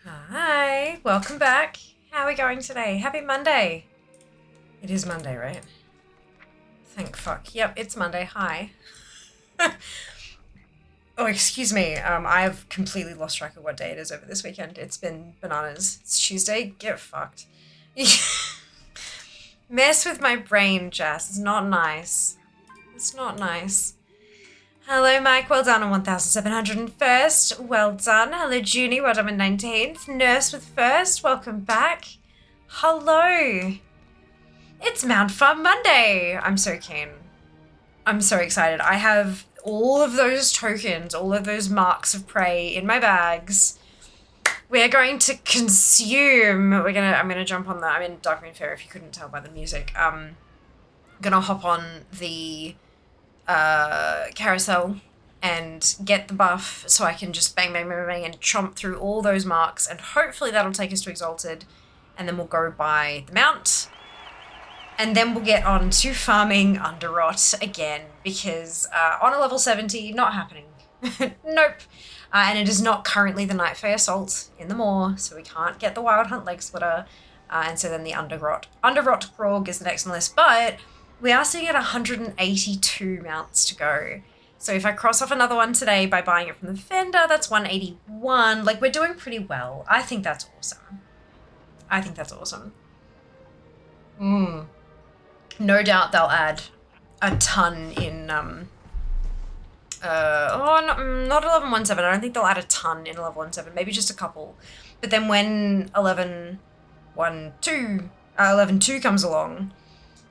Hi, welcome back. How are we going today? Happy Monday. It is Monday, right? Thank fuck. Yep, it's Monday. Hi. Oh, excuse me. I've completely lost track of what day it is over this weekend. It's been bananas. It's Tuesday. Get fucked. Mess with my brain, Jess. It's not nice. It's not nice. Hello, Mike. Well done on 1,701st. Well done. Hello, Junie. Well done on 19th. Nurse with first. Welcome back. Hello. It's Mount Fun Monday. I'm so keen. I'm so excited. I have all of those tokens, all of those marks of prey in my bags. We're going to consume. I'm gonna jump on that. I'm in Darkmoon Fair if you couldn't tell by the music. I'm gonna hop on the carousel and get the buff so I can just bang, bang, bang, bang, and chomp through all those marks, and hopefully that'll take us to Exalted, and then we'll go by the mount, and then we'll get on to farming Underrot again, because on a level 70, not happening. Nope. And it is not currently the Night Fae Assault in the Moor, so we can't get the Wild Hunt Leg Splitter. And so then the Underrot Krog is the next on the list, but we are sitting at 182 mounts to go. So if I cross off another one today by buying it from the vendor, that's 181. Like, we're doing pretty well. I think that's awesome. I think that's awesome. No doubt they'll add a ton in, not 11.17. I don't think they'll add a ton in 11.17, maybe just a couple. But then when 11.2 comes along,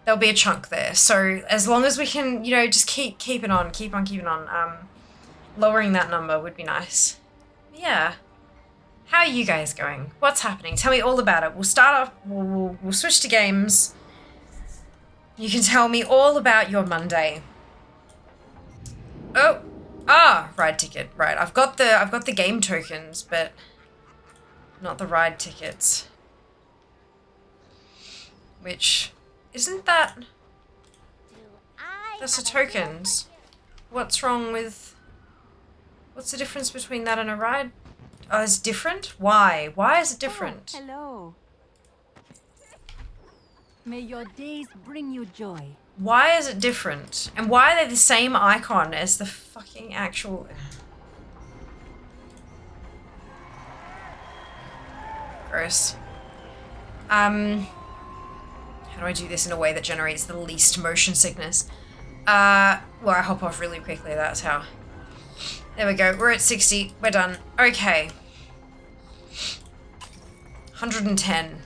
there'll be a chunk there. So as long as we can, you know, just keep on keeping on, lowering that number would be nice. Yeah. How are you guys going? What's happening? Tell me all about it. We'll start off, we'll switch to games. You can tell me all about your Monday. Oh, ride ticket. Right, I've got the game tokens, but not the ride tickets. Which, isn't that... That's the tokens. What's wrong with... What's the difference between that and a ride? Oh, it's different? Why? Why is it different? Oh, hello. May your days bring you joy. Why is it different? And why are they the same icon as the fucking actual... Gross. How do I do this in a way that generates the least motion sickness? Well, I hop off really quickly, that's how. There we go, we're at 60, we're done. Okay. 110.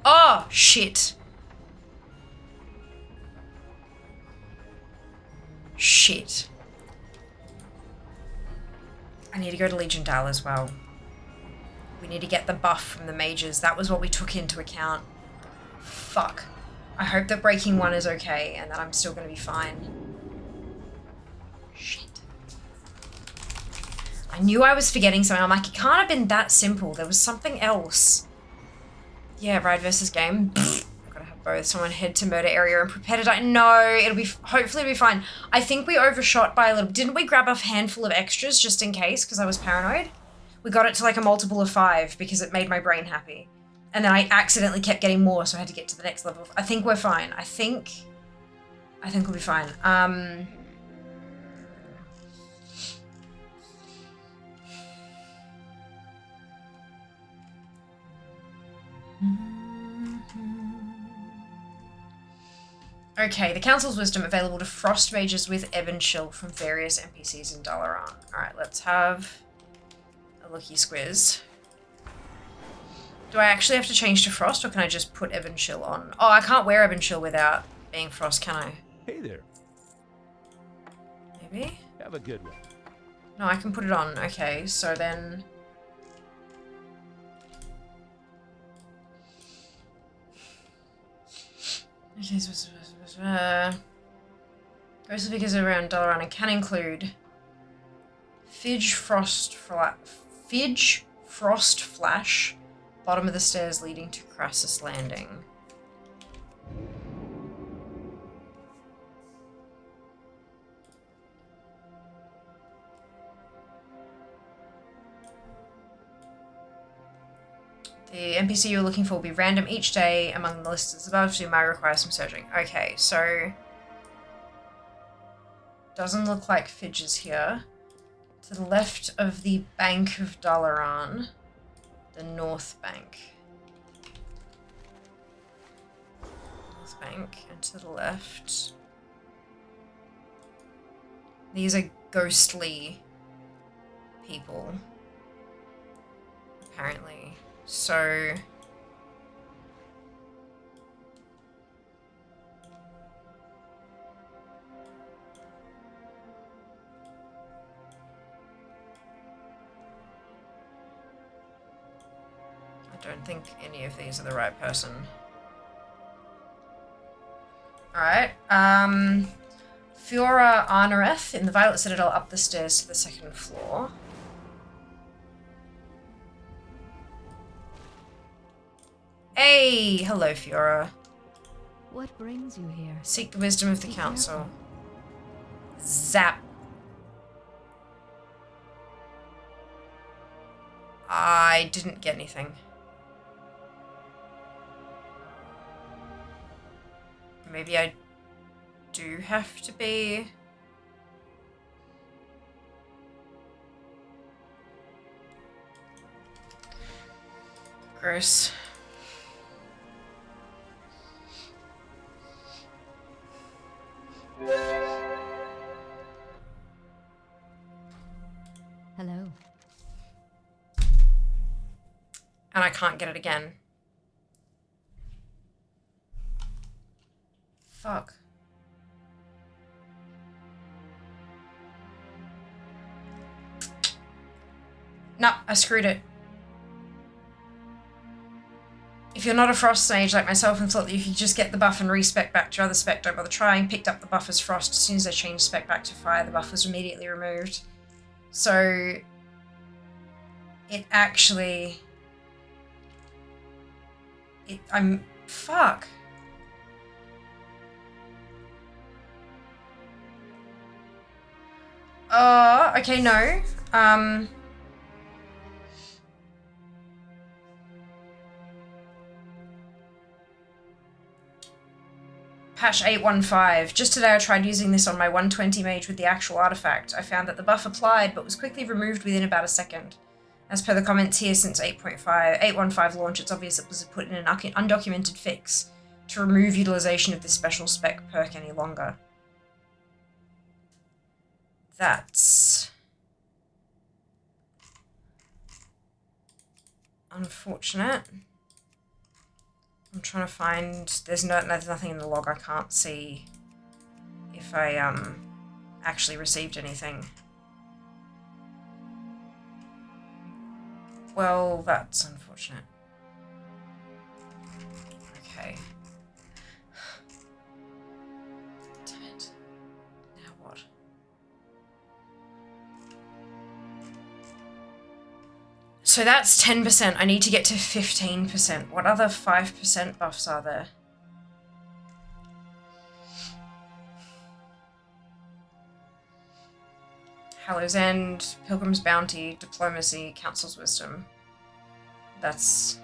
Oh, shit. Shit. I need to go to Legion Dal as well. We need to get the buff from the mages. That was what we took into account. Fuck. I hope that breaking 1 is okay and that I'm still going to be fine. Shit. I knew I was forgetting something. I'm like, it can't have been that simple. There was something else. Yeah, ride versus game. I've got to have both. Someone head to murder area and prepare to die. No, it'll be, hopefully it'll be fine. I think we overshot by a little. Didn't we grab a handful of extras just in case because I was paranoid? We got it to like a multiple of 5 because it made my brain happy. And then I accidentally kept getting more, so I had to get to the next level. I think we're fine. I think we'll be fine. Okay, the Council's Wisdom available to Frost Mages with Ebb and Chill from various NPCs in Dalaran. Alright, let's have a looky squiz. Do I actually have to change to Frost, or can I just put Ebb and Chill on? Oh, I can't wear Ebb and Chill without being Frost, can I? Hey there. Maybe? Have a good one. No, I can put it on. Okay, so then... Ghostly figures around Dalaran and can include Fidge Frost Flash, bottom of the stairs leading to Crassus Landing. The NPC you're looking for will be random each day among the lists above, so you might require some searching. Okay, so... Doesn't look like Fidge is here. To the left of the Bank of Dalaran, the North Bank. North Bank, and to the left. These are ghostly people, apparently. So... I don't think any of these are the right person. Alright, Fiora Arnereth in the Violet Citadel up the stairs to the 2nd floor. Hey! Hello, Fiora. What brings you here? Seek the wisdom of the council. Zap. I didn't get anything. Maybe I do have to be... Gross. Hello. And I can't get it again. Fuck. Nah, I screwed it. If you're not a Frost mage like myself and thought that you could just get the buff and respec back to your other spec, don't bother trying. Picked up the buff as Frost. As soon as I changed spec back to Fire, the buff was immediately removed. So... it actually... Fuck. Okay, no. Patch 815. Just today I tried using this on my 120 mage with the actual artifact. I found that the buff applied, but was quickly removed within about a second. As per the comments here, since 8.15 launch, it's obvious it was put in an undocumented fix to remove utilization of this special spec perk any longer. That's... unfortunate. I'm trying to find... There's nothing in the log. I can't see if I actually received anything. Well, that's unfortunate. Okay. Damn it. Now what? So that's 10%. I need to get to 15%. What other 5% buffs are there? Hallow's End, Pilgrim's Bounty, Diplomacy, Council's Wisdom. That's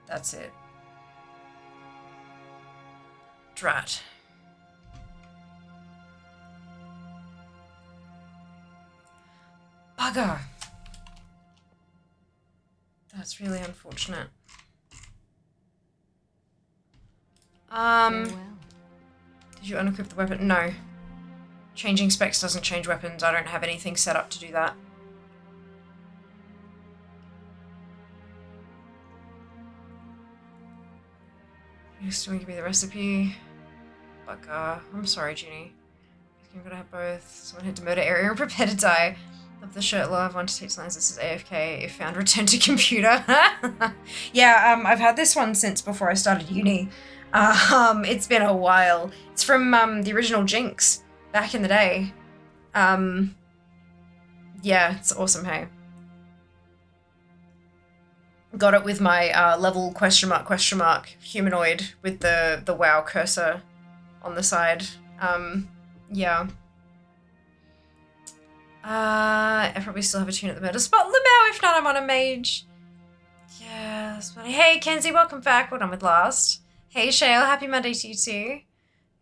it. Drat. Bugger. That's really unfortunate. Farewell. Did you unequip the weapon? No. Changing specs doesn't change weapons. I don't have anything set up to do that. You still give me the recipe. Bugger. I'm sorry, Ginny. I'm gonna have both. Someone hit the murder area and prepare to die. Love the shirt, love. Want to teach lines. This is AFK. If found, return to computer. Yeah, I've had this one since before I started uni. It's been a while. It's from the original Jinx back in the day. Yeah, it's awesome, hey. Got it with my level question mark humanoid with the WoW cursor on the side. Yeah. I probably still have a tune at the murder spot. Lamau, if not, I'm on a mage. Yeah, that's funny. Hey, Kenzie, welcome back. What on with last? Hey, Shale, happy Monday to you too.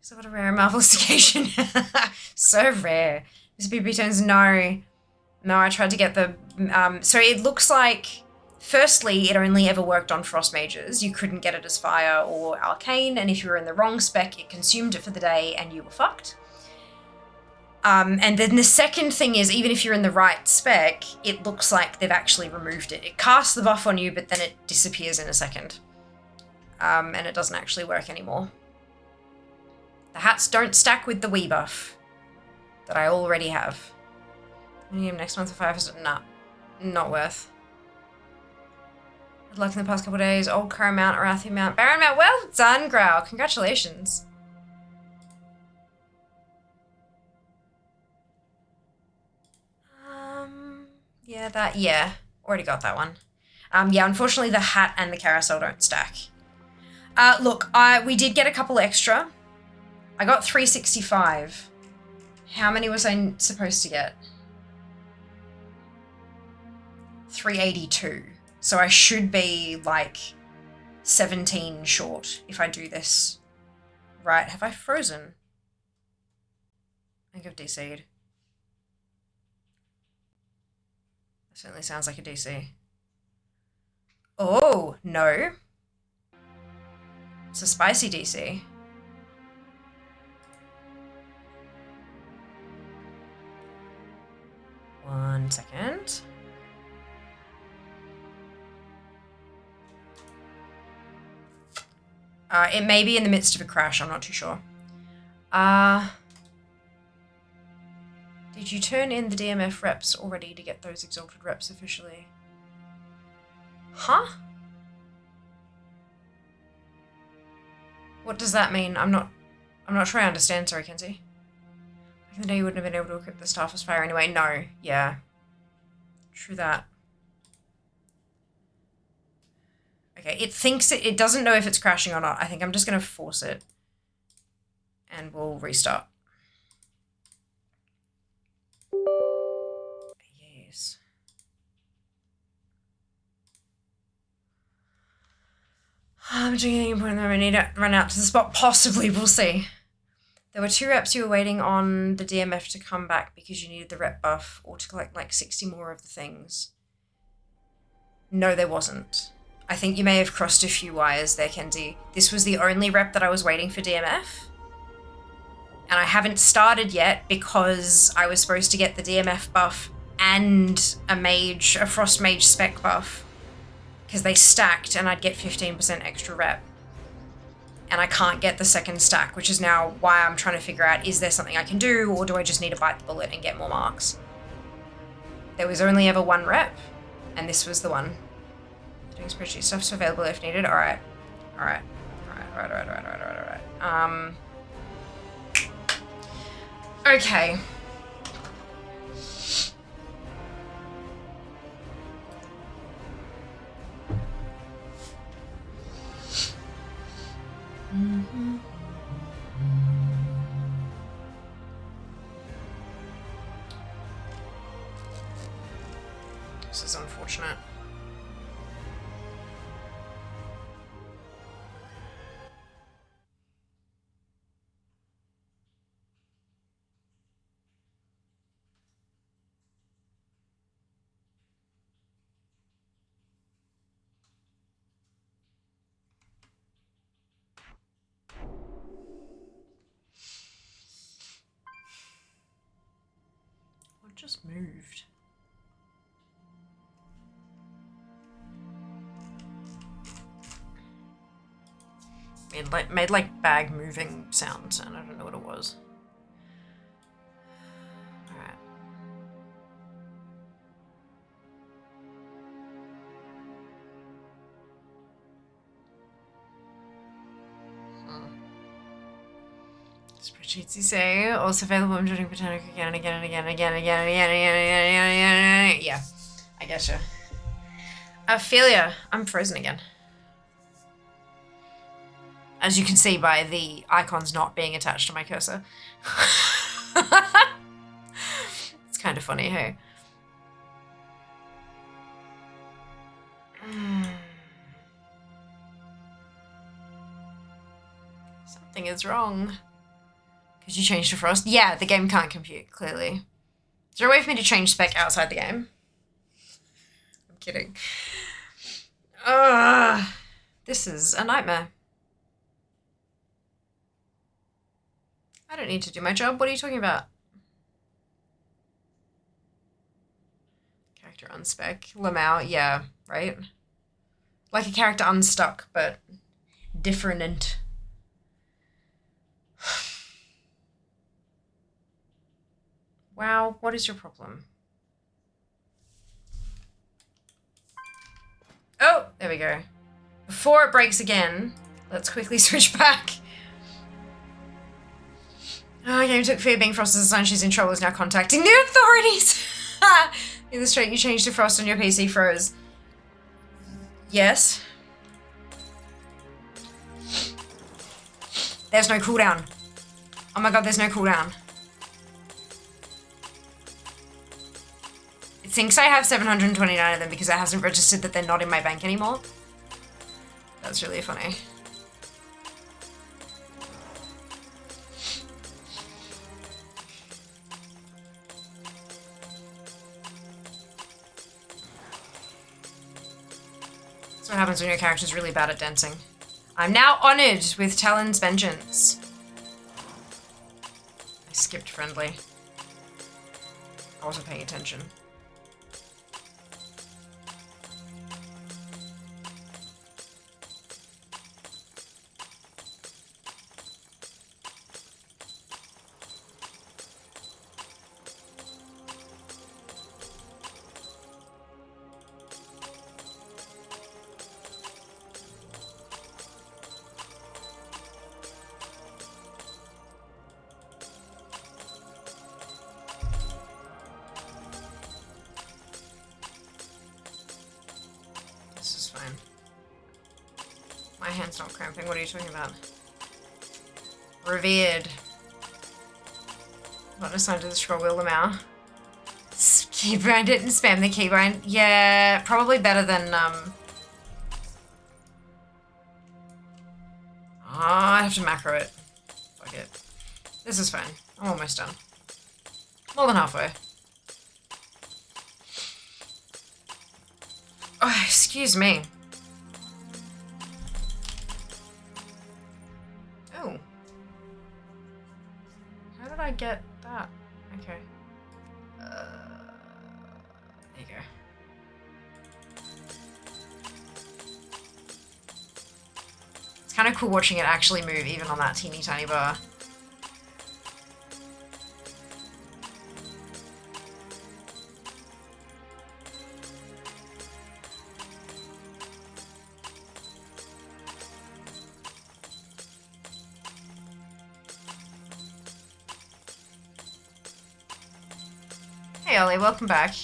So what a rare and marvelous occasion. So rare. This BB turns no. No, I tried to get the... so it looks like... Firstly, it only ever worked on Frost Mages. You couldn't get it as Fire or Arcane, and if you were in the wrong spec, it consumed it for the day and you were fucked. And then the second thing is, even if you're in the right spec, it looks like they've actually removed it. It casts the buff on you, but then it disappears in a second. And it doesn't actually work anymore. The hats don't stack with the Wii buff that I already have. Next month for 5%? Nah, not worth. Good luck in the past couple of days. Old Crow Mount, Arathi Mount, Baron Mount. Well done, Growl. Congratulations. Yeah, already got that one. Yeah, unfortunately the hat and the carousel don't stack. Look, we did get a couple extra. I got 365. How many was I supposed to get? 382. So I should be like 17 short if I do this right. Have I frozen? I think I've DC'd. That certainly sounds like a DC. Oh, no. It's a spicy DC. One second. It may be in the midst of a crash, I'm not too sure. Did you turn in the DMF reps already to get those exalted reps officially? Huh? What does that mean? I'm not sure I understand, sorry, Kenzie. Back in the day you wouldn't have been able to equip the Staff of Fire anyway. No, yeah. True that. Okay, it doesn't know if it's crashing or not. I think I'm just gonna force it. And we'll restart. Yes. I'm doing anything important that I need to run out to the spot. Possibly, we'll see. There were 2 reps you were waiting on the DMF to come back because you needed the rep buff or to collect like 60 more of the things. No, there wasn't. I think you may have crossed a few wires there, Kenzie. This was the only rep that I was waiting for DMF. And I haven't started yet because I was supposed to get the DMF buff and a Frost Mage spec buff. Because they stacked and I'd get 15% extra rep. And I can't get the second stack, which is now why I'm trying to figure out, is there something I can do or do I just need to bite the bullet and get more marks? There was only ever 1 rep and this was the one. Doing spreadsheet stuff's available if needed. Alright. Alright. Okay. This is unfortunate. What just moved? It made like bag moving sounds and I don't know what it was. Alright. Spreadsheets you say, also available I'm judging Botanic again and again and again and again and again and again and again and again. Yeah, I getcha. Ophelia, I'm frozen again. As you can see by the icons not being attached to my cursor. It's kind of funny, hey? Something is wrong. Because you changed to Frost? Yeah, the game can't compute, clearly. Is there a way for me to change spec outside the game? I'm kidding. This is a nightmare. I don't need to do my job. What are you talking about? Character unspec. Lamau, yeah, right? Like a character unstuck, but different. Wow, what is your problem? Oh, there we go. Before it breaks again, let's quickly switch back. Oh, game took fear being Frost as a sign she's in trouble is now contacting the authorities. Illustrate you changed to Frost on your PC froze. Yes. There's no cooldown. Oh my god, there's no cooldown. It's thinks I have 729 of them because it hasn't registered that they're not in my bank anymore. That's really funny. That's what happens when your character's really bad at dancing. I'm now honored with Talon's vengeance. I skipped friendly. I wasn't paying attention. My hand's not cramping. What are you talking about? Revered. Not assigned to the scroll wheel now. Keybind it and spam the keybind. Yeah, probably better than I have to macro it. Fuck it. This is fine. I'm almost done. More than halfway. Oh, excuse me. Oh. How did I get that? Okay. There you go. It's kind of cool watching it actually move even on that teeny tiny bar. Hey Ollie, welcome back.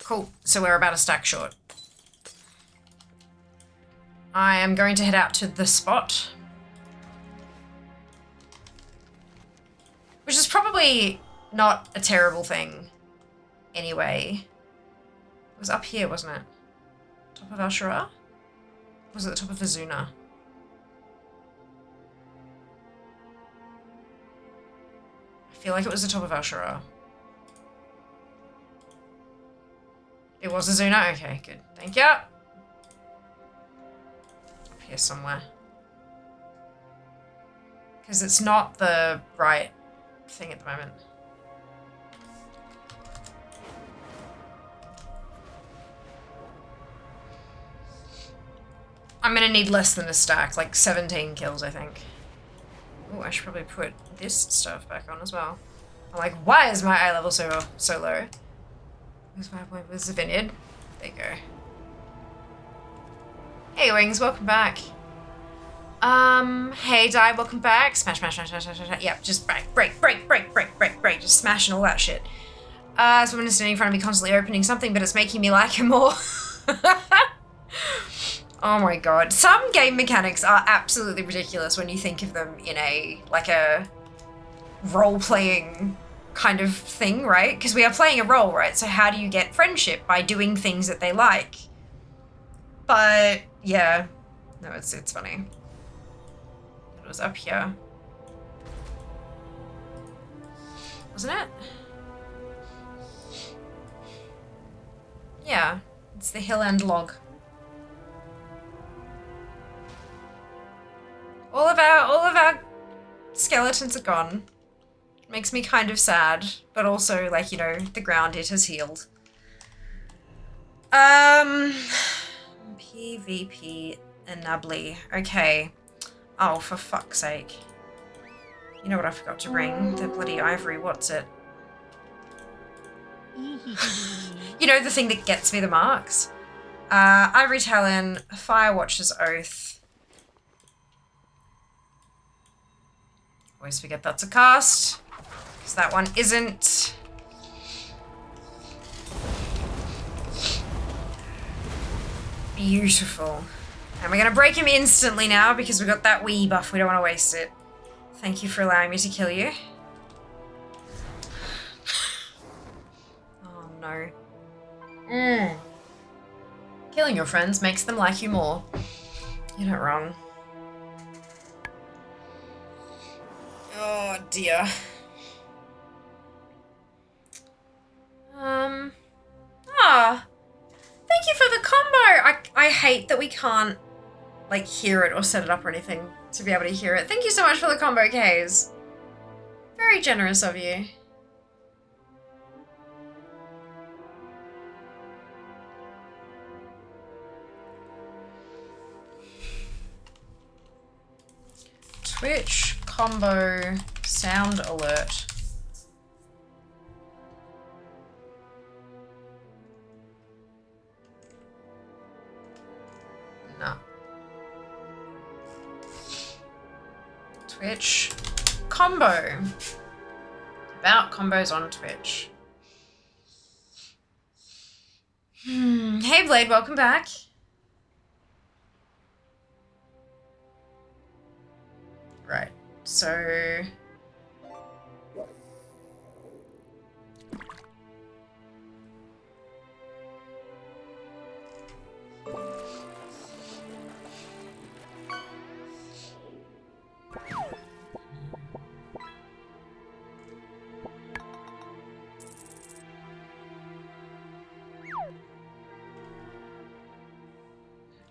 Cool, so we're about a stack short. I am going to head out to the spot. Which is probably not a terrible thing anyway. It was up here, wasn't it? Top of Ashura? Was it the top of Azuna? I feel like it was the top of Ashura. It was Azuna? Okay, good. Thank you. Up here somewhere. Because it's not the right thing at the moment. I'm gonna need less than a stack, like 17 kills, I think. Oh, I should probably put this stuff back on as well. I'm like, why is my eye level so low? Where's my point? Where's the vineyard? There you go. Hey, Wings, welcome back. Hey, Di, welcome back. Smash, smash, smash, smash, smash, smash. Yep, just break. Just smashing all that shit. Someone is standing in front of me constantly opening something, but it's making me like him more. Oh my god. Some game mechanics are absolutely ridiculous when you think of them in a role-playing kind of thing, right? Because we are playing a role, right? So how do you get friendship? By doing things that they like. But, yeah. No, it's funny. It was up here. Wasn't it? Yeah. It's the hill end log. All of our skeletons are gone. Makes me kind of sad, but also, like, you know, the ground it has healed. PvP enably. Okay. Oh, for fuck's sake. You know what I forgot to bring? The bloody ivory, what's it? You know, the thing that gets me the marks? Ivory Talon, Firewatcher's Oath. Always forget that's a cast. Because that one isn't. Beautiful. And we're going to break him instantly now because we got that Wii buff. We don't want to waste it. Thank you for allowing me to kill you. Oh, no. Killing your friends makes them like you more. You're not wrong. Oh, dear. Thank you for the combo. I hate that we can't, like, hear it or set it up or anything to be able to hear it. Thank you so much for the combo, Kays. Very generous of you. Twitch combo sound alert. No. Twitch combo. About combos on Twitch. Hey Blade, welcome back. Right, so...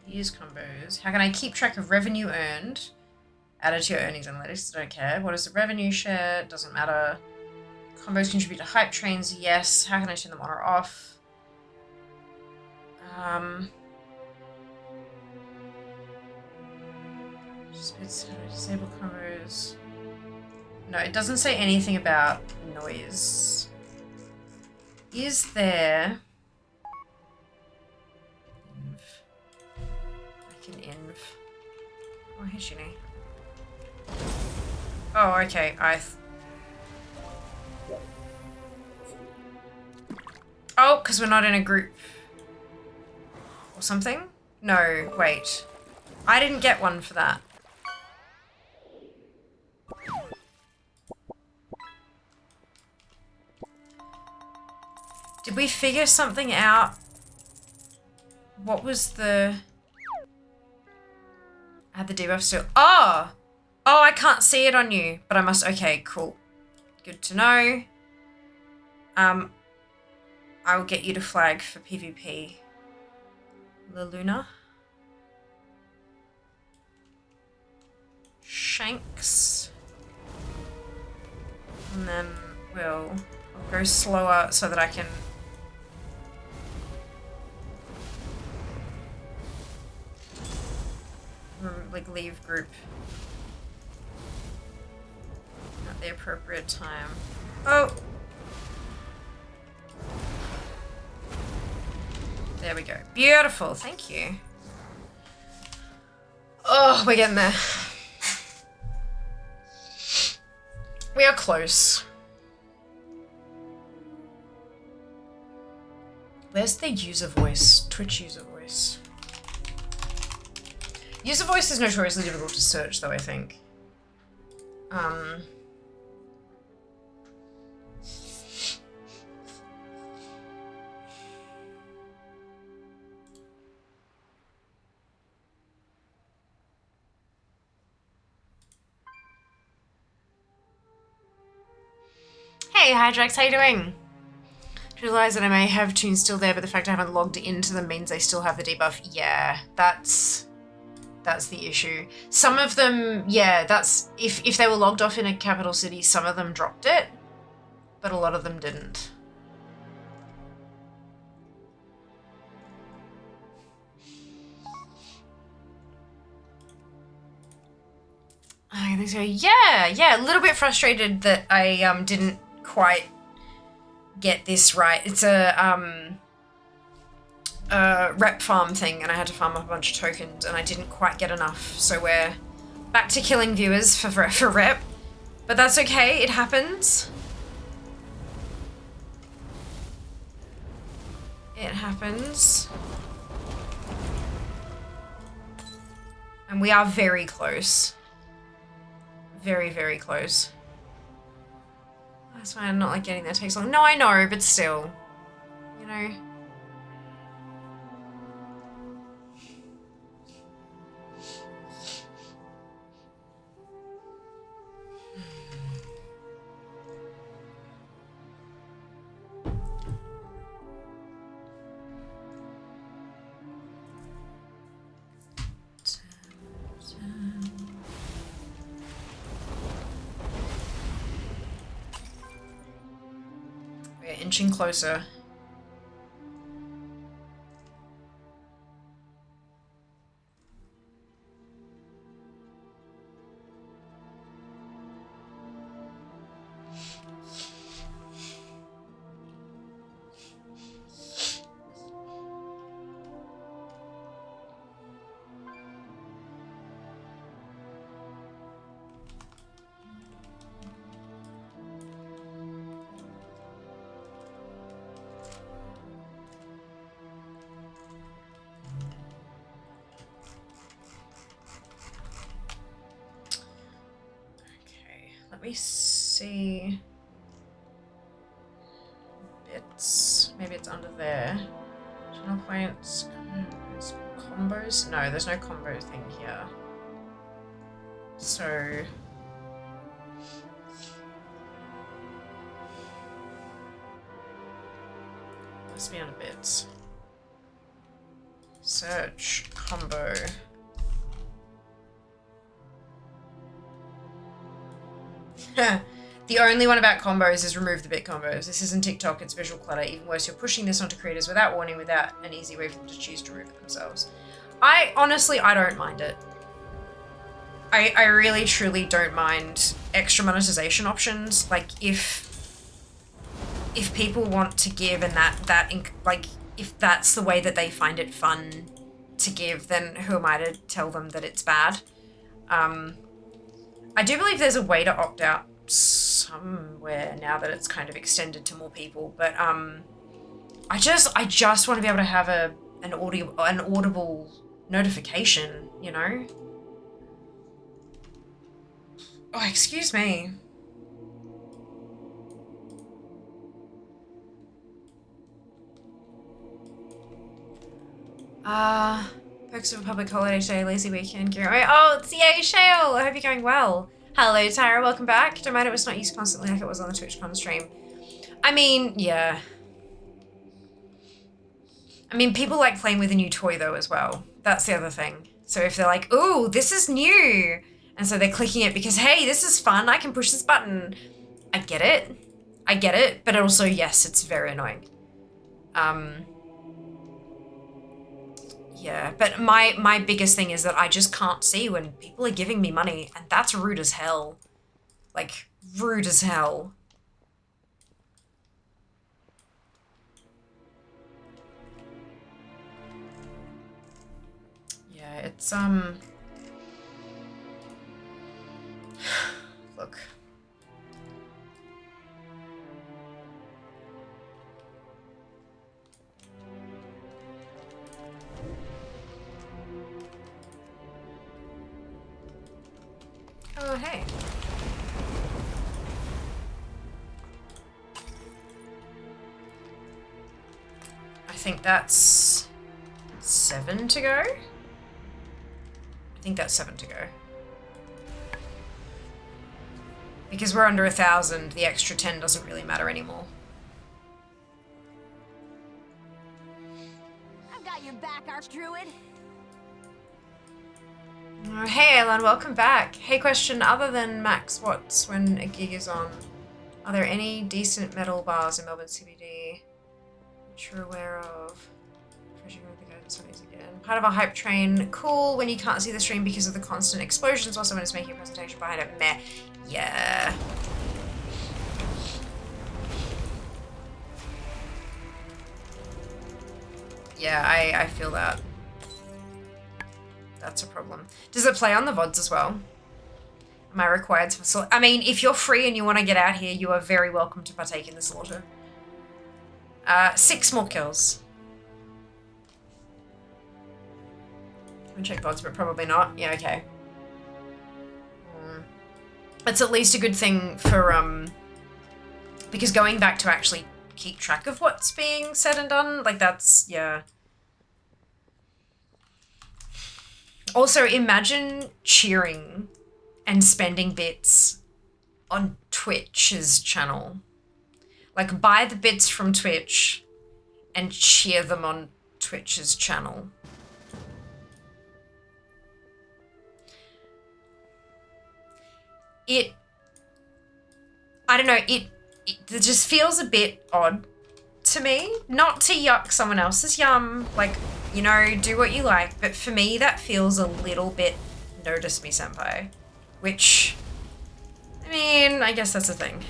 Use combos. How can I keep track of revenue earned? Added to your earnings analytics, don't care. What is the revenue share? Doesn't matter. Combos contribute to hype trains, yes. How can I turn them on or off? Disable combos. No, it doesn't say anything about noise. Is there... Inv. Oh, hey, Shinny. Oh, okay. Oh, because we're not in a group. Or something? No, wait. I didn't get one for that. Did we figure something out? What was the... I had the debuff still. Oh! Oh, I can't see it on you, but I must. Okay, cool. Good to know. I will get you to flag for PvP. La Luna. Shanks. And then I'll go slower so that I can... like leave group at the appropriate time. Oh! There we go. Beautiful, thank you. Oh, we're getting there. We are close. Where's the user voice? Twitch user voice. User voice is notoriously difficult to search though, I think. Hey Hydrax, how you doing? Realize that I may have tunes still there, but the fact I haven't logged into them means they still have the debuff. Yeah, that's the issue. Some of them, yeah, that's if they were logged off in a capital city, some of them dropped it, but a lot of them didn't. I think so. Yeah, a little bit frustrated that I didn't quite get this right. It's a rep farm thing, and I had to farm up a bunch of tokens, and I didn't quite get enough. So we're back to killing viewers for rep. But that's okay, it happens. It happens. And we are very close. Very, very close. That's why I'm not like getting there takes long. No, I know, but still. You know. We're inching closer. Let me see. Bits. Maybe it's under there. Channel points. Combos? No, there's no combo thing here. So. Must be under bits. Search combo. The only one about combos is remove the bit combos. This isn't TikTok, it's visual clutter. Even worse, you're pushing this onto creators without warning, without an easy way for them to choose to remove it themselves. I don't mind it. I really truly don't mind extra monetization options. Like if people want to give and like if that's the way that they find it fun to give, then who am I to tell them that it's bad? I do believe there's a way to opt out somewhere now that it's kind of extended to more people, but I just want to be able to have an audible notification, you know? Oh, excuse me. Perks of a public holiday today, lazy weekend, Gary. Oh, it's yay, Shale! I hope you're going well. Hello, Tyra, welcome back. Don't mind it was not used constantly like it was on the TwitchCon stream. I mean, yeah. I mean, people like playing with a new toy though as well. That's the other thing. So if they're like, ooh, this is new, and so they're clicking it because, hey, this is fun, I can push this button. I get it, but also, yes, it's very annoying. Yeah, but my biggest thing is that I just can't see when people are giving me money, and that's rude as hell. Like, rude as hell. Yeah, it's, look. Oh, hey. I think that's 7 to go. I think that's 7 to go. Because we're under 1,000, the extra 10 doesn't really matter anymore. I've got your back, Archdruid. Oh, hey, Alan, welcome back. Hey, question, other than max watts when a gig is on, are there any decent metal bars in Melbourne CBD which you're aware of? Treasuring with the guidance on these again. Part of a hype train. Cool when you can't see the stream because of the constant explosions while someone is making a presentation behind it. Meh. Yeah. Yeah, I feel that. That's a problem. Does it play on the VODs as well? Am I required to I mean, if you're free and you want to get out here, you are very welcome to partake in the slaughter. 6 more kills. I'll check VODs, but probably not. Yeah, okay. It's at least a good thing for, because going back to actually keep track of what's being said and done, like that's, yeah. Also, imagine cheering and spending bits on Twitch's channel. Like, buy the bits from Twitch and cheer them on Twitch's channel. I don't know, it just feels a bit odd to me. Not to yuck someone else's yum, like, you know, do what you like, but for me that feels a little bit notice me senpai. Which, I mean, I guess that's a thing.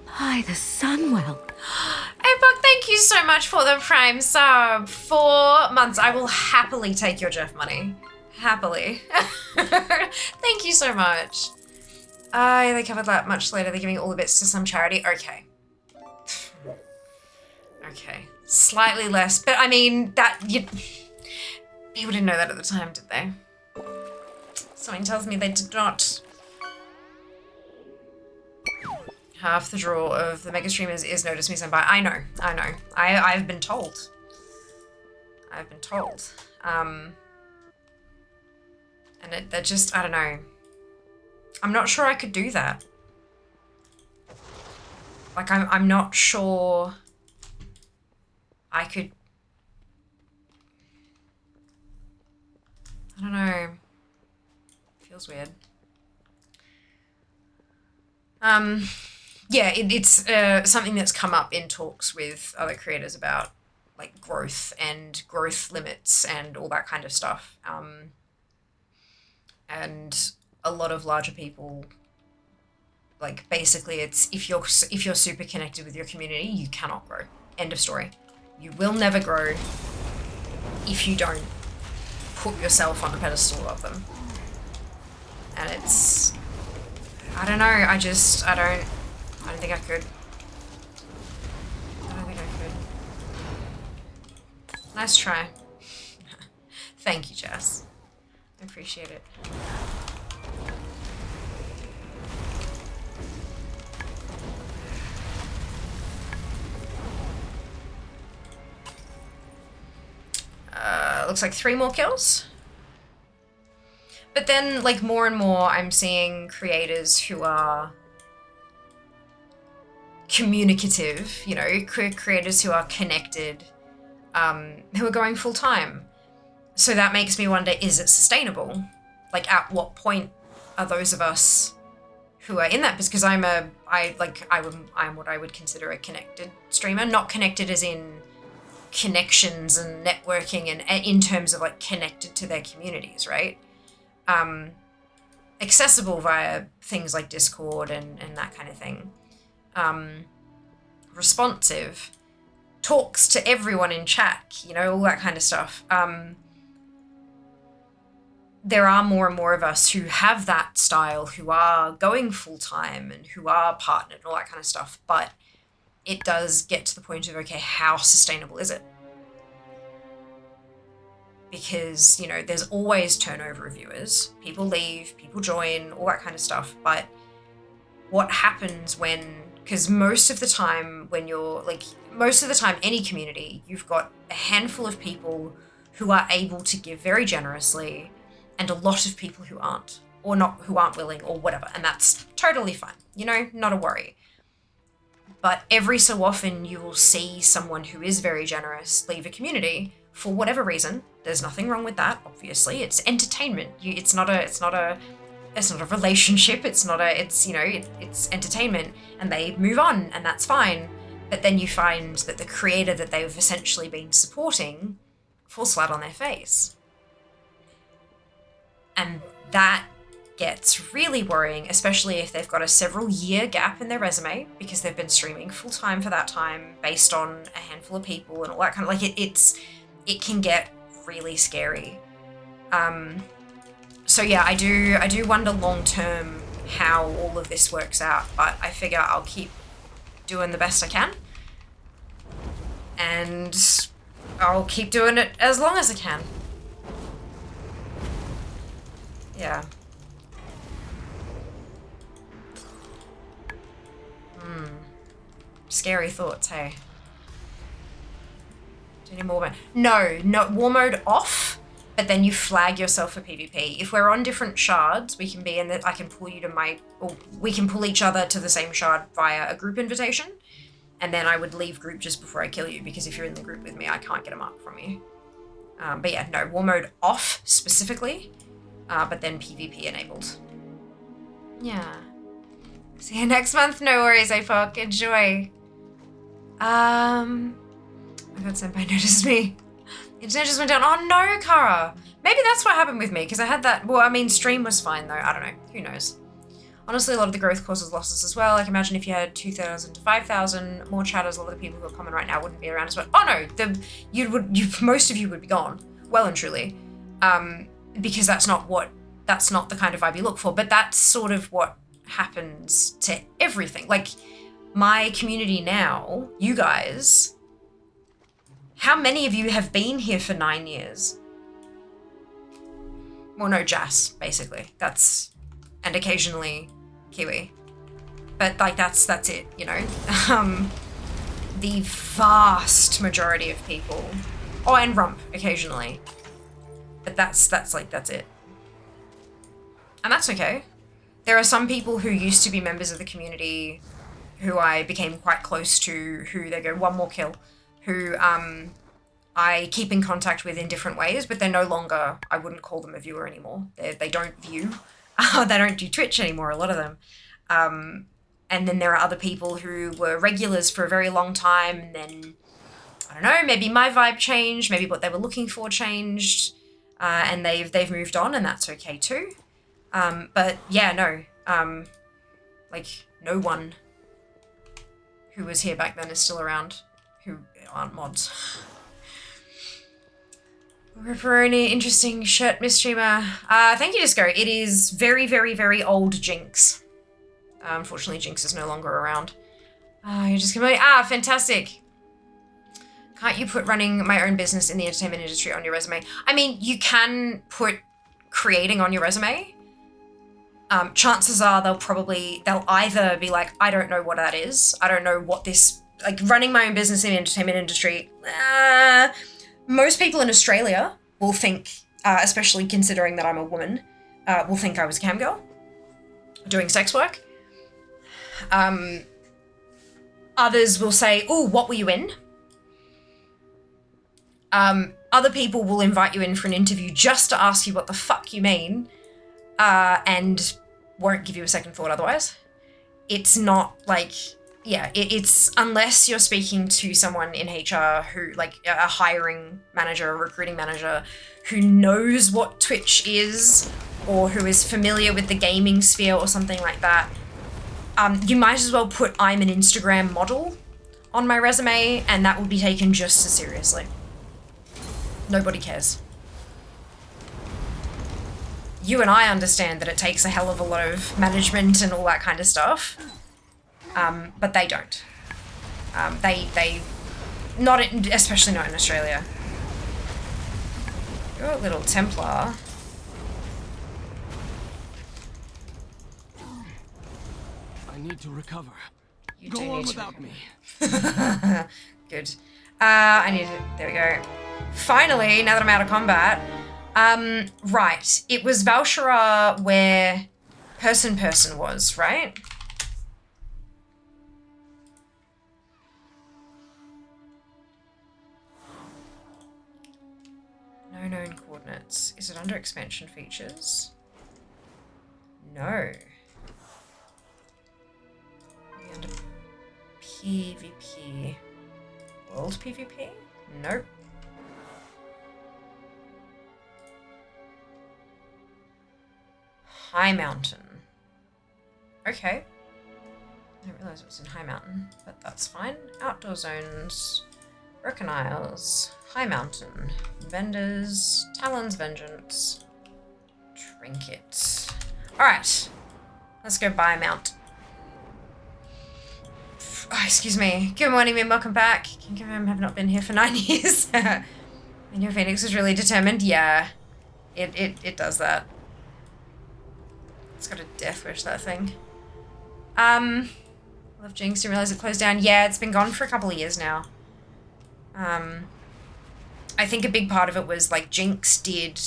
Hi, the Sunwell. Hey, Buck, thank you so much for the Prime sub. 4 months. I will happily take your Jeff money. Happily. Thank you so much. They covered that much later. They're giving all the bits to some charity. Okay. Okay. Slightly less, but I mean, people didn't know that at the time, did they? Something tells me they did not. Half the draw of the mega streamers is notice me senpai. I know. I've been told. And that just, I don't know. I'm not sure I could do that. Like, I'm not sure I could. I don't know. Feels weird. Yeah, it's something that's come up in talks with other creators about, like, growth and growth limits and all that kind of stuff. And a lot of larger people, like, basically it's if you're super connected with your community, you cannot grow. End of story. You will never grow if you don't put yourself on a pedestal above them. And it's, I don't know, I don't think I could. Nice try. Thank you, Jess. I appreciate it. Looks like 3 more kills. But then, like, more and more I'm seeing creators who are communicative, you know, creators who are connected, who are going full time. So that makes me wonder, is it sustainable? Like, at what point are those of us who are in that? Because I'm what I would consider a connected streamer, not connected as in connections and networking and in terms of, like, connected to their communities, right? Accessible via things like Discord and that kind of thing. Responsive, talks to everyone in chat, you know, all that kind of stuff. There are more and more of us who have that style, who are going full time and who are partnered and all that kind of stuff. But it does get to the point of, okay, how sustainable is it? Because, you know, there's always turnover of viewers. People leave, people join, all that kind of stuff. But what happens when, because most of the time any community, you've got a handful of people who are able to give very generously and a lot of people who aren't, or not, who aren't willing or whatever. And that's totally fine, you know, not a worry. But every so often you will see someone who is very generous leave a community for whatever reason. There's nothing wrong with that, obviously. It's entertainment. It's not a relationship. It's entertainment, and they move on, and that's fine. But then you find that the creator that they've essentially been supporting falls flat on their face. And that gets really worrying, especially if they've got a several year gap in their resume because they've been streaming full time for that time based on a handful of people and all that kind of, like, it can get really scary. So yeah, I do wonder long term how all of this works out, but I figure I'll keep doing the best I can. And I'll keep doing it as long as I can. Yeah. Scary thoughts, hey. Do you need more? No, war mode off, but then you flag yourself for PvP. If we're on different shards, we can be in that. I can pull you to or we can pull each other to the same shard via a group invitation, and then I would leave group just before I kill you, because if you're in the group with me, I can't get a mark from you. But yeah, no, war mode off specifically, but then PvP enabled. Yeah. See you next month. No worries, AFOC. Enjoy. My god, Senpai noticed me. Internet just went down. Oh no, Kara. Maybe that's what happened with me, because I had that. Well, I mean, stream was fine though. I don't know. Who knows? Honestly, a lot of the growth causes losses as well. Like, imagine if you had 2,000 to 5,000 more chatters, a lot of the people who are common right now wouldn't be around as well. Oh no, most of you would be gone, well and truly, because that's not the kind of vibe you look for. But that's sort of what happens to everything. Like, my community now, you guys, how many of you have been here for 9 years? Well, no, Jas, basically. And occasionally Kiwi. But, like, that's it, you know? The vast majority of people. Oh, and Rump, occasionally. But that's it. And that's okay. There are some people who used to be members of the community who I became quite close to, who they go, one more kill, who I keep in contact with in different ways, but they're no longer, I wouldn't call them a viewer anymore. They don't view. They don't do Twitch anymore, a lot of them. And then there are other people who were regulars for a very long time, and then, I don't know, maybe my vibe changed, maybe what they were looking for changed, and they've moved on, and that's okay too. But yeah, no, like, no one who was here back then is still around, who aren't mods. Ripperoni, interesting shirt, Miss Streamer. Thank you, Disco. It is very, very, very old Jinx. Unfortunately, Jinx is no longer around. You just completely, fantastic. Can't you put running my own business in the entertainment industry on your resume? I mean, you can put creating on your resume. Chances are they'll either be like, I don't know what that is. I don't know what this, like, running my own business in the entertainment industry. Most people in Australia will think, especially considering that I'm a woman, will think I was a cam girl doing sex work. Others will say, oh, what were you in? Other people will invite you in for an interview just to ask you what the fuck you mean. And won't give you a second thought otherwise. It's not like, yeah, it's unless you're speaking to someone in HR who, like, a hiring manager, a recruiting manager, who knows what Twitch is, or who is familiar with the gaming sphere or something like that, you might as well put I'm an Instagram model on my resume, and that will be taken just as seriously. Nobody cares. You and I understand that it takes a hell of a lot of management and all that kind of stuff, but they don't. Especially not in Australia. You're a little Templar. I need to recover. You Go do on need without to. me. Good. There we go. Finally, now that I'm out of combat. Right. It was Valshara where person was, right? No known coordinates. Is it under expansion features? No. Maybe under PvP. World PvP? Nope. High Mountain. Okay. I didn't realize it was in High Mountain, but that's fine. Outdoor zones. Broken Isles. High Mountain. Vendors. Talon's Vengeance. Trinket. Alright. Let's go buy a mount. Oh, excuse me. Good morning and welcome back. Can confirm I have not been here for 9 years. And your Phoenix was really determined. Yeah. It does that. It's got a death wish, that thing. Love Jinx, didn't realize it closed down. Yeah, it's been gone for a couple of years now. I think a big part of it was like Jinx did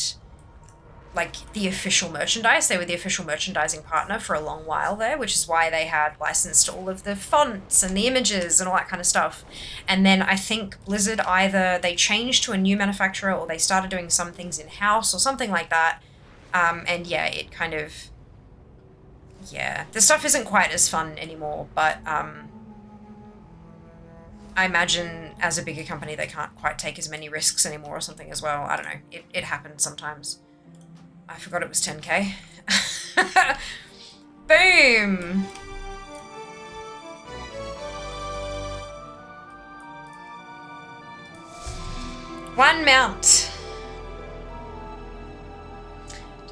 like the official merchandise. They were the official merchandising partner for a long while there, which is why they had licensed all of the fonts and the images and all that kind of stuff. And then I think Blizzard either they changed to a new manufacturer or they started doing some things in-house or something like that. And yeah, it kind of, yeah, the stuff isn't quite as fun anymore, but I imagine as a bigger company they can't quite take as many risks anymore or something as well. I don't know. It happens sometimes. I forgot it was 10k. Boom! One mount.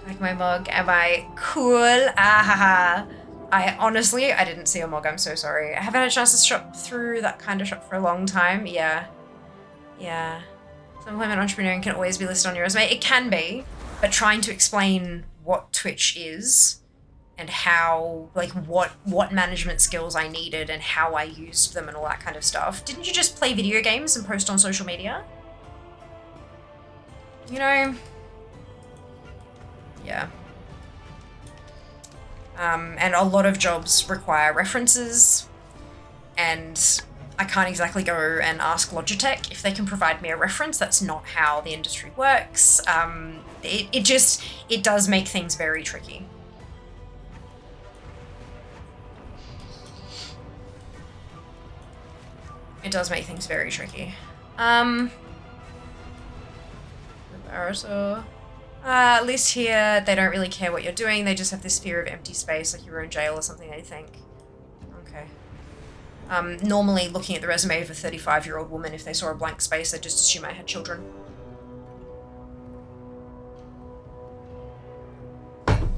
Like my mug, am I cool? Ah, I didn't see a mug, I'm so sorry. I haven't had a chance to shop through that kind of shop for a long time. Yeah. Yeah. So employment entrepreneuring can always be listed on your resume. It can be, but trying to explain what Twitch is and how, like, what management skills I needed and how I used them and all that kind of stuff. Didn't you just play video games and post on social media? You know? Yeah. And a lot of jobs require references, and I can't exactly go and ask Logitech if they can provide me a reference. That's not how the industry works. It does make things very tricky. It does make things very tricky. At least here, they don't really care what you're doing. They just have this fear of empty space, like you're in jail or something, they think. Okay. Normally, looking at the resume of a 35-year-old woman, if they saw a blank space, they'd just assume I had children.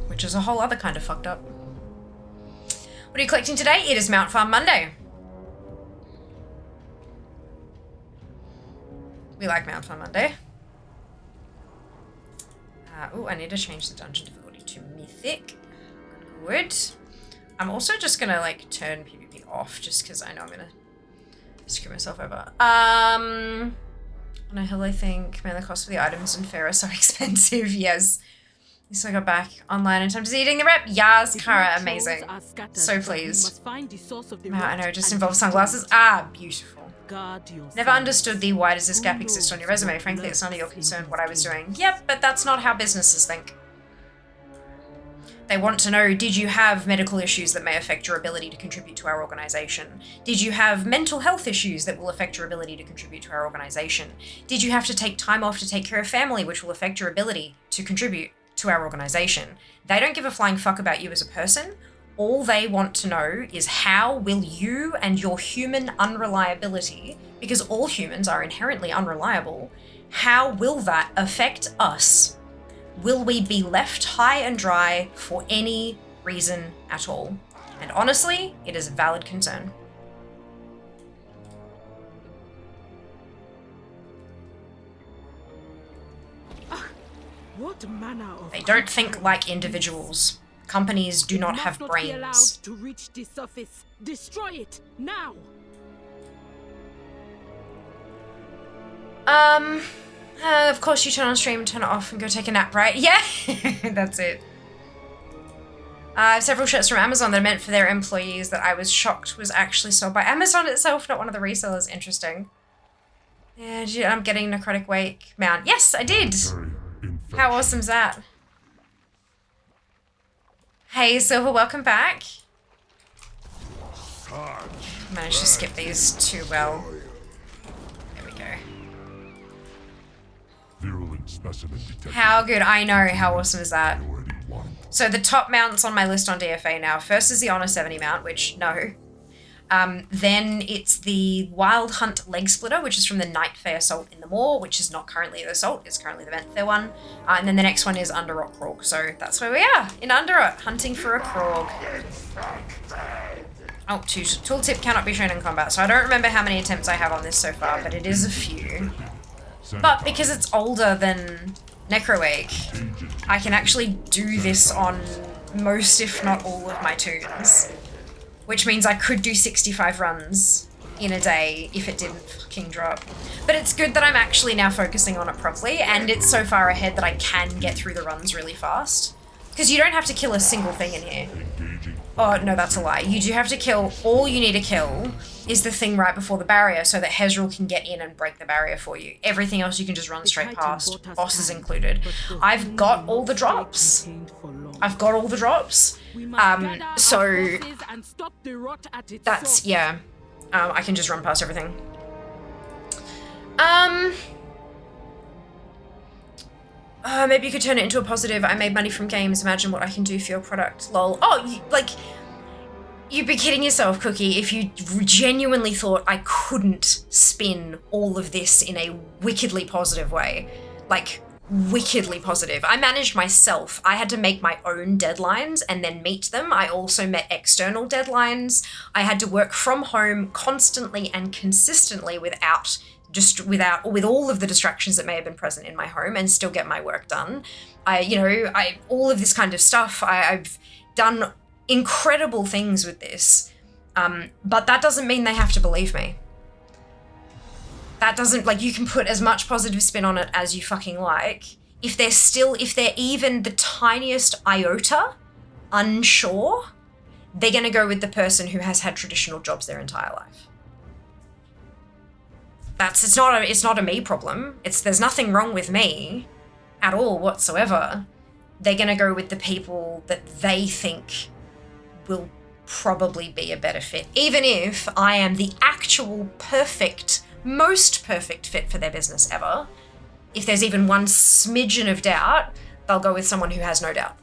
Which is a whole other kind of fucked up. What are you collecting today? It is Mount Farm Monday. We like Mount Farm Monday. I need to change the dungeon difficulty to Mythic. Good. I'm also just gonna like turn PvP off just because I know I'm gonna screw myself over. On a hill, I think. Man, the cost for the items and fare are so expensive. Yes. At least I got back online in time to see eating the rep. Yas, Kara, amazing. So pleased. I know, it just involves sunglasses. Ah, beautiful. Never understood the why does this gap exist on your resume. Frankly, it's none of your concern what I was doing. Yep, but that's not how businesses think. They want to know, did you have medical issues that may affect your ability to contribute to our organization? Did you have mental health issues that will affect your ability to contribute to our organization? Did you have to take time off to take care of family, which will affect your ability to contribute to our organization? They don't give a flying fuck about you as a person. All they want to know is how will you and your human unreliability, because all humans are inherently unreliable, how will that affect us? Will we be left high and dry for any reason at all? And honestly, it is a valid concern. What manner of They don't think like individuals. Companies do not have brains. Be allowed to reach the surface. Destroy it now. Of course you turn on stream, turn it off, and go take a nap, right? Yeah, that's it. I have several shirts from Amazon that are meant for their employees that I was shocked was actually sold by Amazon itself, not one of the resellers. Interesting. Yeah, I'm getting Necrotic Wake mount. Yes, I did. How awesome's that? Hey, Silver, welcome back. Managed to skip these too well. There we go. Virulent specimen detected. How good, I know, how awesome is that? Already want. So the top mounts on my list on DFA now. First is the Honor 70 mount, which, no. Then it's the Wild Hunt Leg Splitter, which is from the Night Fae Assault in the Maw, which is not currently the Assault, it's currently the Venthyr one. And then the next one is Underrot Krog. So that's where we are, in Underrot, hunting for a Krog. Oh, tooltip cannot be shown in combat. So I don't remember how many attempts I have on this so far, but it is a few. But because it's older than Necrowake, I can actually do this on most, if not all, of my toons. Which means I could do 65 runs in a day if it didn't fucking drop. But it's good that I'm actually now focusing on it properly, and it's so far ahead that I can get through the runs really fast. Because you don't have to kill a single thing in here. Oh, no, that's a lie. You do have to kill, all you need to kill is the thing right before the barrier so that Hezrel can get in and break the barrier for you. Everything else you can just run straight past, bosses included. I've got all the drops. So that's, yeah. I can just run past everything. Maybe you could turn it into a positive. I made money from games. Imagine what I can do for your product. Lol. Oh, you'd be kidding yourself, Cookie, if you genuinely thought I couldn't spin all of this in a wickedly positive way. Like, wickedly positive. I managed myself. I had to make my own deadlines and then meet them. I also met external deadlines. I had to work from home constantly and consistently with all of the distractions that may have been present in my home and still get my work done. All of this kind of stuff. I've done incredible things with this, but that doesn't mean they have to believe me. That doesn't, you can put as much positive spin on it as you fucking like. If they're even the tiniest iota unsure, they're gonna go with the person who has had traditional jobs their entire life. It's not a me problem. There's nothing wrong with me at all whatsoever. They're gonna go with the people that they think will probably be a better fit, even if I am the actual most perfect fit for their business ever. If there's even one smidgen of doubt, they'll go with someone who has no doubt.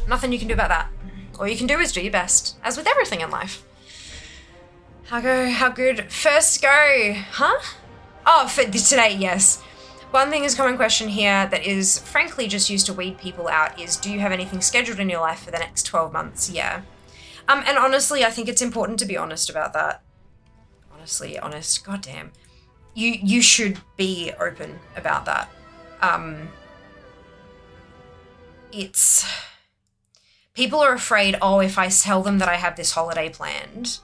Nothing you can do about that. All you can do is do your best, as with everything in life. How good? First go, huh? Oh, for today, yes. One thing is a common question here that is frankly just used to weed people out is, do you have anything scheduled in your life for the next 12 months? Yeah. And honestly, I think it's important to be honest about that. Honest, goddamn. You should be open about that. People are afraid, if I tell them that I have this holiday planned,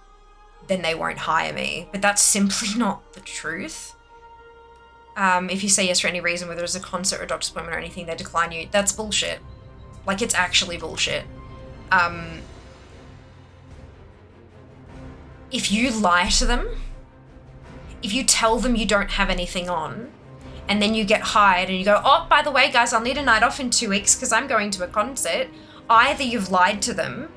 then they won't hire me. But that's simply not the truth. If you say yes for any reason, whether it's a concert or a doctor's appointment or anything, they decline you. That's bullshit. It's actually bullshit. If you lie to them, if you tell them you don't have anything on, and then you get hired and you go, oh, by the way, guys, I'll need a night off in 2 weeks because I'm going to a concert, either you've lied to them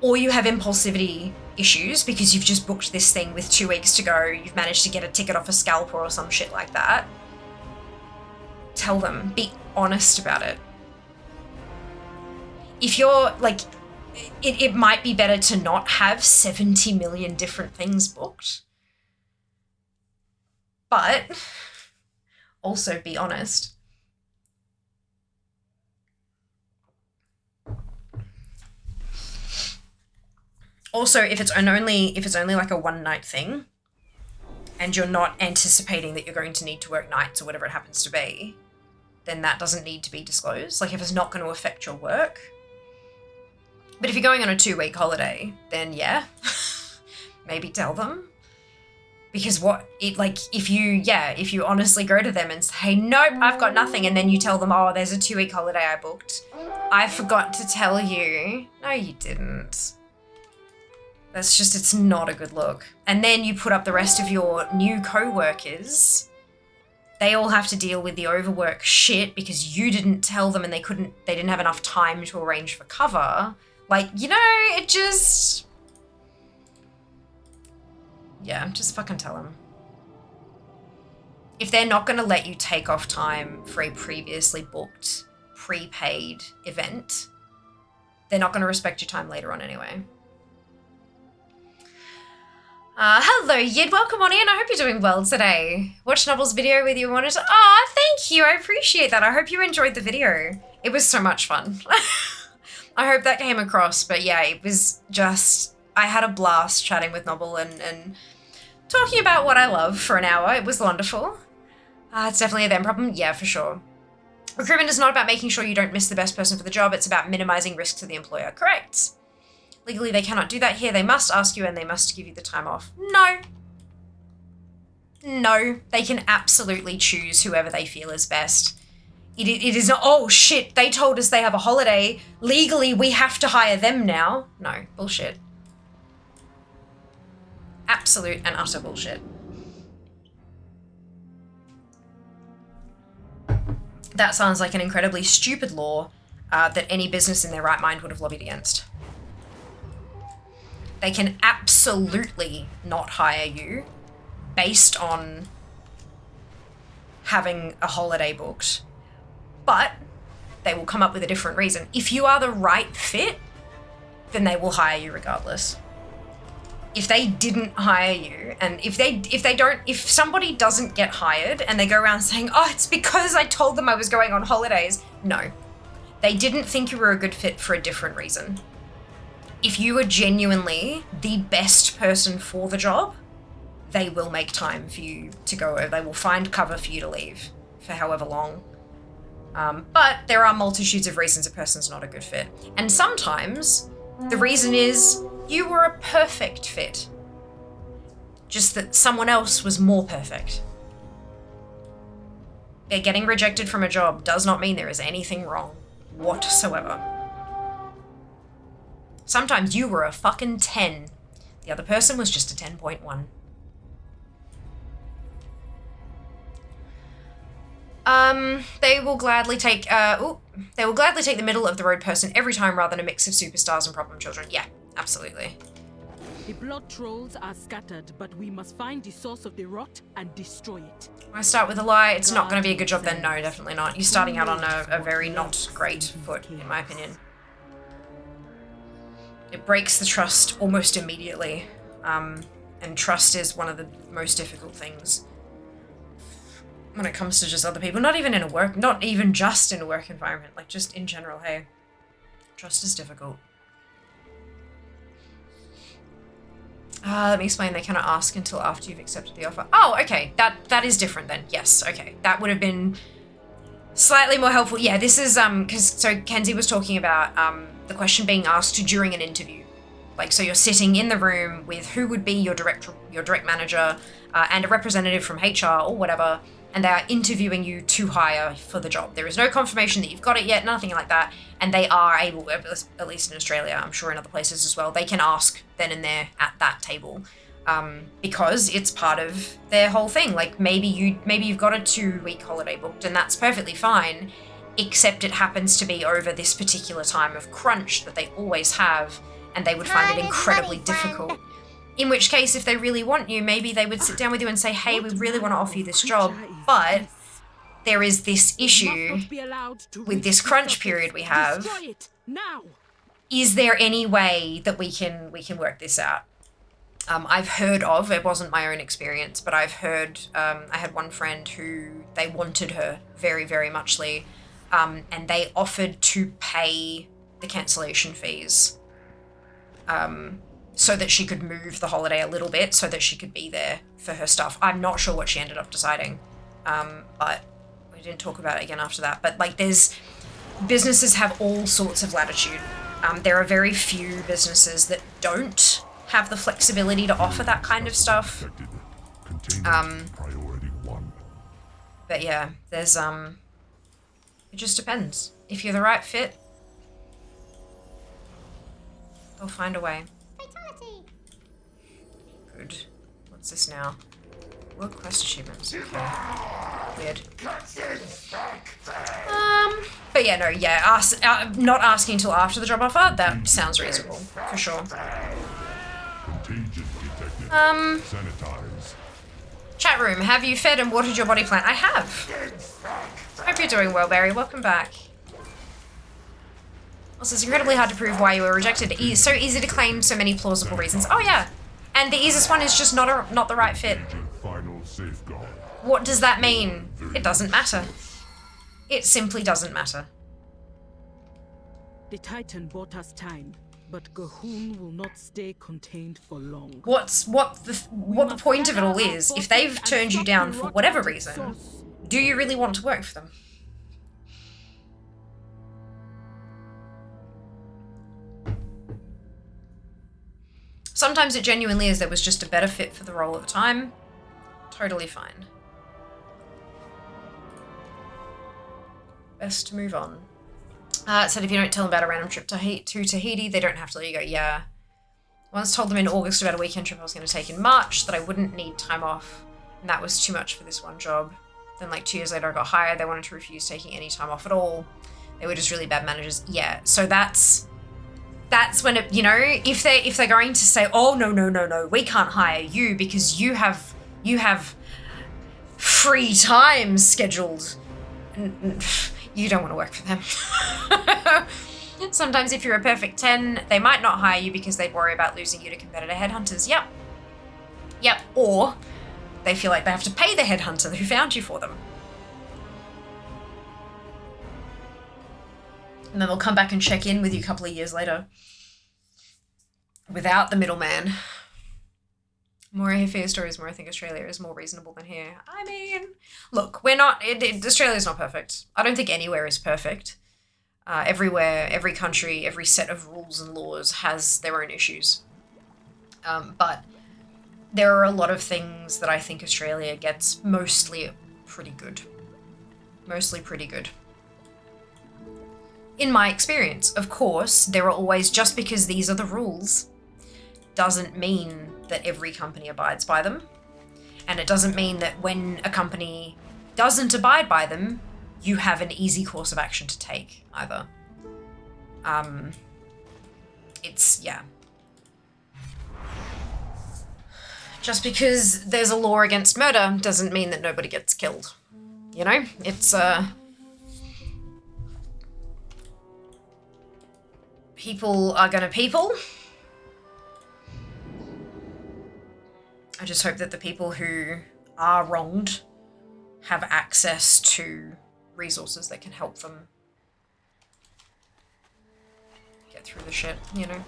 or you have impulsivity issues because you've just booked this thing with 2 weeks to go, you've managed to get a ticket off a scalper or some shit like that. Tell them. Be honest about it. If you're, it might be better to not have 70 million different things booked. But also be honest. Also, if it's only like a one night thing and you're not anticipating that you're going to need to work nights or whatever it happens to be, then that doesn't need to be disclosed. If it's not going to affect your work. But if you're going on a 2-week holiday, then yeah, maybe tell them. Because if you honestly go to them and say, nope, I've got nothing, and then you tell them, oh, there's a 2-week holiday I booked. I forgot to tell you. No, you didn't. It's not a good look. And then you put up the rest of your new co-workers. They all have to deal with the overwork shit because you didn't tell them and they didn't have enough time to arrange for cover. Just fucking tell them. If they're not going to let you take off time for a previously booked prepaid event, they're not going to respect your time later on anyway. Hello, Yid. Welcome on in. I hope you're doing well today. Watched Novel's video with you. Wanted to... Oh, thank you. I appreciate that. I hope you enjoyed the video. It was so much fun. I hope that came across. But yeah, it was just... I had a blast chatting with Novel and talking about what I love for an hour. It was wonderful. It's definitely a them problem. Yeah, for sure. Recruitment is not about making sure you don't miss the best person for the job. It's about minimizing risk to the employer. Correct. Legally, they cannot do that here. They must ask you and they must give you the time off. No. No. They can absolutely choose whoever they feel is best. It is not, oh shit, they told us they have a holiday. Legally, we have to hire them now. No, bullshit. Absolute and utter bullshit. That sounds like an incredibly stupid law that any business in their right mind would have lobbied against. They can absolutely not hire you based on having a holiday booked, but they will come up with a different reason. If you are the right fit, then they will hire you regardless. If they didn't hire you, and if somebody doesn't get hired and they go around saying, oh, it's because I told them I was going on holidays. No, they didn't think you were a good fit for a different reason. If you are genuinely the best person for the job, they will make time for you to go over. They will find cover for you to leave for however long. But there are multitudes of reasons a person's not a good fit. And sometimes the reason is you were a perfect fit. Just that someone else was more perfect. Yeah, getting rejected from a job does not mean there is anything wrong whatsoever. Sometimes you were a fucking 10. The other person was just a 10.1. They will gladly take the middle of the road person every time rather than a mix of superstars and problem children. Yeah, absolutely. The blood trolls are scattered, but we must find the source of the rot and destroy it. When I start with a lie, it's not going to be a good job then. No, definitely not. You're starting out on a very not great foot, in my opinion. It breaks the trust almost immediately. And trust is one of the most difficult things when it comes to just other people. Not even just in a work environment, like just in general, hey. Trust is difficult. Let me explain. They cannot ask until after you've accepted the offer. Oh, okay. That is different then. Yes, okay. That would have been slightly more helpful. Yeah, this is, so Kenzie was talking about the question being asked during an interview. Like, so you're sitting in the room with who would be your direct manager and a representative from HR or whatever, and they are interviewing you to hire for the job. There is no confirmation that you've got it yet, nothing like that, and they are able, at least in Australia, I'm sure in other places as well, they can ask then and there at that table because it's part of their whole thing. Like maybe you've got a 2-week holiday booked and that's perfectly fine, except it happens to be over this particular time of crunch that they always have, and they would find it incredibly difficult. In which case, if they really want you, maybe they would sit down with you and say, hey, we really want to offer you this job, but there is this issue with this crunch period we have. Is there any way that we can work this out? I've heard of, it wasn't my own experience, but I've heard, I had one friend who they wanted her very, very muchly, and they offered to pay the cancellation fees so that she could move the holiday a little bit so that she could be there for her stuff. I'm not sure what she ended up deciding, but we didn't talk about it again after that. But like businesses have all sorts of latitude. There are very few businesses that don't have the flexibility to offer that kind of stuff. But yeah, there's it just depends. If you're the right fit, they'll find a way. Good. What's this now? World quest achievements. Okay. Weird. But yeah, no, yeah. Not asking until after the job offer. That sounds reasonable for sure. Chat room. Have you fed and watered your body plant? I have. Hope you're doing well, Barry. Welcome back. Also, it's incredibly hard to prove why you were rejected. It's so easy to claim so many plausible reasons. Oh yeah, and the easiest one is just not the right fit. Final safeguard. What does that mean? It doesn't matter. It simply doesn't matter. The Titan bought us time, but Gahun will not stay contained for long. What the point of it all is, if they've turned you down for whatever reason, do you really want to work for them? Sometimes it genuinely is there was just a better fit for the role at the time. Totally fine. Best to move on. It said if you don't tell them about a random trip to Tahiti, they don't have to let you go. Yeah. Once told them in August about a weekend trip I was going to take in March that I wouldn't need time off, and that was too much for this one job. Then like 2 years later I got hired. They wanted to refuse taking any time off at all. They were just really bad managers. Yeah, so that's when it, you know, if they're going to say, oh no, we can't hire you because you have free time scheduled. You don't want to work for them. Sometimes if you're a perfect 10, they might not hire you because they'd worry about losing you to competitor headhunters. Yep. Or they feel like they have to pay the headhunter who found you for them. And then they'll come back and check in with you a couple of years later. Without the middleman. More I hear for your stories, more I think Australia is more reasonable than here. I mean, look, we're not, Australia's not perfect. I don't think anywhere is perfect. Everywhere, every country, every set of rules and laws has their own issues. But there are a lot of things that I think Australia gets mostly pretty good. Mostly pretty good. In my experience, of course, there are always, just because these are the rules, doesn't mean that every company abides by them. And it doesn't mean that when a company doesn't abide by them, you have an easy course of action to take either. Yeah. Just because there's a law against murder doesn't mean that nobody gets killed. You know? It's, people are gonna people. I just hope that the people who are wronged have access to resources that can help them get through the shit, you know?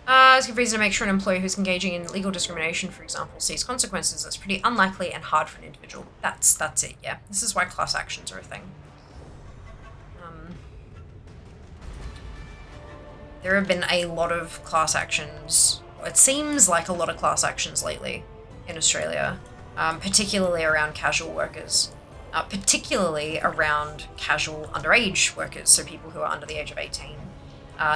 It's a good reason to make sure an employee who's engaging in legal discrimination, for example, sees consequences. That's pretty unlikely and hard for an individual. That's it, yeah. This is why class actions are a thing. There have been a lot of class actions. It seems like a lot of class actions lately in Australia, particularly around casual workers, particularly around casual underage workers, so people who are under the age of 18,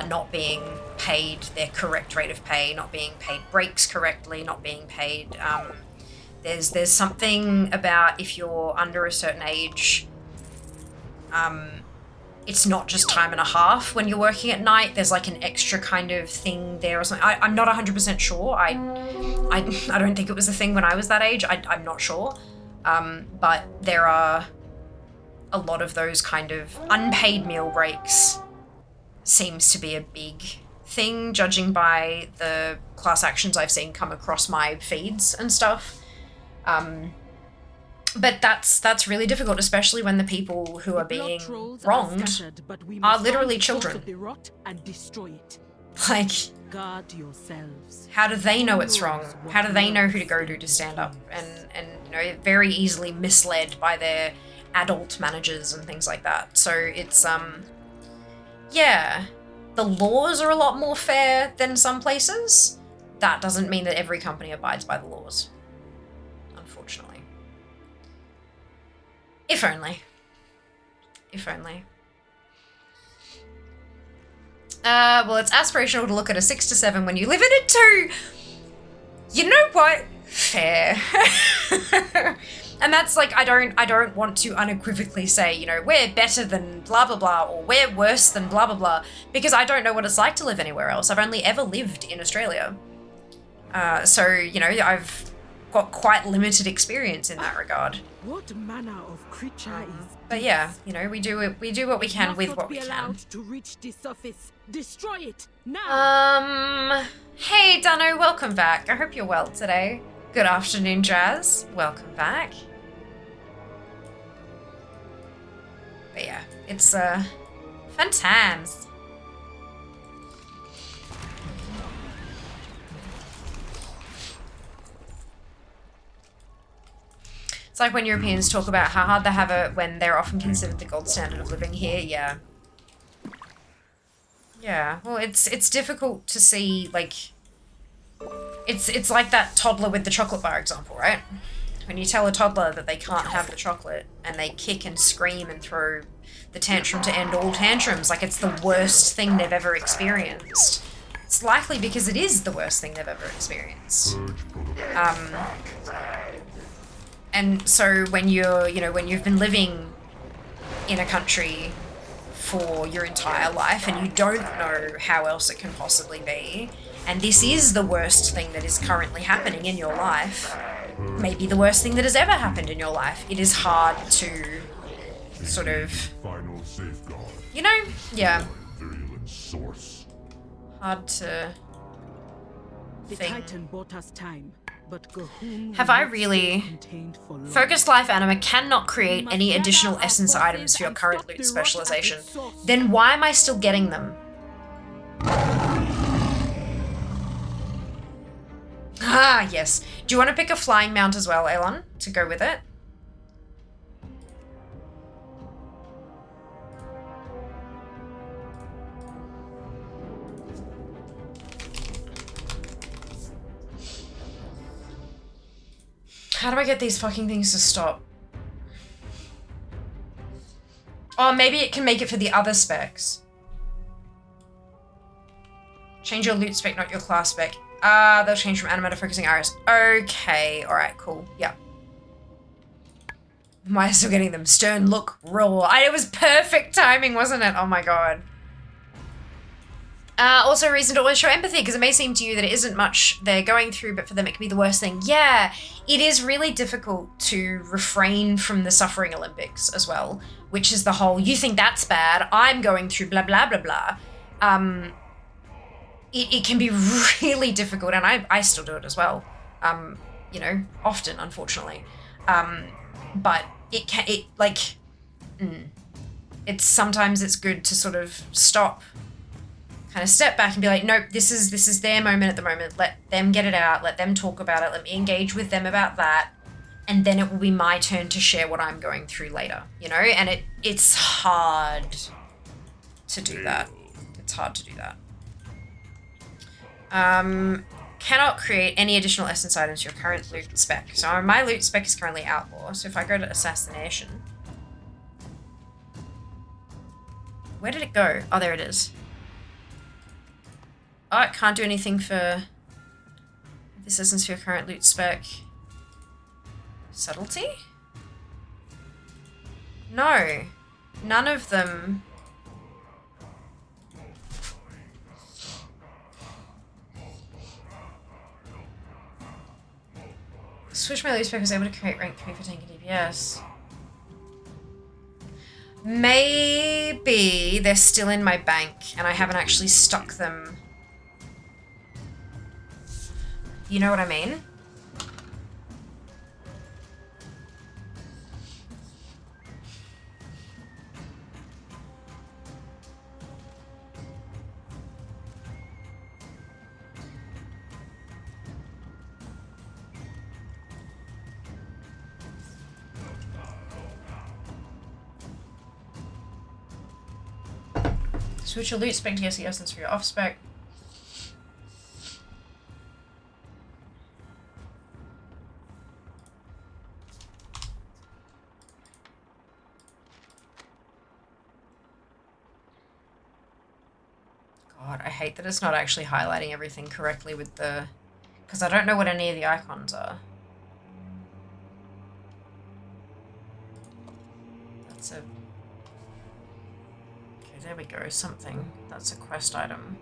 not being paid their correct rate of pay, not being paid breaks correctly, not being paid. There's something about if you're under a certain age, it's not just time and a half when you're working at night. There's like an extra kind of thing there or something. I'm not 100% sure. I don't think it was a thing when I was that age. I'm not sure. But there are a lot of those kind of unpaid meal breaks seems to be a big thing, judging by the class actions I've seen come across my feeds and stuff. But that's really difficult, especially when the people who are being wronged are literally children. Like, guard yourselves. How do they know it's wrong? How do they know who to go to stand up? And you know, very easily misled by their adult managers and things like that. So it's yeah, the laws are a lot more fair than some places. That doesn't mean that every company abides by the laws, unfortunately. If only. If only. Well, it's aspirational to look at a 6 to 7 when you live in it too. You know what? Fair. And that's like, I don't want to unequivocally say, you know, we're better than blah, blah, blah, or we're worse than blah, blah, blah, because I don't know what it's like to live anywhere else. I've only ever lived in Australia. So, you know, got quite limited experience in that regard. What manner of creature is But yeah, you know, we do what we can must with not what be we can. allowed to reach the surface. Destroy it now. Hey Dano, welcome back. I hope you're well today. Good afternoon, Jazz. Welcome back. But yeah, it's fun times. It's like when Europeans talk about how hard they have it when they're often considered the gold standard of living here. Yeah. Yeah. Well, it's difficult to see, like, it's like that toddler with the chocolate bar example, right? When you tell a toddler that they can't have the chocolate and they kick and scream and throw the tantrum to end all tantrums, like it's the worst thing they've ever experienced. It's likely because it is the worst thing they've ever experienced. And so when you're, you know, when you've been living in a country for your entire life and you don't know how else it can possibly be, and this is the worst thing that is currently happening in your life, maybe the worst thing that has ever happened in your life, it is hard to sort of, you know, yeah, hard to The think. Titan bought us time, but Gahun Have will I not stay really? contained for long. Focused Life Anima cannot create must any gather additional our essence forces items for your and current stop the loot rot at specialization. its source. Then why am I still getting them? Ah, yes. Do you want to pick a flying mount as well, Elon, to go with it? How do I get these fucking things to stop? Oh, maybe it can make it for the other specs. Change your loot spec, not your class spec. Ah, they'll change from anima to focusing iris. Okay, alright, cool. Yeah. Am I still getting them? Stern look raw. It was perfect timing, wasn't it? Oh my god. Also a reason to always show empathy, because it may seem to you that it isn't much they're going through, but for them it can be the worst thing. Yeah, it is really difficult to refrain from the suffering Olympics as well, which is the whole, you think that's bad, I'm going through blah, blah, blah, blah. It can be really difficult, and I still do it as well, you know, often, unfortunately. But it's sometimes it's good to sort of stop, kind of step back and be like, nope, this is their moment at the moment. Let them get it out. Let them talk about it. Let me engage with them about that. And then it will be my turn to share what I'm going through later, you know? And it's hard to do that. It's hard to do that. Cannot create any additional essence items to your current loot spec. So my loot spec is currently outlaw. So if I go to assassination, where did it go? Oh, there it is. Oh, it can't do anything for this essence for your current loot spec. Subtlety? No, none of them. Switch my loot spec, was able to create rank 3 for tank and DPS. Maybe they're still in my bank and I haven't actually stuck them. You know what I mean? Switch your loot spec to get the essence for your off spec. God, I hate that it's not actually highlighting everything correctly with the... because I don't know what any of the icons are. That's a... okay, there we go, something. That's a quest item.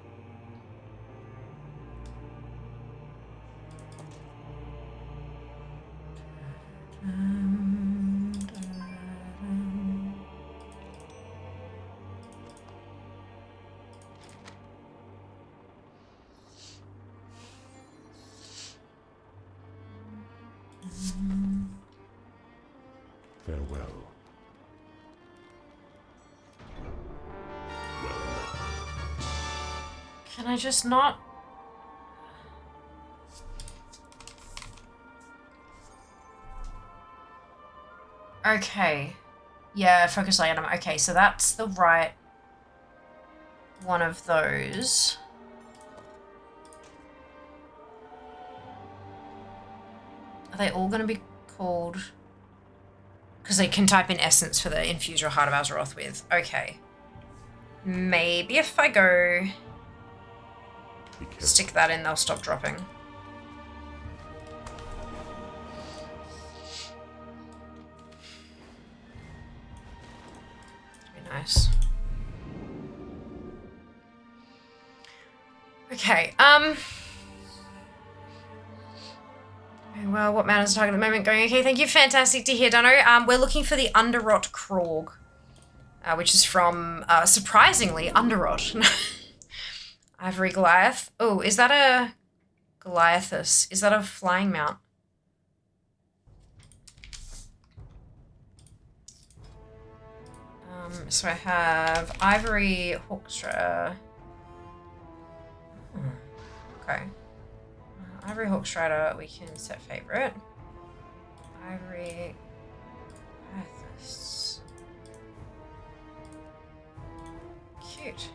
Farewell. Can I just not? Okay. Yeah, focus light item. Okay, so that's the right one of those. Are they all going to be called? Because they can type in essence for the infuser Heart of Azeroth with. Okay. Maybe if I go stick that in, they'll stop dropping. Be nice. Okay, well, what matters to target at the moment? Going okay, thank you, fantastic to hear, Dunno. We're looking for the Underrot Krog, which is from, surprisingly, Underrot. Ivory Goliath. Oh, is that a Goliathus? Is that a flying mount? So I have Ivory Hawkstrider. Okay. Ivory Hawkstrider, we can set favorite. Ivory Goliathus. Cute.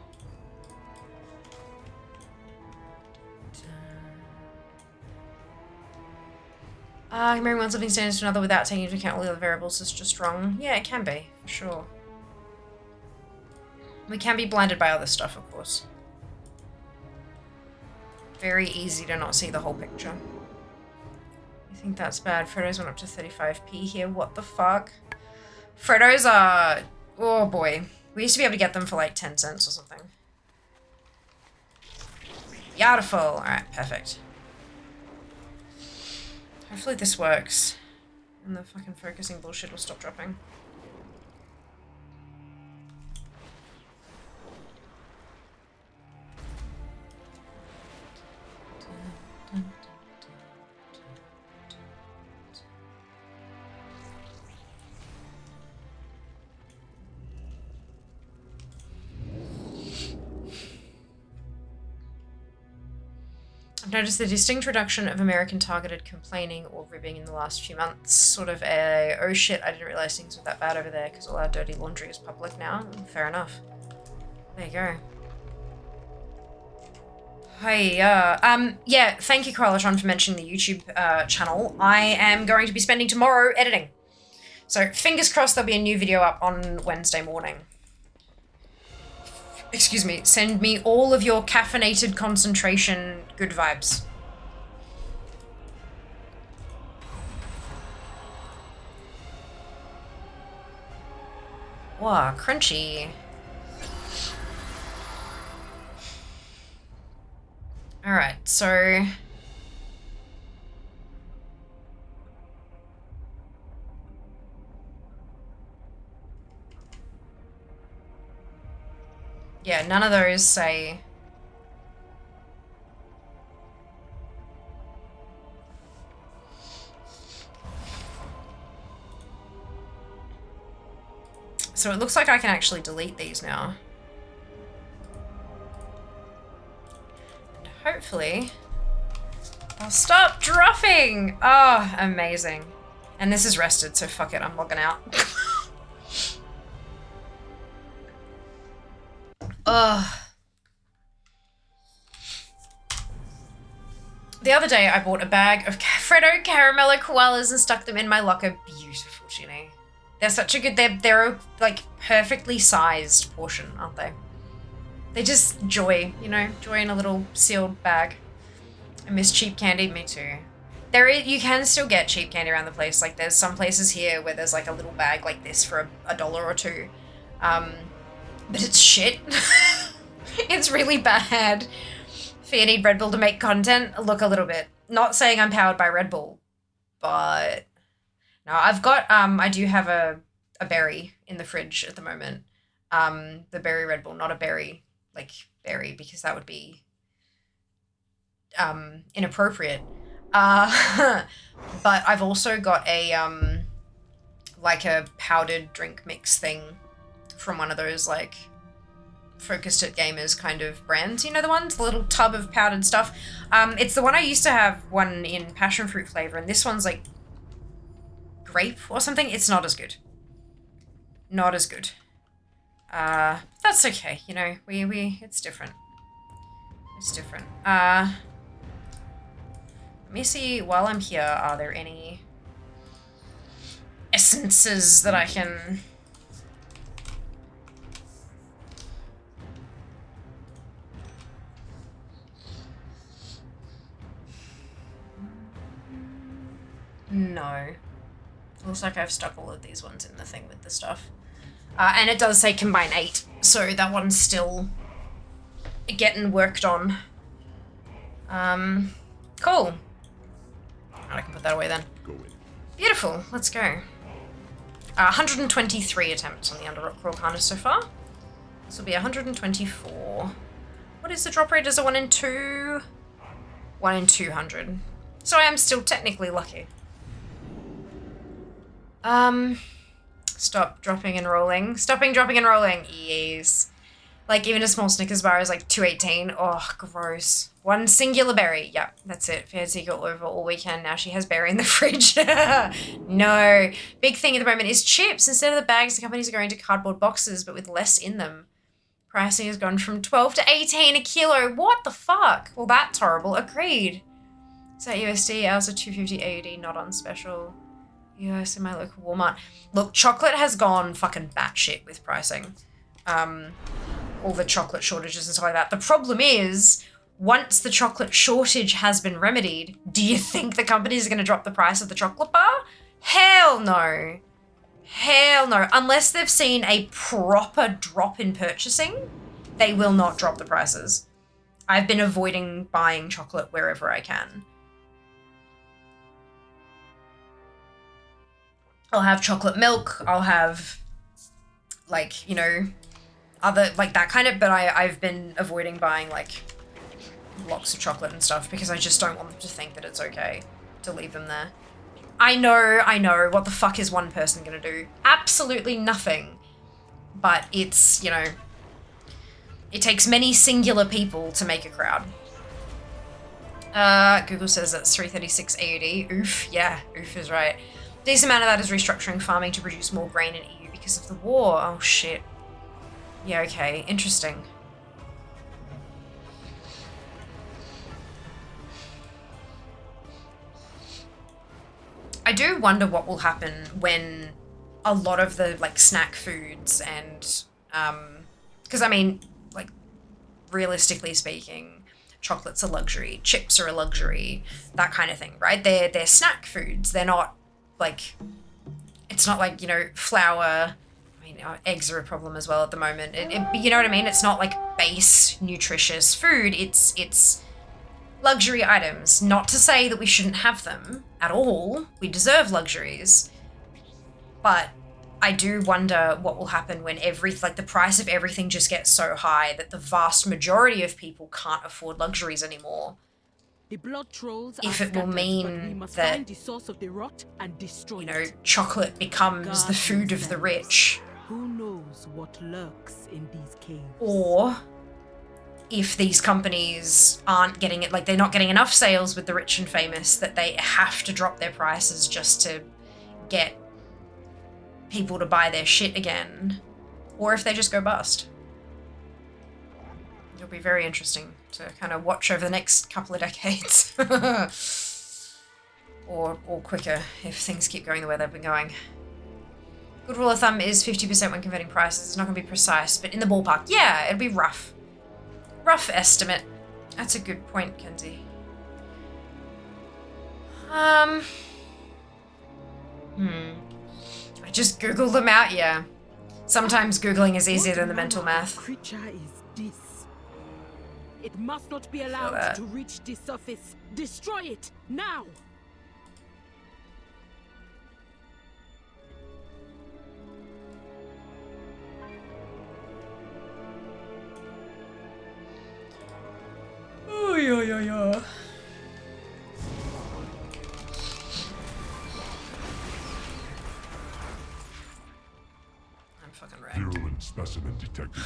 Comparing one living standards to another without taking into account all the other variables is just wrong. Yeah, it can be, for sure. We can be blinded by other stuff, of course. Very easy to not see the whole picture. I think that's bad. Frodo's went up to 35p here. What the fuck? Frodo's are... Oh boy. We used to be able to get them for like 10 cents or something. Beautiful. Alright, perfect. Hopefully this works. And the fucking focusing bullshit will stop dropping. I've noticed the distinct reduction of American targeted complaining or ribbing in the last few months. Sort of a, oh shit, I didn't realize things were that bad over there because all our dirty laundry is public now. Fair enough. There you go. Hey, yeah, thank you, Correllatron, for mentioning the YouTube channel. I am going to be spending tomorrow editing. So fingers crossed there'll be a new video up on Wednesday morning. Excuse me, send me all of your caffeinated concentration good vibes. Wow, crunchy. Alright, so... yeah, none of those say... So it looks like I can actually delete these now. And hopefully I'll stop dropping! Oh, amazing. And this is rested, so fuck it, I'm logging out. Ugh. The other day I bought a bag of Freddo Caramello koalas and stuck them in my locker. Beautiful, Ginny. They're such a good, they're a, like, perfectly sized portion, aren't they? They're just joy, you know? Joy in a little sealed bag. I miss cheap candy, me too. You can still get cheap candy around the place. Like, there's some places here where there's like a little bag like this for a dollar or two. But it's shit. It's really bad. If you need Red Bull to make content, look a little bit. Not saying I'm powered by Red Bull, but no, I've got, I do have a berry in the fridge at the moment. The berry Red Bull, not a berry, like berry, because that would be inappropriate. But I've also got a like a powdered drink mix thing from one of those like focused at gamers kind of brands. You know the ones, the little tub of powdered stuff. It's the one I used to have one in passion fruit flavor, and this one's like grape or something. It's not as good. Not as good. That's okay. You know, it's different. It's different. Let me see, while I'm here, are there any essences that I can... No. Looks like I've stuck all of these ones in the thing with the stuff. And it does say combine 8, so that one's still getting worked on. Cool. I can put that away then. Beautiful, let's go. 123 attempts on the Underrock Crawl Harness so far. This will be 124. What is the drop rate? Is it 1 in 2? 1 in 200. So I am still technically lucky. Stop dropping and rolling. Stopping, dropping and rolling. Yes. Like even a small Snickers bar is like 218. Oh, gross. One singular berry. Yep, that's it. Fancy girl over all weekend. Now she has berry in the fridge. No. Big thing at the moment is chips. Instead of the bags, the companies are going to cardboard boxes, but with less in them. Pricing has gone from 12 to 18 a kilo. What the fuck? Well, that's horrible. Agreed. Is that USD? Ours are 250 AUD, not on special. US in my local Walmart. Look, chocolate has gone fucking batshit with pricing. All the chocolate shortages and stuff like that. The problem is, once the chocolate shortage has been remedied, do you think the companies are going to drop the price of the chocolate bar? Hell no. Hell no. Unless they've seen a proper drop in purchasing, they will not drop the prices. I've been avoiding buying chocolate wherever I can. I'll have chocolate milk, I'll have, like, you know, other, like that kind of, but I've been avoiding buying, like, blocks of chocolate and stuff because I just don't want them to think that it's okay to leave them there. I know, what the fuck is one person gonna do? Absolutely nothing. But it's, you know, it takes many singular people to make a crowd. Google says that's 336 AUD. Oof, yeah, oof is right. Decent amount of that is restructuring farming to produce more grain in EU because of the war. Oh shit. Yeah, okay, interesting. I do wonder what will happen when a lot of the like snack foods and because I mean, like, realistically speaking, chocolate's a luxury, chips are a luxury, that kind of thing, right? They're snack foods. They're not like, it's not like, you know, flour. I mean, eggs are a problem as well at the moment. You know what I mean? It's not like base nutritious food. It's luxury items. Not to say that we shouldn't have them at all. We deserve luxuries. But I do wonder what will happen when the price of everything just gets so high that the vast majority of people can't afford luxuries anymore. The blood trolls if it will mean that, the source of the rot and destroy you know, chocolate becomes the food of the rich. Who knows what lurks in these caves? Or if these companies aren't getting it, like they're not getting enough sales with the rich and famous that they have to drop their prices just to get people to buy their shit again. Or if they just go bust. It'll be very interesting to kind of watch over the next couple of decades. or quicker if things keep going the way they've been going. Good rule of thumb is 50% when converting prices. It's not going to be precise, but in the ballpark. Yeah, it'll be rough. Rough estimate. That's a good point, Kenzie. I just Googled them out, yeah. Sometimes Googling is easier than the mental math. What creature is this? It must not be allowed to reach the surface. Destroy it now! Oh, yeah. fucking wrecked. Virulent specimen detected.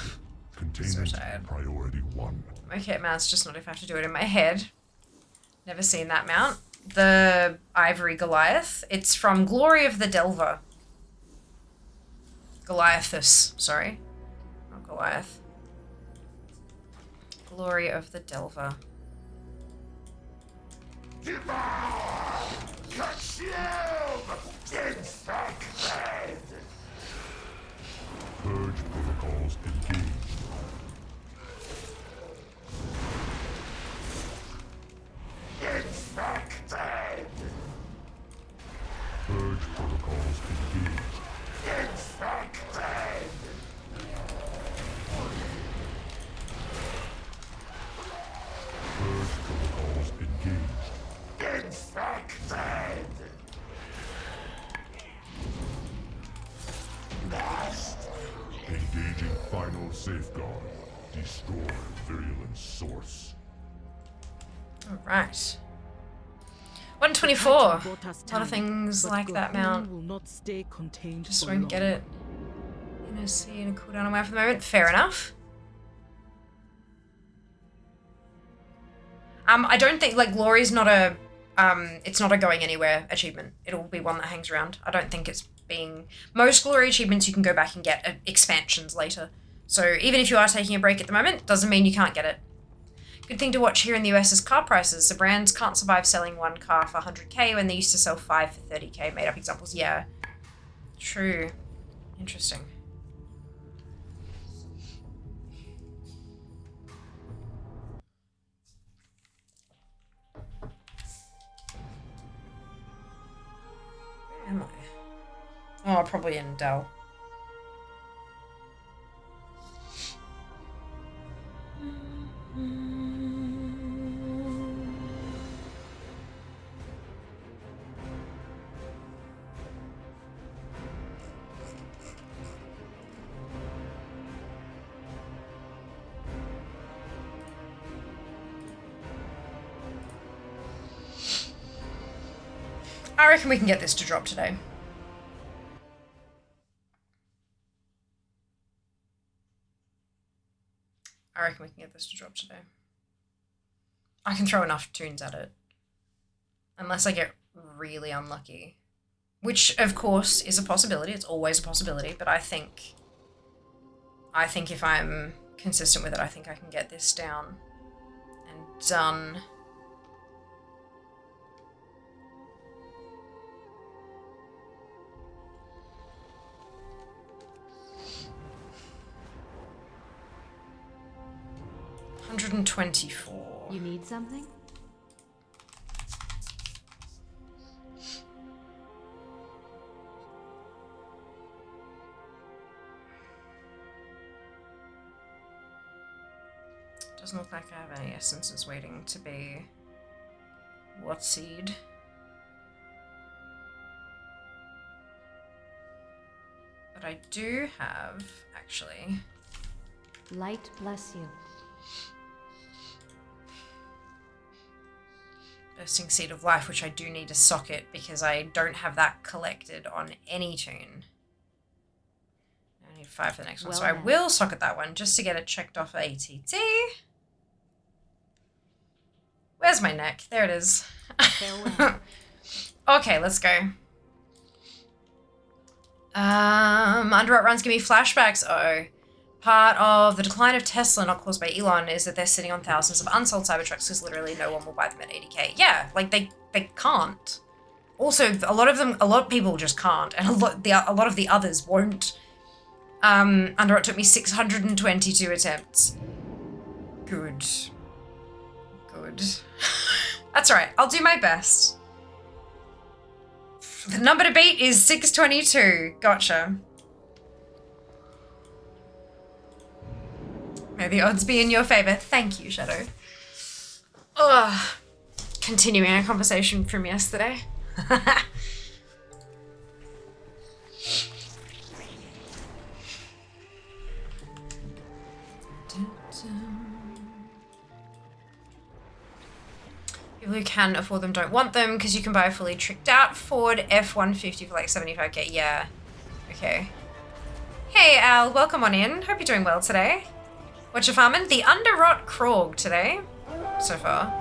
Containment tired. priority 1. Okay, man, it's just not if I have to do it in my head. Never seen that mount. The Ivory Goliath. It's from Glory of the Delver. Goliathus, sorry. Not Goliath. Glory of the Delver. Purge protocols engaged. Infected. Purge protocols engaged. Infected. Purge protocols engaged. Infected. Engaging final safeguard. Destroy virulent source. Alright. 124. A lot Time, of things but like that Gotham mount. will not stay contained Just for won't long. get it. In a C and a cooldown away for the moment. Fair enough. I don't think, like, Glory's not a, it's not a going anywhere achievement. It'll be one that hangs around. I don't think it's being, most Glory achievements you can go back and get expansions later. So even if you are taking a break at the moment, doesn't mean you can't get it. Good thing to watch here in the US is car prices. So brands can't survive selling one car for 100k when they used to sell 5 for 30k. Made up examples. Yeah. True. Interesting. Where am I? Oh, probably in Dell. I reckon we can get this to drop today. I reckon we can get this to drop today. I can throw enough tunes at it. Unless I get really unlucky. Which, of course, is a possibility. It's always a possibility. But I think if I'm consistent with it, I think I can get this down and done. $124. You need something? Doesn't look like I have any essences waiting to be what seed. But I do have, actually. Light bless you. Bursting Seed of Life, which I do need to socket because I don't have that collected on any tune. I need 5 for the next one, so I will socket that one just to get it checked off ATT. Where's my neck? There it is. Okay, let's go. Underrot runs give me flashbacks. Uh-oh. Part of the decline of Tesla, not caused by Elon, is that they're sitting on thousands of unsold Cybertrucks because literally no one will buy them at 80k. Yeah, like they can't. Also, a lot of people just can't, and a lot of the others won't. Underrot took me 622 attempts. Good. That's alright. I'll do my best. The number to beat is 622. Gotcha. May the odds be in your favor. Thank you, Shadow. Ugh. Continuing a conversation from yesterday. People who can afford them don't want them because you can buy a fully tricked out Ford F-150 for like 75k. Yeah. Okay. Hey Al, welcome on in. Hope you're doing well today. What you farming? The Underrot Krog today, so far.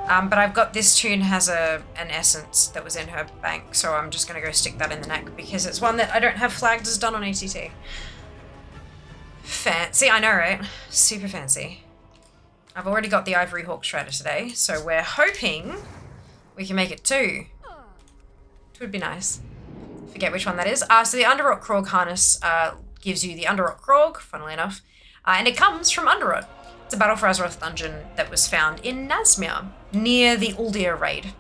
But I've got this tune has an essence that was in her bank, so I'm just gonna go stick that in the neck because it's one that I don't have flagged as done on ATT. Fancy, I know, right? Super fancy. I've already got the Ivory Hawk Shredder today, so we're hoping we can make it 2. It would be nice. Forget which one that is. So the Underrot Krog harness gives you the Underrot Krog, funnily enough, and it comes from Underrot. It's a Battle for Azeroth dungeon that was found in Nazmir, near the Uldir raid.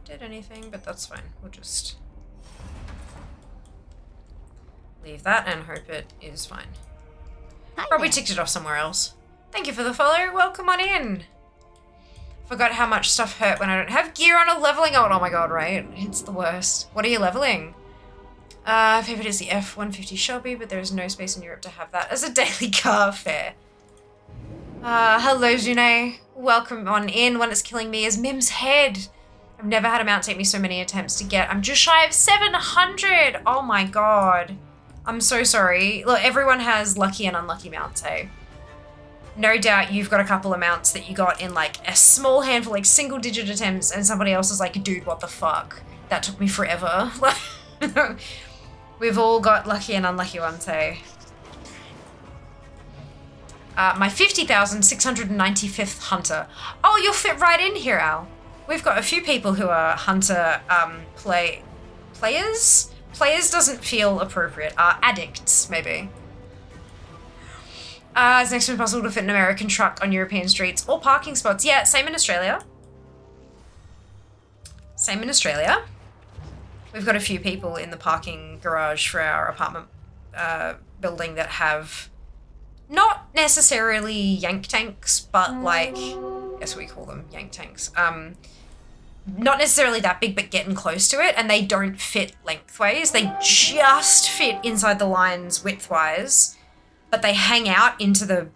Did anything, but that's fine. We'll just leave that and hope it is fine. Probably ticked it off somewhere else. Thank you for the follow. Welcome on in. Forgot how much stuff hurt when I don't have gear on a leveling out. Oh my god, right? It's the worst. What are you leveling? Favorite is the F-150 Shelby, but there is no space in Europe to have that as a daily car fare. Hello, June. Welcome on in. One that's killing me is Mim's head. I've never had a mount take me so many attempts to get. I'm just shy of 700. Oh my god. I'm so sorry. Look, everyone has lucky and unlucky mounts, hey? No doubt you've got a couple of mounts that you got in like a small handful, like single digit attempts, and somebody else is like, dude, what the fuck? That took me forever. We've all got lucky and unlucky ones, hey? My 50,695th hunter. Oh, you'll fit right in here, Al. We've got a few people who are hunter players. Players doesn't feel appropriate. Addicts, maybe. It's next to impossible to fit an American truck on European streets or parking spots. Yeah, same in Australia. Same in Australia. We've got a few people in the parking garage for our apartment building that have not necessarily yank tanks, but like, guess we call them yank tanks. Not necessarily that big, but getting close to it, and they don't fit lengthways. They just fit inside the lines widthwise, but they hang out into the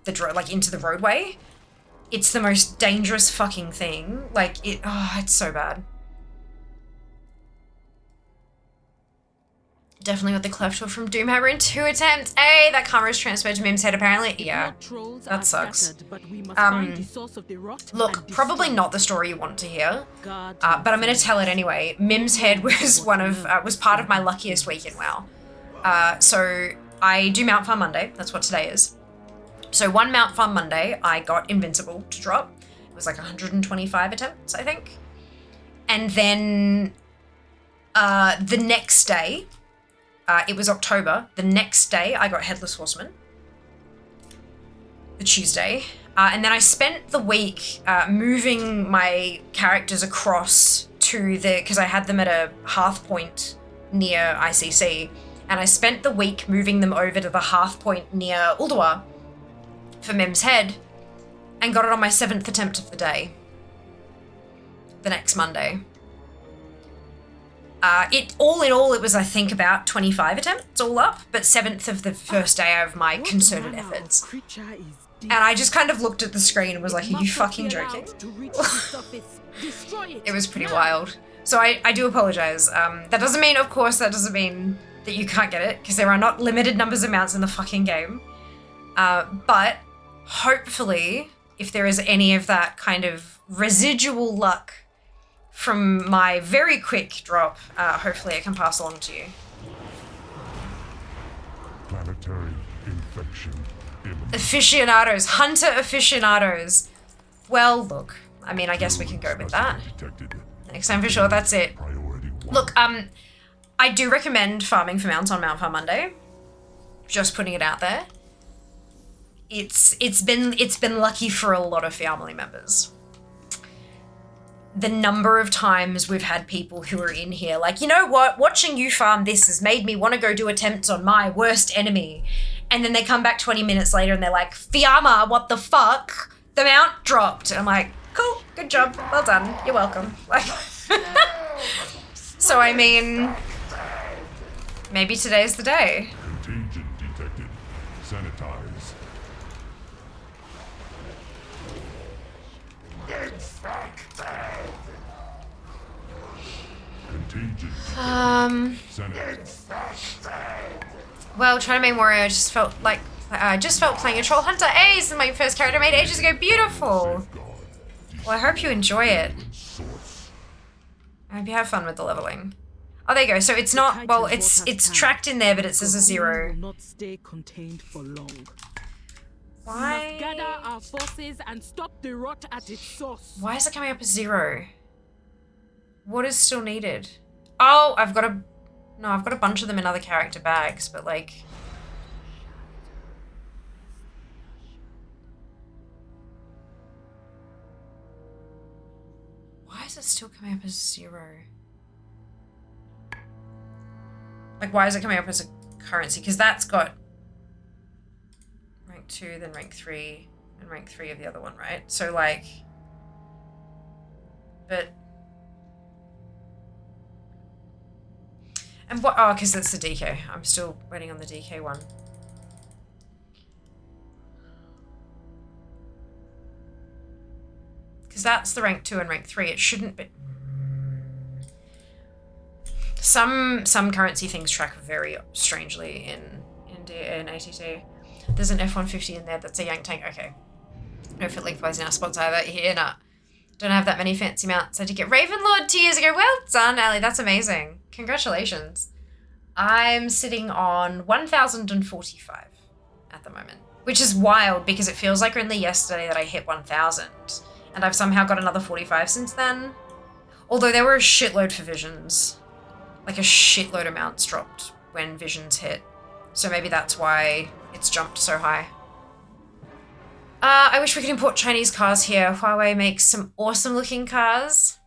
roadway. It's the most dangerous fucking thing. Like, it's so bad. Definitely got the cleft hook from Doomhammer in 2 attempts. Hey, that karma is transferred to Mim's head apparently. Yeah, that sucks. Look, probably not the story you want to hear, but I'm gonna tell it anyway. Mim's head was was part of my luckiest week in WoW. So I do Mount Farm Monday. That's what today is. So one Mount Farm Monday, I got Invincible to drop. It was like 125 attempts, I think. And then the next day, it was October. The next day, I got Headless Horseman. The Tuesday. And then I spent the week moving my characters across to because I had them at a hearth point near ICC. And I spent the week moving them over to the hearth point near Ulduar for Mim's head and got it on my 7th attempt of the day. The next Monday. All in all, it was, I think, about 25 attempts all up, but 7th of the first day of my concerted efforts. And I just kind of looked at the screen and was like, are you fucking joking? It was pretty wild. So I do apologize. That doesn't mean that you can't get it, because there are not limited numbers of mounts in the fucking game. But hopefully, if there is any of that kind of residual luck from my very quick drop, hopefully it can pass along to you. Planetary infection imminent. Aficionados, hunter aficionados. Well, look, I mean, I guess we can go with that. Detected. Next time for sure, that's it. Priority 1. Look, I do recommend farming for mounts on Mount Farm Monday. Just putting it out there. It's been lucky for a lot of family members. The number of times we've had people who are in here like, you know what, watching you farm this has made me want to go do attempts on my worst enemy. And then they come back 20 minutes later and they're like, Fiamma, what the fuck? The mount dropped. And I'm like, cool, good job, well done, you're welcome. Like, so I mean, Maybe today's the day. Contagion detected. Sanitize. Contagion. Sanitize. Well, trying to make Warrior just felt like playing a Troll Hunter. Hey, this is my first character made ages ago. Beautiful. Well, I hope you enjoy it. I hope you have fun with the leveling. Oh, there you go. So it's not, well, it's tracked in there, but it says a 0. Will not stay contained for long. Why? Must gather our forces and stop the rot at its source. Why is it coming up as 0? What is still needed? Oh, I've got a bunch of them in other character bags, but like... Why is it still coming up as 0? Like, why is it coming up as a currency? Because that's got rank 2, then rank 3, and rank 3 of the other one, right? So, like... But... And what? Oh, because it's the DK. I'm still waiting on the DK one. Because that's the rank 2 and rank 3. It shouldn't be. Some currency things track very strangely in ATT. There's an F-150 in there that's a Yank tank. Okay. No fit lengthwise in our spots either. Here, nah. Don't have that many fancy mounts. I did get Ravenlord 2 years ago. Well done, Ali. That's amazing. Congratulations. I'm sitting on 1,045 at the moment, which is wild because it feels like only yesterday that I hit 1,000, and I've somehow got another 45 since then. Although there were a shitload for Visions. Like a shitload of mounts dropped when Visions hit. So maybe that's why it's jumped so high. I wish we could import Chinese cars here. Huawei makes some awesome looking cars.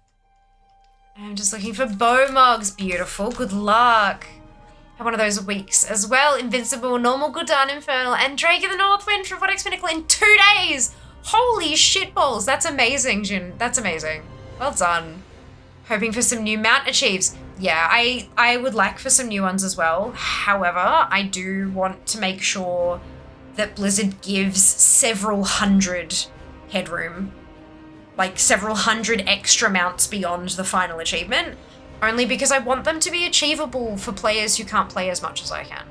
I'm just looking for Bomogs. Beautiful. Good luck. Have one of those weeks as well. Invincible, Normal, Gul'dan, Infernal, and Drake of the Northwind from Vodex Pinnacle in 2 days. Holy shitballs. That's amazing, Jin. That's amazing. Well done. Hoping for some new mount achieves. Yeah, I would like for some new ones as well. However, I do want to make sure that Blizzard gives several hundred headroom, like several hundred extra mounts beyond the final achievement, only because I want them to be achievable for players who can't play as much as I can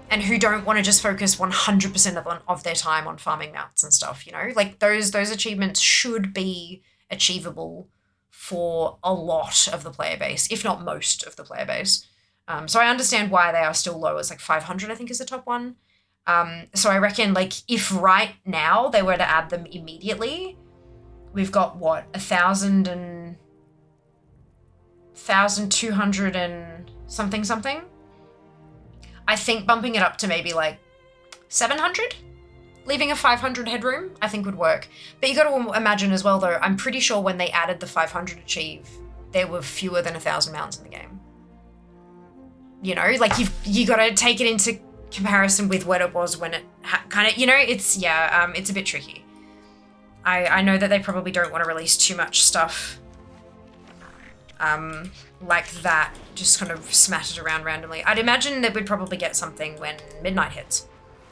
and who don't want to just focus 100% of their time on farming mounts and stuff, you know? Like those achievements should be achievable for a lot of the player base, if not most of the player base. So I understand why they are still low. It's like 500, I think, is the top one. So I reckon, like, if right now they were to add them immediately, we've got, what, 1,200 and something. I think bumping it up to maybe, like, 700? Leaving a 500 headroom, I think would work. But you got to imagine as well, though, I'm pretty sure when they added the 500 achieve, there were fewer than 1,000 mounts in the game. You know, like you got to take it into comparison with what it was when it kind of, you know, it's a bit tricky. I know that they probably don't want to release too much stuff like that, just kind of smattered around randomly. I'd imagine that we'd probably get something when midnight hits.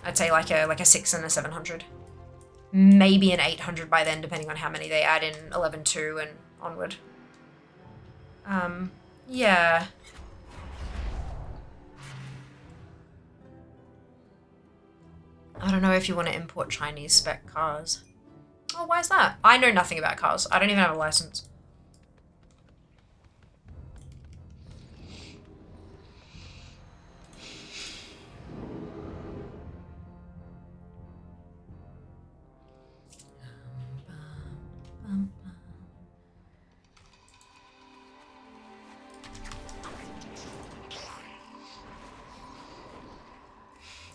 I'd say like a 6 and a 700. Maybe an 800 by then, depending on how many they add in 11.2 and onward. Yeah. I don't know if you want to import Chinese spec cars. Oh, why is that? I know nothing about cars. I don't even have a license.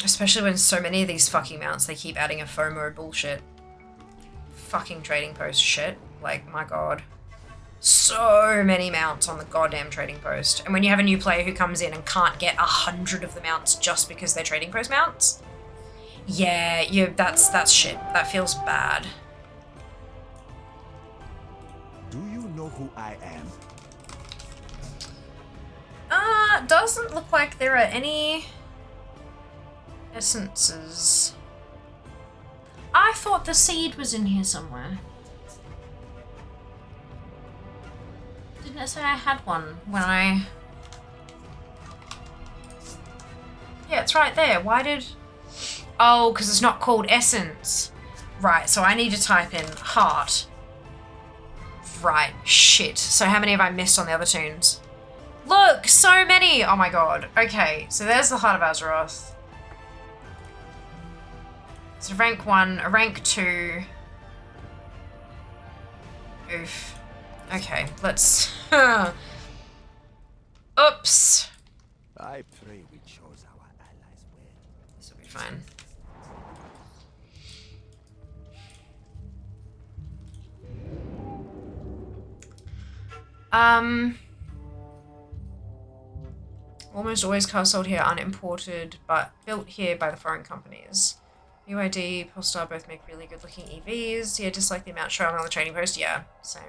Especially when so many of these fucking mounts, they keep adding a FOMO bullshit. Fucking trading post shit. Like, my god. So many mounts on the goddamn trading post. And when you have a new player who comes in and can't get 100 of the mounts just because they're trading post mounts, yeah, that's shit. That feels bad. Do you know who I am? doesn't look like there are any essences. I thought the seed was in here somewhere. Didn't it say I had one when I... Yeah, it's right there. Why did... Oh, because it's not called essence. Right, so I need to type in heart. Right, shit. So how many have I missed on the other tunes? Look, so many! Oh my god. Okay, so there's the Heart of Azeroth. So rank 1, a rank 2. Oof. Okay, let's... Oops. I pray we chose our allies well. This will be fine. Almost always cars sold here aren't imported, but built here by the foreign companies. UID, Polestar both make really good looking EVs. Yeah, just like the amount shown on the trading post. Yeah, same.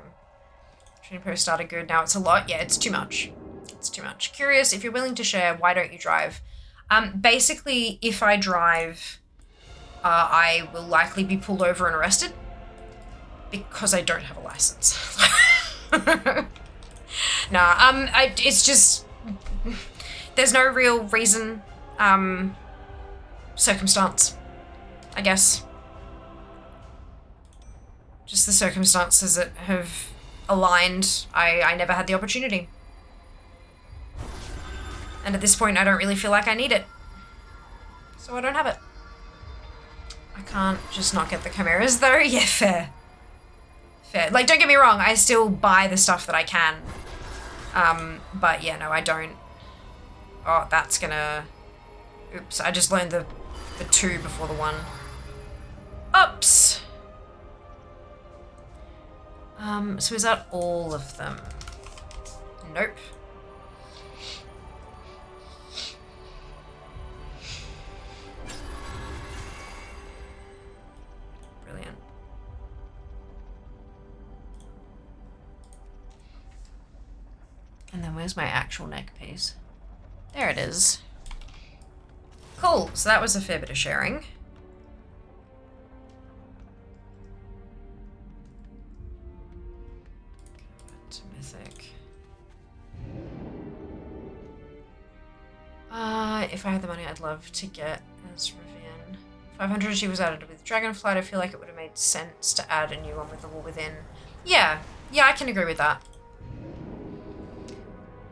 Trading post started good, now it's a lot. Yeah, it's too much. It's too much. Curious, if you're willing to share, why don't you drive? Basically, if I drive, I will likely be pulled over and arrested because I don't have a license. Nah, it's just, there's no real reason, circumstance, I guess. Just the circumstances that have aligned. I never had the opportunity. And at this point, I don't really feel like I need it. So I don't have it. I can't just not get the chimeras though. Yeah, fair. Fair. Like, don't get me wrong, I still buy the stuff that I can. But yeah, no, I don't. Oh, that's gonna... Oops, I just learned the 2 before the 1. Oops! So is that all of them? Nope. Brilliant. And then where's my actual neck piece? There it is. Cool, so that was a fair bit of sharing. To mythic. If I had the money, I'd love to get as Rivian. 500, she was added with Dragonflight. I feel like it would have made sense to add a new one with the War Within. Yeah, I can agree with that.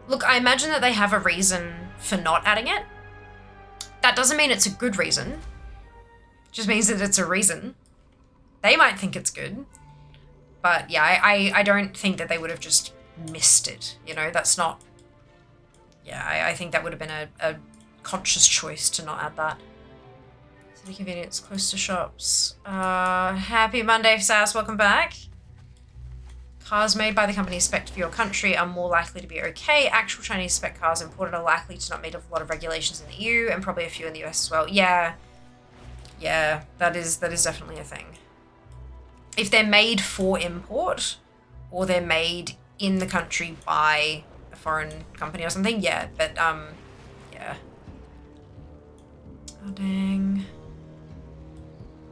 Look, I imagine that they have a reason for not adding it. That doesn't mean it's a good reason. It just means that it's a reason. They might think it's good. But yeah, I don't think that they would have just missed it. You know, that's not... Yeah, I think that would have been a conscious choice to not add that. City convenience, close to shops. Happy Monday, Sass, welcome back. Cars made by the company spec'd for your country are more likely to be okay. Actual Chinese spec cars imported are likely to not meet a lot of regulations in the EU and probably a few in the US as well. Yeah, that is definitely a thing. If they're made for import or they're made in the country by a foreign company or something, yeah, but yeah. Oh dang.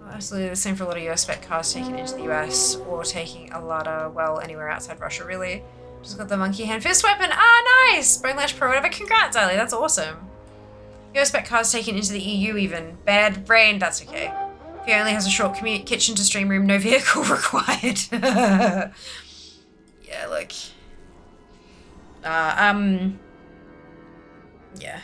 Absolutely the same for a lot of US spec cars taken into the US or taking a lot of, well, anywhere outside Russia, really. Just got the monkey hand fist weapon. Ah, nice! Bone Lash Pro, whatever. Congrats, Ali. That's awesome. US spec cars taken into the EU even. Bad brain. That's okay. He only has a short commute, kitchen to stream room, no vehicle required. Yeah, look. Yeah.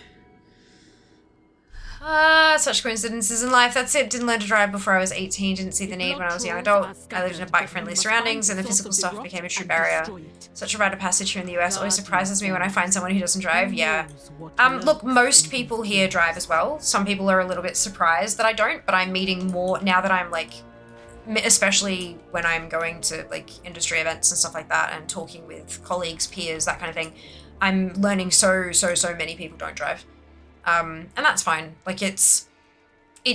Such coincidences in life. That's it. Didn't learn to drive before I was 18. Didn't see the need when I was a young adult. I lived in bike-friendly surroundings, and the physical stuff became a true barrier. Such a rite of passage here in the US. Always surprises me when I find someone who doesn't drive. Yeah. Look, most people here drive as well. Some people are a little bit surprised that I don't, but I'm meeting more now that I'm like, especially when I'm going to like industry events and stuff like that and talking with colleagues, peers, that kind of thing. I'm learning so many people don't drive. And that's fine. Like it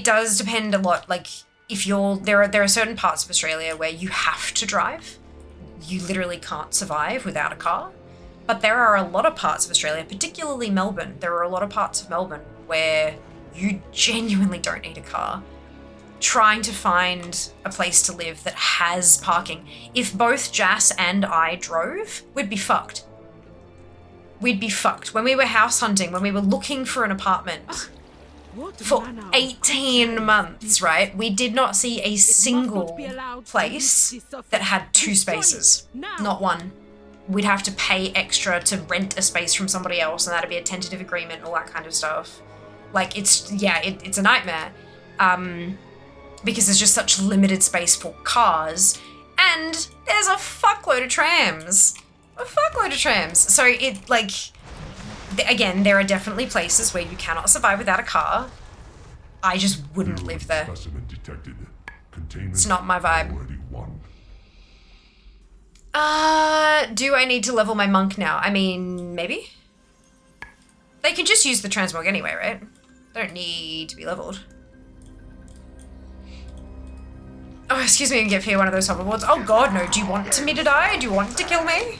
does depend a lot. Like if there are certain parts of Australia where you have to drive. You literally can't survive without a car. But there are a lot of parts of Australia, particularly Melbourne, there are a lot of parts of Melbourne where you genuinely don't need a car. Trying to find a place to live that has parking. If both Jas and I drove, we'd be fucked. We'd be fucked. When we were house hunting, when we were looking for an apartment for 18 months, right? We did not see a single place that had 2 spaces. Not one. We'd have to pay extra to rent a space from somebody else, and that'd be a tentative agreement, all that kind of stuff. Like, it's a nightmare. Because there's just such limited space for cars, and there's a fuckload of trams. So it, like, again, there are definitely places where you cannot survive without a car. I just wouldn't live there. Specimen detected. Containment It's not my vibe. already won. Do I need to level my monk now? I mean, maybe? They can just use the transmog anyway, right? They don't need to be leveled. Oh, excuse me, and get here one of those hoverboards. Oh god, no. Do you want me to die? Do you want to kill me?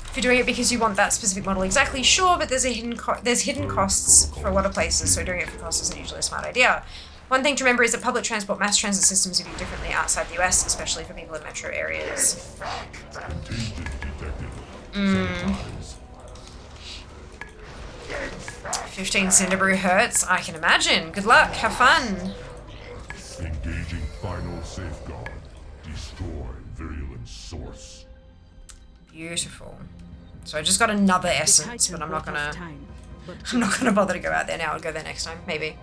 If you're doing it because you want that specific model exactly, sure, but there's hidden costs for a lot of places, so doing it for cost isn't usually a smart idea. One thing to remember is that public transport mass transit systems are viewed differently outside the US, especially for people in metro areas. Contagion detected. Sanitize. 15 Cinderbrew hurts. I can imagine. Good luck. Have fun. Engaging final safeguard. Destroy virulent source. Beautiful. So I just got another essence, but I'm not gonna bother to go out there now. I'll go there next time, maybe.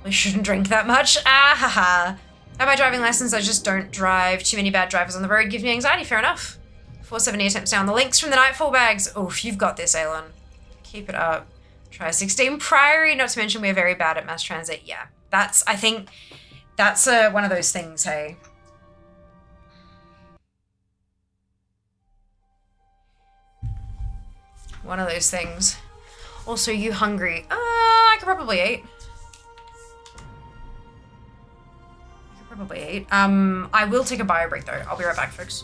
We shouldn't drink that much. Ah ha ha. Have my driving lessons, I just don't drive. Too many bad drivers on the road give me anxiety, fair enough. 470 attempts down. The links from the Nightfall bags. Oof, you've got this, Aelon. Keep it up. Try 16 Priory, not to mention we're very bad at mass transit. Yeah, I think that's one of those things, hey. One of those things. Also, you hungry? I could probably eat. I will take a bio break though. I'll be right back, folks.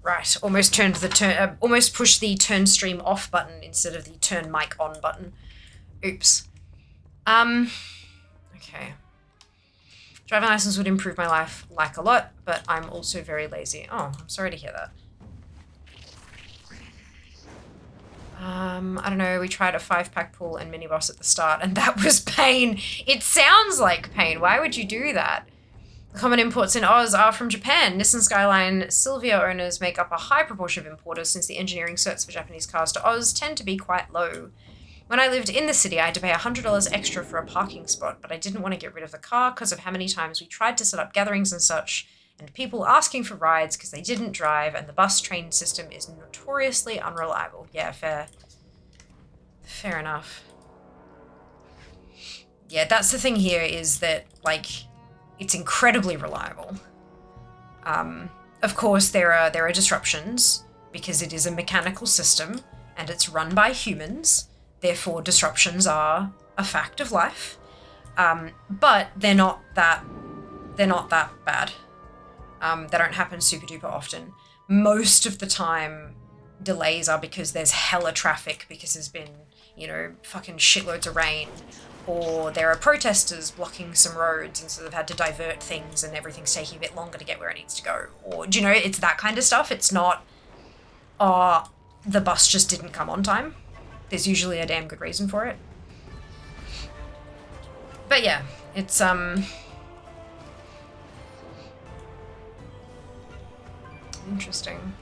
Right, almost turned the almost pushed the turn stream off button instead of the turn mic on button. Oops. Okay. Driving license would improve my life like a lot, but I'm also very lazy. Oh, I'm sorry to hear that. I don't know, we tried a 5-pack pull and mini boss at the start, and that was pain. It sounds like pain. Why would you do that? The common imports in Oz are from Japan. Nissan Skyline Sylvia owners make up a high proportion of importers since the engineering certs for Japanese cars to Oz tend to be quite low. When I lived in the city, I had to pay $100 extra for a parking spot, but I didn't want to get rid of the car because of how many times we tried to set up gatherings and such, and people asking for rides because they didn't drive, and the bus train system is notoriously unreliable. Yeah, fair. Fair enough. Yeah, that's the thing here is that, like, it's incredibly reliable. Of course, there are disruptions because it is a mechanical system and it's run by humans. Therefore, disruptions are a fact of life. But they're not that bad. They don't happen super duper often. Most of the time, delays are because there's hella traffic because there's been, you know, fucking shitloads of rain. Or there are protesters blocking some roads and so they've had to divert things and everything's taking a bit longer to get where it needs to go. Or, do you know, it's that kind of stuff. It's not, the bus just didn't come on time. There's usually a damn good reason for it. But yeah, it's, interesting.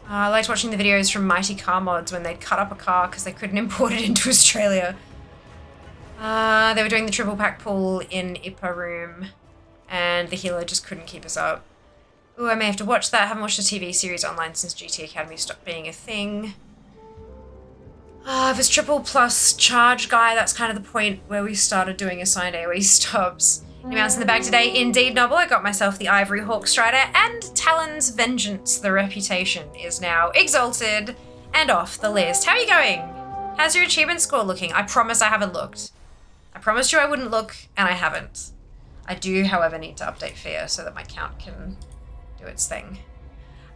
I liked watching the videos from Mighty Car Mods when they'd cut up a car because they couldn't import it into Australia. They were doing the triple pack pull in IPA room and the healer just couldn't keep us up. Ooh, I may have to watch that. I haven't watched a TV series online since GT Academy stopped being a thing. If it's triple plus charge guy, that's kind of the point where we started doing assigned AoE stops. New mounts in the bag today. Indeed, Noble. I got myself the Ivory Hawk Strider and Talon's Vengeance. The reputation is now exalted and off the list. How are you going? How's your achievement score looking? I promise I haven't looked. I promised you I wouldn't look, and I haven't. I do, however, need to update Fear so that my count can do its thing.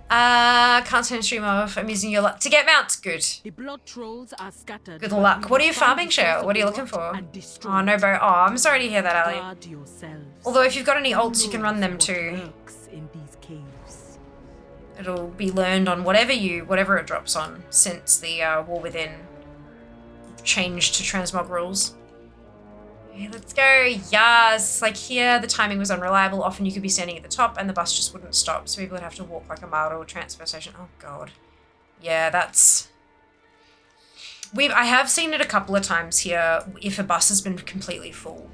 Can't turn stream off. I'm using your luck to get mounts. Good. The blood trolls are scattered. Good luck. What are you farming, Shale? What are you looking for? Oh, no, bro. Oh, I'm sorry to hear that, Ali. Although if you've got any ults, you can run them too. It'll be learned on whatever it drops on since the War Within changed to transmog rules. Okay, let's go. Yes. Like here, the timing was unreliable. Often you could be standing at the top and the bus just wouldn't stop. So people would have to walk like a mile to a transfer station. Oh, God. Yeah, that's... I have seen it a couple of times here if a bus has been completely full.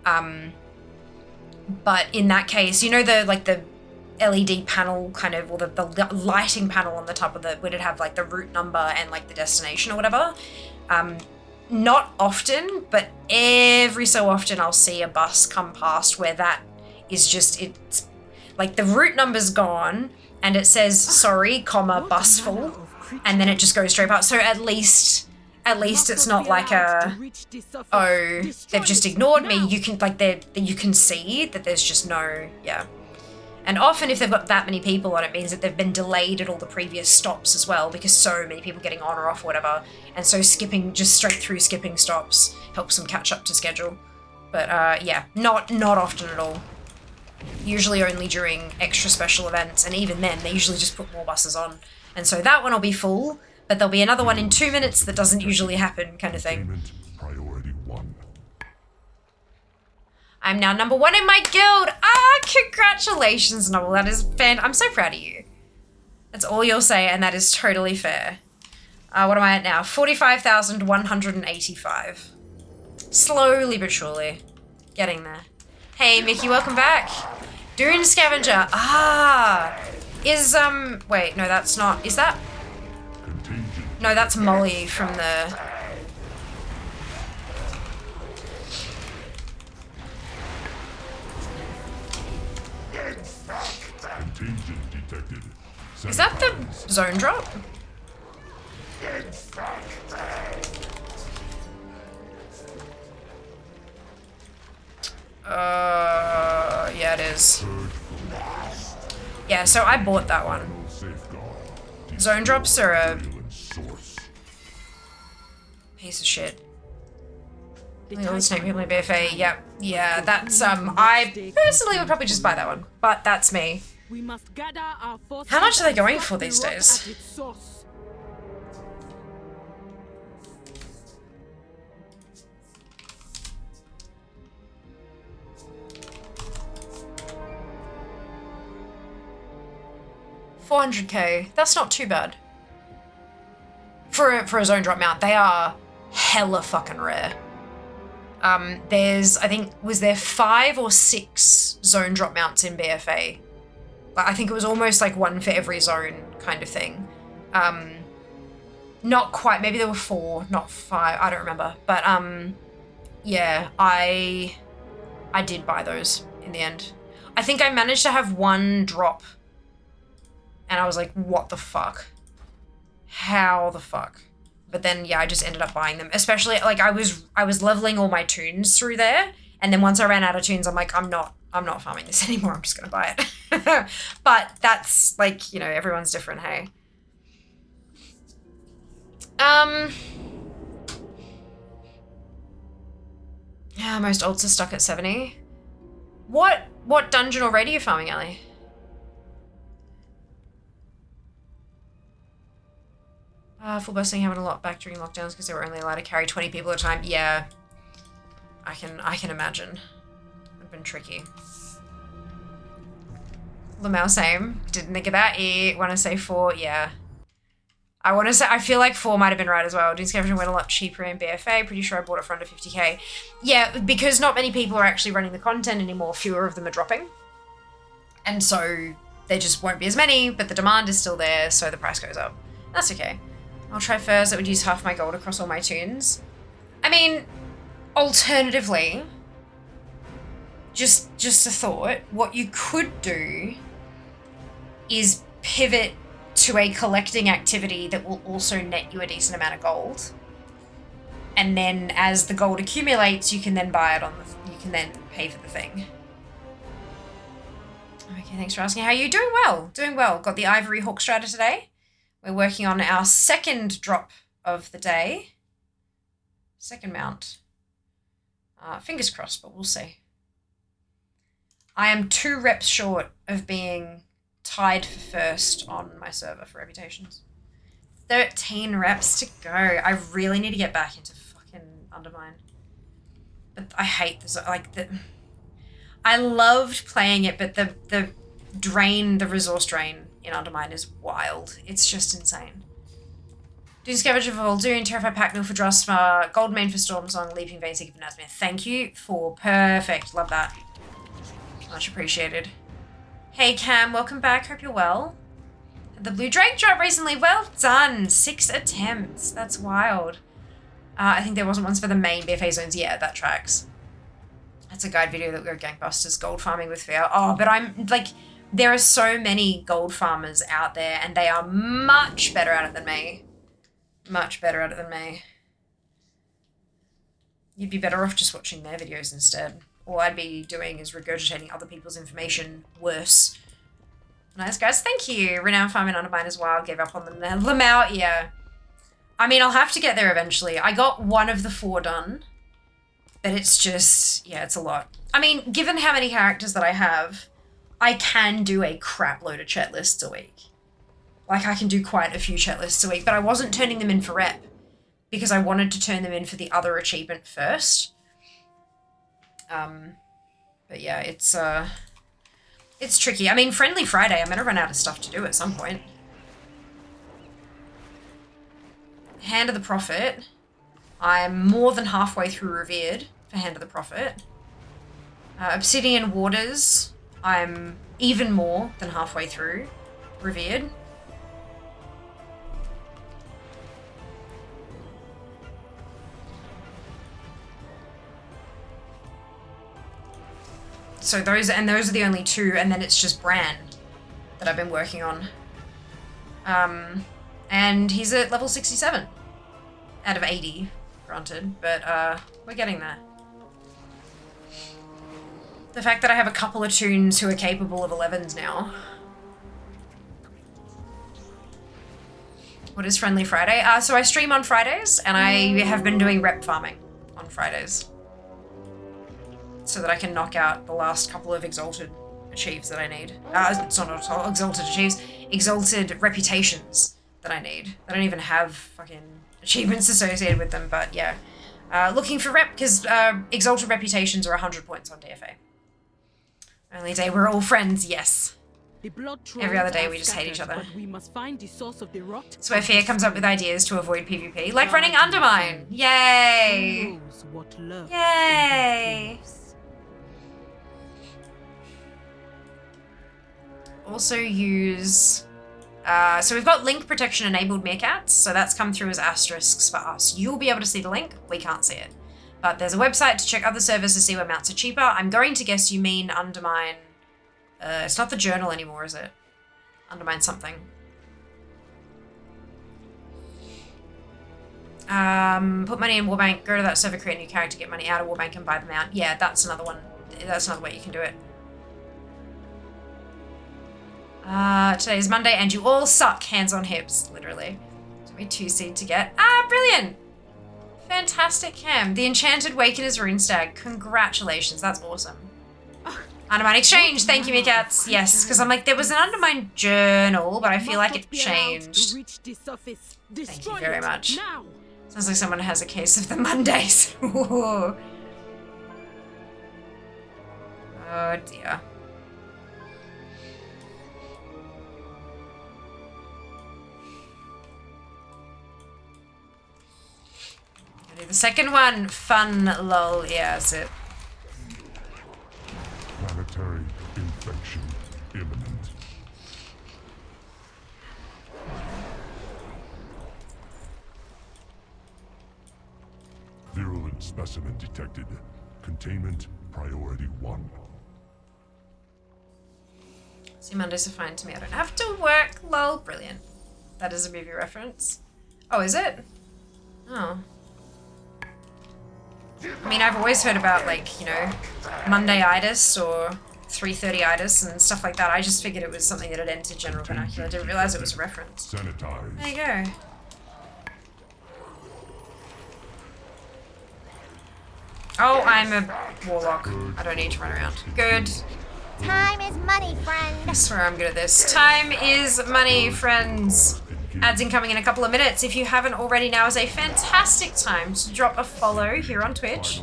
But in that case, you know the LED panel kind of, or the lighting panel on the top of would it have like the route number and like the destination or whatever? Not often, but every so often I'll see a bus come past where that is just, it's like the route number's gone and it says, sorry, comma, bus full, and then it just goes straight past. So at least it's not like oh, they've just ignored me. You can, you can see that there's just no, yeah. And often if they've got that many people on, it means that they've been delayed at all the previous stops as well because so many people getting on or off or whatever. And so just straight through skipping stops helps them catch up to schedule. But yeah, not often at all. Usually only during extra special events, and even then they usually just put more buses on. And so that one will be full, but there'll be another one in 2 minutes that doesn't usually happen kind of thing. Payment priority 1. I'm now number 1 in my guild. Ah, congratulations, Noel. That is I'm so proud of you. That's all you'll say, and that is totally fair. What am I at now? 45,185. Slowly but surely. Getting there. Hey, Mickey, welcome back. Dune Scavenger. Ah. Wait, no, that's not. Is that? No, that's Molly from the... Contagion detected. Is that the zone drop? Yeah, it is. Yeah, so I bought that one. will safeguard Zone drops are a Violent source. piece of shit. The All the snake Titan people in BFA, yep. Yeah, that's, I personally would probably just buy that one. But that's me. We must gather our forces. How much are they and going stop for the these rot days? at its source. $400k. That's not too bad. For a zone drop mount, they are hella fucking rare. There's, I think, was there 5 or 6 zone drop mounts in BFA? Like, I think it was almost like one for every zone kind of thing. Not quite, maybe there were 4, not 5, I don't remember. But, yeah, I did buy those in the end. I think I managed to have one drop. And I was like, what the fuck? How the fuck? But then, yeah, I just ended up buying them. Especially, like, I was leveling all my toons through there. And then once I ran out of toons, I'm like, I'm not farming this anymore. I'm just going to buy it. But that's, like, you know, everyone's different, hey? Yeah, most ults are stuck at 70. What dungeon or raid are you farming, Ellie? Full busting happened a lot back during lockdowns because they were only allowed to carry 20 people at a time. Yeah, I can imagine. It'd been tricky. Lamau, same. Didn't think of that. Want to say 4? Yeah. I feel like 4 might have been right as well. Dune Scavenging went a lot cheaper in BFA. Pretty sure I bought it for under 50k. Yeah, because not many people are actually running the content anymore. Fewer of them are dropping. And so there just won't be as many, but the demand is still there, so the price goes up. That's okay. I'll try furs that would use half my gold across all my toons. I mean, alternatively, just a thought, what you could do is pivot to a collecting activity that will also net you a decent amount of gold. And then as the gold accumulates, you can then buy it you can then pay for the thing. Okay, thanks for asking. How are you? Doing well. Doing well. Got the Ivory Hawk Strider today. We're working on our second drop of the day. Second mount. Fingers crossed, but we'll see. I am 2 reps short of being tied for first on my server for reputations. 13 reps to go. I really need to get back into fucking Undermine. But I hate this. I loved playing it, but the resource drain in Undermine is wild. It's just insane. Dune Scavenger for Voldoon, Terrified Pack Mill for Drosma, Gold Main for Stormsong, Leaping Vein Seeker for Nazmir. Thank you for perfect. Love that. Much appreciated. Hey Cam, welcome back. Hope you're well. The Blue Drake drop recently. Well done. 6 attempts. That's wild. I think there wasn't ones for the main BFA zones. Yeah, that tracks. That's a guide video that we go gangbusters gold farming with fear. Oh, but I'm like, there are so many gold farmers out there and they are much better at it than me. Much better at it than me. You'd be better off just watching their videos instead. All I'd be doing is regurgitating other people's information worse. Nice, guys. Thank you. Renown Farm and Undermine as well. Gave up on them there. Lamau, yeah. I mean, I'll have to get there eventually. I got one of the 4 done. But it's just, yeah, it's a lot. I mean, given how many characters that I have, I can do a crap load of chat lists a week. Like, I can do quite a few chat lists a week, but I wasn't turning them in for rep because I wanted to turn them in for the other achievement first. But yeah, it's tricky. I mean, Friendly Friday, I'm gonna run out of stuff to do at some point. Hand of the Prophet. I'm more than halfway through Revered for Hand of the Prophet. Obsidian Waters. I'm even more than halfway through Revered. So those are the only 2, and then it's just Bran that I've been working on. And he's at level 67 out of 80, granted, but we're getting there. The fact that I have a couple of toons who are capable of 11s now What is Friendly Friday? So I stream on Fridays, and I have been doing rep farming on Fridays. So that I can knock out the last couple of Exalted achieves that I need. It's not at all Exalted achieves, Exalted reputations that I need. I don't even have fucking achievements associated with them, but yeah. Looking for rep, because Exalted reputations are 100 points on DFA. Only day we're all friends, yes. Every other day we just hate each other. We must find the source of the rot. That's where Fear comes up with ideas to avoid PvP, like running Undermine. Yay! Yay! Also use... so we've got link protection enabled meerkats, so that's come through as asterisks for us. You'll be able to see the link, we can't see it. But there's a website to check other servers to see where mounts are cheaper. I'm going to guess you mean Undermine... it's not the journal anymore, is it? Undermine something. Put money in Warbank, go to that server, create a new character, get money out of Warbank and buy the mount. Yeah, that's another one. That's another way you can do it. Today is Monday and you all suck. Hands on hips, literally. Took me 2 seed to get. Brilliant! Fantastic, Cam. The Enchanted Wakener's Runestag. Congratulations, that's awesome. Undermine Exchange, thank you, Meerkats. Yes, because I'm like, there was an Undermine journal, but I feel like it changed. Thank you very much. Sounds like someone has a case of the Mondays. Oh dear. I'll do the second one. Fun, lol. Yeah, that's it. Planetary infection imminent. Virulent specimen detected. Containment priority 1. See, Mondays are fine to me. I don't have to work. Lol. Brilliant. That is a movie reference. Oh, is it? Oh. I mean, I've always heard about, like, you know, Monday-itis or 3:30-itis and stuff like that. I just figured it was something that had entered general vernacular. I didn't realize it was a reference. Sanitize. There you go. Oh, I'm a warlock. I don't need to run around. Good. Time is money, friend. I swear I'm good at this. Time is money, friends. Ads incoming in a couple of minutes. If you haven't already, now is a fantastic time to drop a follow here on Twitch.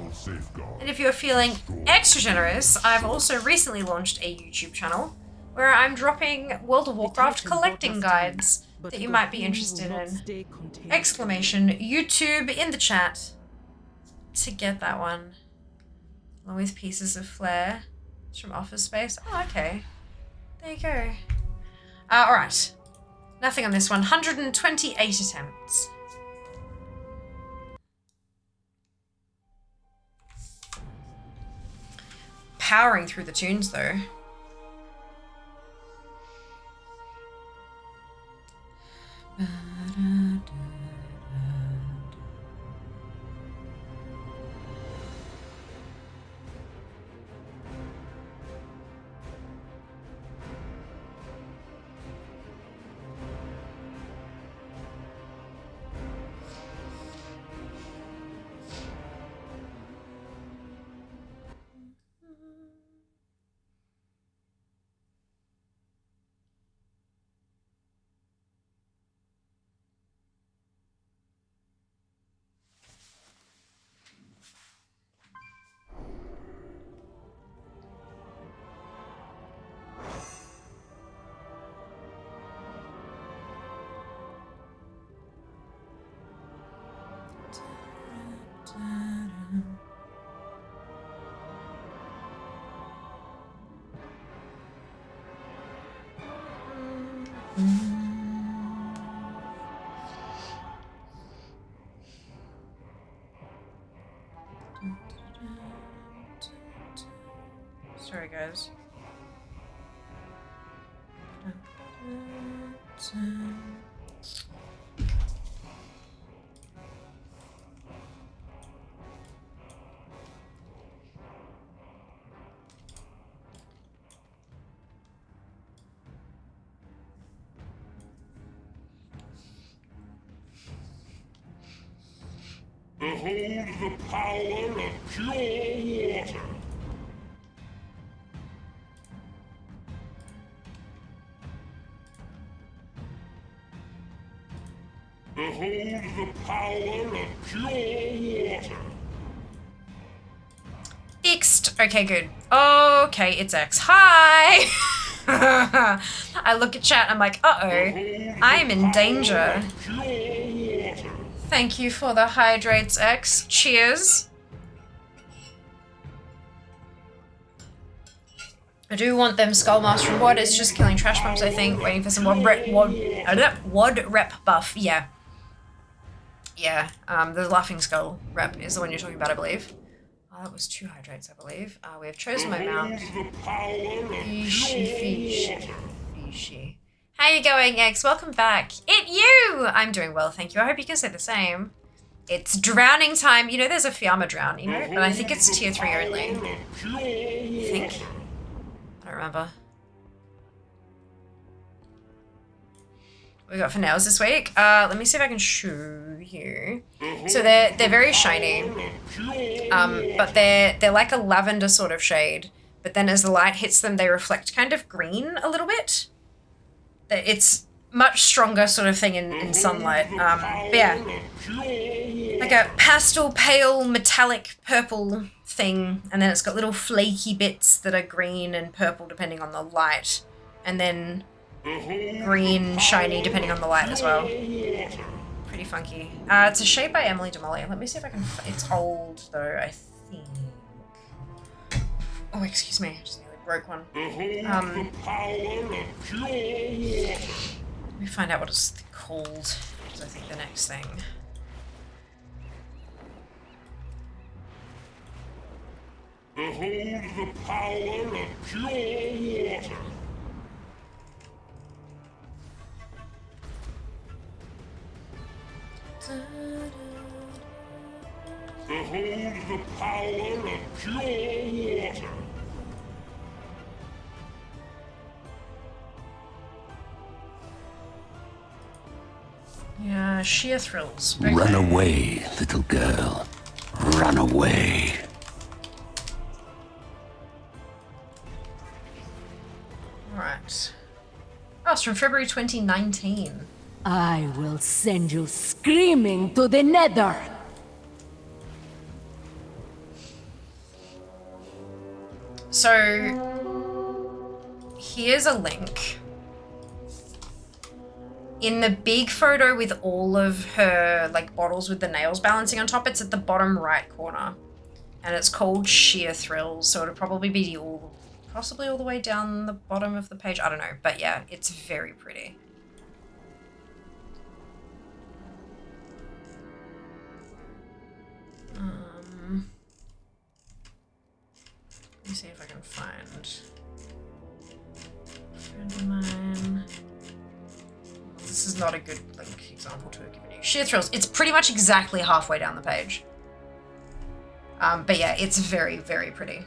And if you're feeling extra generous, I've also recently launched a YouTube channel where I'm dropping World of Warcraft collecting guides that you might be interested in. Exclamation YouTube in the chat to get that one. Along with pieces of flair. It's from Office Space. Oh, okay. There you go. Alright. Nothing on this one. 128 attempts. Powering through the tunes, though. Sorry, guys. Behold the power of pure water. Behold the power of pure water. Fixed. Okay, good. Okay, it's X. Hi! I look at chat, I'm like, uh-oh, I am in danger. Thank you for the hydrates, X. Cheers. I do want them Skullmaster reward. It's just killing trash pumps, I think. Waiting for some WOD rep buff. Yeah. Yeah, the Laughing Skull rep is the one you're talking about, I believe. Oh, that was 2 hydrates, I believe. We have chosen my mount. Fishy. How you going, X? Welcome back. You! I'm doing well, thank you. I hope you can say the same. It's drowning time. You know there's a Fiamma drown emote, but I think it's tier 3 only. I think. I don't remember. What we got for nails this week? Let me see if I can show you. So they're very shiny. But they're like a lavender sort of shade. But then as the light hits them, they reflect kind of green a little bit. It's much stronger sort of thing in sunlight. But yeah. Like a pastel pale metallic purple thing. And then it's got little flaky bits that are green and purple depending on the light. And then green, shiny, depending on the light as well. Pretty funky. It's a shade by Emily DeMolly. Let me see if I can... It's old, though, I think. Oh, excuse me. I just nearly broke one. Let me find out what it's called. Because I think the next thing. Behold the power of pure water. Behold the power of pure water. Yeah, sheer thrills. Okay. Run away, little girl. Run away. Right. Oh, it's from February 2019. I will send you screaming to the nether. So, here's a link. In the big photo with all of her like bottles with the nails balancing on top, it's at the bottom right corner. And it's called Sheer Thrills, so it'll probably be possibly all the way down the bottom of the page. I don't know, but yeah, it's very pretty. Let me see if I can find friend of mine. This is not a good link example to have given you. Sheer Thrills. It's pretty much exactly halfway down the page. But yeah, it's very, very pretty.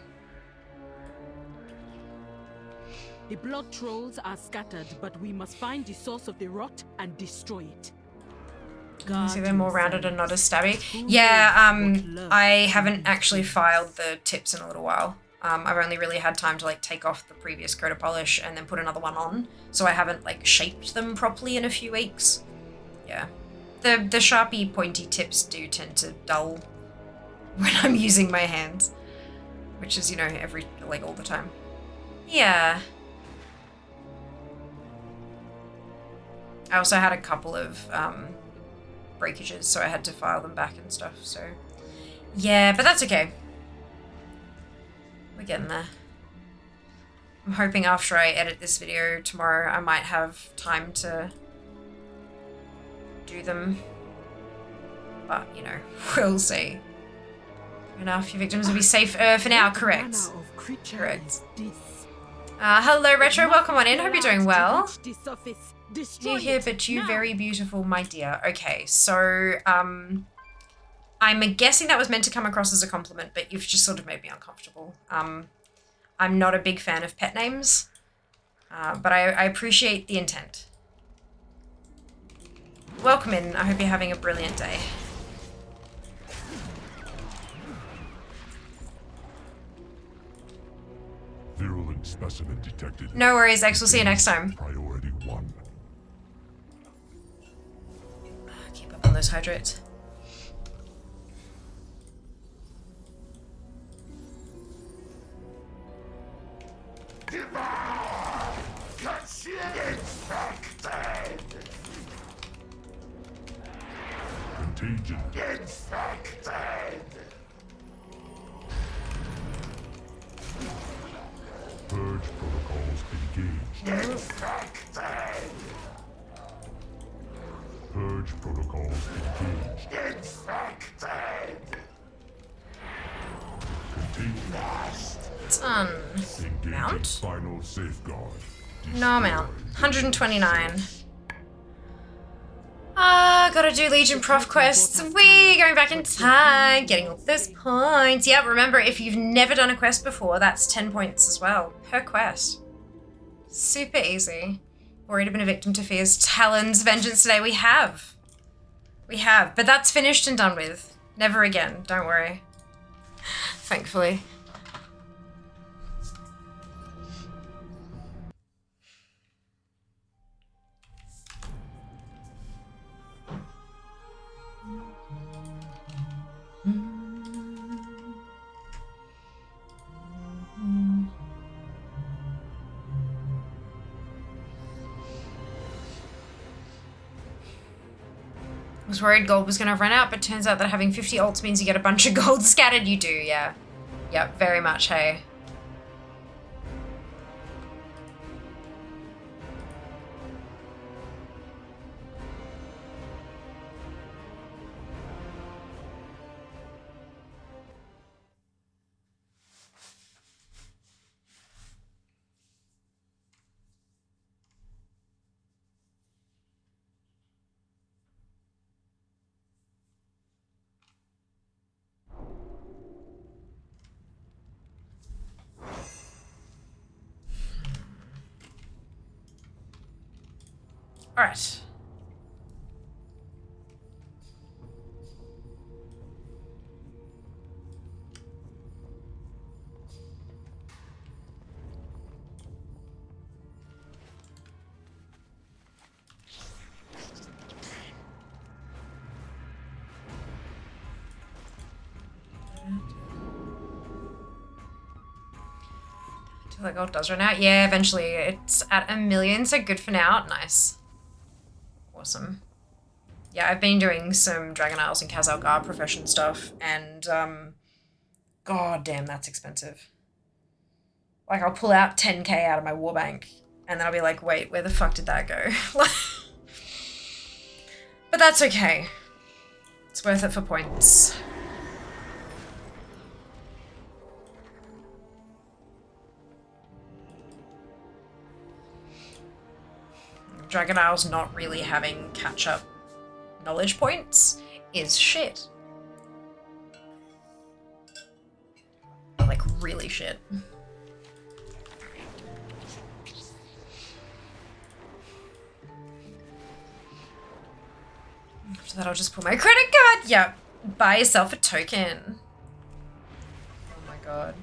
The blood trolls are scattered, but we must find the source of the rot and destroy it. You see they're more rounded and not as stabby. Yeah, I haven't actually filed the tips in a little while. I've only really had time to like take off the previous coat of polish and then put another one on. So I haven't like shaped them properly in a few weeks. Yeah. The Sharpie pointy tips do tend to dull when I'm using my hands. Which is, you know, all the time. Yeah. I also had a couple of breakages, so I had to file them back and stuff, so yeah, but that's okay. We're getting there. I'm hoping after I edit this video tomorrow I might have time to do them, but you know, we'll see. Enough, your victims will be safe for now, correct? Correct. Hello Retro, welcome on in, hope you're doing well. You're here, but you very beautiful, my dear. Okay, so, I'm guessing that was meant to come across as a compliment, but you've just sort of made me uncomfortable. I'm not a big fan of pet names, but I appreciate the intent. Welcome in, I hope you're having a brilliant day. Specimen detected. No worries, X. We'll see you next time. Priority 1. Keep up on those hydrates. Contagion. Purge protocols engaged. Purge protocols engaged. Contagion. Done. Engaging Mount? final safeguard. No amount. 129. Gotta do Legion Prof quests. Wee, going back in time, getting all those points. Yeah, remember, if you've never done a quest before, that's 10 points as well, per quest. Super easy. Already been a victim to Fear's Talon's vengeance today. We have. We have, but that's finished and done with. Never again, don't worry. Thankfully. I was worried gold was going to run out, but turns out that having 50 ults means you get a bunch of gold scattered. You do, yeah. Yep, very much, hey. All right. Until that gold does run out. Yeah, eventually it's at 1 million, so good for now. Nice. Awesome. Yeah, I've been doing some Dragon Isles and Khazalgar profession stuff, and god damn, that's expensive. Like, I'll pull out 10k out of my war bank, and then I'll be like, wait, where the fuck did that go? But that's okay. It's worth it for points. Dragon Isles not really having catch-up knowledge points is shit. Like, really shit. After that, I'll just pull my credit card. Yeah, buy yourself a token. Oh my god.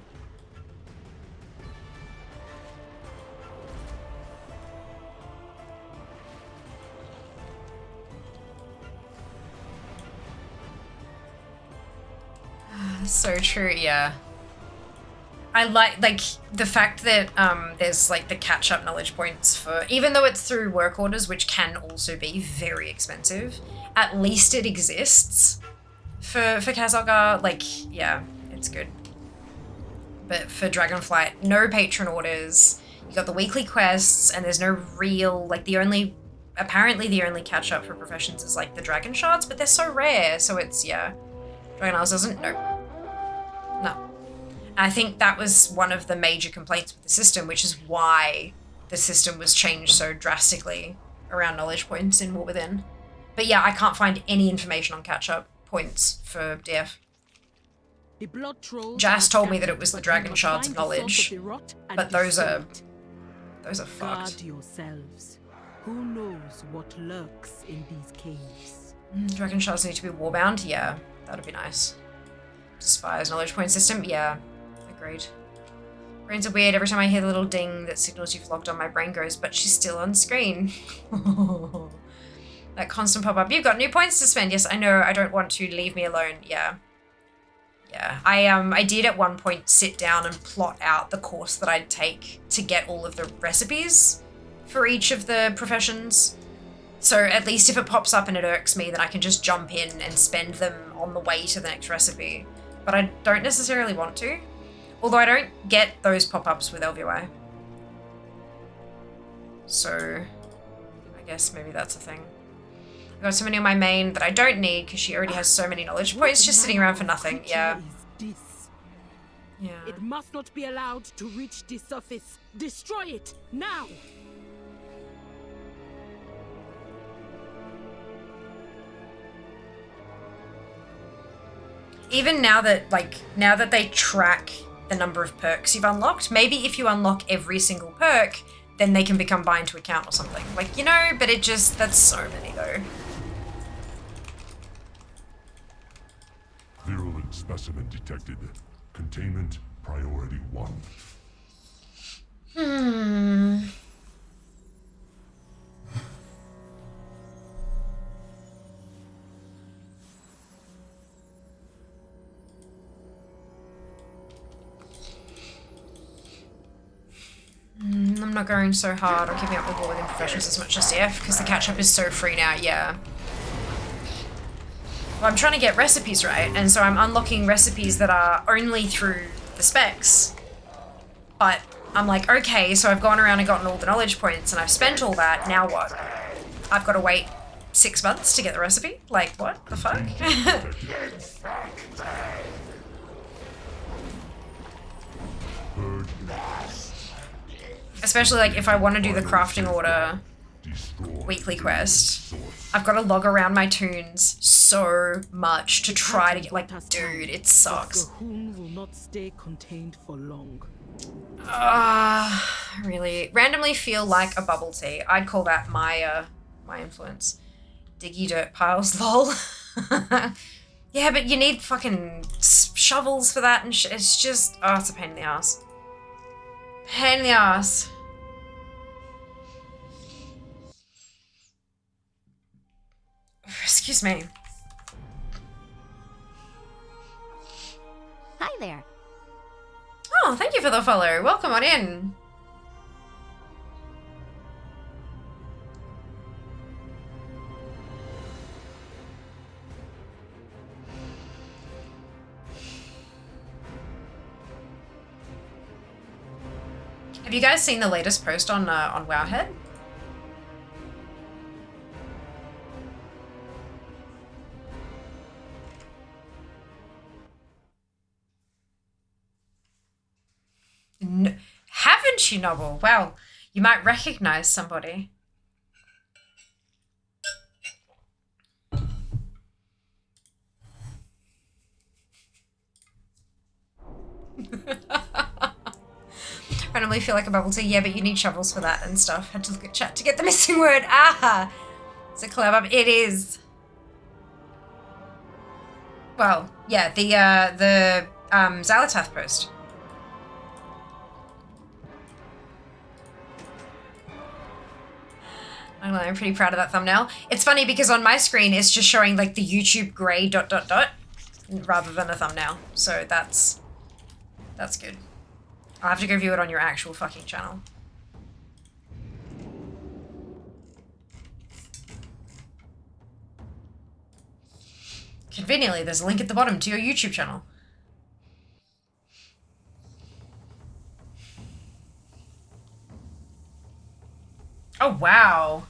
So true, yeah. I like the fact that there's like the catch-up knowledge points for, even though it's through work orders, which can also be very expensive, at least it exists for Khazalgar. Like, yeah, it's good. But for Dragonflight, no patron orders. You got the weekly quests, and there's no real, like, apparently the only catch-up for professions is like the dragon shards, but they're so rare, so it's, yeah. Dragon Isles doesn't, no. No. And I think that was one of the major complaints with the system, which is why the system was changed so drastically around knowledge points in War Within. But yeah, I can't find any information on catch-up points for DF. Jas told me that it was the dragon shards of knowledge, but those are fucked. Guard yourselves. Who knows what lurks in these caves? Dragon shards need to be warbound? Yeah, that'd be nice. Despise knowledge point system? Yeah, agreed. Brains are weird. Every time I hear the little ding that signals you've logged on, my brain goes, but she's still on screen. That constant pop-up. You've got new points to spend. Yes, I know. I don't want to. Leave me alone. Yeah. Yeah. I did at one point sit down and plot out the course that I'd take to get all of the recipes for each of the professions. So at least if it pops up and it irks me, then I can just jump in and spend them on the way to the next recipe. But I don't necessarily want to. Although I don't get those pop-ups with LVY. So I guess maybe that's a thing. I've got so many on my main that I don't need because she already has so many knowledge points just sitting around for nothing. Yeah. Yeah. It must not be allowed to reach the surface. Destroy it now. Even now that they track the number of perks you've unlocked, maybe if you unlock every single perk, then they can become bind to account or something. Like, you know, but that's so many though. Virulent specimen detected. Containment priority 1. I'm not going so hard or keeping up with all within professions as much as CF because the catch-up is so free now, yeah. Well, I'm trying to get recipes right, and so I'm unlocking recipes that are only through the specs. But I'm like, okay, so I've gone around and gotten all the knowledge points and I've spent all that, now what? I've got to wait 6 months to get the recipe? Like, what the fuck? Especially like if I want to do the crafting order weekly quest, I've got to log around my tunes so much to try to get, like, dude, it sucks. Gahun will not stay contained for long. Really randomly feel like a bubble tea. I'd call that my influence. Diggy dirt piles, lol. Yeah, but you need fucking shovels for that and it's just, it's a pain in the ass. Pain in the ass. Excuse me. Hi there. Oh, thank you for the follow. Welcome on in. Have you guys seen the latest post on Wowhead? No, haven't you, Noble? Well, you might recognize somebody. Randomly feel like a bubble tea. Yeah, but you need shovels for that and stuff. Had to look at chat to get the missing word. Ah! It's a collab. It is. Well, yeah, the Xalatath post. I don't know, I'm pretty proud of that thumbnail. It's funny because on my screen it's just showing like the YouTube grey ... rather than a thumbnail. So that's good. I'll have to go view it on your actual fucking channel. Conveniently, there's a link at the bottom to your YouTube channel. Oh, wow.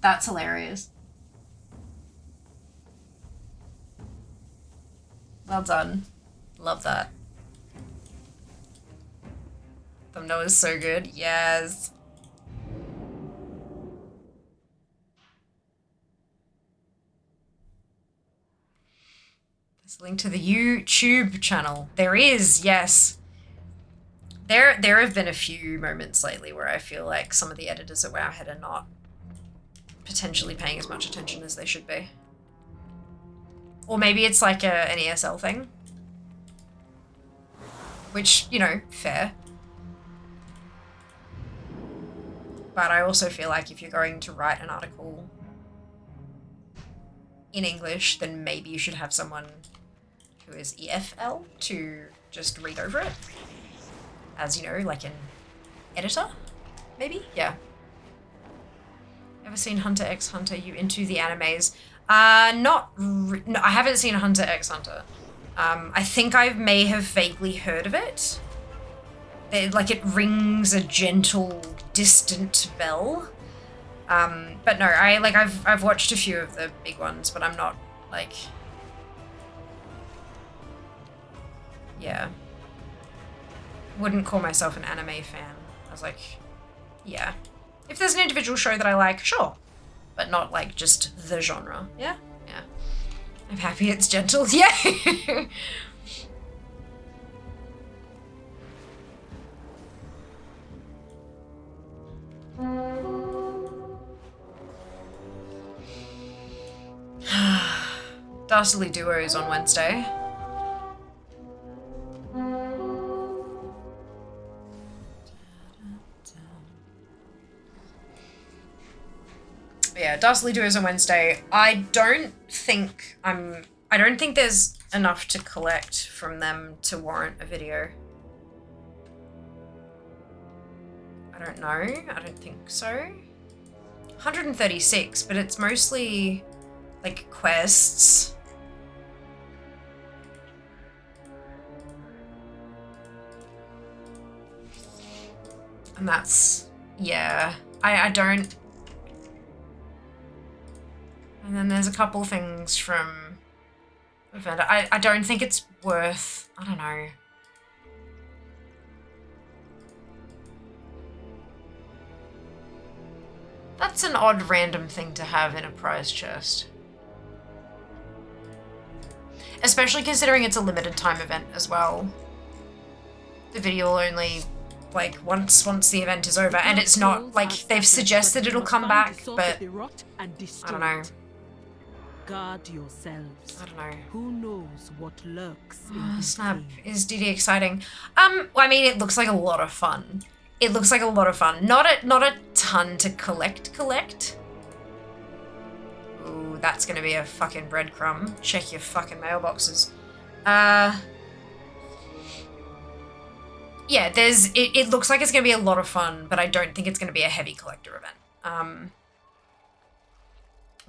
That's hilarious. Well done. Love that. Thumbnail is so good. Yes. There's a link to the YouTube channel. There is, yes. There have been a few moments lately where I feel like some of the editors at Wowhead are not potentially paying as much attention as they should be. Or maybe it's like an ESL thing. which, you know, fair. But I also feel like if you're going to write an article in English, then maybe you should have someone who is EFL to just read over it. As, you know, like an editor, maybe? Yeah. Ever seen Hunter x Hunter? You into the animes? No, I haven't seen Hunter x Hunter. I think I may have vaguely heard of it. It rings a gentle, distant bell. But no, I've watched a few of the big ones, but I'm not, like... Yeah. Wouldn't call myself an anime fan. I was like, yeah. If there's an individual show that I like, sure. But not, like, just the genre. Yeah? Yeah. I'm happy it's gentle. Yeah! Dastardly Duos on Wednesday. Yeah, Dastardly Duos on Wednesday. I don't think there's enough to collect from them to warrant a video. I don't know. I don't think so. 136, but it's mostly like quests. And that's, yeah, I don't. And then there's a couple things from Event. I don't think it's worth, I don't know. That's an odd random thing to have in a prize chest. Especially considering it's a limited time event as well. The video will only, like, once the event is over, and it's not, like, they've suggested it'll come back, but I don't know. Guard yourselves. I don't know. Who knows what lurks in Oh, these snap. caves. Is DD exciting? Well, I mean, it looks like a lot of fun. It looks like a lot of fun. Not a ton to collect. Ooh, that's gonna be a fucking breadcrumb. Check your fucking mailboxes. Yeah, it looks like it's gonna be a lot of fun, but I don't think it's gonna be a heavy collector event.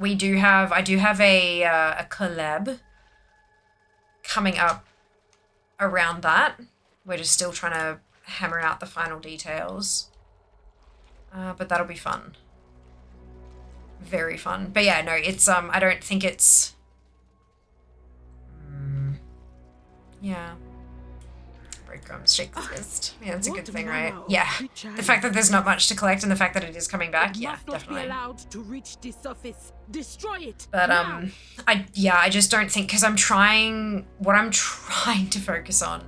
I do have a collab coming up around that. We're just still trying to hammer out the final details. But that'll be fun. Very fun. But yeah, no, it's, I don't think it's... yeah. Breadcrumbs, shake the fist. Yeah, that's a good thing, right? Yeah. The fact that there's not much to collect and the fact that it is coming back, yeah, definitely. Be allowed to reach the surface. Destroy it. But now. I just don't think, because what I'm trying to focus on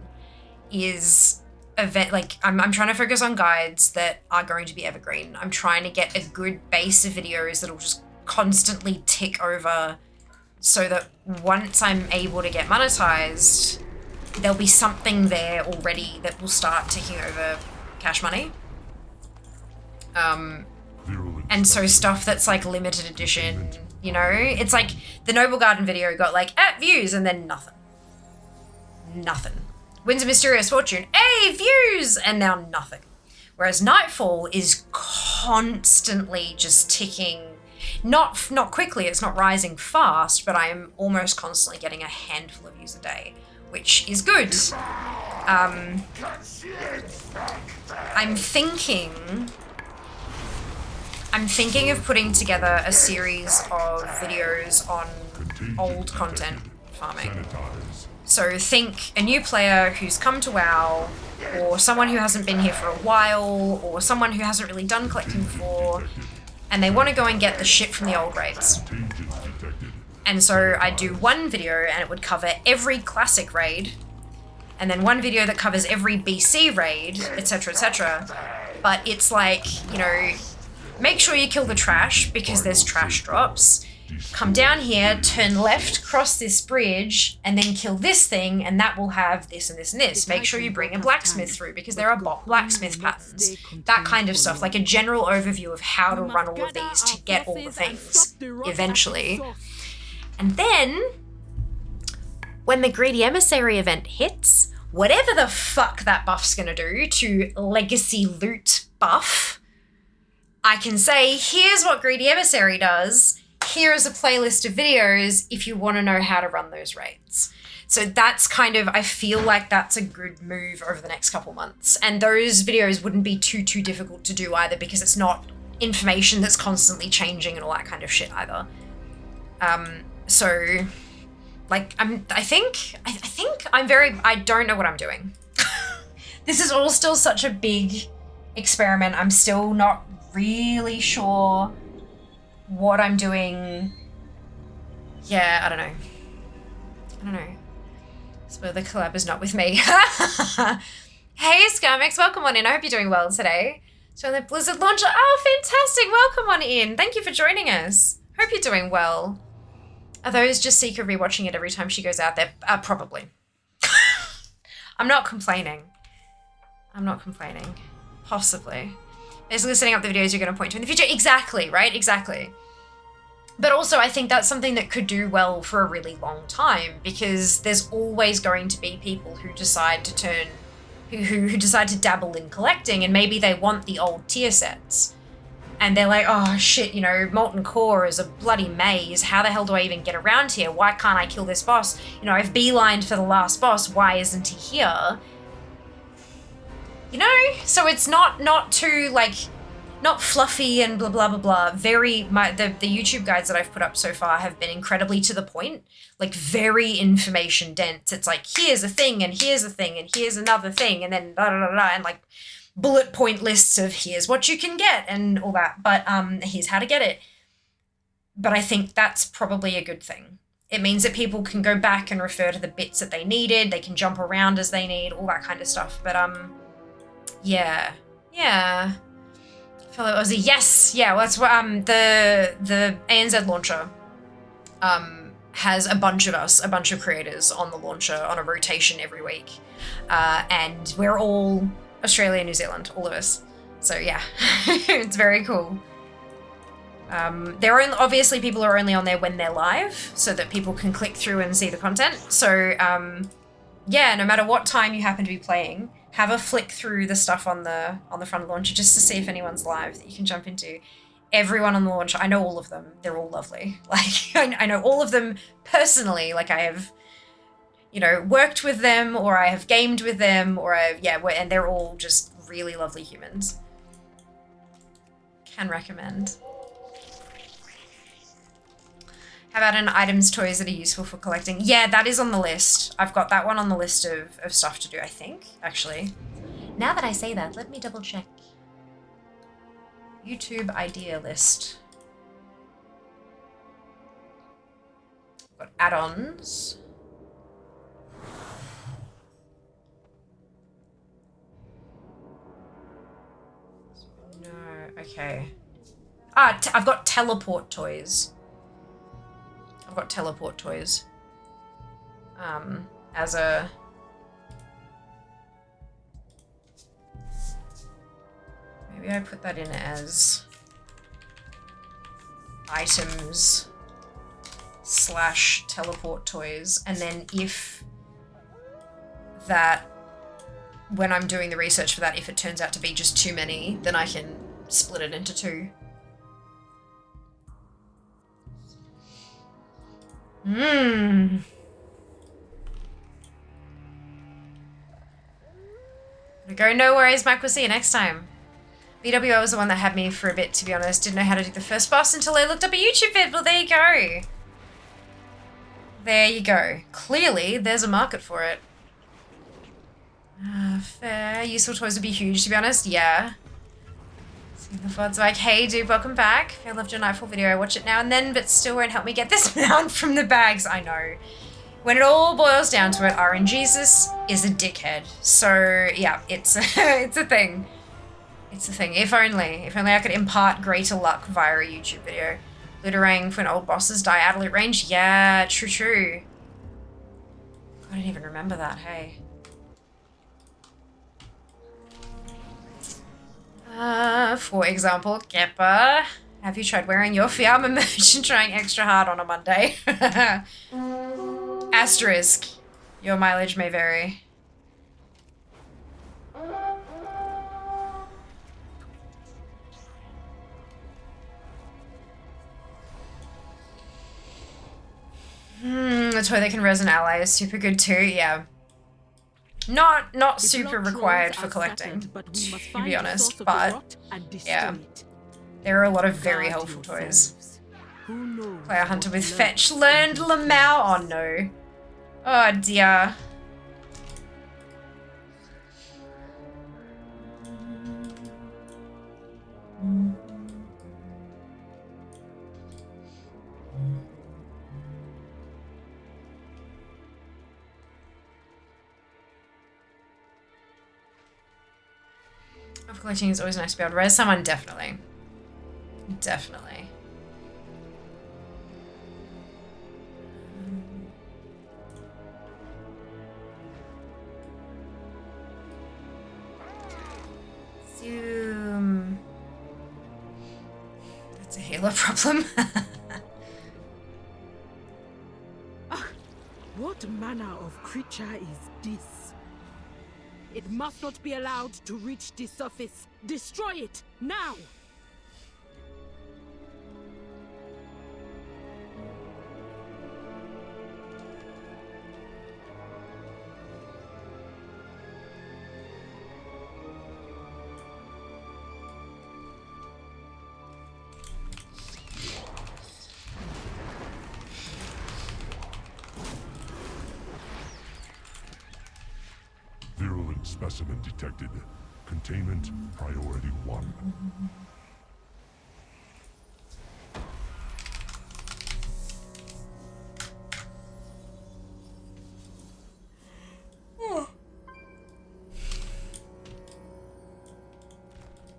is I'm trying to focus on guides that are going to be evergreen. I'm trying to get a good base of videos that'll just constantly tick over so that once I'm able to get monetized, there'll be something there already that will start ticking over cash money. And so stuff that's like limited edition, you know, it's like the Noble Garden video got like views and then nothing. Wins a Mysterious Fortune, views, and now nothing. Whereas Nightfall is constantly just ticking, not quickly, it's not rising fast, but I am almost constantly getting a handful of views a day, which is good. I'm thinking of putting together a series of videos on old content farming. So think a new player who's come to WoW, or someone who hasn't been here for a while, or someone who hasn't really done collecting before, and they want to go and get the shit from the old raids. And so I'd do one video and it would cover every classic raid, and then one video that covers every BC raid, etc., etc. But it's like, you know, make sure you kill the trash because there's trash drops. come down here, turn left, cross this bridge, and then kill this thing, and that will have this and this and this. Make sure you bring a blacksmith through because there are blacksmith patterns. That kind of stuff, like a general overview of how to run all of these to get all the things eventually. And then, when the Greedy Emissary event hits, whatever the fuck that buff's gonna do to legacy loot buff, I can say, here's what Greedy Emissary does. Here is a playlist of videos if you want to know how to run those raids. So that's kind of, I feel like that's a good move over the next couple months. And those videos wouldn't be too difficult to do either because it's not information that's constantly changing and all that kind of shit either. So, like, I think I don't know what I'm doing. This is all still such a big experiment. I'm still not really sure what I'm doing. Yeah, I don't know. So the collab is not with me. Hey, Scarmix, welcome on in. I hope you're doing well today. So the Blizzard launcher. Oh, fantastic. Welcome on in. Thank you for joining us. Hope you're doing well. Are those just Seeker rewatching it every time she goes out there? Probably. I'm not complaining. Possibly. Basically setting up the videos you're going to point to in the future. Exactly, right? Exactly. But also I think that's something that could do well for a really long time because there's always going to be people who decide to turn, who decide to dabble in collecting and maybe they want the old tier sets. And they're like, oh shit, Molten Core is a bloody maze. How the hell do I even get around here? Why can't I kill this boss? I've beelined for the last boss. Why isn't he here? So it's not too, like, not fluffy and blah, blah, blah, blah. The YouTube guides that I've put up so far have been incredibly to the point, like very information dense. It's like, here's a thing and here's a thing and here's another thing and then da da da da and like bullet point lists of here's what you can get and all that. But here's how to get it. But I think that's probably a good thing. It means that people can go back and refer to the bits that they needed. They can jump around as they need, all that kind of stuff. But yeah. Fellow Aussie, yes, yeah. Well, that's what the ANZ launcher has a bunch of creators on the launcher on a rotation every week, and we're all Australia, New Zealand, all of us. So yeah, it's very cool. Obviously people are only on there when they're live, so that people can click through and see the content. So yeah, no matter what time you happen to be playing, have a flick through the stuff on the front of the launcher just to see if anyone's live that you can jump into. Everyone on the launcher, I know all of them. They're all lovely. Like, I know all of them personally. Like, I have, worked with them or I have gamed with them or and they're all just really lovely humans. Can recommend. How about an items, toys that are useful for collecting? Yeah, that is on the list. I've got that one on the list of stuff to do, I think, actually. Now that I say that, let me double check. YouTube idea list. Got add-ons. No, okay. I've got teleport toys. As a... Maybe I put that in as items / teleport toys. And then if that, when I'm doing the research for that, if it turns out to be just too many, then I can split it into 2. Go, no worries, Mike. We'll see you next time. VWO was the one that had me for a bit, to be honest. Didn't know how to do the first boss until I looked up a YouTube vid. Well, there you go. There you go. Clearly, there's a market for it. Fair. Useful toys would be huge, to be honest. Yeah. The VOD's like, hey, dude, welcome back. I loved your Nightfall video. I watch it now and then, but still won't help me get this mount from the bags. I know. When it all boils down to it, RNGesus is a dickhead. So, yeah, it's it's a thing. It's a thing. If only I could impart greater luck via a YouTube video. Littering when old bosses die out of loot range. Yeah, true. I didn't even remember that, hey. For example, Geppa, have you tried wearing your Fiamma merch and trying extra hard on a Monday? Asterisk, your mileage may vary. The toy that can res an ally is super good too, yeah. Not super required for collecting, to be honest, but yeah. There are a lot of very helpful toys. Player Hunter with Fetch learned Lamau. Oh no. Oh dear. Of collecting is always nice to be able to res someone, definitely. Definitely. Zoom. That's a healer problem. What manner of creature is this? It must not be allowed to reach the surface. Destroy it, now! Virulent specimen detected. Containment priority 1.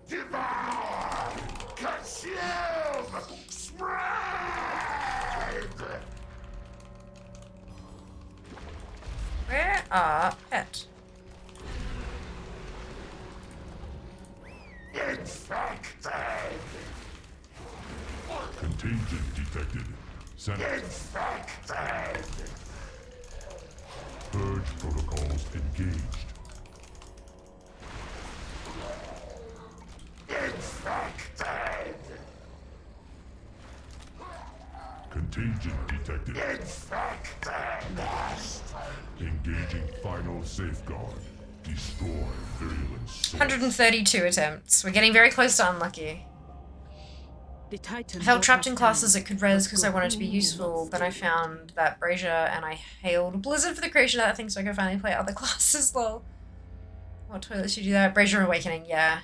Devour! Consume! Spread! Where are pet? Infected! Contagion detected. Infected! Purge protocols engaged. Infected! Contagion detected. Infected! Engaging final safeguard. Destroy virulent source. 132 attempts. We're getting very close to unlucky. The Titan I felt trapped in classes that could res because I wanted to be useful. Then I found that Brazier and I hailed Blizzard for the creation of that thing so I could finally play other classes, lol. What toilets you do that? Brazier Awakening, yeah.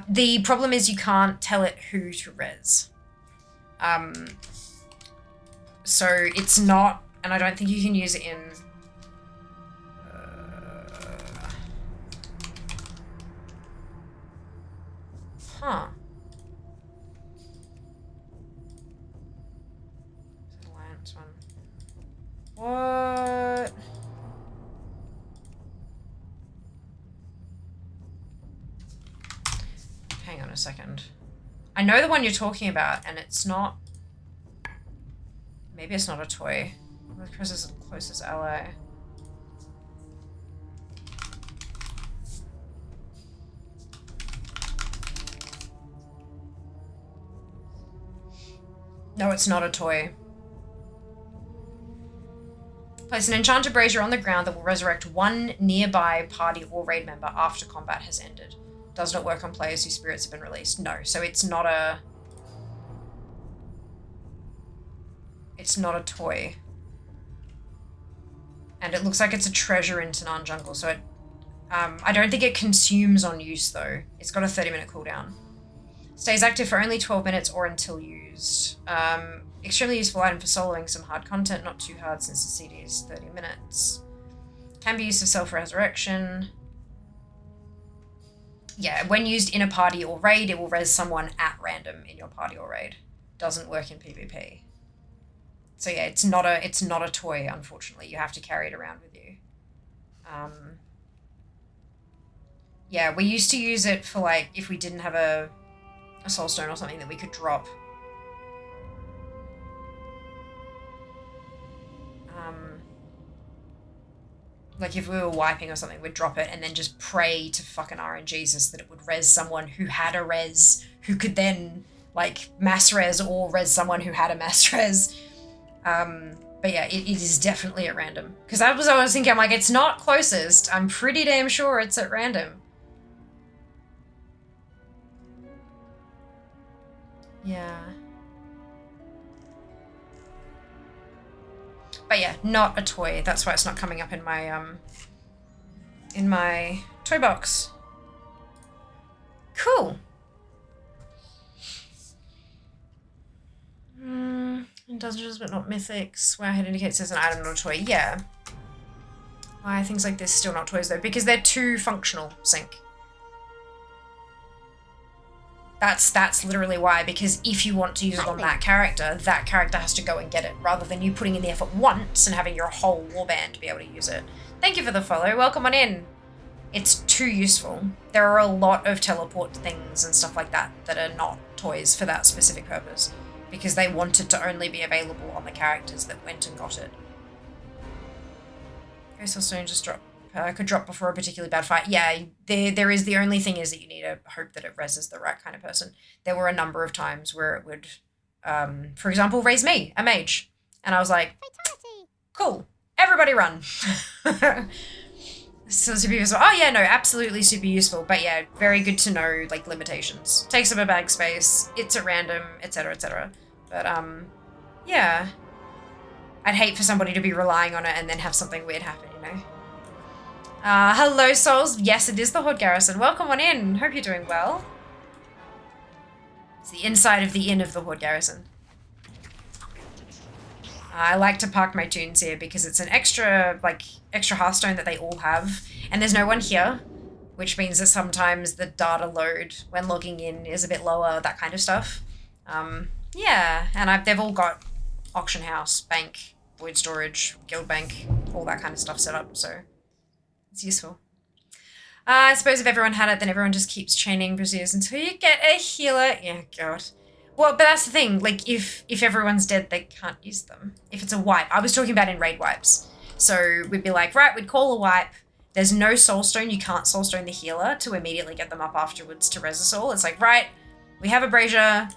The problem is you can't tell it who to res. So it's not, and I don't think you can use it in... Huh. Alliance one. What? Hang on a second. I know the one you're talking about, and it's not... Maybe it's not a toy. Chris is the closest ally. No, it's not a toy. Place an enchanted brazier on the ground that will resurrect one nearby party or raid member after combat has ended. Does not work on players whose spirits have been released. No, so it's not a... It's not a toy. And it looks like it's a treasure in Tanan Jungle, so it... I don't think it consumes on use, though. It's got a 30-minute cooldown. Stays active for only 12 minutes or until used. Extremely useful item for soloing some hard content, not too hard since the CD is 30 minutes. Can be used for self-resurrection. Yeah, when used in a party or raid, it will res someone at random in your party or raid. doesn't work in PvP. So yeah, it's not a toy, unfortunately. You have to carry it around with you. Yeah, we used to use it for like if we didn't have a soul stone or something that we could drop. Like if we were wiping or something, we'd drop it and then just pray to fucking RNGesus that it would res someone who had a res, who could then like mass res or res someone who had a mass res. But yeah, it is definitely at random. Because I was thinking, I'm like, it's not closest. I'm pretty damn sure it's at random. Yeah. But yeah, not a toy. That's why it's not coming up in my toy box. Cool. Dungeons but not mythics. Wirehead indicates there's an item, not a toy. Yeah. Why are things like this still not toys though? Because they're too functional, Sync. That's literally why, because if you want to use it on that character has to go and get it, rather than you putting in the effort once and having your whole warband be able to use it. Thank you for the follow. Welcome on in. It's too useful. There are a lot of teleport things and stuff like that that are not toys for that specific purpose, because they wanted to only be available on the characters that went and got it. Ghost or Stone just drop. Could drop before a particularly bad fight. Yeah, there is. The only thing is that you need to hope that it reses the right kind of person. There were a number of times where it would, for example, raise me, a mage. And I was like, Fatality. cool, everybody run. So super useful. Oh yeah, no, absolutely super useful. But yeah, very good to know, like, limitations. Takes up a bag space, it's at random, etc., etc. But, yeah. I'd hate for somebody to be relying on it and then have something weird happen, you know? Hello, souls. Yes, it is the Horde Garrison. Welcome on in. Hope you're doing well. It's the inside of the inn of the Horde Garrison. I like to park my tunes here because it's an extra Hearthstone that they all have. And there's no one here, which means that sometimes the data load when logging in is a bit lower, that kind of stuff. Yeah, and they've all got auction house, bank, void storage, guild bank, all that kind of stuff set up, so it's useful. I suppose if everyone had it, then everyone just keeps chaining braziers until you get a healer. Yeah, God. Well, but that's the thing. Like, if everyone's dead, they can't use them. If it's a wipe. I was talking about in raid wipes. So we'd be like, right, we'd call a wipe. There's no soulstone. You can't soulstone the healer to immediately get them up afterwards to res a soul. It's like, right, we have a brazier.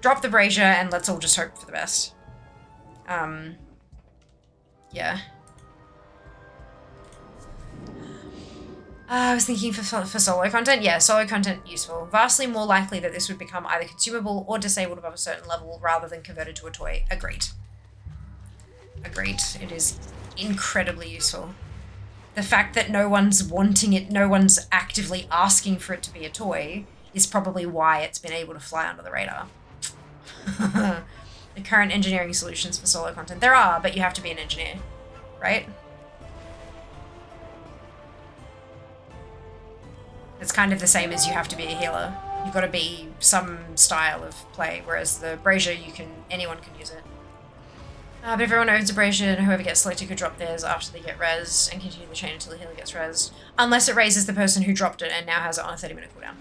Drop the brazier and let's all just hope for the best. Yeah. I was thinking for solo content. Yeah, solo content useful. Vastly more likely that this would become either consumable or disabled above a certain level rather than converted to a toy. Agreed. Agreed. It is incredibly useful. The fact that no one's wanting it, no one's actively asking for it to be a toy is probably why it's been able to fly under the radar. The current engineering solutions for solo content. There are, but you have to be an engineer, right? It's kind of the same as you have to be a healer. You've got to be some style of play, whereas the brazier, anyone can use it. But everyone owns a brazier, and whoever gets selected could drop theirs after they get res and continue the chain until the healer gets res. Unless it raises the person who dropped it and now has it on a 30-minute cooldown.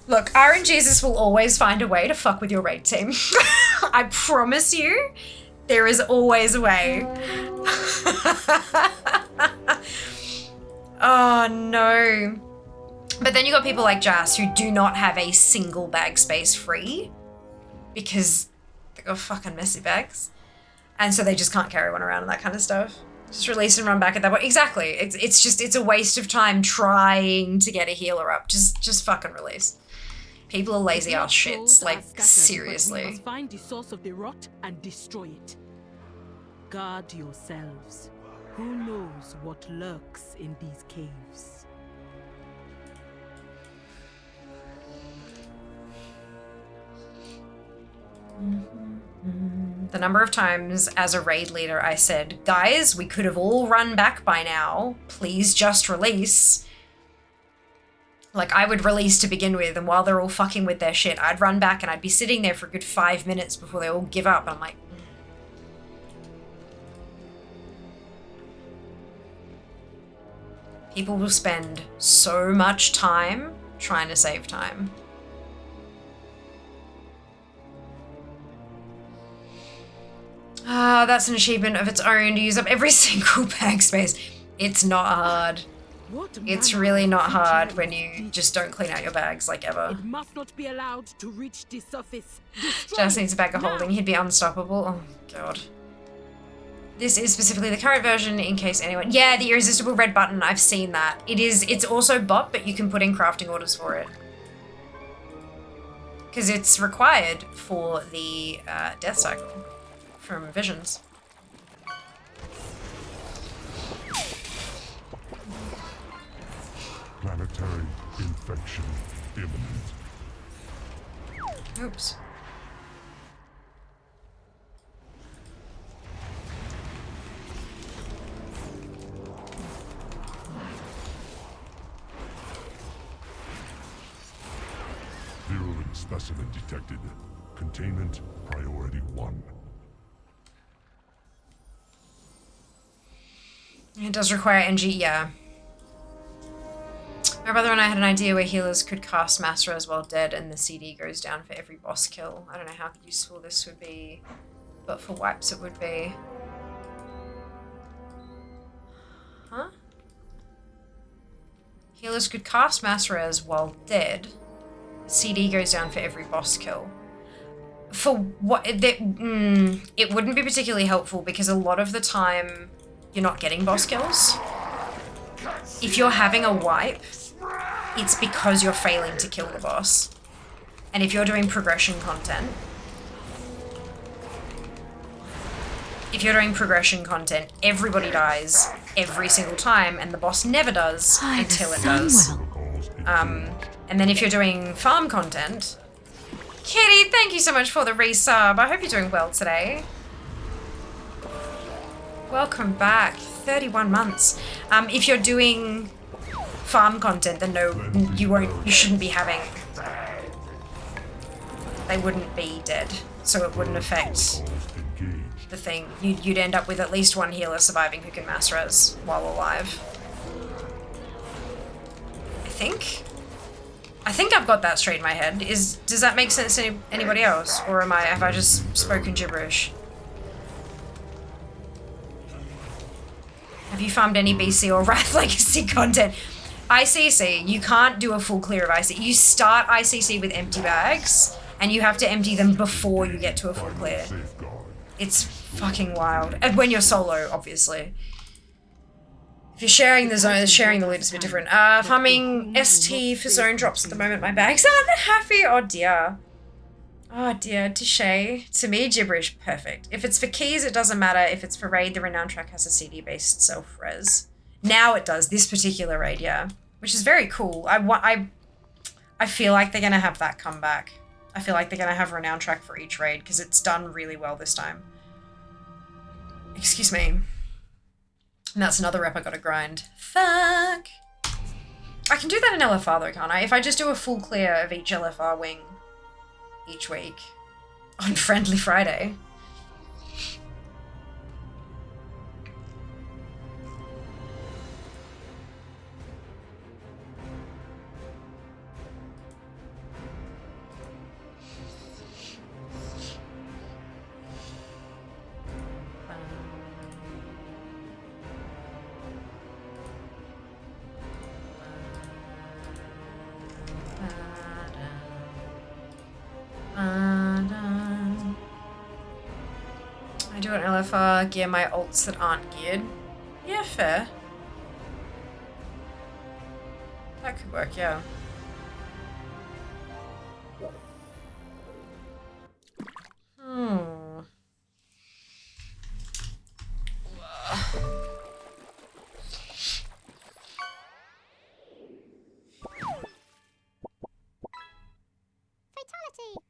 Look, RNGesus will always find a way to fuck with your raid team. I promise you, there is always a way. Oh no. But then you got people like Jas who do not have a single bag space free because they got fucking messy bags. And so they just can't carry one around and that kind of stuff. Just release and run back at that point. Exactly. It's a waste of time trying to get a healer up. Just fucking release. People are lazy ass shits. Like, seriously. We must find the source of the rot and destroy it. Guard yourselves. Who knows what lurks in these caves? The number of times as a raid leader I said, guys, we could have all run back by now. Please just release. Like, I would release to begin with, and while they're all fucking with their shit, I'd run back and I'd be sitting there for a good 5 minutes before they all give up. And I'm like, people will spend so much time trying to save time. Ah, that's an achievement of its own to use up every single bag space. It's not hard. It's really not hard when you just don't clean out your bags like ever. It must not be allowed to reach the surface. Just needs a bag of holding. He'd be unstoppable. Oh god. This is specifically the current version in case anyone... Yeah, the irresistible red button. I've seen that. It's also bot, but you can put in crafting orders for it. Because it's required for the death cycle from Visions. Planetary infection imminent. Oops. Virulent specimen detected. Containment priority 1. It does require NG, yeah. My brother and I had an idea where healers could cast Master as while dead and the CD goes down for every boss kill. I don't know how useful this would be, but for wipes it would be. Huh? Healers could cast Master as while dead. CD goes down for every boss kill. For what? It wouldn't be particularly helpful because a lot of the time you're not getting boss kills. If you're having a wipe, it's because you're failing to kill the boss. And if you're doing progression content, everybody dies every single time and the boss never does until it does. And then if you're doing farm content... Kitty, thank you so much for the resub. I hope you're doing well today. Welcome back. 31 months. If you're doing farm content, then no, you shouldn't be having... They wouldn't be dead, so it wouldn't affect the thing. You'd end up with at least one healer surviving who can mass res while alive. I think I've got that straight in my head. Does that make sense to anybody else? Or have I just spoken gibberish? Have you farmed any BC or Wrath Legacy content? ICC, you can't do a full clear of ICC. You start ICC with empty bags, and you have to empty them before you get to a full clear. It's fucking wild. And when you're solo, obviously. If you're sharing the zone, sharing the loot is a bit different. Farming ST for zone drops at the moment. My bags aren't happy. Oh dear. Oh dear, touche. To me, gibberish, perfect. If it's for keys, it doesn't matter. If it's for raid, the renowned track has a CD-based self-res. Now it does, this particular raid, yeah. Which is very cool. I feel like they're gonna have that come back. I feel like they're gonna have renowned track for each raid, because it's done really well this time. Excuse me. And that's another rep I gotta grind. Fuck. I can do that in LFR though, can't I? If I just do a full clear of each LFR wing each week on Friendly Friday. I do an LFR, gear my ults that aren't geared. Yeah, fair. That could work, yeah. Fatality!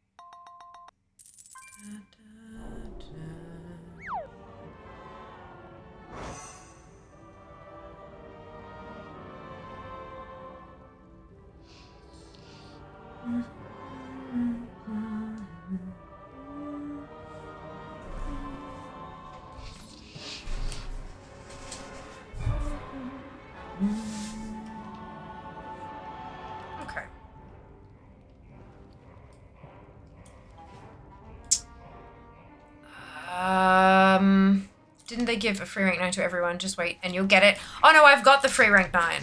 they give a free rank 9 to everyone. Just wait and you'll get it. Oh no, I've got the free rank 9.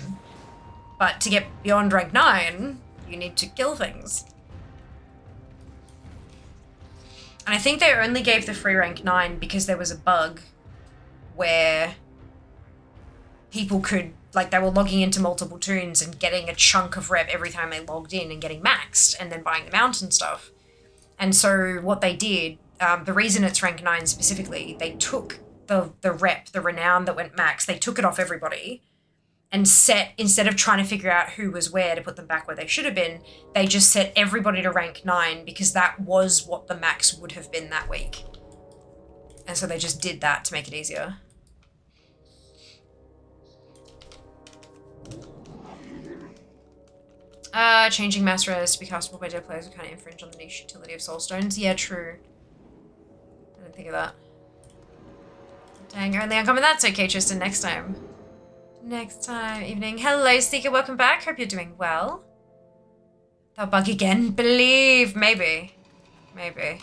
But to get beyond rank 9, you need to kill things. And I think they only gave the free rank 9 because there was a bug where people could, like, they were logging into multiple toons and getting a chunk of rep every time they logged in and getting maxed and then buying the mount and stuff. And so what they did, the reason it's rank 9 specifically, they took the rep, the renown that went max, they took it off everybody and set, instead of trying to figure out who was where to put them back where they should have been, they just set everybody to rank 9 because that was what the max would have been that week. And so they just did that to make it easier. Changing mass res to be castable by dead players would kind of infringe on the niche utility of soulstones. Yeah, true. I didn't think of that. Dang, only uncommon. That's okay, Tristan. Next time. Next time. Evening. Hello, Seeker. Welcome back. Hope you're doing well. They'll bug again. Believe. Maybe. Maybe.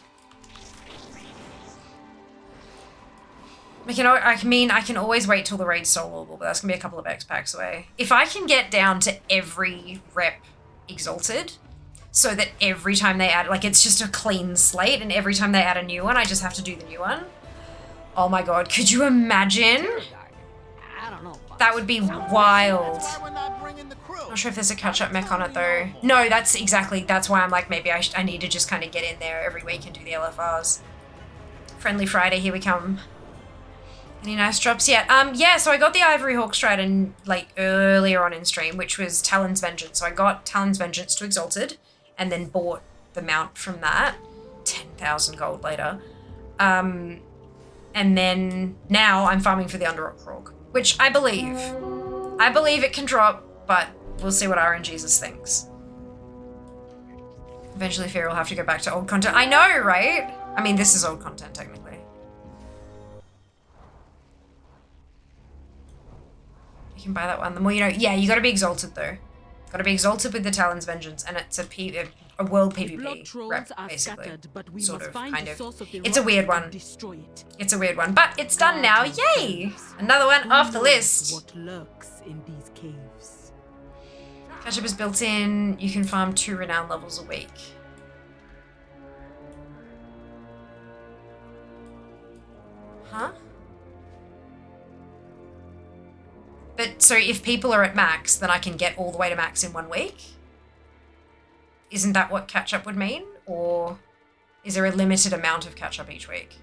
I can always wait till the raid's soloable, but that's gonna be a couple of X packs away. If I can get down to every rep exalted, so that every time they add, like, it's just a clean slate, and every time they add a new one, I just have to do the new one. Oh my god, could you imagine? That would be wild. Not sure if there's a catch-up mech on it though. No, that's why I'm like, maybe I need to just kind of get in there every week and do the LFRs. Friendly Friday, here we come. Any nice drops yet? Yeah, so I got the Ivory Hawk Strident, like, earlier on in stream, which was Talon's Vengeance. So I got Talon's Vengeance to Exalted, and then bought the mount from that. 10,000 gold later. And then now I'm farming for the Underrock Krog, which I believe it can drop, but we'll see what RNGesus thinks. Eventually Fear will have to go back to old content. I know, right? I mean, this is old content, technically. You can buy that one. The more you know. Yeah, you gotta be exalted though. Gotta be exalted with the Talon's Vengeance, and it's a world PvP rep, basically. Sort of, kind of. It's a weird one. It's a weird one, but it's done now. Yay! Another one off the list. What lurks in these caves? Catch-up is built in. You can farm 2 renown levels a week. Huh? But so if people are at max, then I can get all the way to max in 1 week? Isn't that what catch-up would mean? Or is there a limited amount of catch-up each week?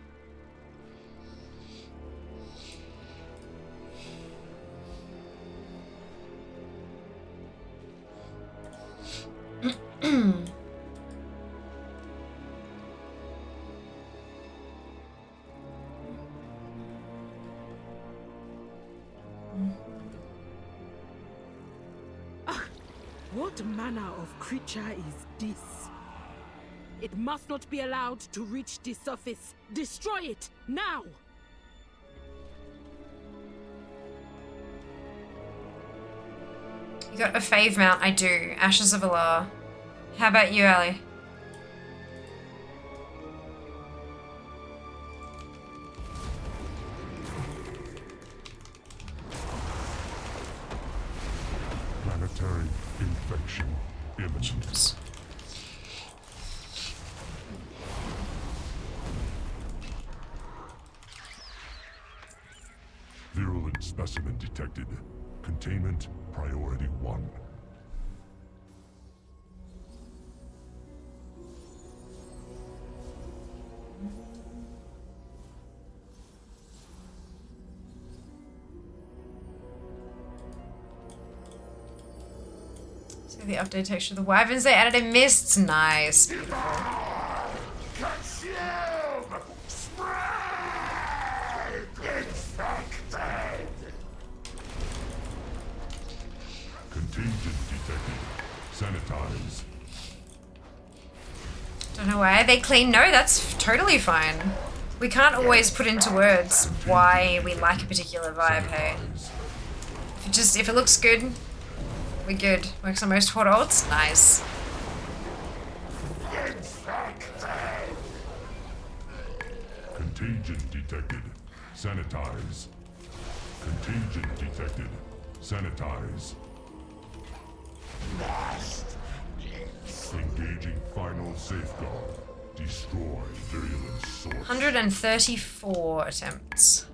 What manner of creature is this? It must not be allowed to reach the surface. Destroy it, now! You got a fave mount? I do. Ashes of Alar. How about you, Ali? Planetary infection imminent. Virulent specimen detected. Containment priority 1. So the update texture of the wyverns, they added in mists. Nice. Beautiful. Contagion detected. Sanitize. Don't know why. Are they clean? No, that's totally fine. We can't always put into words why we like a particular vibe, hey? If it looks good, we're good. Works on most hot odds. Nice. Contagion detected. Sanitize. Contagion detected. Sanitize. Engaging final safeguard. Destroy virulent source. 134 attempts.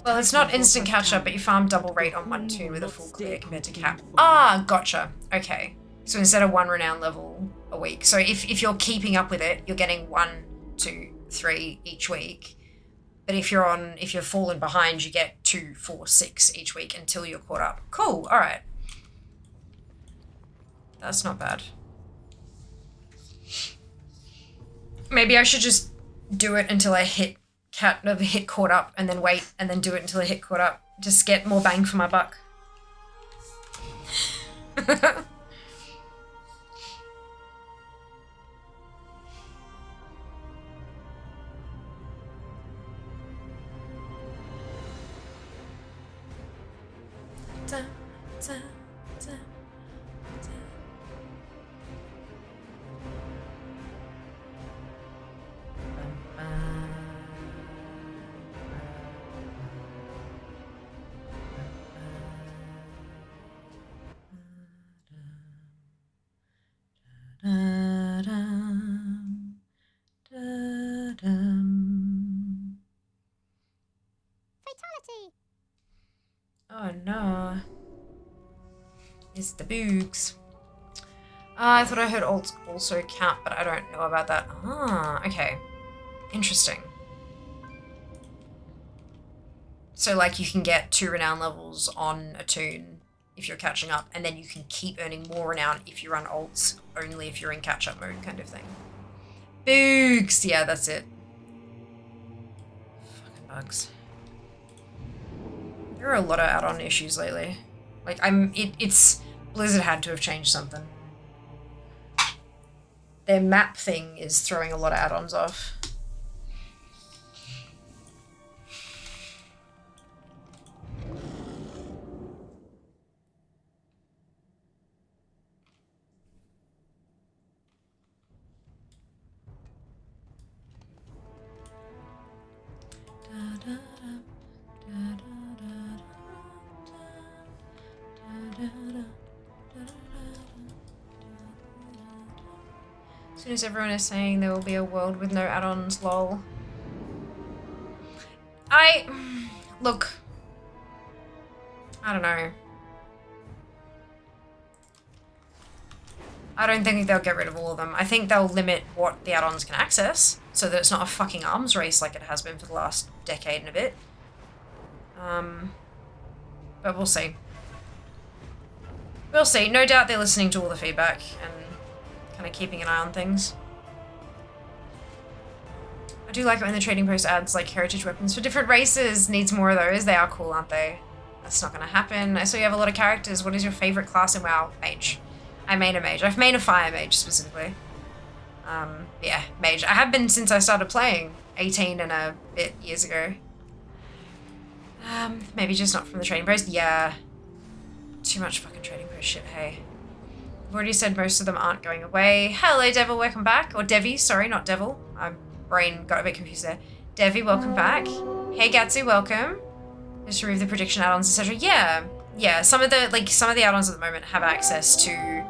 Well, it's not instant catch-up, but you farm double rate on one toon with a full clear compared to cap. Ah, gotcha. Okay. So instead of 1 renown level a week. So if you're keeping up with it, you're getting 1, 2, 3 each week. But if you're fallen behind, you get 2, 4, 6 each week until you're caught up. Cool, alright. That's not bad. Maybe I should just do it until I hit caught up and then wait and then do it until I hit caught up. Just get more bang for my buck. Fatality. Oh no. It's the boogs. I thought I heard alts also count, but I don't know about that. Ah, okay. Interesting. So like you can get 2 renown levels on a toon if you're catching up, and then you can keep earning more renown if you run alts, only if you're in catch-up mode kind of thing. Boogs! Yeah, that's it. Fucking bugs. There are a lot of add-on issues lately. Like, it's... Blizzard had to have changed something. Their map thing is throwing a lot of add-ons off. As soon as everyone is saying there will be a world with no add-ons, lol. Look. I don't know. I don't think they'll get rid of all of them. I think they'll limit what the add-ons can access, so that it's not a fucking arms race like it has been for the last decade and a bit. But we'll see. We'll see. No doubt they're listening to all the feedback and kind of keeping an eye on things. I do like it when the trading post adds like heritage weapons for different races. Needs more of those. They are cool, aren't they? That's not going to happen. I saw you have a lot of characters. What is your favorite class in WoW? Mage. I main a mage. I've main a fire mage specifically. Yeah, mage. I have been since I started playing 18 and a bit years ago. Maybe just not from the trading post. Yeah. Too much fucking trading post shit, hey. I've already said most of them aren't going away. Hello, Devil, welcome back. Or Devi, sorry, not Devil. My brain got a bit confused there. Devi, welcome back. Hey, Gatsu, welcome. Just remove the prediction add-ons, etc. Yeah. Some of the add-ons at the moment have access to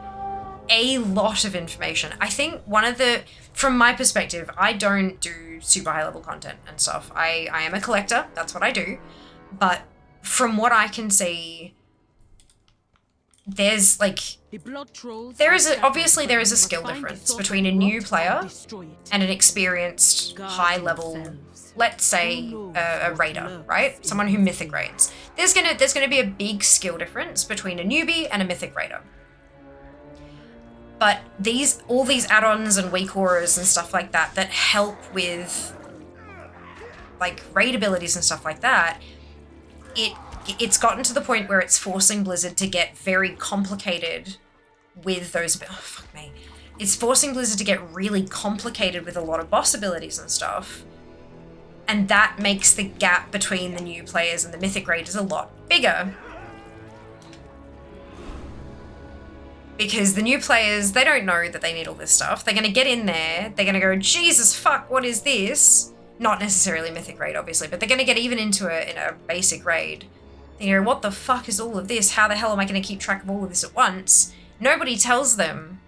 a lot of information. I think from my perspective, I don't do super high level content and stuff. I am a collector. That's what I do. But from what I can see, there's like, obviously there is a skill difference between a new player and an experienced high level, let's say a raider, right? Someone who mythic raids. There's gonna be a big skill difference between a newbie and a mythic raider. But all these add-ons and weak auras and stuff like that help with like raid abilities and stuff like that, it's gotten to the point where it's forcing Blizzard to get very complicated with those. Oh, fuck me. It's forcing Blizzard to get really complicated with a lot of boss abilities and stuff. And that makes the gap between the new players and the mythic raiders a lot bigger. Because the new players, they don't know that they need all this stuff. They're going to get in there. They're going to go, Jesus fuck, what is this? Not necessarily mythic raid, obviously, but they're going to get even into in a basic raid. You know, what the fuck is all of this? How the hell am I going to keep track of all of this at once? Nobody tells them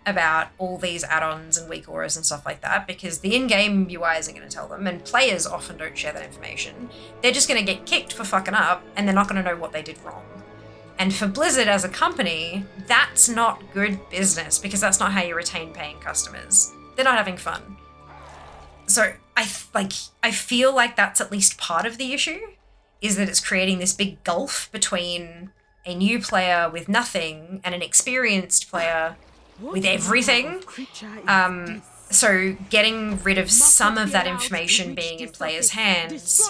about all these add-ons and weak auras and stuff like that because the in-game UI isn't going to tell them, and players often don't share that information. They're just going to get kicked for fucking up, and they're not going to know what they did wrong. And for Blizzard as a company, that's not good business because that's not how you retain paying customers. They're not having fun. So I feel like that's at least part of the issue, is that it's creating this big gulf between a new player with nothing and an experienced player with everything. So getting rid of some of that information being in players' hands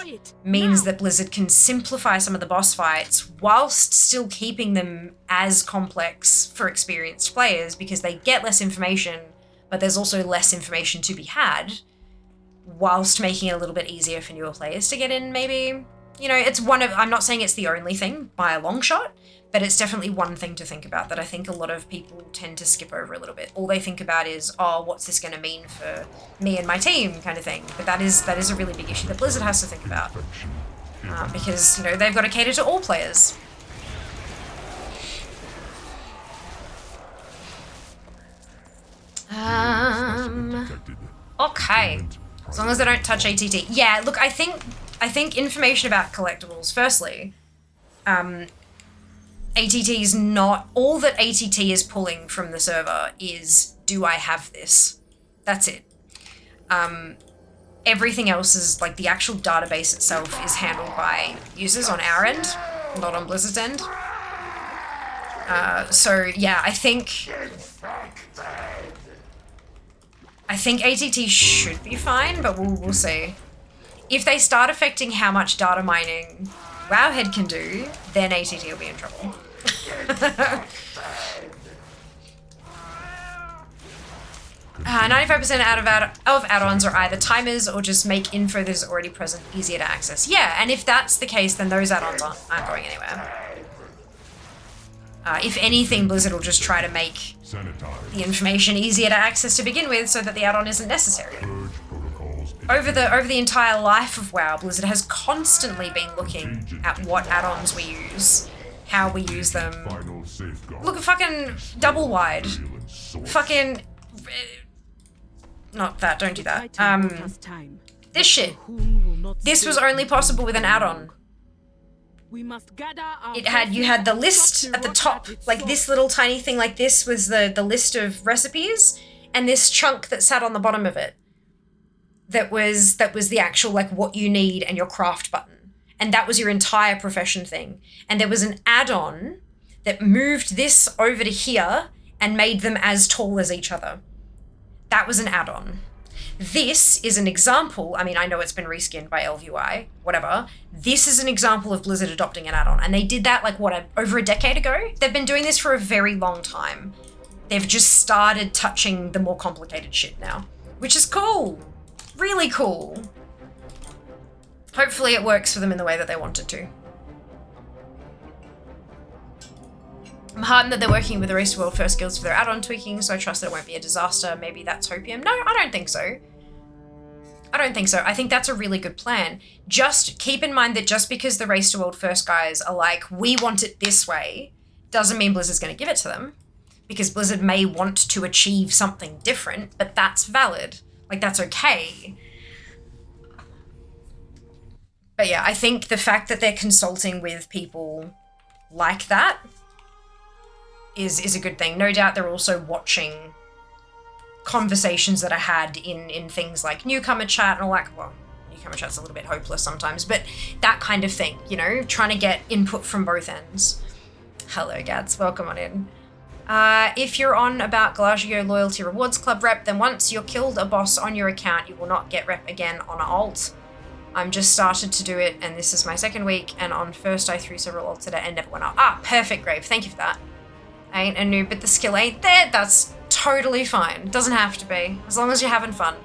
means that Blizzard can simplify some of the boss fights whilst still keeping them as complex for experienced players because they get less information, but there's also less information to be had, whilst making it a little bit easier for newer players to get in, maybe. You know, it's I'm not saying it's the only thing by a long shot, but it's definitely one thing to think about that I think a lot of people tend to skip over a little bit. All they think about is, oh, what's this going to mean for me and my team kind of thing. But that is a really big issue that Blizzard has to think about. Because, you know, they've got to cater to all players. Okay. As long as they don't touch ATT. Yeah, look, I think information about collectibles, firstly, ATT is not, all that ATT is pulling from the server is, do I have this? That's it. Everything else is, like, the actual database itself is handled by users on our end, not on Blizzard's end. So, yeah, I think ATT should be fine, but we'll see. If they start affecting how much data mining Wowhead can do, then ATT will be in trouble. 95% of add-ons are either timers or just make info that is already present easier to access. Yeah, and if that's the case, then those add-ons aren't going anywhere. If anything, Blizzard will just try to make the information easier to access to begin with so that the add-on isn't necessary. Over the entire life of WoW, Blizzard has constantly been looking at what add-ons we use, how we use them. Look at fucking double wide. Fucking... Not that, don't do that. This shit. This was only possible with an add-on. You had the list at the top, like this little tiny thing like this was the list of recipes, and this chunk that sat on the bottom of it. That was the actual, like, what you need and your craft button. And that was your entire profession thing. And there was an add-on that moved this over to here and made them as tall as each other. That was an add-on. This is an example, I mean, I know it's been reskinned by LVUI, whatever. This is an example of Blizzard adopting an add-on. And they did that, like, over a decade ago? They've been doing this for a very long time. They've just started touching the more complicated shit now, which is cool. Really cool. Hopefully it works for them in the way that they want it to. I'm heartened that they're working with the Race to World First Guilds for their add-on tweaking, so I trust that it won't be a disaster. Maybe that's hopium. No, I don't think so. I don't think so. I think that's a really good plan. Just keep in mind that just because the Race to World First guys are like, we want it this way, doesn't mean Blizzard's going to give it to them. Because Blizzard may want to achieve something different, but that's valid. Like, that's okay. But yeah, I think the fact that they're consulting with people like that is a good thing. No doubt they're also watching conversations that are had in things like newcomer chat and all that. Well, newcomer chat's a little bit hopeless sometimes, but that kind of thing, you know, trying to get input from both ends. Hello, Gads. Welcome on in. If you're on about Galagio Loyalty Rewards Club rep, then once you're killed a boss on your account, you will not get rep again on alt. I'm just started to do it, and this is my second week, and on first I threw several alts today and never went up. Ah, perfect, Grave. Thank you for that. I ain't a noob, but the skill ain't there. That's totally fine. Doesn't have to be, as long as you're having fun.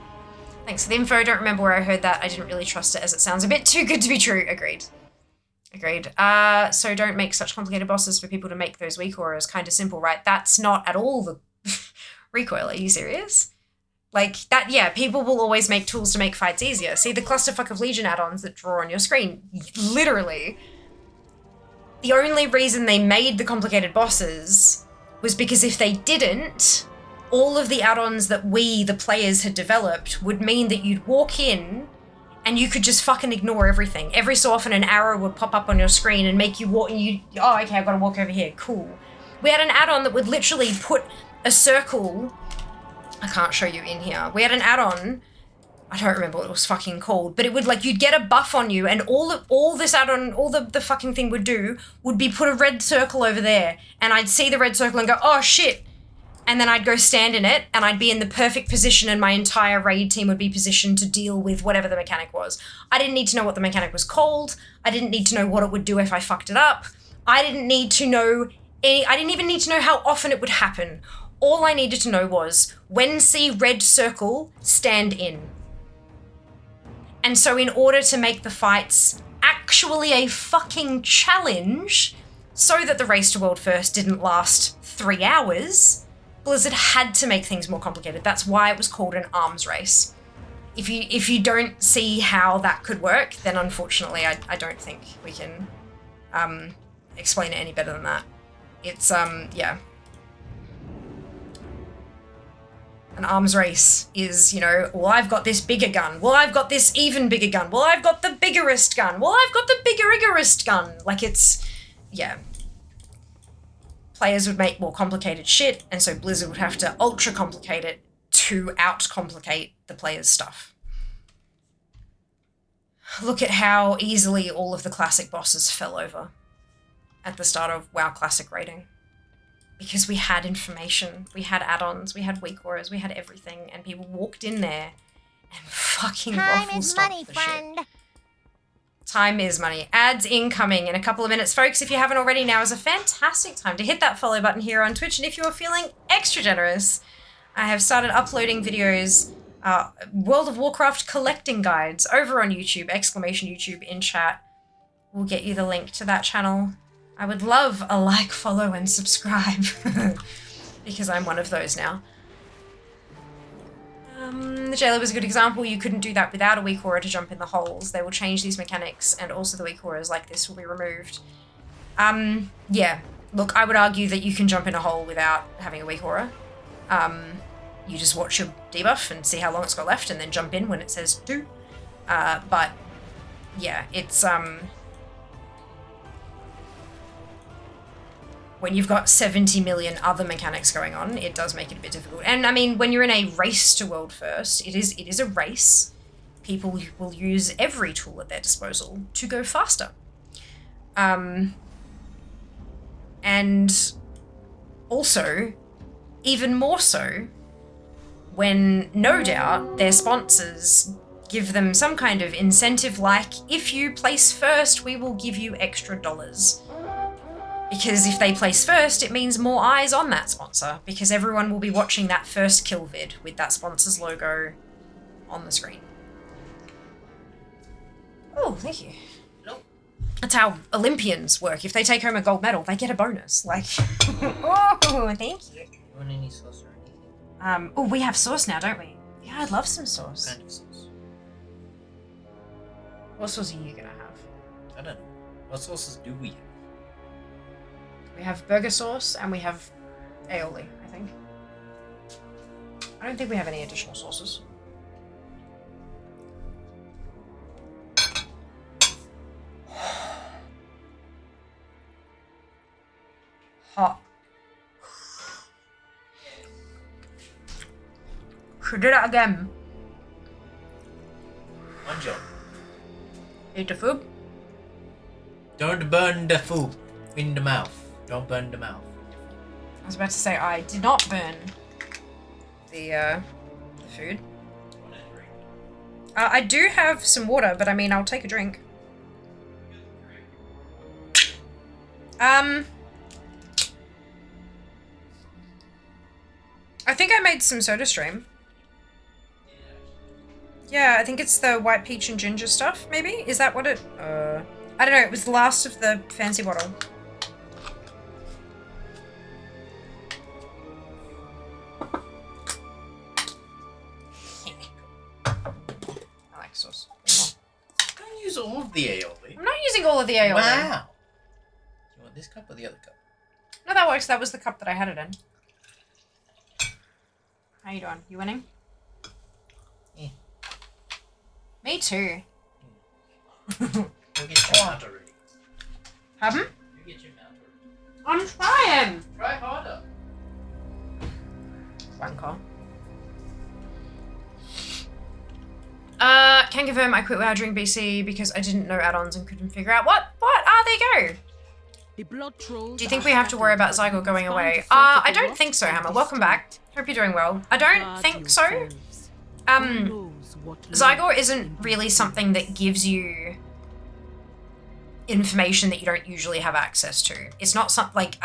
Thanks for the info. Don't remember where I heard that. I didn't really trust it, as it sounds a bit too good to be true. Agreed. Agreed. So don't make such complicated bosses for people to make those weak auras. Kind of simple, right? That's not at all the recoil. Are you serious? Like, that, yeah, people will always make tools to make fights easier. See the Clusterfuck of Legion add-ons that draw on your screen? Literally. The only reason they made the complicated bosses was because if they didn't, all of the add-ons that we, the players, had developed would mean that you'd walk in and you could just fucking ignore everything. Every so often an arrow would pop up on your screen and make you walk, and oh, okay, I've got to walk over here, cool. We had an add-on that would literally put a circle, I can't show you in here. We had an add-on, I don't remember what it was fucking called, but it would, like, you'd get a buff on you and all this add-on, all the fucking thing would do would be put a red circle over there, and I'd see the red circle and go, oh shit, and then I'd go stand in it and I'd be in the perfect position and my entire raid team would be positioned to deal with whatever the mechanic was. I didn't need to know what the mechanic was called. I didn't need to know what it would do if I fucked it up. I didn't need to know I didn't even need to know how often it would happen. All I needed to know was, when see red circle, stand in. And so in order to make the fights actually a fucking challenge, so that the race to World First didn't last 3 hours, Blizzard had to make things more complicated. That's why it was called an arms race. If you don't see how that could work, then unfortunately I don't think we can explain it any better than that. It's, yeah. An arms race is, you know, well, I've got this bigger gun. Well, I've got this even bigger gun. Well, I've got the biggerest gun. Well, I've got the biggerest gun. Like, it's, yeah. Players would make more complicated shit, and so Blizzard would have to ultra complicate it to out-complicate the players' stuff. Look at how easily all of the classic bosses fell over at the start of WoW Classic raiding. Because we had information, we had add-ons, we had weak auras, we had everything, and people walked in there and fucking Time is money, friend. Shit. Time is money. Ads incoming in a couple of minutes. Folks, if you haven't already, now is a fantastic time to hit that follow button here on Twitch, and if you are feeling extra generous, I have started uploading videos, World of Warcraft collecting guides over on YouTube, !YouTube in chat. We'll get you the link to that channel. I would love a like, follow, and subscribe, because I'm one of those now. The jailer was a good example. You couldn't do that without a weak aura to jump in the holes. They will change these mechanics, and also the weak auras like this will be removed. Yeah, look, I would argue that you can jump in a hole without having a weak aura. You just watch your debuff and see how long it's got left, and then jump in when it says do. But yeah, it's when you've got 70 million other mechanics going on, it does make it a bit difficult. And I mean, when you're in a race to World First, it is a race. People will use every tool at their disposal to go faster. And also, even more so, when no doubt their sponsors give them some kind of incentive, like, if you place first, we will give you extra dollars. Because if they place first, it means more eyes on that sponsor, because everyone will be watching that first kill vid with that sponsor's logo on the screen. Oh, thank you. That's how Olympians work. If they take home a gold medal, they get a bonus. Like, oh, thank you. You want any sauce or anything? Oh, we have sauce now, don't we? Yeah, I'd love some sauce. What kind of sauce? What sauce are you gonna have? I don't know. What sauces do we have? We have burger sauce and we have aioli, I think. I don't think we have any additional sauces. Hot. Should do that again. One job. Eat the food. Don't burn the food in the mouth. Don't burn the mouth. I was about to say I did not burn the food. I do have some water, but I mean, I'll take a drink. I think I made some SodaStream. Yeah, I think it's the white peach and ginger stuff, maybe? Is that what it... I don't know, it was the last of the fancy bottle. of the aioli. I'm not using all of the aioli. Wow. Do you want this cup or the other cup? No, that works. That was the cup that I had it in. How you doing? You winning? Yeah. Me too. You'll get your mount already. Pardon? You get your mount already. I'm trying. Try harder. Wanker. Can confirm I quit WoW during BC because I didn't know add-ons and couldn't figure out what. There you go. The blood trolls. Do you think we have to worry about Zygon going away? I don't think so, Hammer. Welcome back. Hope you're doing well. I don't think so. Zygon isn't really something that gives you information that you don't usually have access to. It's not something like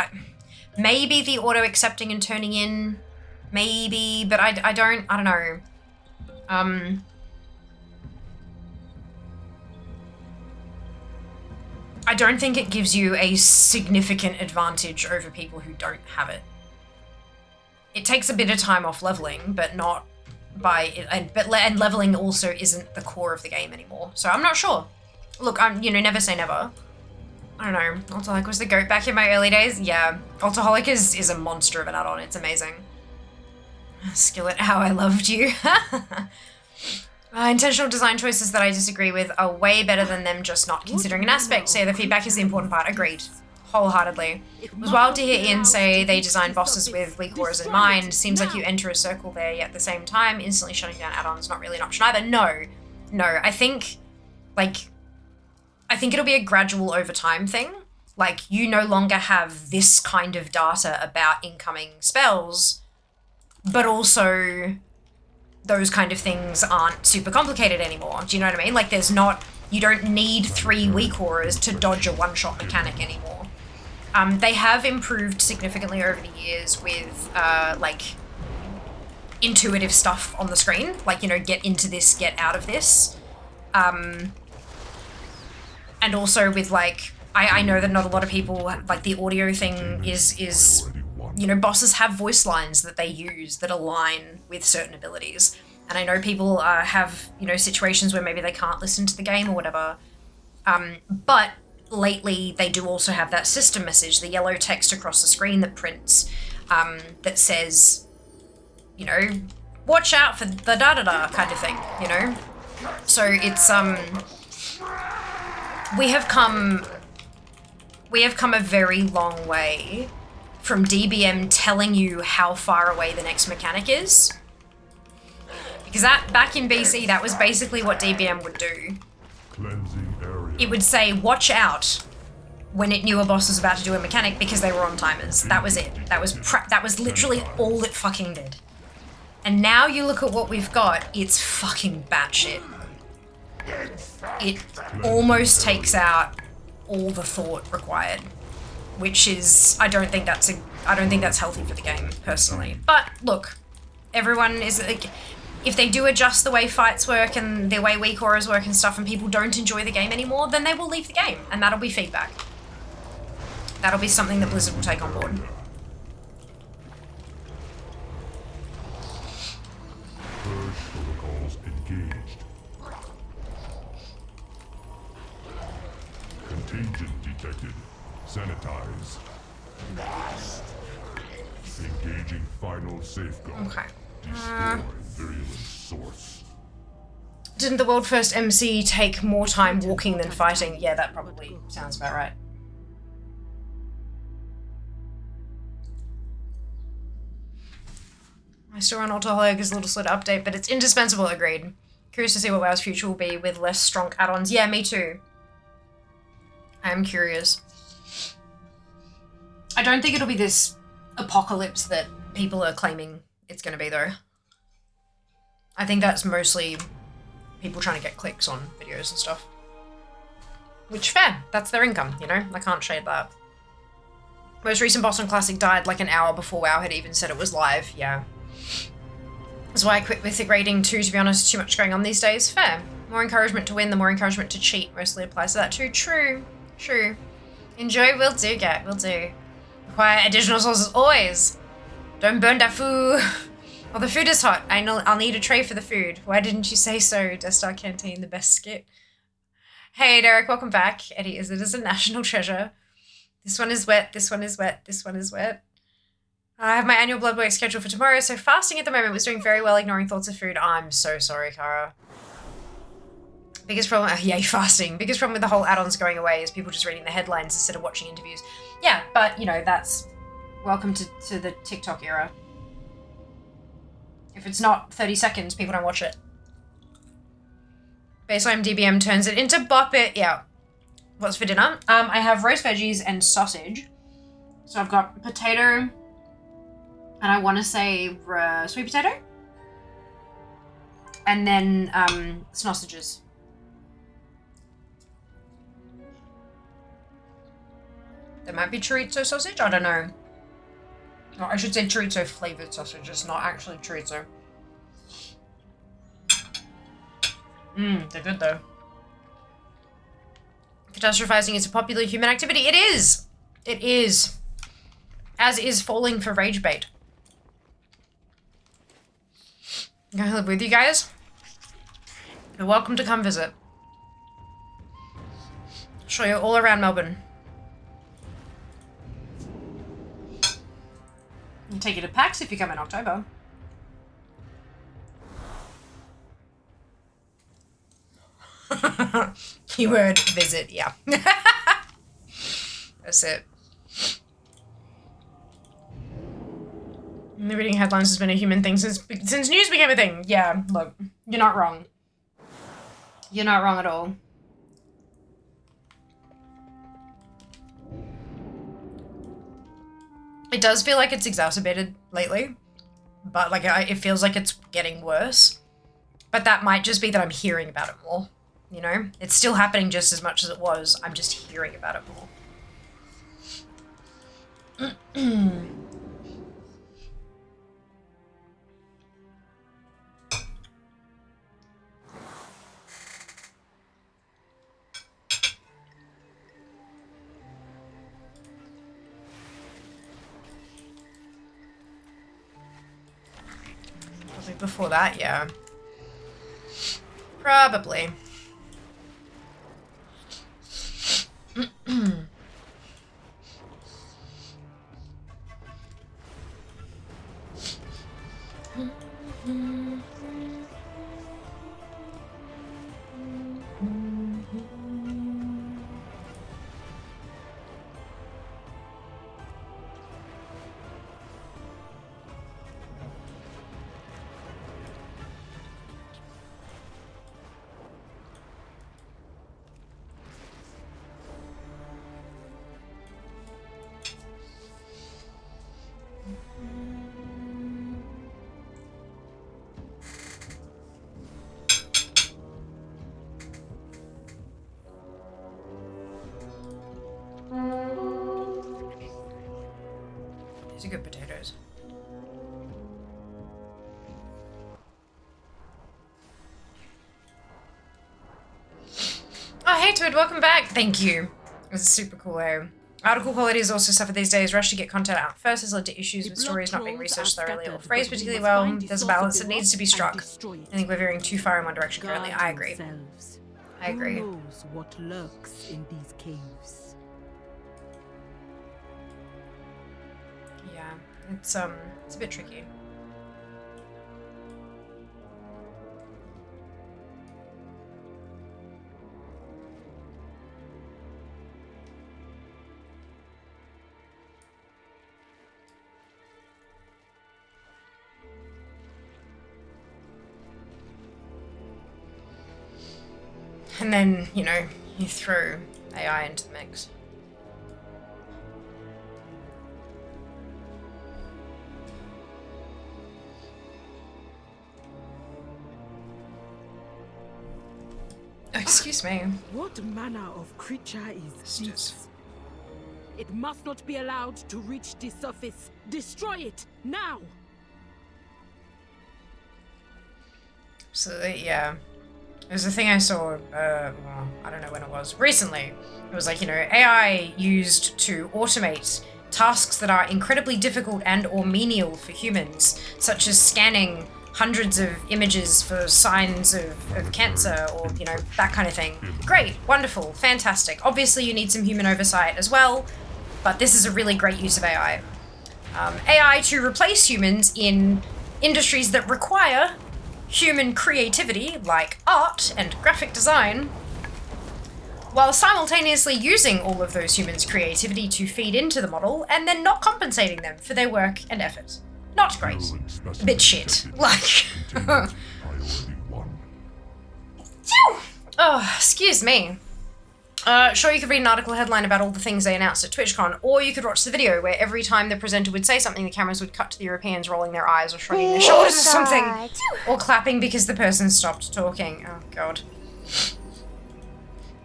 maybe the auto accepting and turning in, maybe, but I don't know. I don't think it gives you a significant advantage over people who don't have it. It takes a bit of time off leveling, but not by and leveling also isn't the core of the game anymore. So I'm not sure. Look, I'm never say never. I don't know. Ultaholic was the GOAT back in my early days. Yeah, Ultaholic is a monster of an add-on. It's amazing. Skillet, how I loved you. Intentional design choices that I disagree with are way better than them just not considering an aspect. So the feedback is the important part. Agreed. Wholeheartedly. It was wild to hear Ian say they designed bosses with weak auras in mind. Seems like you enter a circle there, yet at the same time, instantly shutting down add-ons not really an option either. No. I think it'll be a gradual over time thing. Like, you no longer have this kind of data about incoming spells, but also those kind of things aren't super complicated anymore. Do you know what I mean? Like, you don't need 3 weak auras to dodge a one-shot mechanic anymore. They have improved significantly over the years with, intuitive stuff on the screen. Like, get into this, get out of this. And also with, I know that not a lot of people, the audio thing is bosses have voice lines that they use that align with certain abilities. And I know people have, situations where maybe they can't listen to the game or whatever. But lately they do also have that system message, the yellow text across the screen that prints, that says, watch out for the da-da-da kind of thing, So it's, we have come a very long way from DBM telling you how far away the next mechanic is. Because back in BC, that was basically what DBM would do. Cleansing area. It would say, watch out, when it knew a boss was about to do a mechanic because they were on timers. That was it. That was literally all it fucking did. And now you look at what we've got, it's fucking batshit. It almost takes out all the thought required, which is, I don't think that's healthy for the game, personally. But look, everyone is, if they do adjust the way fights work and the way weak auras work and stuff and people don't enjoy the game anymore, then they will leave the game, and that'll be feedback. That'll be something that Blizzard will take on board. Purge protocols engaged. Contagion detected. Sanitize. Engaging final safeguard. Okay. Destroy virulent source. Didn't the world first MC take more time walking than fighting? Yeah, that probably sounds about right. I still run Ultaholic as a little slow to update, but it's indispensable, agreed. Curious to see what WoW's future will be with less strong add-ons. Yeah, me too. I am curious. I don't think it'll be this apocalypse that people are claiming it's going to be, though. I think that's mostly people trying to get clicks on videos and stuff. Which, fair. That's their income, I can't shade that. Most recent boss on Classic died like an hour before WoW had even said it was live. Yeah. That's why I quit Mythic raiding too, to be honest. Too much going on these days. Fair. More encouragement to win, the more encouragement to cheat mostly applies to that too. True. Enjoy, will do, get, will do. Require additional sources always. Don't burn that food. Oh, the food is hot. I'll need a tray for the food. Why didn't you say so? Death Star Canteen, the best skit. Hey, Derek, welcome back. Eddie, is it as a national treasure? This one is wet, this one is wet, this one is wet. I have my annual blood work scheduled for tomorrow, so fasting at the moment was doing very well, ignoring thoughts of food. I'm so sorry, Kara. Biggest problem, yay, fasting. Biggest problem with the whole add-ons going away is people just reading the headlines instead of watching interviews. Yeah, but, you know, that's welcome to the TikTok era. If it's not 30 seconds, people don't watch it. Baseline DBM turns it into Bop It. Yeah. What's for dinner? I have roast veggies and sausage. So I've got potato, and I want to say sweet potato. And then sausages. There might be chorizo sausage? I don't know. No, I should say chorizo flavored sausage. It's not actually chorizo. They're good though. Catastrophizing is a popular human activity. It is! It is. As is falling for rage bait. I'm gonna live with you guys. You're welcome to come visit. I'll show you all around Melbourne. I'll take you to PAX if you come in October. Keyword visit, yeah. That's it. Reading headlines has been a human thing since news became a thing. Yeah, look, you're not wrong. You're not wrong at all. It does feel like it's exacerbated lately, but like it feels like it's getting worse. But that might just be that I'm hearing about it more. You know, it's still happening just as much as it was. I'm just hearing about it more. Probably before that, yeah. Probably. These are good potatoes. Oh, hey, Tweed, welcome back. Thank you. It was super cool, eh? Article quality has also suffered these days. Rush to get content out first has led to issues with stories not being researched thoroughly or phrased particularly well. There's a balance that needs to be struck. I think we're veering too far in one direction currently. I agree. I agree. Who knows what lurks in these caves? Yeah, it's a bit tricky. And then, you know, you throw AI into the mix. Excuse me. What manner of creature is this? It must not be allowed to reach the surface. Destroy it now! So, yeah. There's a thing I saw, well, I don't know when it was, recently. It was like, you know, AI used to automate tasks that are incredibly difficult and or menial for humans, such as scanning hundreds of images for signs of cancer or, you know, that kind of thing. Great, wonderful, fantastic. Obviously you need some human oversight as well, but this is a really great use of AI. AI to replace humans in industries that require human creativity, like art and graphic design, while simultaneously using all of those humans' creativity to feed into the model and then not compensating them for their work and effort. Not great. A bit shit. Like... Priority 1. Oh, excuse me. Sure, you could read an article headline about all the things they announced at TwitchCon, or you could watch the video where every time the presenter would say something, the cameras would cut to the Europeans rolling their eyes or shrugging their shoulders or something, or clapping because the person stopped talking. Oh, God.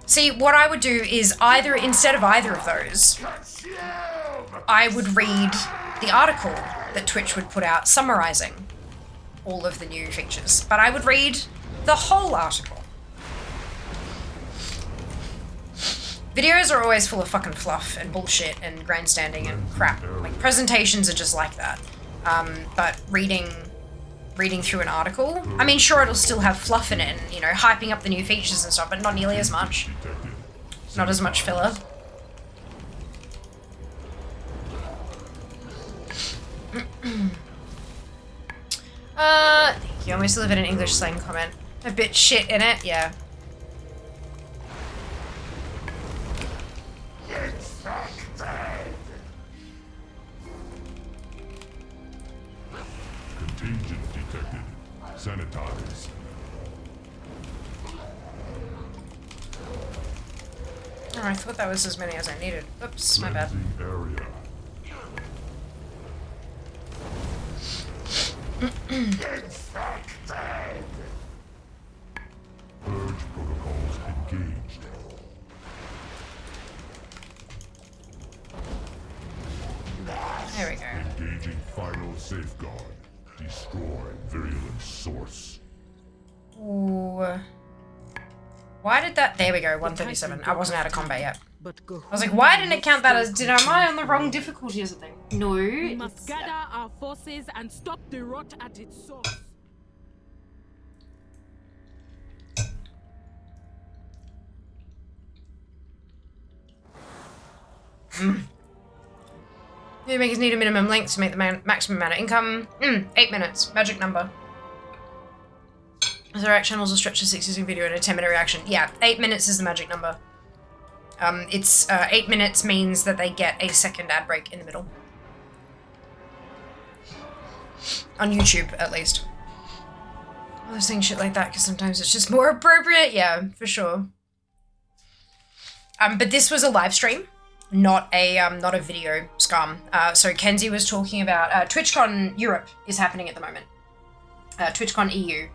See, what I would do is instead of either of those, I would read the article that Twitch would put out summarizing all of the new features, but I would read the whole article. Videos are always full of fucking fluff and bullshit and grandstanding and crap. Like, presentations are just like that. But reading through an article, I mean, sure, it'll still have fluff in it and, you know, hyping up the new features and stuff, but not nearly as much. Not as much filler. Thank you. I almost delivered an English slang comment. A bit shit in it, yeah. Contagion detected. Sanitize. Oh, I thought that was as many as I needed. Oops, my bad. Cleansing area. Purge protocols engaged. There we go. Engaging final safeguard. Destroy virulent source. Ooh. Why did that? There we go, 137. I wasn't out of combat yet. I was like, why didn't it count that as, am I on the wrong difficulty or something? No. We must gather our forces and stop the rot at its source. New makers need a minimum length to make the maximum amount of income. 8 minutes. Magic number. As direct channels will stretch to 6 video in a 10-minute reaction. Yeah, 8 minutes is the magic number. It's 8 minutes means that they get a second ad break in the middle. On YouTube, at least. I was saying shit like that because sometimes it's just more appropriate. Yeah, for sure. But this was a live stream, not a video scum. So Kenzie was talking about TwitchCon Europe is happening at the moment. TwitchCon EU.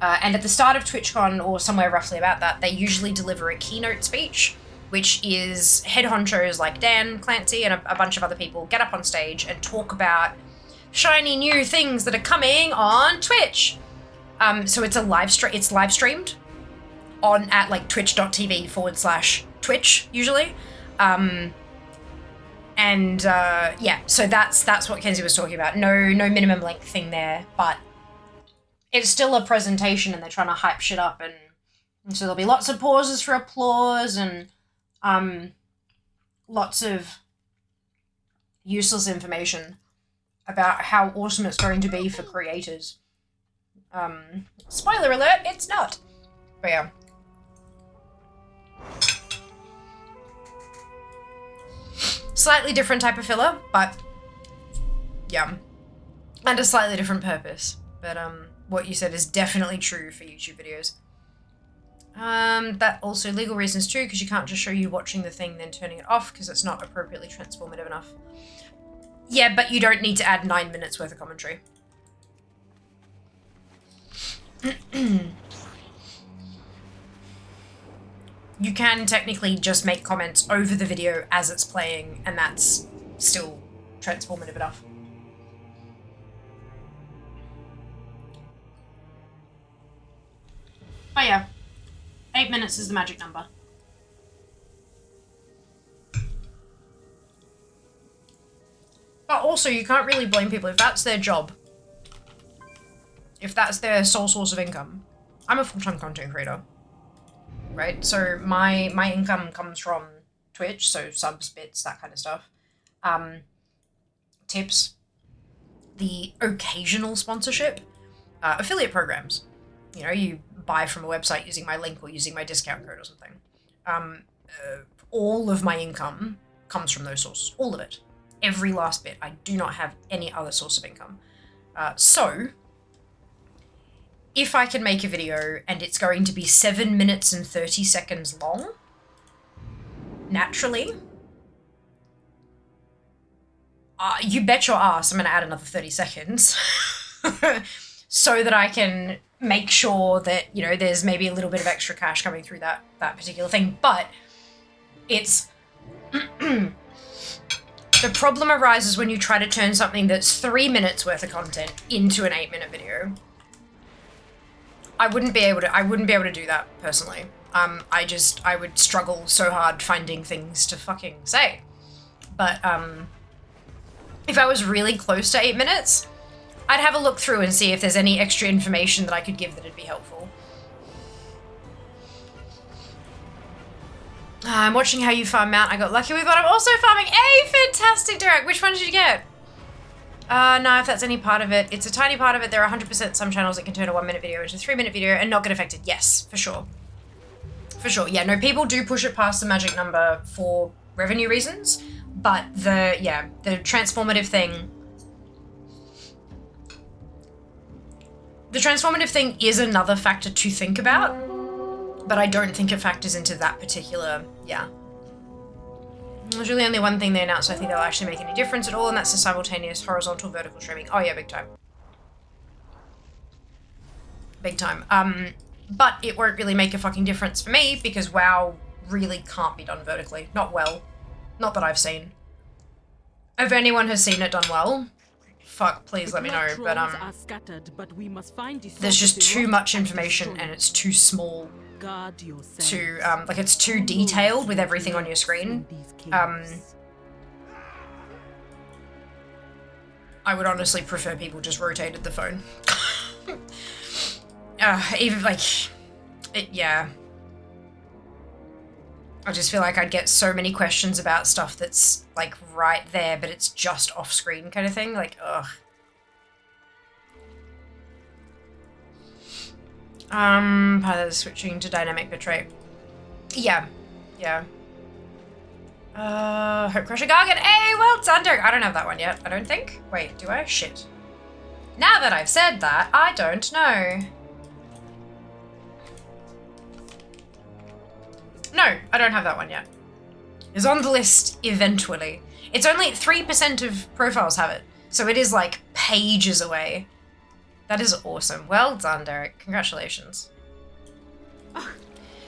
And at the start of TwitchCon, or somewhere roughly about that, they usually deliver a keynote speech, which is head honchos like Dan Clancy and a bunch of other people get up on stage and talk about shiny new things that are coming on Twitch. So it's live streamed at like twitch.tv/Twitch usually. Yeah, so that's what Kenzie was talking about. No minimum length thing there, but it's still a presentation and they're trying to hype shit up, and so there'll be lots of pauses for applause and lots of useless information about how awesome it's going to be for creators. Spoiler alert, it's not. But yeah. Slightly different type of filler, but yeah. And a slightly different purpose. But what you said is definitely true for YouTube videos. That also legal reasons too, because you can't just show you watching the thing then turning it off because it's not appropriately transformative enough. Yeah, but you don't need to add 9 minutes worth of commentary. You can technically just make comments over the video as it's playing, and that's still transformative enough. But yeah, 8 minutes is the magic number. But also, you can't really blame people if that's their job. if that's their sole source of income, I'm a full-time content creator, right? So my income comes from Twitch, so subs, bits, that kind of stuff. Tips, the occasional sponsorship, affiliate programs. You know, you buy from a website using my link or using my discount code or something. All of my income comes from those sources. All of it. Every last bit. I do not have any other source of income. So, if I can make a video and it's going to be 7 minutes and 30 seconds long, naturally, you bet your ass I'm going to add another 30 seconds so that I can make sure that, you know, there's maybe a little bit of extra cash coming through that particular thing. But it's... The problem arises when you try to turn something that's 3 minutes worth of content into an 8-minute video. I wouldn't be able to do that personally. I would struggle so hard finding things to fucking say. But, if I was really close to 8 minutes, I'd have a look through and see if there's any extra information that I could give that'd be helpful. I'm watching how you farm Mount. I got lucky with what I'm also farming. Hey, fantastic, Derek. Which one did you get? No, if that's any part of it. It's a tiny part of it. There are 100% some channels that can turn a 1-minute video into a 3-minute video and not get affected. Yes, for sure. For sure. Yeah, no, people do push it past the magic number for revenue reasons. But the transformative thing... The transformative thing is another factor to think about. But I don't think it factors into that particular, There's really only one thing they announced I think that'll actually make any difference at all, and that's the simultaneous horizontal vertical streaming. Oh yeah, big time. Big time. But it won't really make a fucking difference for me because WoW really can't be done vertically. Not well. Not that I've seen. If anyone has seen it done well, fuck, please let me know. But there's just too much information and it's too small to, like it's too detailed with everything on your screen. I would honestly prefer people just rotated the phone. Even like, yeah. I just feel like I'd get so many questions about stuff that's like right there, but it's just off screen kind of thing. Like, ugh. Part of the switching to dynamic bitrate. Yeah. Hope Crusher Gargan. Hey, well done, Derek. I don't have that one yet, I don't think. Wait, do I? Shit. Now that I've said that, I don't know. No, I don't have that one yet. It's on the list eventually. It's only 3% of profiles have it, so it is like pages away. That is awesome. Well done, Derek. Congratulations.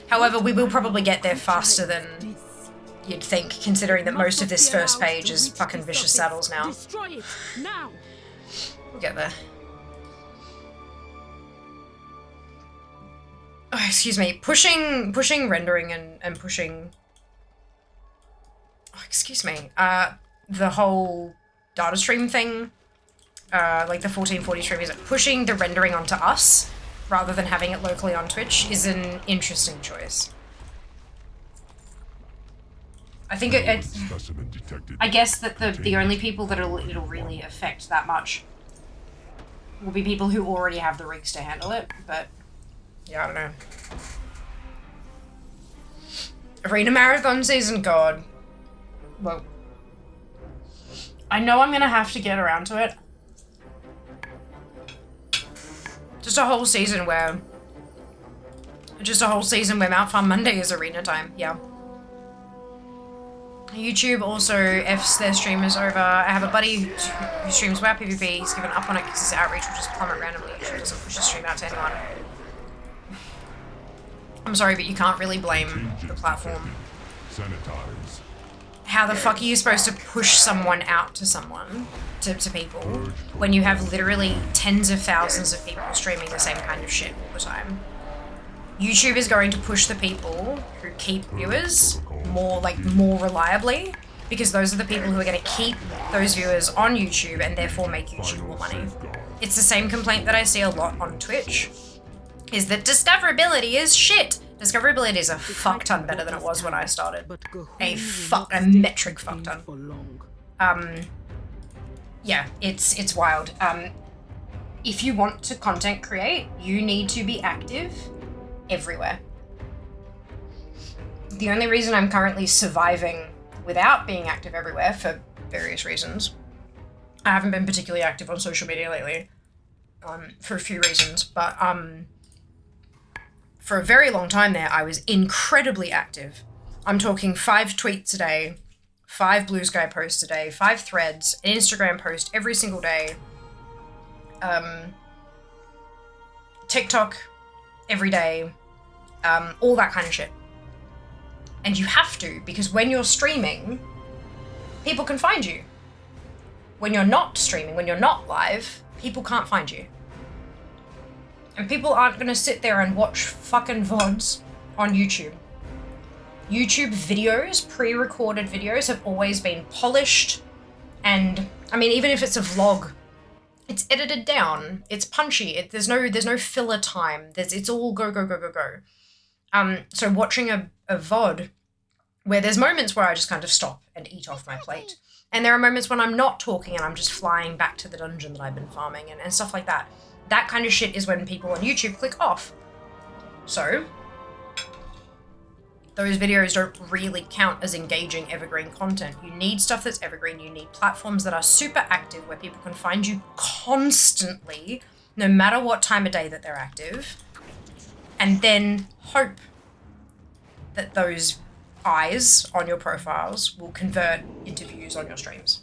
However, we will probably get there faster than you'd think, considering that most of this first page is fucking Vicious Saddles now. We'll get there. Oh, excuse me. Pushing rendering and pushing... Oh, excuse me. The whole data stream thing, like the 1440 stream, is pushing the rendering onto us rather than having it locally on Twitch is an interesting choice. I think it's... I guess that the only people that it'll really affect that much will be people who already have the rigs to handle it, but yeah, I don't know. Arena Marathon Season, God. Well, I know I'm gonna have to get around to it. Just a whole season where Mount Farm Monday is arena time, yeah. YouTube also F's their streamers over. I have a buddy who streams WoW PvP. He's given up on it because his outreach will just plummet randomly. YouTube doesn't push his stream out to anyone. I'm sorry, but you can't really blame the platform. Sanitize. How the fuck are you supposed to push someone out to someone, to people, when you have literally tens of thousands of people streaming the same kind of shit all the time? YouTube is going to push the people who keep viewers more reliably, because those are the people who are going to keep those viewers on YouTube and therefore make YouTube more money. It's the same complaint that I see a lot on Twitch, is that discoverability is shit. Discoverability is a fuck ton better than it was when I started. A metric fuck ton. Yeah, it's wild. If you want to content create, you need to be active everywhere. The only reason I'm currently surviving without being active everywhere, for various reasons, I haven't been particularly active on social media lately, for a few reasons, but for a very long time there, I was incredibly active. I'm talking 5 tweets a day, 5 Blue Sky posts a day, 5 threads, an Instagram post every single day, TikTok every day, all that kind of shit. And you have to, because when you're streaming, people can find you. When you're not streaming, when you're not live, people can't find you. And people aren't going to sit there and watch fucking VODs on YouTube. YouTube videos, pre-recorded videos, have always been polished. And, I mean, even if it's a vlog, it's edited down. It's punchy. There's no filler time. It's all go, go, go, go, go. So watching a VOD where there's moments where I just kind of stop and eat off my plate. And there are moments when I'm not talking and I'm just flying back to the dungeon that I've been farming and stuff like that. That kind of shit is when people on YouTube click off. So, those videos don't really count as engaging evergreen content. You need stuff that's evergreen. You need platforms that are super active where people can find you constantly, no matter what time of day that they're active. And then hope that those eyes on your profiles will convert into views on your streams.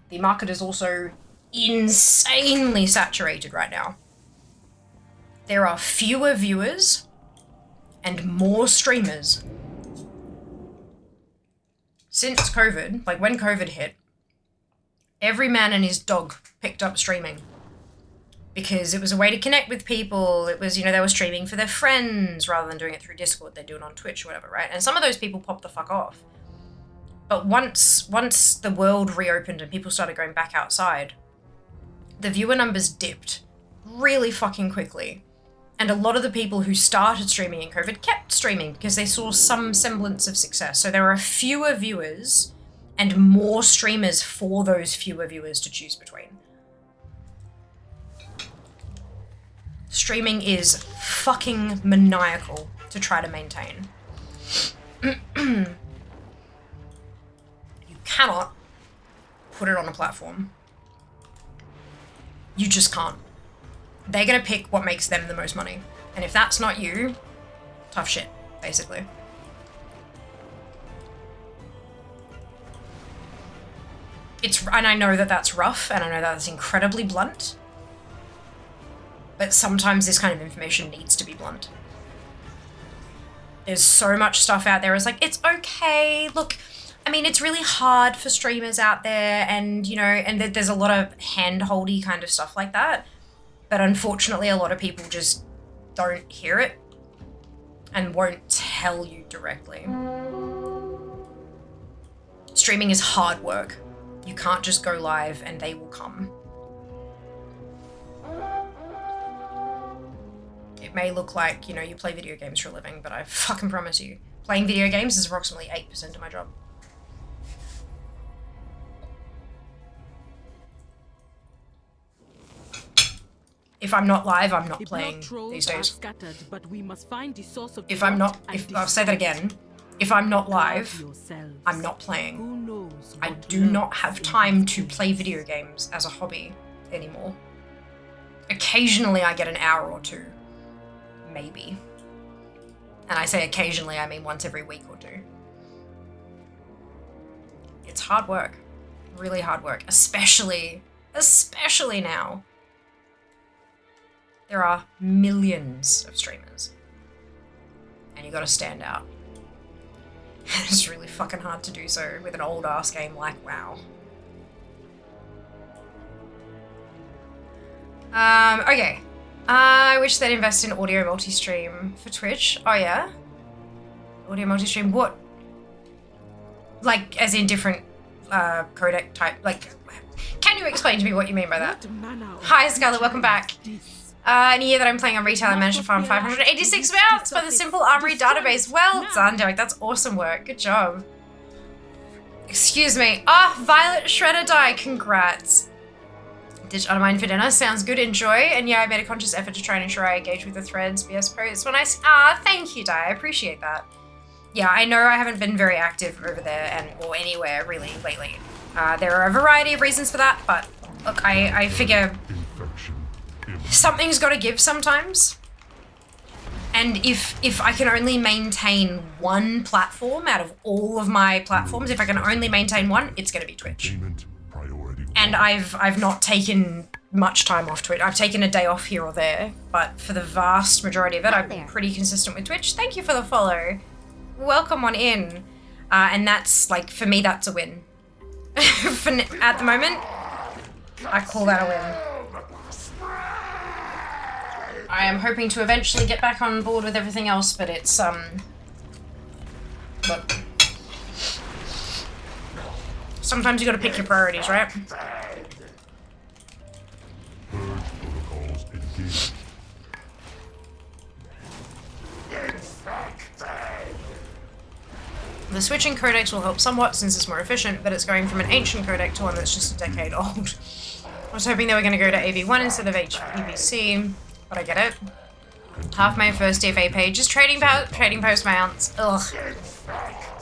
The market is also insanely saturated right now. There are fewer viewers and more streamers. Since COVID, like when COVID hit, every man and his dog picked up streaming. Because it was a way to connect with people. It was, they were streaming for their friends rather than doing it through Discord. They do it on Twitch or whatever, right? And some of those people popped the fuck off. But once the world reopened and people started going back outside, the viewer numbers dipped really fucking quickly. And a lot of the people who started streaming in COVID kept streaming because they saw some semblance of success. So there are fewer viewers and more streamers for those fewer viewers to choose between. Streaming is fucking maniacal to try to maintain. You cannot put it on a platform. You just can't. They're gonna pick what makes them the most money. And if that's not you, tough shit, basically. And I know that that's rough, and I know that that's incredibly blunt. But sometimes this kind of information needs to be blunt. There's so much stuff out there. It's like, it's okay. Look, I mean, it's really hard for streamers out there and, and there's a lot of hand-holdy kind of stuff like that. But unfortunately, a lot of people just don't hear it and won't tell you directly. Streaming is hard work. You can't just go live and they will come. It may look like, you play video games for a living, but I fucking promise you, playing video games is approximately 8% of my job. If I'm not live, I'm not playing these days. I'll say that again. If I'm not live, I'm not playing. I do not have time to play video games as a hobby anymore. Occasionally I get an hour or two. Maybe. And I say occasionally, I mean once every week or two. It's hard work. Really hard work. Especially now. There are millions of streamers. And you gotta stand out. And it's really fucking hard to do so with an old ass game like WoW. Okay. I wish they'd invest in audio multi-stream for Twitch. Oh yeah? Audio multi-stream, what? Like, as in different codec type, like, can you explain to me what you mean by that? What manner of Hi Scarlett, welcome back. this? In a year that I'm playing on retail, I managed to farm 586 mounts by the simple armory database. Well done, Derek. That's awesome work. Good job. Excuse me. Violet Shredder die. Congrats. Ditch Undermine for dinner. Sounds good. Enjoy. And yeah, I made a conscious effort to try and ensure I engage with the threads. BS posts when I... thank you, Di. I appreciate that. Yeah, I know I haven't been very active over there or anywhere really lately. There are a variety of reasons for that, but look, I figure something's got to give sometimes. And if I can only maintain one platform out of all of my platforms, if I can only maintain one, it's going to be Twitch. And I've not taken much time off Twitch. I've taken a day off here or there, but for the vast majority of it, I've been pretty consistent with Twitch. Thank you for the follow. Welcome on in. And that's, like, for me, that's a win. At the moment, I call that a win. I am hoping to eventually get back on board with everything else, but it's, look. Sometimes you gotta pick your priorities, right? The switching codecs will help somewhat since it's more efficient, but it's going from an ancient codec to one that's just a decade old. I was hoping they were going to go to AV1 instead of EVC, but I get it. Half my first DFA page is trading post mounts. Ugh.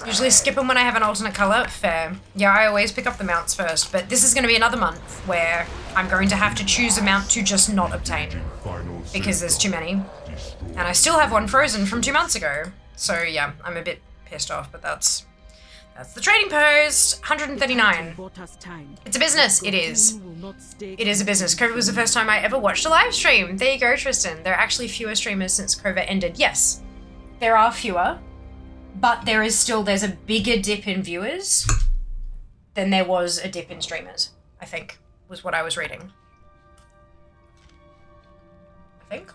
Usually skip them when I have an alternate color. Fair. Yeah, I always pick up the mounts first, but this is going to be another month where I'm going to have to choose a mount to just not obtain because there's too many. And I still have one frozen from 2 months ago. So yeah, I'm a bit pissed off, but that's the trading post. 139. It's a business. It is. It is a business. COVID was the first time I ever watched a live stream. There you go, Tristan. There are actually fewer streamers since COVID ended. Yes, there are fewer, but there's a bigger dip in viewers than there was a dip in streamers, I think, was what I was reading. I think.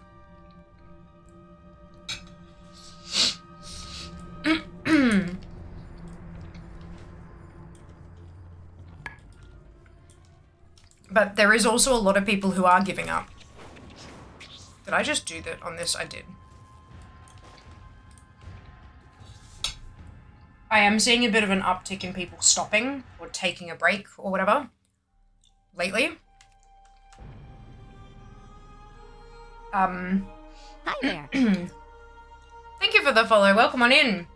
But there is also a lot of people who are giving up. Did I just do that on this? I did. I am seeing a bit of an uptick in people stopping or taking a break or whatever lately. Hi there. Thank you for the follow. Welcome on in.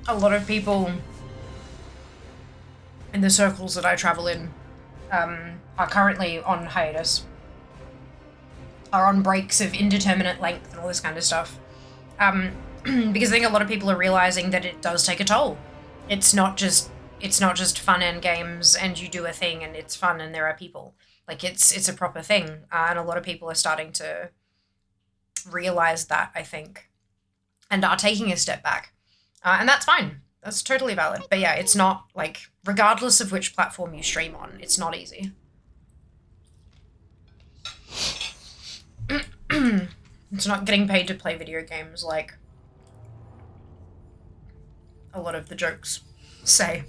A lot of people in the circles that I travel in are currently on hiatus, are on breaks of indeterminate length and all this kind of stuff. Because I think a lot of people are realizing that it does take a toll. It's not just fun and games and you do a thing and it's fun and there are people. Like it's a proper thing. And a lot of people are starting to realize that, I think, and are taking a step back. And that's fine. That's totally valid. But yeah, it's not, like, regardless of which platform you stream on, it's not easy. It's not getting paid to play video games like a lot of the jokes say.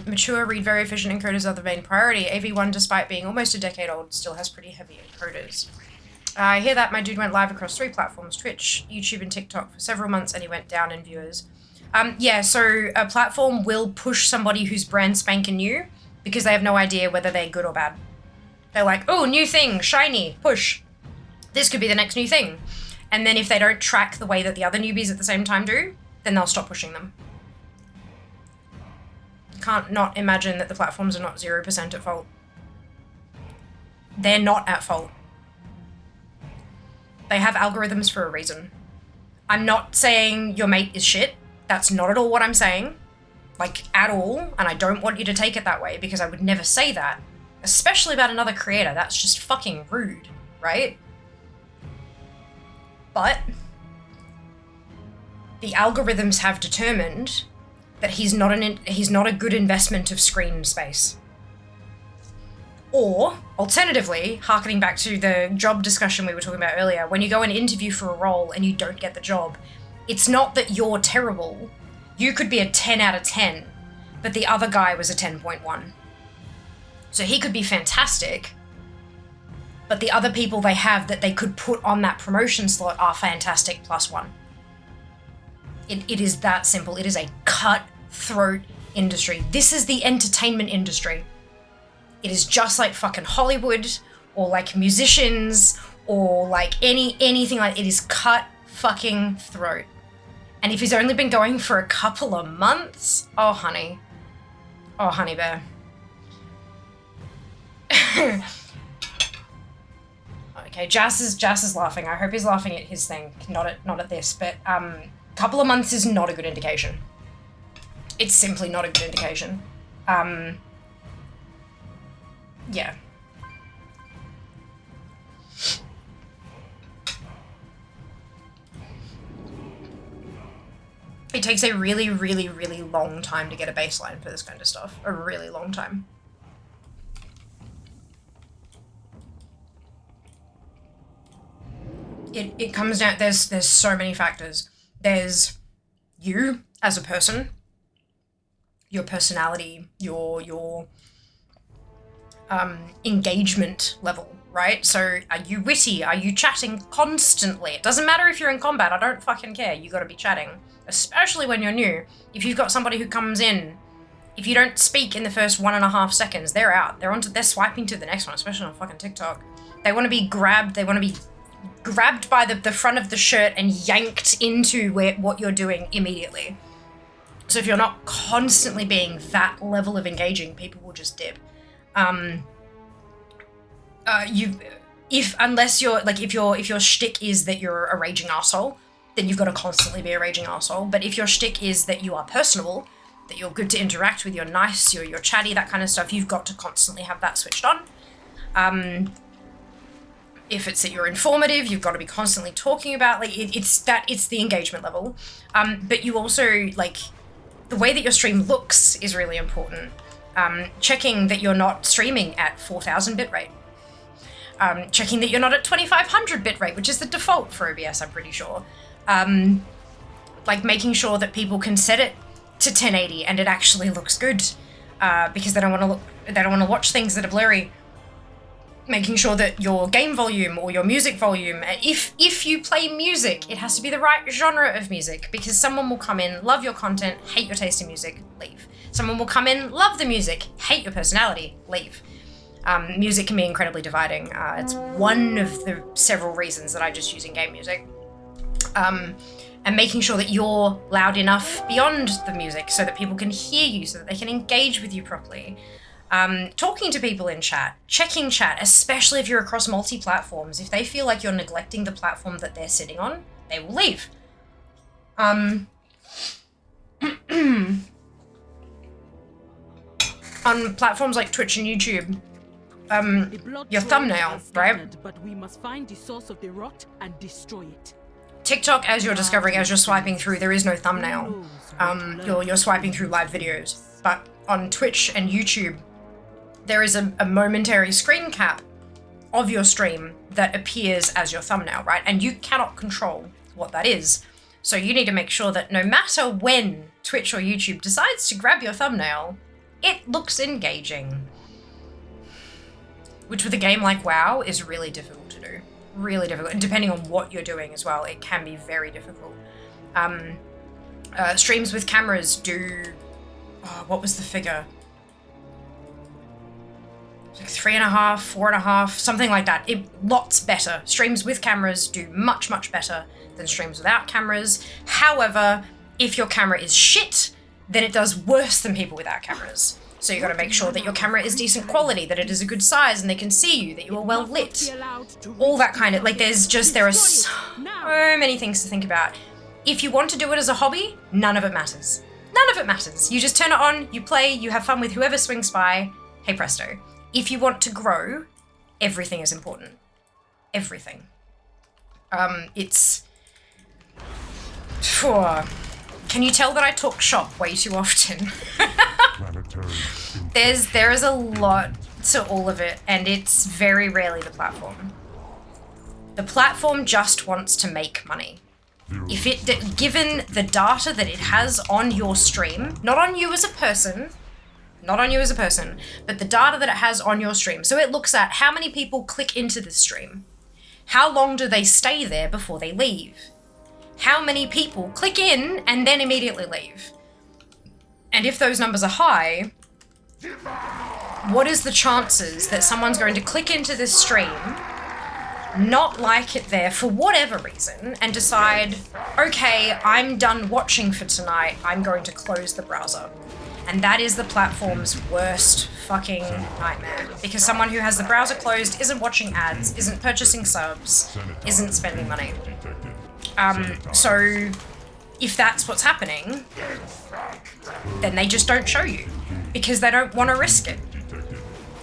Mature, read very efficient encoders are the main priority. AV1, despite being almost a decade old, still has pretty heavy encoders. I hear that my dude went live across 3 platforms, Twitch, YouTube, and TikTok for several months, and he went down in viewers. Yeah, so a platform will push somebody who's brand spanking new because they have no idea whether they're good or bad. They're like, oh, new thing, shiny, push. This could be the next new thing. And then if they don't track the way that the other newbies at the same time do, then they'll stop pushing them. Can't not imagine that the platforms are not 0% at fault. They're not at fault. They have algorithms for a reason. I'm not saying your mate is shit. That's not at all what I'm saying. Like, at all. And I don't want you to take it that way because I would never say that. Especially about another creator. That's just fucking rude, right? But the algorithms have determined that he's not a good investment of screen space. Or, alternatively, harkening back to the job discussion we were talking about earlier, when you go and interview for a role and you don't get the job, it's not that you're terrible. You could be a 10 out of 10, but the other guy was a 10.1. So he could be fantastic, but the other people they have that they could put on that promotion slot are fantastic +1. It is that simple. It is a cutthroat industry. This is the entertainment industry. It is just like fucking Hollywood or like musicians or like anything like it is cut fucking throat. And if he's only been going for a couple of months, oh honey bear. Okay, Jas is laughing. I hope he's laughing at his thing, not at this. But couple of months is not a good indication. It's simply not a good indication. Yeah. It takes a really, really, really long time to get a baseline for this kind of stuff. A really long time. It comes down, there's so many factors. There's you as a person, your personality, your engagement level, right? So are you witty? Are you chatting constantly? It doesn't matter if you're in combat, I don't fucking care. You gotta be chatting, especially when you're new. If you've got somebody who comes in, if you don't speak in the first 1.5 seconds, they're out. They're swiping to the next one, especially on fucking TikTok. They want to be grabbed. They want to be grabbed by the front of the shirt and yanked into what you're doing immediately. So if you're not constantly being that level of engaging, people will just dip. Unless you're like, if your shtick is that you're a raging arsehole, then you've got to constantly be a raging arsehole. But if your shtick is that you are personable, that you're good to interact with, you're nice, you're chatty, that kind of stuff, you've got to constantly have that switched on. If it's that you're informative, you've got to be constantly talking about, like, it's the engagement level. But you also, like, the way that your stream looks is really important. Checking that you're not streaming at 4,000 bitrate. Checking that you're not at 2,500 bitrate, which is the default for OBS, I'm pretty sure. Like, making sure that people can set it to 1080 and it actually looks good, because they don't want to watch things that are blurry. Making sure that your game volume or your music volume, if you play music, it has to be the right genre of music, because someone will come in, love your content, hate your taste in music, leave. Someone will come in, love the music, hate your personality, leave. Music can be incredibly dividing. It's one of the several reasons that I just use in-game music. And making sure that you're loud enough beyond the music so that people can hear you, so that they can engage with you properly. Talking to people in chat, checking chat, especially if you're across multi-platforms. If they feel like you're neglecting the platform that they're sitting on, they will leave. On platforms like Twitch and YouTube, your thumbnail, right? But we must find the source of the rot and destroy it. TikTok, as you're discovering, as you're swiping through, there is no thumbnail. You're swiping through live videos. But on Twitch and YouTube, there is a momentary screen cap of your stream that appears as your thumbnail, right? And you cannot control what that is. So you need to make sure that no matter when Twitch or YouTube decides to grab your thumbnail, it looks engaging. Which with a game like WoW is really difficult to do. Really difficult. And depending on what you're doing as well, it can be very difficult. Streams with cameras do... Oh, what was the figure? Like 3.5, 4.5, something like that. Lots better. Streams with cameras do much, much better than streams without cameras. However, if your camera is shit, then it does worse than people without cameras. So you got to make sure that your camera is decent quality, that it is a good size and they can see you, that you are well lit. All that kind of, like, there are so many things to think about. If you want to do it as a hobby, none of it matters. None of it matters. You just turn it on, you play, you have fun with whoever swings by, hey presto. If you want to grow, everything is important. Everything. Can you tell that I talk shop way too often? There is a lot to all of it, and it's very rarely the platform. The platform just wants to make money. If it, given the data that it has on your stream, not on you as a person, but the data that it has on your stream. So it looks at how many people click into the stream. How long do they stay there before they leave? How many people click in and then immediately leave? And if those numbers are high, what is the chances that someone's going to click into this stream, not like it there for whatever reason, and decide, okay, I'm done watching for tonight, I'm going to close the browser. And that is the platform's worst fucking nightmare. Because someone who has the browser closed isn't watching ads, isn't purchasing subs, isn't spending money. So if that's what's happening, then they just don't show you because they don't want to risk it.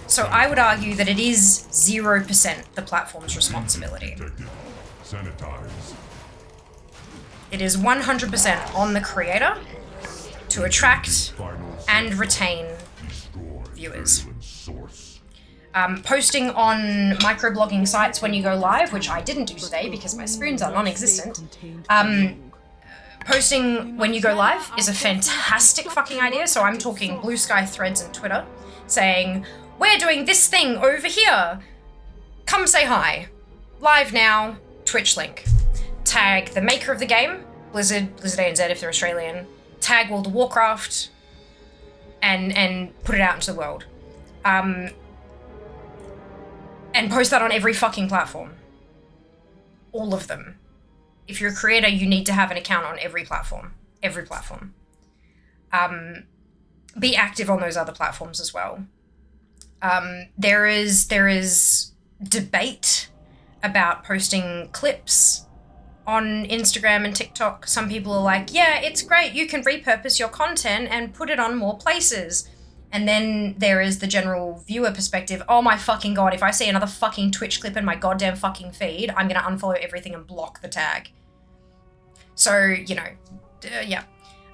So I would argue that it is 0% the platform's responsibility. It is 100% on the creator to attract and retain viewers. Posting on microblogging sites when you go live, which I didn't do today because my spoons are non-existent. Posting when you go live is a fantastic fucking idea. So I'm talking Blue Sky, Threads, and Twitter, saying, we're doing this thing over here. Come say hi. Live now, Twitch link. Tag the maker of the game, Blizzard ANZ if they're Australian. Tag World of Warcraft, and put it out into the world. And post that on every fucking platform. All of them. If you're a creator, you need to have an account on every platform. Every platform. Be active on those other platforms as well. There is debate about posting clips on Instagram and TikTok. Some people are like, yeah, it's great, you can repurpose your content and put it on more places. And then there is the general viewer perspective. Oh my fucking god, if I see another fucking Twitch clip in my goddamn fucking feed, I'm gonna unfollow everything and block the tag. So, you know, yeah.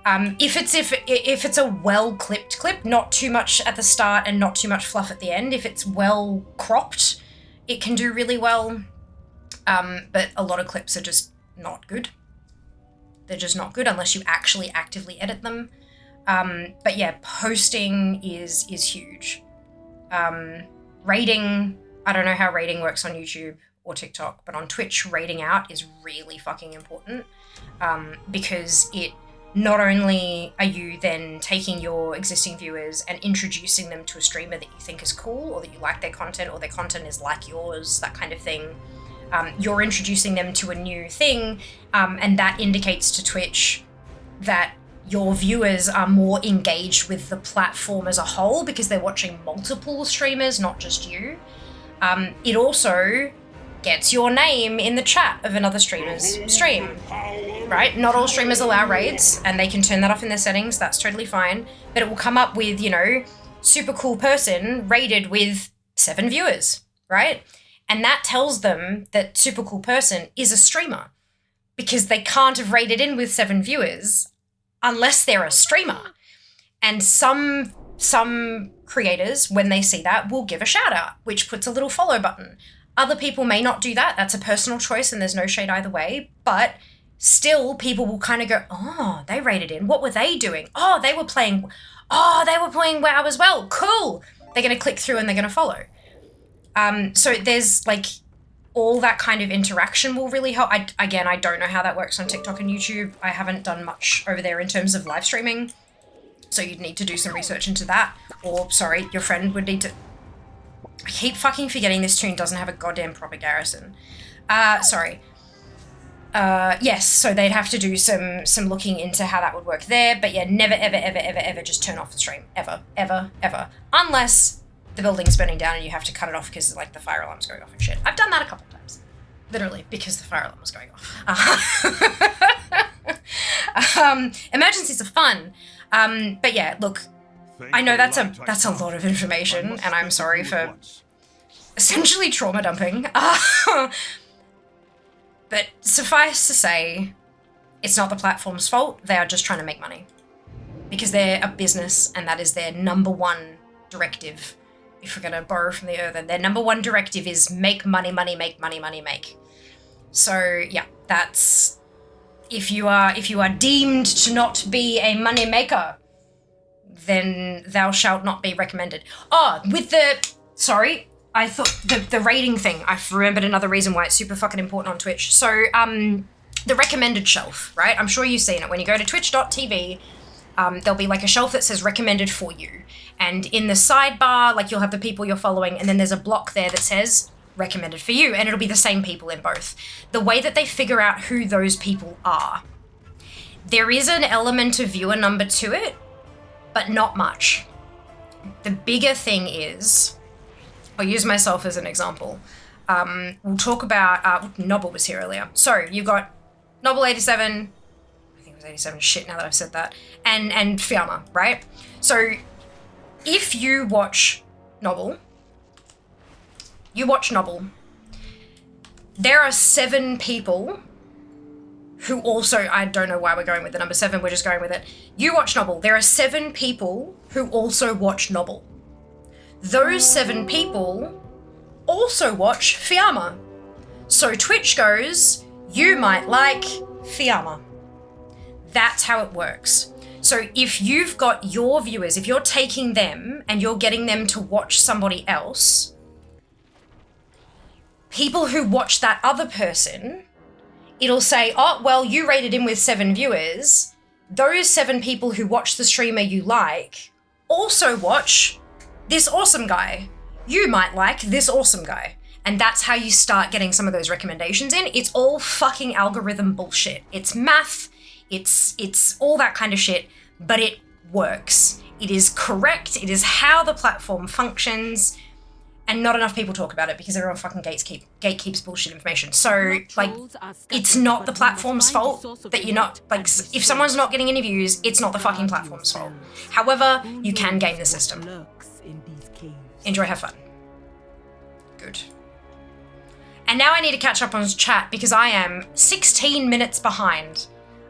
If it's a well-clipped clip, not too much at the start and not too much fluff at the end, if it's well cropped, it can do really well. But a lot of clips are just not good. They're just not good unless you actually actively edit them. But yeah, posting is huge. Rating, I don't know how rating works on YouTube or TikTok, but on Twitch, rating out is really fucking important. Because it not only are you then taking your existing viewers and introducing them to a streamer that you think is cool, or that you like their content, or their content is like yours, that kind of thing. You're introducing them to a new thing, and that indicates to Twitch that your viewers are more engaged with the platform as a whole because they're watching multiple streamers, not just you. It also gets your name in the chat of another streamer's stream, right? Not all streamers allow raids, and they can turn that off in their settings. That's totally fine. But it will come up with, you know, super cool person raided with 7 viewers, right? And that tells them that super cool person is a streamer because they can't have raided in with 7 viewers unless they're a streamer. And some creators, when they see that, will give a shout out, which puts a little follow button. Other people may not do that. That's a personal choice and there's no shade either way. But still, people will kind of go, oh, they raided in. What were they doing? Oh, they were playing WoW as well. Cool. They're going to click through and they're going to follow. So there's like all that kind of interaction will really help. I don't know how that works on TikTok and YouTube. I haven't done much over there in terms of live streaming. So you'd need to do some research into that. Or, sorry, your friend would need to... I keep fucking forgetting this tune doesn't have a goddamn proper garrison. Sorry. Yes, so they'd have to do some looking into how that would work there. But yeah, never, ever just turn off the stream. Ever. Unless the building's burning down and you have to cut it off because like the fire alarm's going off and shit. I've done that a couple of times. Literally, because the fire alarm was going off. Emergencies are fun. But yeah, look, I know that's a lot of information, and I'm sorry for essentially trauma dumping. But suffice to say, it's not the platform's fault. They are just trying to make money because they're a business, and that is their number one directive if we're gonna borrow from the earthen, their number one directive is make money, money, make money, money, make. So yeah, that's if you are deemed to not be a money maker, then thou shalt not be recommended. Oh, with the I thought the rating thing, I've remembered another reason why it's super fucking important on Twitch. So the recommended shelf, right? I'm sure you've seen it. When you go to twitch.tv, there'll be like a shelf that says recommended for you. And in the sidebar, like you'll have the people you're following, and then there's a block there that says recommended for you, and it'll be the same people in both. The way that they figure out who those people are, there is an element of viewer number to it, but not much. The bigger thing is, I'll use myself as an example. We'll talk about, Nobble was here earlier. So you've got Nobble87, I think it was 87, shit now that I've said that, and Fiamma, right? So if you watch Nobble, there are 7 people who also, I don't know why we're going with the number 7, we're just going with it. You watch Nobble, there are 7 people who also watch Nobble. Those 7 people also watch Fiamma. So Twitch goes, you might like Fiamma. That's how it works. So if you've got your viewers, if you're taking them and you're getting them to watch somebody else, people who watch that other person, it'll say, oh, well, you rated him with 7 viewers. Those 7 people who watch the streamer you like also watch this awesome guy. You might like this awesome guy. And that's how you start getting some of those recommendations in. It's all fucking algorithm bullshit. It's math, it's all that kind of shit, but it works. It is correct, it is how the platform functions, and not enough people talk about it because everyone fucking gatekeeps bullshit information. So, like, it's not the platform's fault that you're not, like, if someone's not getting any views, it's not the fucking platform's fault. However, you can game the system. Enjoy, have fun. Good. And now I need to catch up on chat because I am 16 minutes behind.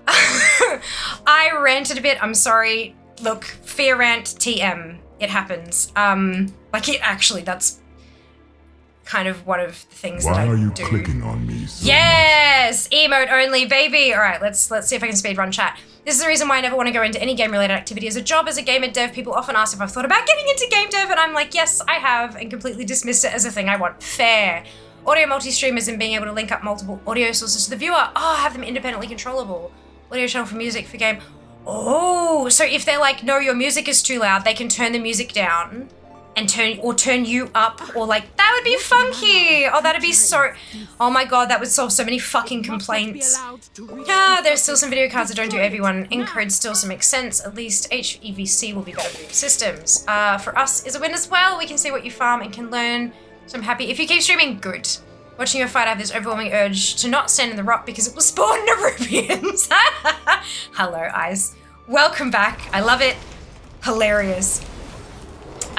I ranted a bit, I'm sorry. Look, fear rant TM, it happens. Like it actually, that's kind of one of the things that I do. Why are you clicking on me so Yes! Emote only, baby! Alright, let's see if I can speedrun chat. This is the reason why I never want to go into any game-related activity as a job. As a gamer dev, people often ask if I've thought about getting into game dev, and I'm like, yes, I have, and completely dismissed it as a thing I want. Fair. Audio multi-streamers and being able to link up multiple audio sources to the viewer. Oh, have them independently controllable. Audio channel for music, for game. Oh, so if they're like, no, your music is too loud, they can turn the music down and turn you up, or like, that would be funky. Oh, that'd be so, oh my God, that would solve so many fucking complaints. Yeah, there's still some video cards that don't do everyone. Encode still some makes sense. At least HEVC will be better for systems. For us is a win as well. We can see what you farm and can learn. So I'm happy. If you keep streaming, good. Watching your fight, I have this overwhelming urge to not stand in the rock because it will spawn Nerubians. Hello, eyes. Welcome back. I love it. Hilarious.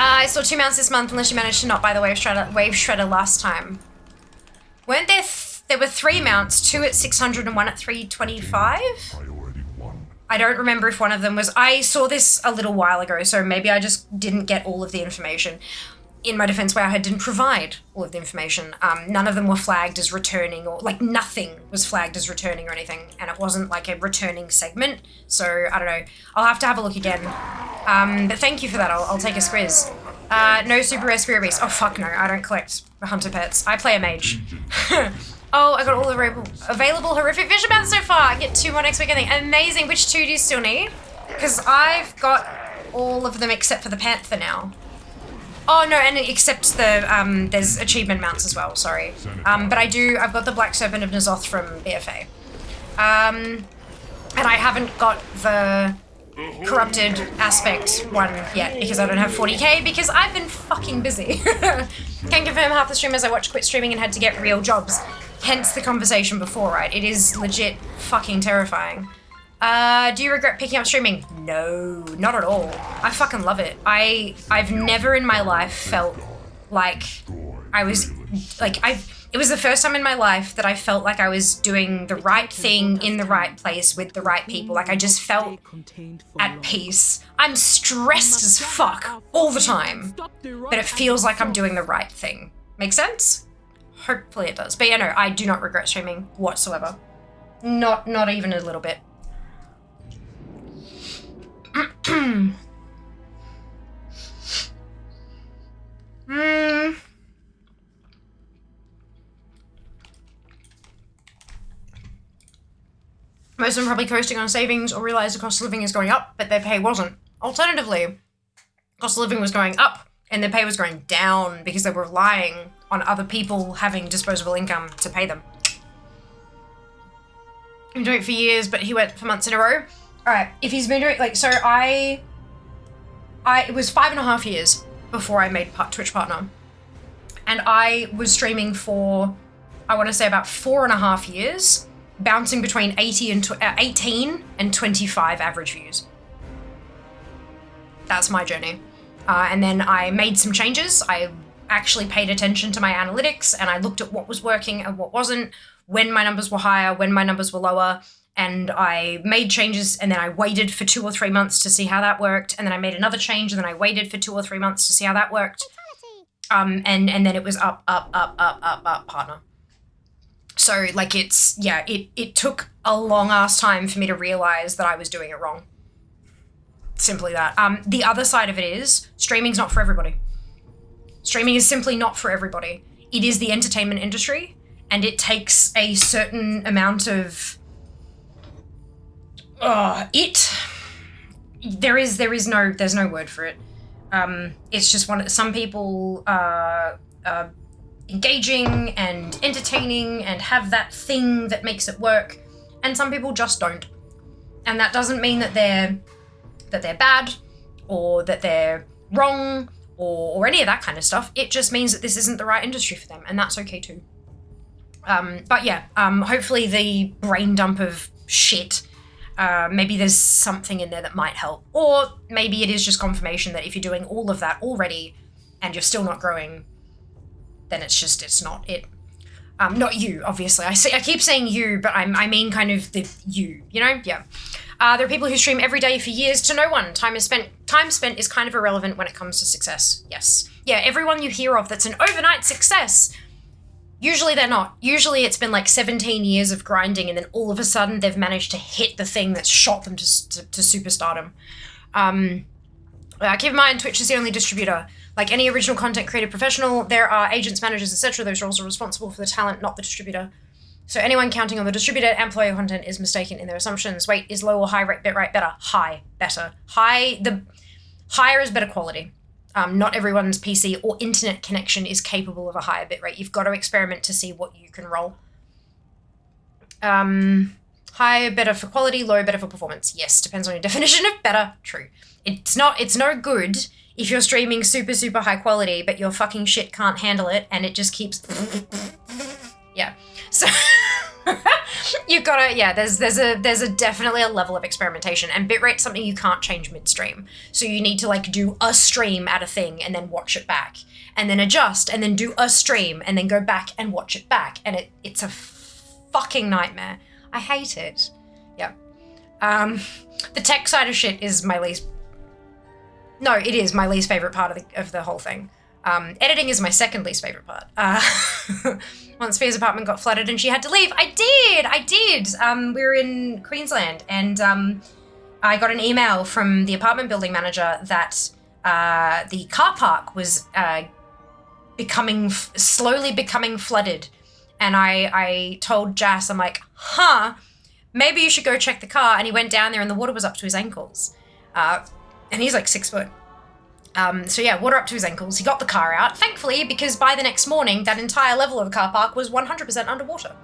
I saw 2 mounts this month, unless you managed to not buy the Wave Shredder last time. Weren't there... there were 3 mounts, 2 at 600 and 1 at 325? Priority 1. I don't remember if one of them was... I saw this a little while ago, so maybe I just didn't get all of the information. In my defense, Wowhead didn't provide all of the information. None of them were flagged as returning, or like nothing was flagged as returning or anything, and it wasn't like a returning segment. So I don't know. I'll have to have a look again. But thank you for that. I'll take a squiz. No super rare spirit beast. Oh fuck no, I don't collect hunter pets. I play a mage. Oh, I got all the available horrific vision mounts so far. I get 2 more next week, I think. Amazing. Which 2 do you still need? Because I've got all of them except for the panther now. Oh no, and except the, there's achievement mounts as well, sorry. But I've got the Black Serpent of Nazoth from BFA. And I haven't got the corrupted aspect one yet because I don't have 40k because I've been fucking busy. Can confirm half the streamers I watch quit streaming and had to get real jobs. Hence the conversation before, right? It is legit fucking terrifying. Do you regret picking up streaming? No, not at all. I fucking love it. I've never in my life felt like I was, like, It was the first time in my life that I felt like I was doing the right thing in the right place with the right people. Like I just felt at peace. I'm stressed as fuck all the time, but it feels like I'm doing the right thing. Make sense? Hopefully it does. But yeah, no, I do not regret streaming whatsoever. Not even a little bit. Most of them probably coasting on savings or realize the cost of living is going up, but their pay wasn't. Alternatively, cost of living was going up and their pay was going down because they were relying on other people having disposable income to pay them. I've been doing it for years, but he went for months in a row. All right, if he's been doing, like, so it was 5.5 years before I made Twitch partner. And I was streaming for, I want to say about 4.5 years, bouncing between 18 and 25 average views. That's my journey. And then I made some changes. I actually paid attention to my analytics and I looked at what was working and what wasn't, when my numbers were higher, when my numbers were lower, and I made changes and then I waited for 2 or 3 months to see how that worked, and then I made another change and then I waited for 2 or 3 months to see how that worked. And then it was up, partner. So like it took a long ass time for me to realize that I was doing it wrong. Simply that. The other side of it is streaming's not for everybody. Streaming is simply not for everybody. It is the entertainment industry and it takes a certain amount of there's no word for it. It's just some people are engaging and entertaining and have that thing that makes it work, and some people just don't. And that doesn't mean that they're bad or that they're wrong or any of that kind of stuff. It just means that this isn't the right industry for them, and that's okay too. But yeah, hopefully the brain dump of shit, maybe there's something in there that might help. Or maybe it is just confirmation that if you're doing all of that already and you're still not growing, then it's not it. Not you, obviously. I keep saying you, but I mean kind of the you know? Yeah. There are people who stream every day for years to no one. Time spent is kind of irrelevant when it comes to success. Yes. Yeah, everyone you hear of that's an overnight success, usually they're not. Usually it's been like 17 years of grinding and then all of a sudden they've managed to hit the thing that's shot them to superstardom. Keep in mind, Twitch is the only distributor. Like any original content creator professional, there are agents, managers, etc. Those roles are responsible for the talent, not the distributor. So anyone counting on the distributor to amplify your content is mistaken in their assumptions. Wait, is low or high rate bitrate better? High, better. Higher is better quality. Not everyone's PC or internet connection is capable of a higher bitrate. You've got to experiment to see what you can roll. High, better for quality, low, better for performance. Yes, depends on your definition of better. True. It's no good if you're streaming super, super high quality, but your fucking shit can't handle it and it just keeps... Yeah. So you gotta, yeah, there's a definitely a level of experimentation, and bitrate's something you can't change midstream. So you need to like do a stream at a thing and then watch it back and then adjust and then do a stream and then go back and watch it back. And it's a fucking nightmare. I hate it. Yeah. The tech side of shit is my least, no, it is my least favorite part of the whole thing. Editing is my second least favorite part. Once Fear's apartment got flooded and she had to leave. I did. We were in Queensland and I got an email from the apartment building manager that the car park was slowly becoming flooded. And I told Jas, I'm like, maybe you should go check the car. And he went down there and the water was up to his ankles. And he's like 6 foot. So yeah, water up to his ankles. He got the car out, thankfully, because by the next morning, that entire level of the car park was 100% underwater.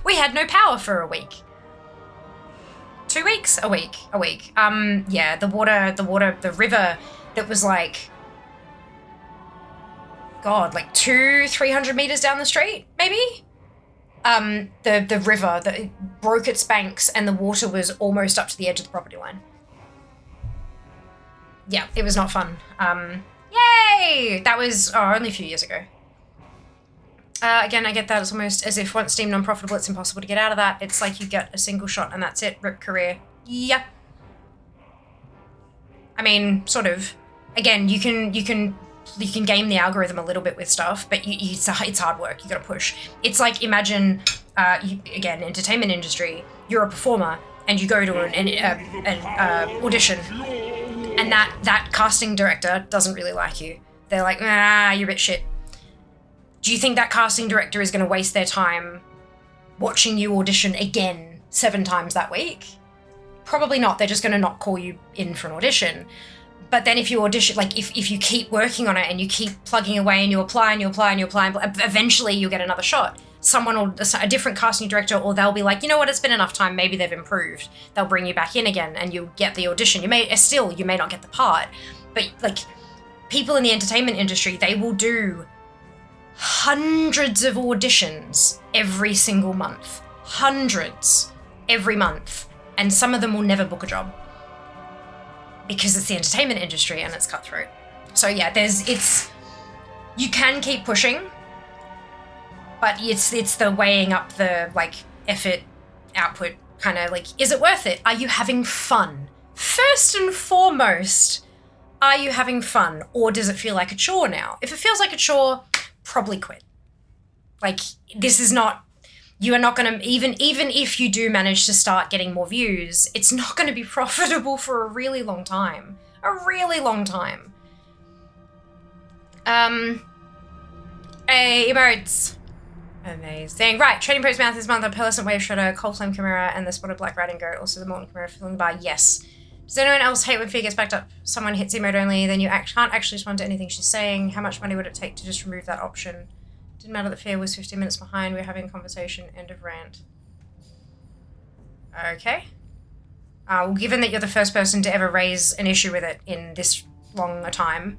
We had no power for a week. 2 weeks? A week. Yeah, the river that was like, God, like 200-300 meters down the street, maybe? The river that broke its banks and the water was almost up to the edge of the property line. Yeah, it was not fun. Yay! That was only a few years ago. Again, I get that. It's almost as if once deemed non-profitable, it's impossible to get out of that. It's like you get a single shot and that's it. Rip career. Yep. I mean, sort of. Again, you can game the algorithm a little bit with stuff, but it's hard work. You got to push. It's like, imagine, again, entertainment industry. You're a performer and you go to an audition, and that casting director doesn't really like you. They're like, nah, you're a bit shit. Do you think that casting director is going to waste their time watching you audition again 7 times that week? Probably not. They're just going to not call you in for an audition. But then if you audition, like if you keep working on it and you keep plugging away and you apply and you apply and you apply, eventually you'll get another shot. A different casting director, or they'll be like, you know what, it's been enough time, maybe they've improved. They'll bring you back in again and you'll get the audition. You may not get the part, but like people in the entertainment industry, they will do hundreds of auditions every single month. Hundreds every month. And some of them will never book a job. Because it's the entertainment industry and it's cutthroat. So yeah, you can keep pushing, but it's the weighing up the like effort, output, kind of like, is it worth it? Are you having fun? First and foremost, are you having fun, or does it feel like a chore now? If it feels like a chore, probably quit. Like, this is not, you are not going to, even if you do manage to start getting more views, it's not going to be profitable for a really long time. A really long time. Hey, emotes. Amazing. Right, trading post mouth this month, a pearlescent wave shredder, cold flame chimera, and the spotted black riding goat, also the molten chimera filling the bar. Yes. Does anyone else hate when Fee gets backed up? Someone hits emote only, then you can't actually respond to anything she's saying. How much money would it take to just remove that option? Didn't matter that Fee was 15 minutes behind. We're having a conversation. End of rant. Okay. Well, given that you're the first person to ever raise an issue with it in this long a time,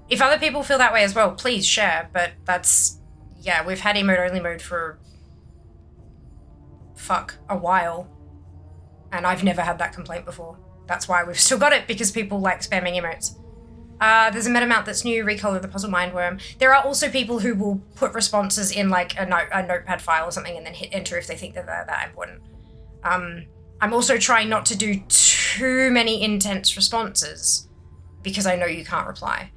if other people feel that way as well, please share. But that's, yeah, we've had emote only mode for a while, and I've never had that complaint before. That's why we've still got it, because people like spamming emotes. There's a meta mount that's new, recolor the puzzle mindworm. There are also people who will put responses in like a notepad file or something and then hit enter if they think that they're that important. I'm also trying not to do too many intense responses because I know you can't reply.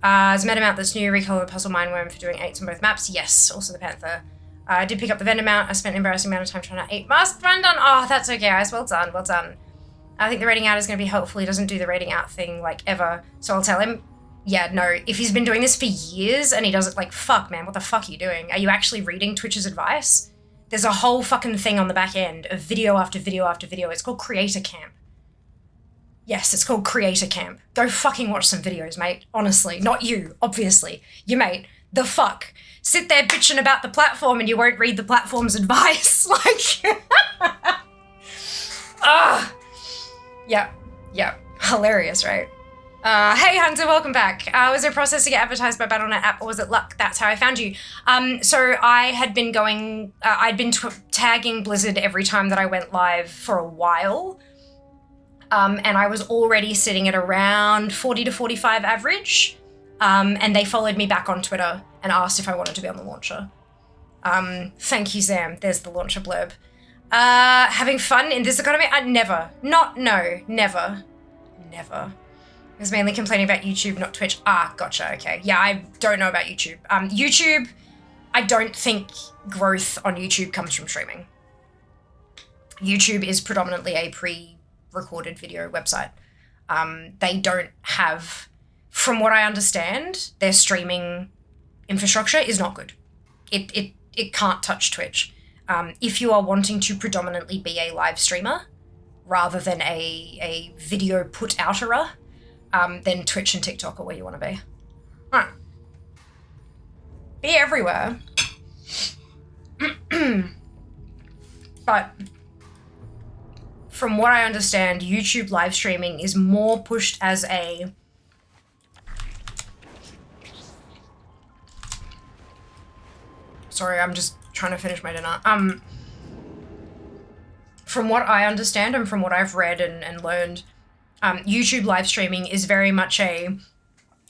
There's a meta mount that's new, recolor the puzzle mindworm for doing 8s on both maps. Yes, also the panther. I did pick up the vendor mount. I spent an embarrassing amount of time trying to 8 mask run done. Oh, that's okay, guys. Well done, well done. I think the rating out is going to be helpful. He doesn't do the rating out thing, like, ever. So I'll tell him, yeah, no, if he's been doing this for years and he does it, like, fuck, man, what the fuck are you doing? Are you actually reading Twitch's advice? There's a whole fucking thing on the back end of video after video after video. It's called Creator Camp. Yes, it's called Creator Camp. Go fucking watch some videos, mate. Honestly. Not you, obviously. Your mate. The fuck. Sit there bitching about the platform and you won't read the platform's advice. Like, Yeah. Hilarious, right? Hey Hunter, welcome back. Was there a process to get advertised by Battle.net app, or was it luck? That's how I found you. So I had been going, I'd been tagging Blizzard every time that I went live for a while. And I was already sitting at around 40 to 45 average. And they followed me back on Twitter and asked if I wanted to be on the launcher. Thank you, Sam. There's the launcher blurb. Having fun in this economy? Never. Never. I was mainly complaining about YouTube, not Twitch. Gotcha, okay. Yeah, I don't know about YouTube. YouTube, I don't think growth on YouTube comes from streaming. YouTube is predominantly a pre-recorded video website. They don't have, from what I understand, their streaming infrastructure is not good. It can't touch Twitch. If you are wanting to predominantly be a live streamer rather than a video put-outerer, then Twitch and TikTok are where you want to be. Be everywhere. But from what I understand, YouTube live streaming is more pushed as a sorry, I'm just trying to finish my dinner. From what I understand and from what I've read and learned, YouTube live streaming is very much a,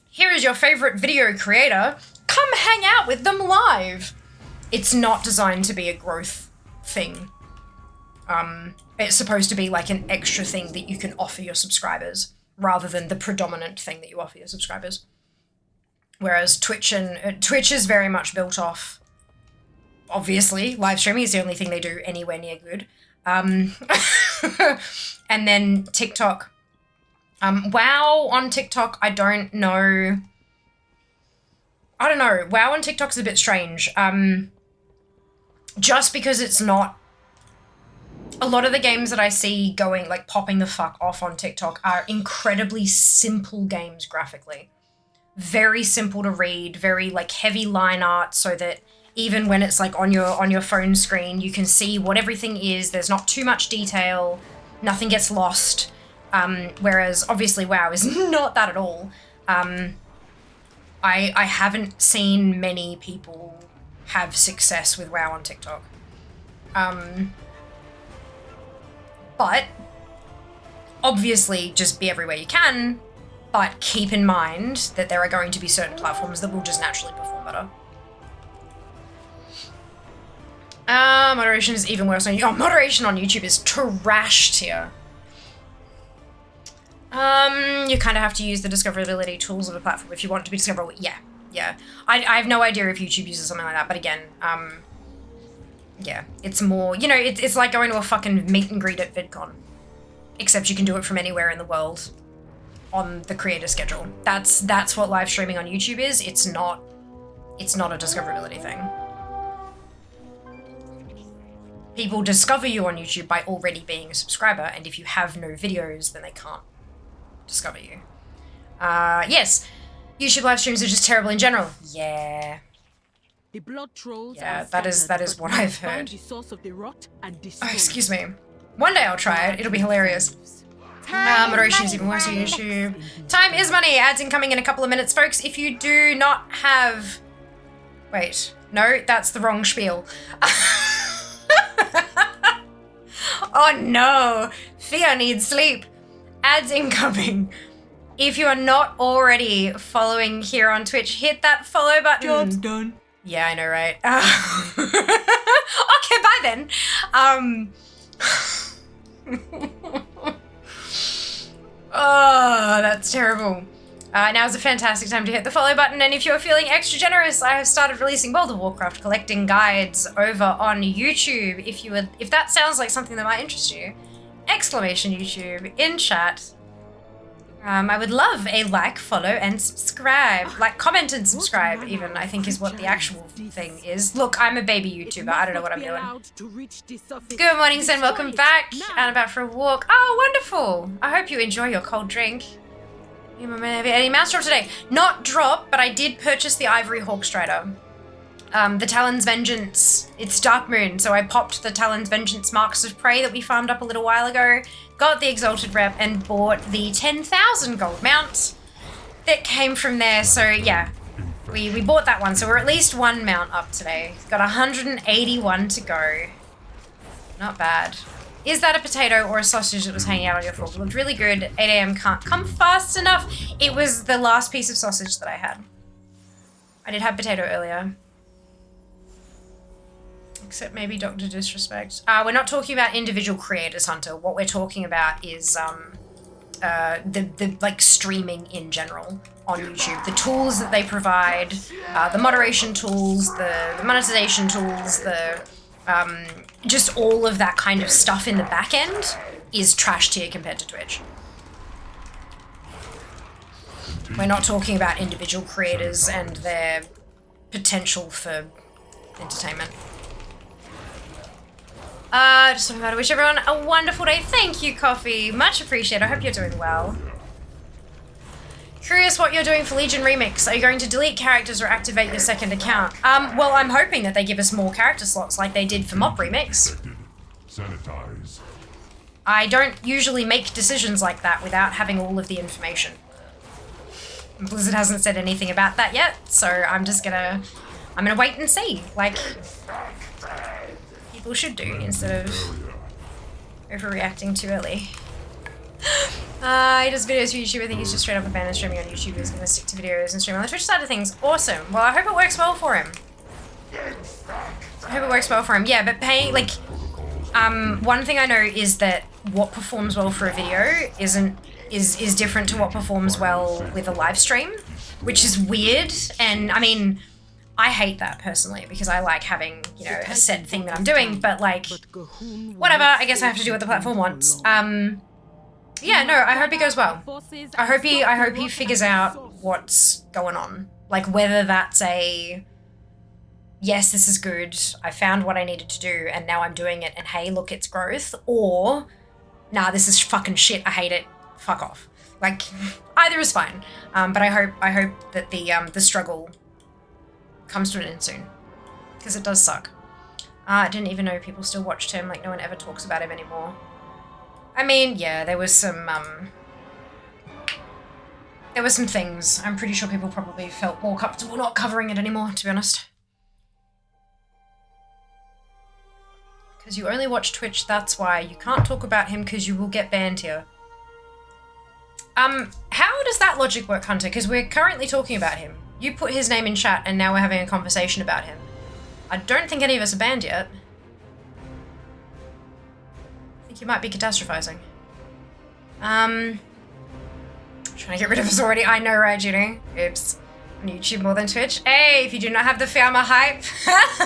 here is your favorite video creator, come hang out with them live. it's not designed to be a growth thing. It's supposed to be like an extra thing that you can offer your subscribers rather than the predominant thing that you offer your subscribers. Whereas Twitch is very much built off, obviously, live streaming is the only thing they do anywhere near good. And then TikTok. WoW on TikTok, I don't know. WoW on TikTok's a bit strange. Just because it's not... A lot of the games that I see going, like, popping the fuck off on TikTok are incredibly simple games graphically. Very simple to read, very, like, heavy line art so that even when it's, like, on your phone screen, you can see what everything is. There's not too much detail. Nothing gets lost. Whereas, obviously, WoW is not that at all. I haven't seen many people have success with WoW on TikTok. But, obviously, just be everywhere you can, but keep in mind that there are going to be certain platforms that will just naturally perform better. Moderation is even worse on YouTube. Oh, moderation on YouTube is trashed here. You kind of have to use the discoverability tools of a platform if you want it to be discoverable. Yeah. I have no idea if YouTube uses something like that, but again, yeah, it's more, you know, it's like going to a fucking meet and greet at VidCon. Except you can do it from anywhere in the world on the creator schedule. That's what live streaming on YouTube is. It's not a discoverability thing. People discover you on YouTube by already being a subscriber, and if you have no videos, then they can't discover you. Yes, YouTube live streams are just terrible in general. Yeah. The blood trolls that is what I've heard. The source of the rot and Oh, excuse me. One day I'll try it. It'll be hilarious. Moderation is even worse on YouTube. Time is money. Ads incoming in a couple of minutes, folks. If you do not have... Wait. No, that's the wrong spiel. Oh no. Thea needs sleep. Ads incoming. If you are not already following here on Twitch, hit that follow button. Job's done. Yeah, I know, right? Okay, bye then. Oh, that's terrible. Now's a fantastic time to hit the follow button, and if you're feeling extra generous, I have started releasing World of Warcraft collecting guides over on YouTube. If that sounds like something that might interest you, exclamation YouTube in chat. I would love a like, follow, and subscribe. Like, comment and subscribe, even, I think is what the actual thing is. Look, I'm a baby YouTuber. I don't know what I'm doing. Good morning, Sen. Welcome back. Out about for a walk. Oh, wonderful. I hope you enjoy your cold drink. Any mouse drop today? Not drop, but I did purchase the Ivory Hawkstrider. The Talon's Vengeance. It's Dark Moon, so I popped the Talon's Vengeance Marks of Prey that we farmed up a little while ago, got the Exalted Rep, and bought the 10,000 gold mount that came from there. So yeah, we bought that one. So we're at least one mount up today. Got 181 to go. Not bad. Is that a potato or a sausage that was hanging out on your fork? It looked really good. 8 AM can't come fast enough. It was the last piece of sausage that I had. I did have potato earlier. Except maybe Dr. Disrespect. We're not talking about individual creators, Hunter. What we're talking about is the like streaming in general on YouTube. The tools that they provide, the moderation tools, the monetization tools, the just all of that kind of stuff in the back end is trash tier compared to Twitch. We're not talking about individual creators and their potential for entertainment. Just talking about it. Wish everyone a wonderful day. Thank you, Coffee. Much appreciated. I hope you're doing well. Curious what you're doing for Legion Remix. Are you going to delete characters or activate your second account? Well, I'm hoping that they give us more character slots like they did for Mop Remix. Sanitize. I don't usually make decisions like that without having all of the information. Blizzard hasn't said anything about that yet, so I'm gonna wait and see, like people should do, instead of overreacting too early. He does videos for YouTube. I think he's just straight up a fan of streaming on YouTube. He's gonna stick to videos and stream on the Twitch side of things. Awesome. Well, I hope it works well for him. I hope it works well for him. Yeah, but paying, like, one thing I know is that what performs well for a video is different to what performs well with a live stream, which is weird. And I mean, I hate that personally because I like having, you know, a set thing that I'm doing, but like, whatever, I guess I have to do what the platform wants. Yeah, no, I hope it goes well. I hope he figures out what's going on. Like whether that's a, yes, this is good, I found what I needed to do and now I'm doing it and hey, look, it's growth, or nah, this is fucking shit, I hate it, fuck off. Like, either is fine. But I hope that the struggle comes to an end soon. Because it does suck. I didn't even know people still watched him, like no one ever talks about him anymore. I mean, yeah, there was some things. I'm pretty sure people probably felt more comfortable not covering it anymore, to be honest. Because you only watch Twitch, that's why. You can't talk about him because you will get banned here. How does that logic work, Hunter? Because we're currently talking about him. You put his name in chat and now we're having a conversation about him. I don't think any of us are banned yet. I think you might be catastrophizing. Trying to get rid of us already. I know, right, Judy? Oops. On YouTube more than Twitch. Hey, if you do not have the Fiamma hype,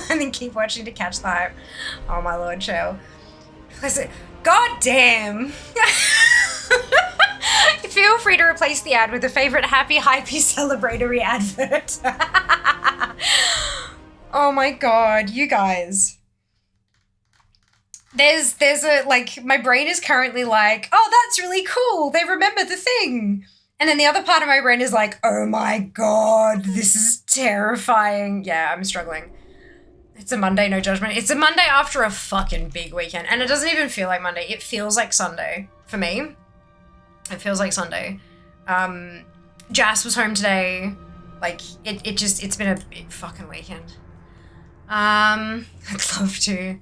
then keep watching to catch the hype. Oh my lord, chill. Listen, god damn. Feel free to replace the ad with a favorite happy, hypey, celebratory advert. Oh my god, you guys. There's a, like, my brain is currently like, oh, that's really cool. They remember the thing. And then the other part of my brain is like, oh my god, this is terrifying. Yeah, I'm struggling. It's a Monday, no judgment. It's a Monday after a fucking big weekend. And it doesn't even feel like Monday. It feels like Sunday for me. It feels like Sunday. Jas was home today. Like, it's been a big fucking weekend. I'd love to. I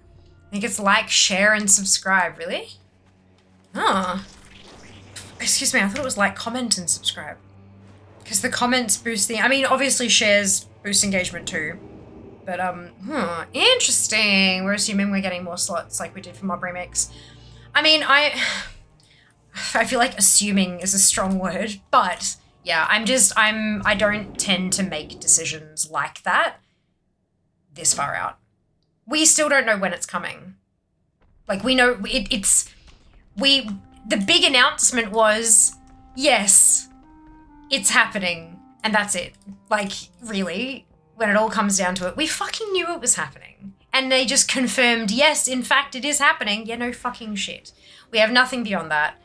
think it's like, share, and subscribe. Really? Oh. Excuse me, I thought it was like, comment, and subscribe. Because the comments boost the... I mean, obviously shares boost engagement too. But, interesting. We're assuming we're getting more slots like we did for Mob Remix. I mean, I feel like assuming is a strong word, but yeah, I don't tend to make decisions like that this far out. We still don't know when it's coming. Like, we know the big announcement was, yes, it's happening, and that's it. Like, really, when it all comes down to it, we fucking knew it was happening. And they just confirmed, yes, in fact, it is happening. Yeah, no fucking shit. We have nothing beyond that.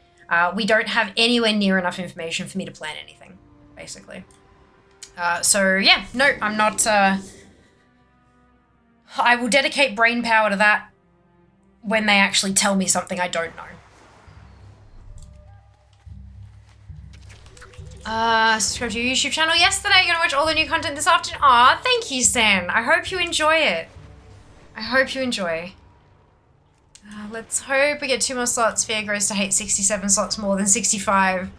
We don't have anywhere near enough information for me to plan anything, basically. So, yeah, no, I'm not... I will dedicate brain power to that when they actually tell me something I don't know. Subscribe to your YouTube channel yesterday. You're gonna watch all the new content this afternoon. Aw, thank you, Sen. I hope you enjoy it. I hope you enjoy. Let's hope we get 2 more slots. Fear grows to hate 67 slots more than 65.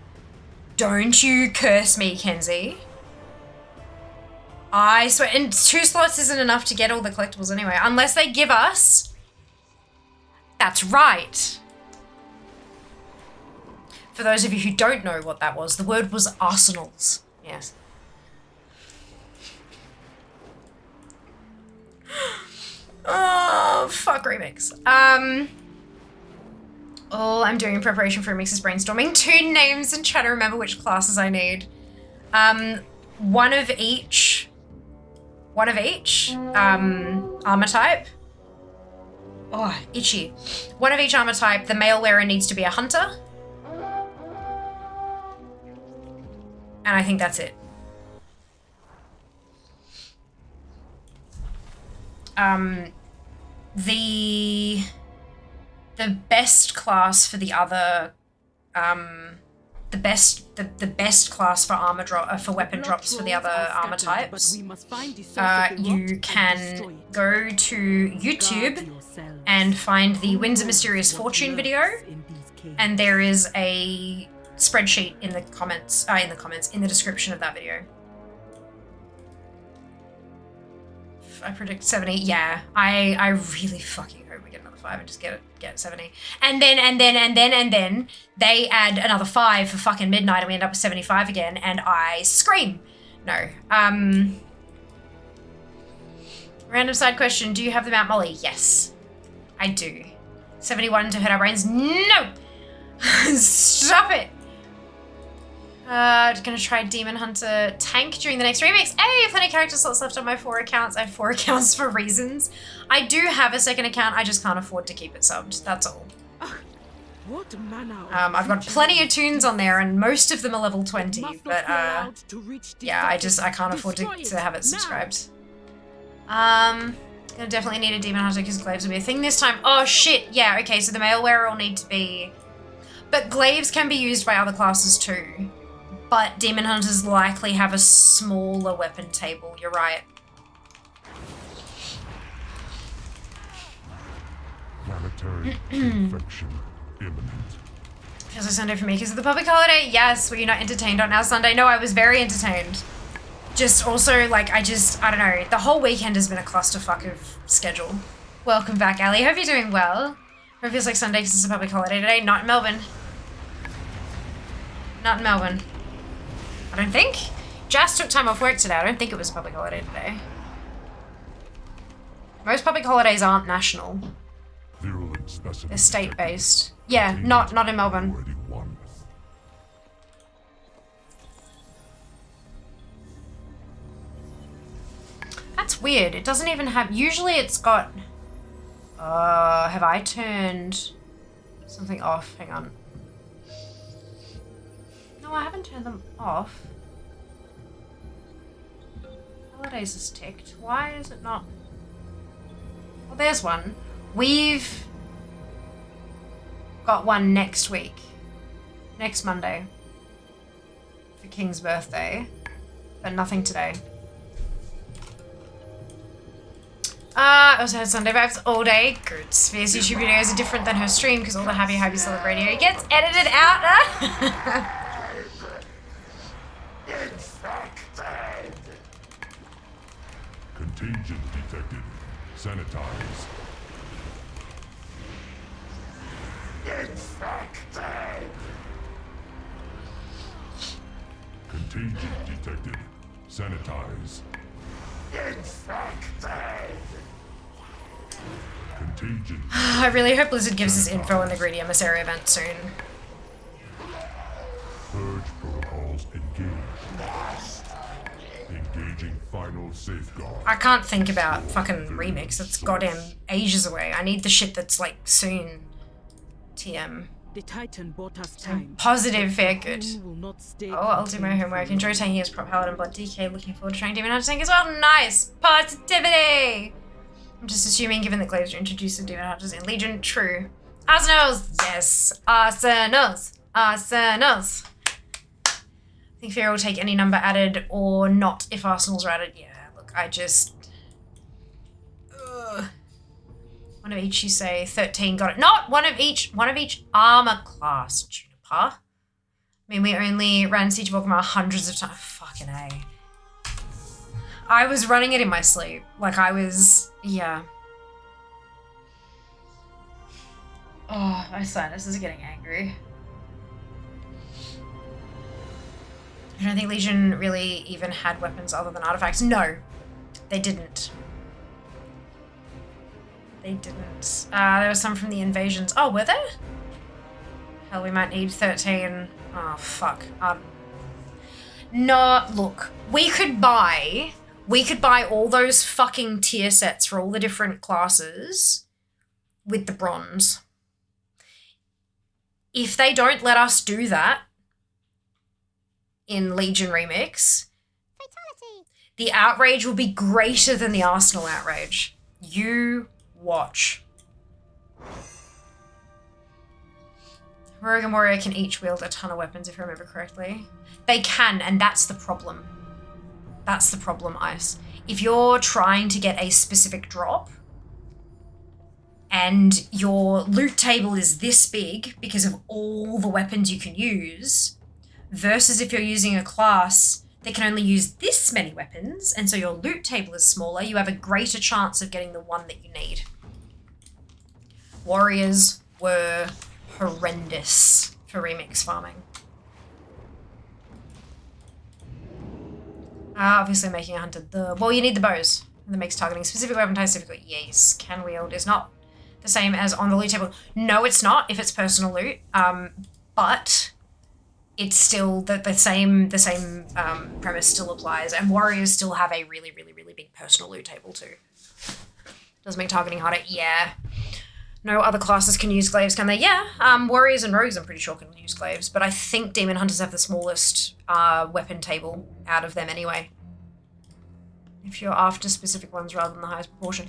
Don't you curse me, Kenzie. I swear, and 2 slots isn't enough to get all the collectibles anyway, unless they give us... That's right. For those of you who don't know what that was, the word was arsenals. Yes. Oh, fuck remix. All I'm doing in preparation for remix is brainstorming 2 names and trying to remember which classes I need. One of each. Armor type. Oh, itchy. One of each armor type. The male wearer needs to be a hunter. And I think that's it. The best class for the other, the best class for armor drop for weapon drops for the other armor types. You can go to YouTube and find the Winds of Mysterious Fortune video, and there is a spreadsheet in the comments, in the description of that video. I predict 70. Yeah, I really fucking hope we get another 5 and just get 70. And then they add another 5 for fucking midnight and we end up with 75 again and I scream. No. Random side question, do you have the Mount Molly? Yes, I do. 71 to hurt our brains? No! Stop it! Gonna try Demon Hunter Tank during the next remix. Hey, plenty of character slots left on my 4 accounts. I have 4 accounts for reasons. I do have a second account, I just can't afford to keep it subbed, that's all. What manner of I've got plenty of tunes on there and most of them are level 20, but yeah, I can't afford to have it subscribed. Gonna definitely need a Demon Hunter because glaives will be a thing this time. Oh shit, yeah, okay, so the mail wearer will need to be... But glaives can be used by other classes too. But Demon Hunters likely have a smaller weapon table, you're right. Planetary infection imminent. Feels like Sunday for me because of the public holiday. Yes, were you not entertained on our Sunday? No, I was very entertained. Just also, like, I don't know. The whole weekend has been a clusterfuck of schedule. Welcome back, Ali. Hope you're doing well. It feels like Sunday because it's a public holiday today. Not in Melbourne. Not in Melbourne. I don't think. Jazz took time off work today. I don't think it was a public holiday today. Most public holidays aren't national. They're state-based. Yeah, not in Melbourne. That's weird. It doesn't even have... Usually it's got... have I turned something off? Hang on. No, I haven't turned them off. Holidays is ticked. Why is it not... Well, there's one. We've got one next week. Next Monday. For King's birthday. But nothing today. I also had Sunday vibes all day. Good. Sphere's YouTube videos are different than her stream because all the happy celeb radio gets edited out. Infected. Contagion detected. Sanitize. Infected. Contagion detected. Sanitize. Infected. Contagion. I really hope Blizzard gives us info on the Greedy Emissary event soon. Purge protocols engaged. Engaging final safeguard. I can't think about fucking remix. It's goddamn ages away. I need the shit that's like soon. TM. The Titan bought us time. Positive, fair, good. Oh, I'll do my homework. Enjoy taking his prop paladin blood DK. Looking forward to trying Demon Hunter Tank as well. Nice! Positivity! I'm just assuming, given that Glaives are introduced to Demon Hunters in Legion, true. Arsenals! Yes! Arsenals! Arsenals! I think Fear will take any number added or not if Arsenals are added. Yeah, look, I just... One of each, you say. 13, got it. Not one of each armor class, Juniper. I mean, we only ran Siege of Orgrimmar hundreds of times. Fucking A. I was running it in my sleep. Like, I was... Yeah. Oh, my sinus is getting angry. I don't think Legion really even had weapons other than artifacts. No, they didn't. They didn't. There were some from the invasions. Oh, were there? Hell, we might need 13. Oh, fuck. No, look. We could buy all those fucking tier sets for all the different classes with the bronze. If they don't let us do that in Legion Remix, Fatality. the outrage will be greater than the Arsenal outrage. You watch. Rogue and Warrior can each wield a ton of weapons if I remember correctly. They can, and that's the problem. That's the problem, Ice. If you're trying to get a specific drop and your loot table is this big because of all the weapons you can use, versus if you're using a class they can only use this many weapons, and so your loot table is smaller. You have a greater chance of getting the one that you need. Warriors were horrendous for remix farming. Obviously making a hunter well, you need the bows. That makes targeting specific weapon types difficult. Yes, can wield is not the same as on the loot table. No, it's not if it's personal loot. But it's still the same premise still applies, and warriors still have a really, really, really big personal loot table too. Does make targeting harder? Yeah. No other classes can use glaives, can they? Yeah. Warriors and rogues, I'm pretty sure, can use glaives, but I think demon hunters have the smallest weapon table out of them anyway. If you're after specific ones rather than the highest proportion.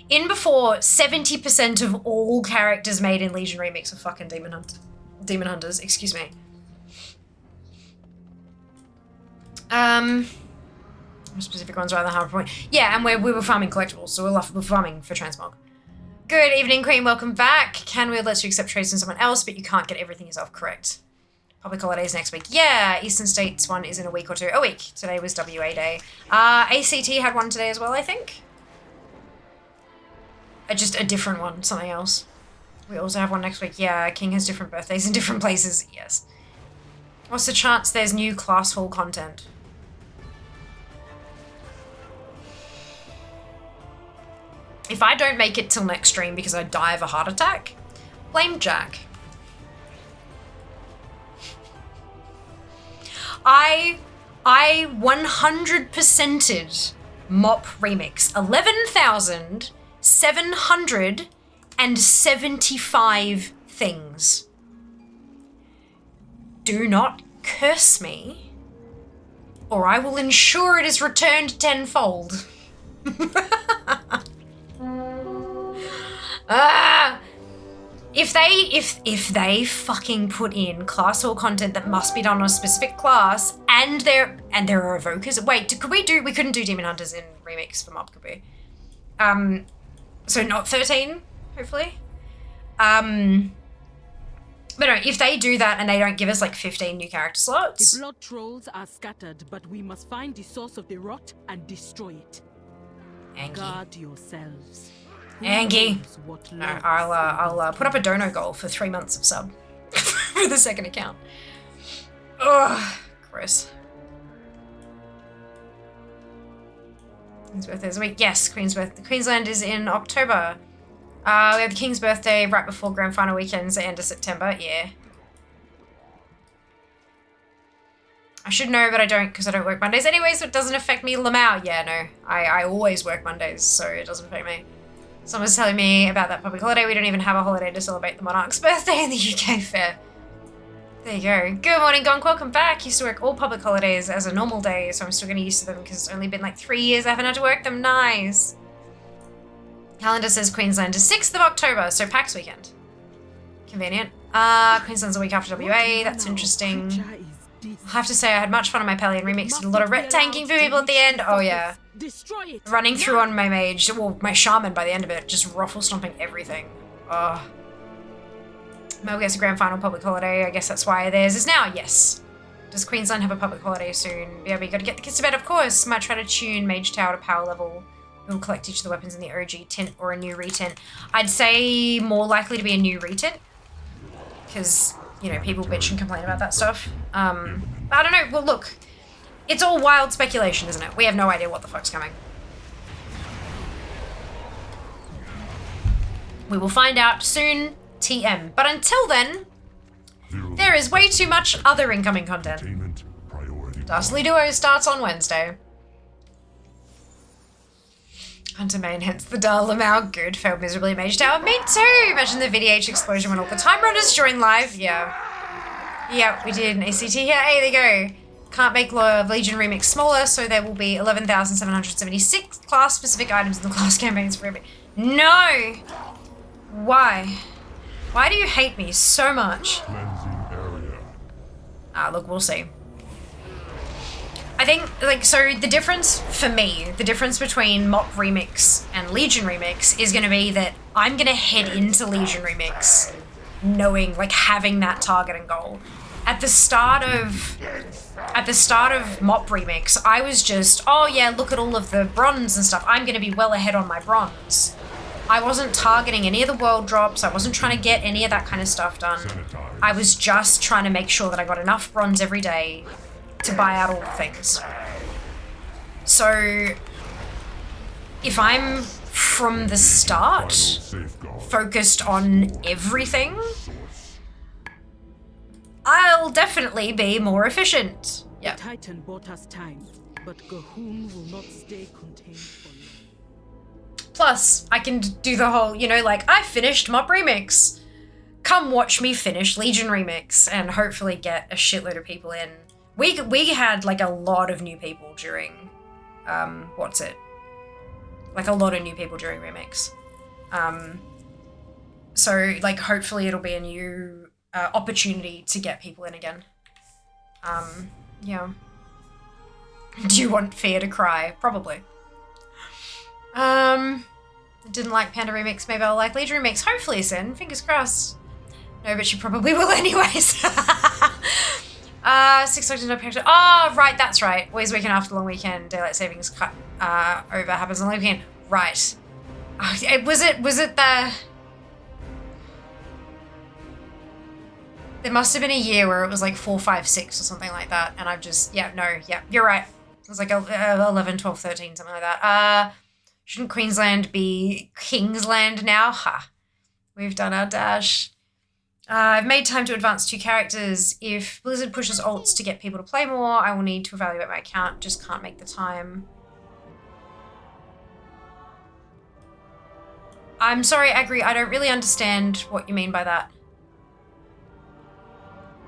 In before, 70% of all characters made in Legion Remix are fucking demon hunters, excuse me. Specific ones rather than high proportion. Yeah, and we were farming collectibles, so we're farming for transmog. Good evening, Queen. Welcome back. Can we let you accept trades from someone else, but you can't get everything yourself correct? Public holidays next week. Yeah, Eastern States one is in a week or two. A week. Today was WA Day. ACT had one today as well, I think. Just a different one, something else. We also have one next week. Yeah, King has different birthdays in different places. Yes. What's the chance there's new class hall content? If I don't make it till next stream because I die of a heart attack, blame Jack. I 100%ed Mop Remix 11,775 things. Do not curse me, or I will ensure it is returned tenfold. If they fucking put in class hall content that must be done on a specific class, and there are evokers. Wait, we couldn't do demon hunters in remix for Mob, could we? So not 13, hopefully. But no, if they do that and they don't give us like 15 new character slots. The blood trolls are scattered, but we must find the source of the rot and destroy it. Angie. Guard yourselves. Angie. No, I'll put up a dono goal for 3 months of sub for the second account. Ugh, gross. Queen's birthday is a week. Yes, Queensland is in October. We have the King's birthday right before Grand Final weekends at the end of September. Yeah. I should know, but I don't because I don't work Mondays anyway, so it doesn't affect me. Lamau. Yeah, no. I always work Mondays, so it doesn't affect me. Someone's telling me about that public holiday. We don't even have a holiday to celebrate the monarch's birthday in the UK fair. There you go. Good morning, Gonk. Welcome back. Used to work all public holidays as a normal day, so I'm still getting used to them because it's only been like 3 years I haven't had to work them. Nice. Calendar says Queensland is 6th of October, so PAX weekend. Convenient. Queensland's a week after WA. That's interesting. I have to say I had much fun on my Pelion remix. Did a lot of ret tanking for people at the end. Oh yeah. Running through on my mage, well my shaman by the end of it, just ruffle stomping everything. Oh. Mel gets a grand final public holiday. I guess that's why theirs is now. Yes. Does Queensland have a public holiday soon? Yeah, we gotta get the kids to bed, of course. Might try to tune Mage Tower to power level. We'll collect each of the weapons in the OG tint or a new retint. I'd say more likely to be a new retint. Because, you know, people bitch and complain about that stuff. I don't know. Well, look. It's all wild speculation, isn't it? We have no idea what the fuck's coming. We will find out soon, TM. But until then, there is way too much other incoming content. Dastly Duo starts on Wednesday. Hunter main, hence the dull amount. Good. Failed miserably Mage Tower. Me too! Imagine the VDH explosion when all the time runners join live. Yeah. Yeah, we did an ACT here. Hey, there you go. Can't make Legion Remix smaller, so there will be 11,776 class-specific items in the class campaigns for every... No! Why? Why do you hate me so much? Look, we'll see. I think, like, so the difference for me, the difference between Mop Remix and Legion Remix is going to be that I'm going to head into Legion Remix knowing, like, having that target and goal. at the start of Mop Remix, I was just, oh yeah, look at all of the bronze and stuff. I'm going to be well ahead on my bronze. I wasn't targeting any of the world drops. I wasn't trying to get any of that kind of stuff done. I was just trying to make sure that I got enough bronze every day to buy out all the things. So if I'm from the start focused on everything, I'll definitely be more efficient. Yeah. The Titan bought us time, but Gahun will not stay contained for long. Plus, I can do the whole, you know, like, I finished Mop Remix. Come watch me finish Legion Remix and hopefully get a shitload of people in. We had, like, a lot of new people during, like, a lot of new people during Remix. So, like, hopefully it'll be a new opportunity to get people in again. Yeah. Do you want Fear to cry? Probably. Didn't like Panda Remix, maybe I'll like Legion Remix. Hopefully, Sin. Fingers crossed. No, but she probably will anyways. 6 seconds no character. Oh, right, that's right. Always weekend after the long weekend. Daylight savings cut over happens on the weekend. Right. Was it the... There must have been a year where it was like 4, 5, 6 or something like that. And I've just, yeah, you're right. It was like 11, 12, 13, something like that. Shouldn't Queensland be Kingsland now? Ha. We've done our dash. I've made time to advance 2 characters. If Blizzard pushes alts to get people to play more, I will need to evaluate my account. Just can't make the time. I'm sorry, Agri, I don't really understand what you mean by that.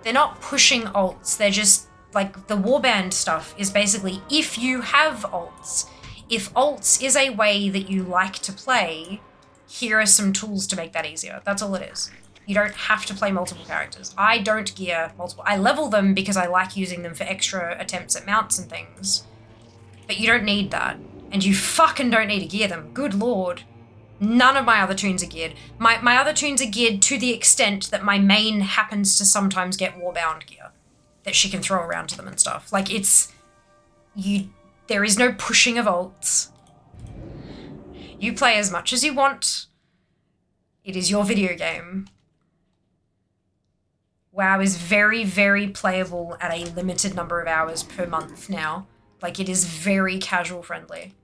They're not pushing alts. They're just, like, the warband stuff is basically if you have alts. If alts is a way that you like to play, here are some tools to make that easier. That's all it is. You don't have to play multiple characters. I don't gear multiple. I level them because I like using them for extra attempts at mounts and things. But you don't need that. And you fucking don't need to gear them. Good lord. None of my other tunes are geared. My other tunes are geared to the extent that my main happens to sometimes get warbound gear that she can throw around to them and stuff. Like, there is no pushing of alts. You play as much as you want. It is your video game. WoW is very, very playable at a limited number of hours per month now. Like, it is very casual friendly.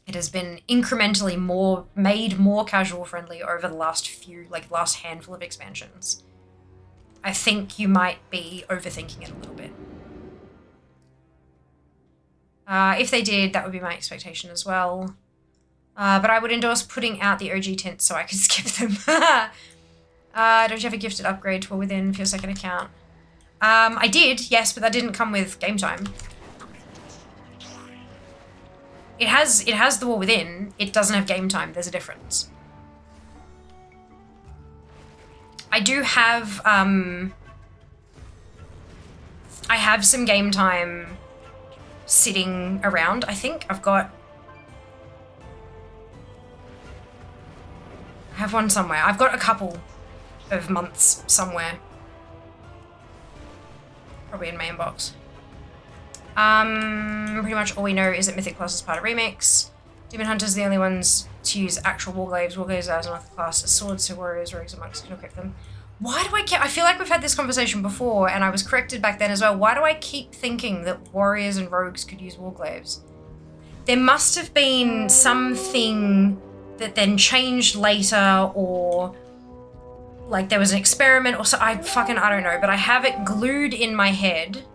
It has been incrementally made more casual friendly over the last last handful of expansions. I think you might be overthinking it a little bit. If they did, that would be my expectation as well. But I would endorse putting out the OG tints so I could skip them. Don't you have a gifted upgrade tool within for your second account? I did, yes, but that didn't come with game time. It has the war within. It doesn't have game time. There's a difference. I do have I have some game time sitting around. I think I have one somewhere. I've got a couple of months somewhere. Probably in my inbox. Pretty much all we know is that Mythic Plus is part of Remix. Demon Hunters are the only ones to use actual Warglaives. Warglaives are another class as swords, so warriors, rogues, and monks can equip them. Why do I feel like we've had this conversation before, and I was corrected back then as well. Why do I keep thinking that warriors and rogues could use Warglaives? There must have been something that then changed later, or like there was an experiment, or so. I don't know, but I have it glued in my head.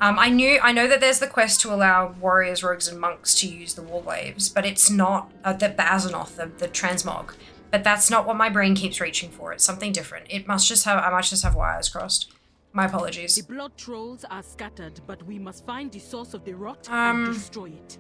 I know that there's the quest to allow warriors, rogues, and monks to use the Warglaives, but it's not the Azeroth, the transmog. But that's not what my brain keeps reaching for. It's something different. I must just have wires crossed. My apologies. The blood trolls are scattered, but we must find the source of the rot and destroy it.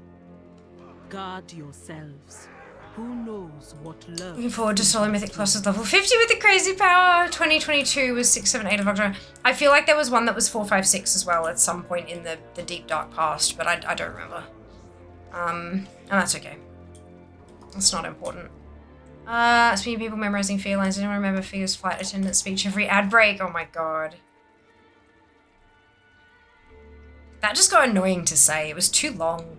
Guard yourselves. Who knows what love. Looking forward to solo Mythic Plus is level 50 with the crazy power. 2022 was 6, 7, 8 of October. I feel like there was one that was 4, 5, 6 as well at some point in the deep dark past, but I don't remember. And that's okay. That's not important. Speaking of people memorizing fear lines, I don't remember Fear's flight attendant speech every ad break. Oh my god. That just got annoying to say. It was too long.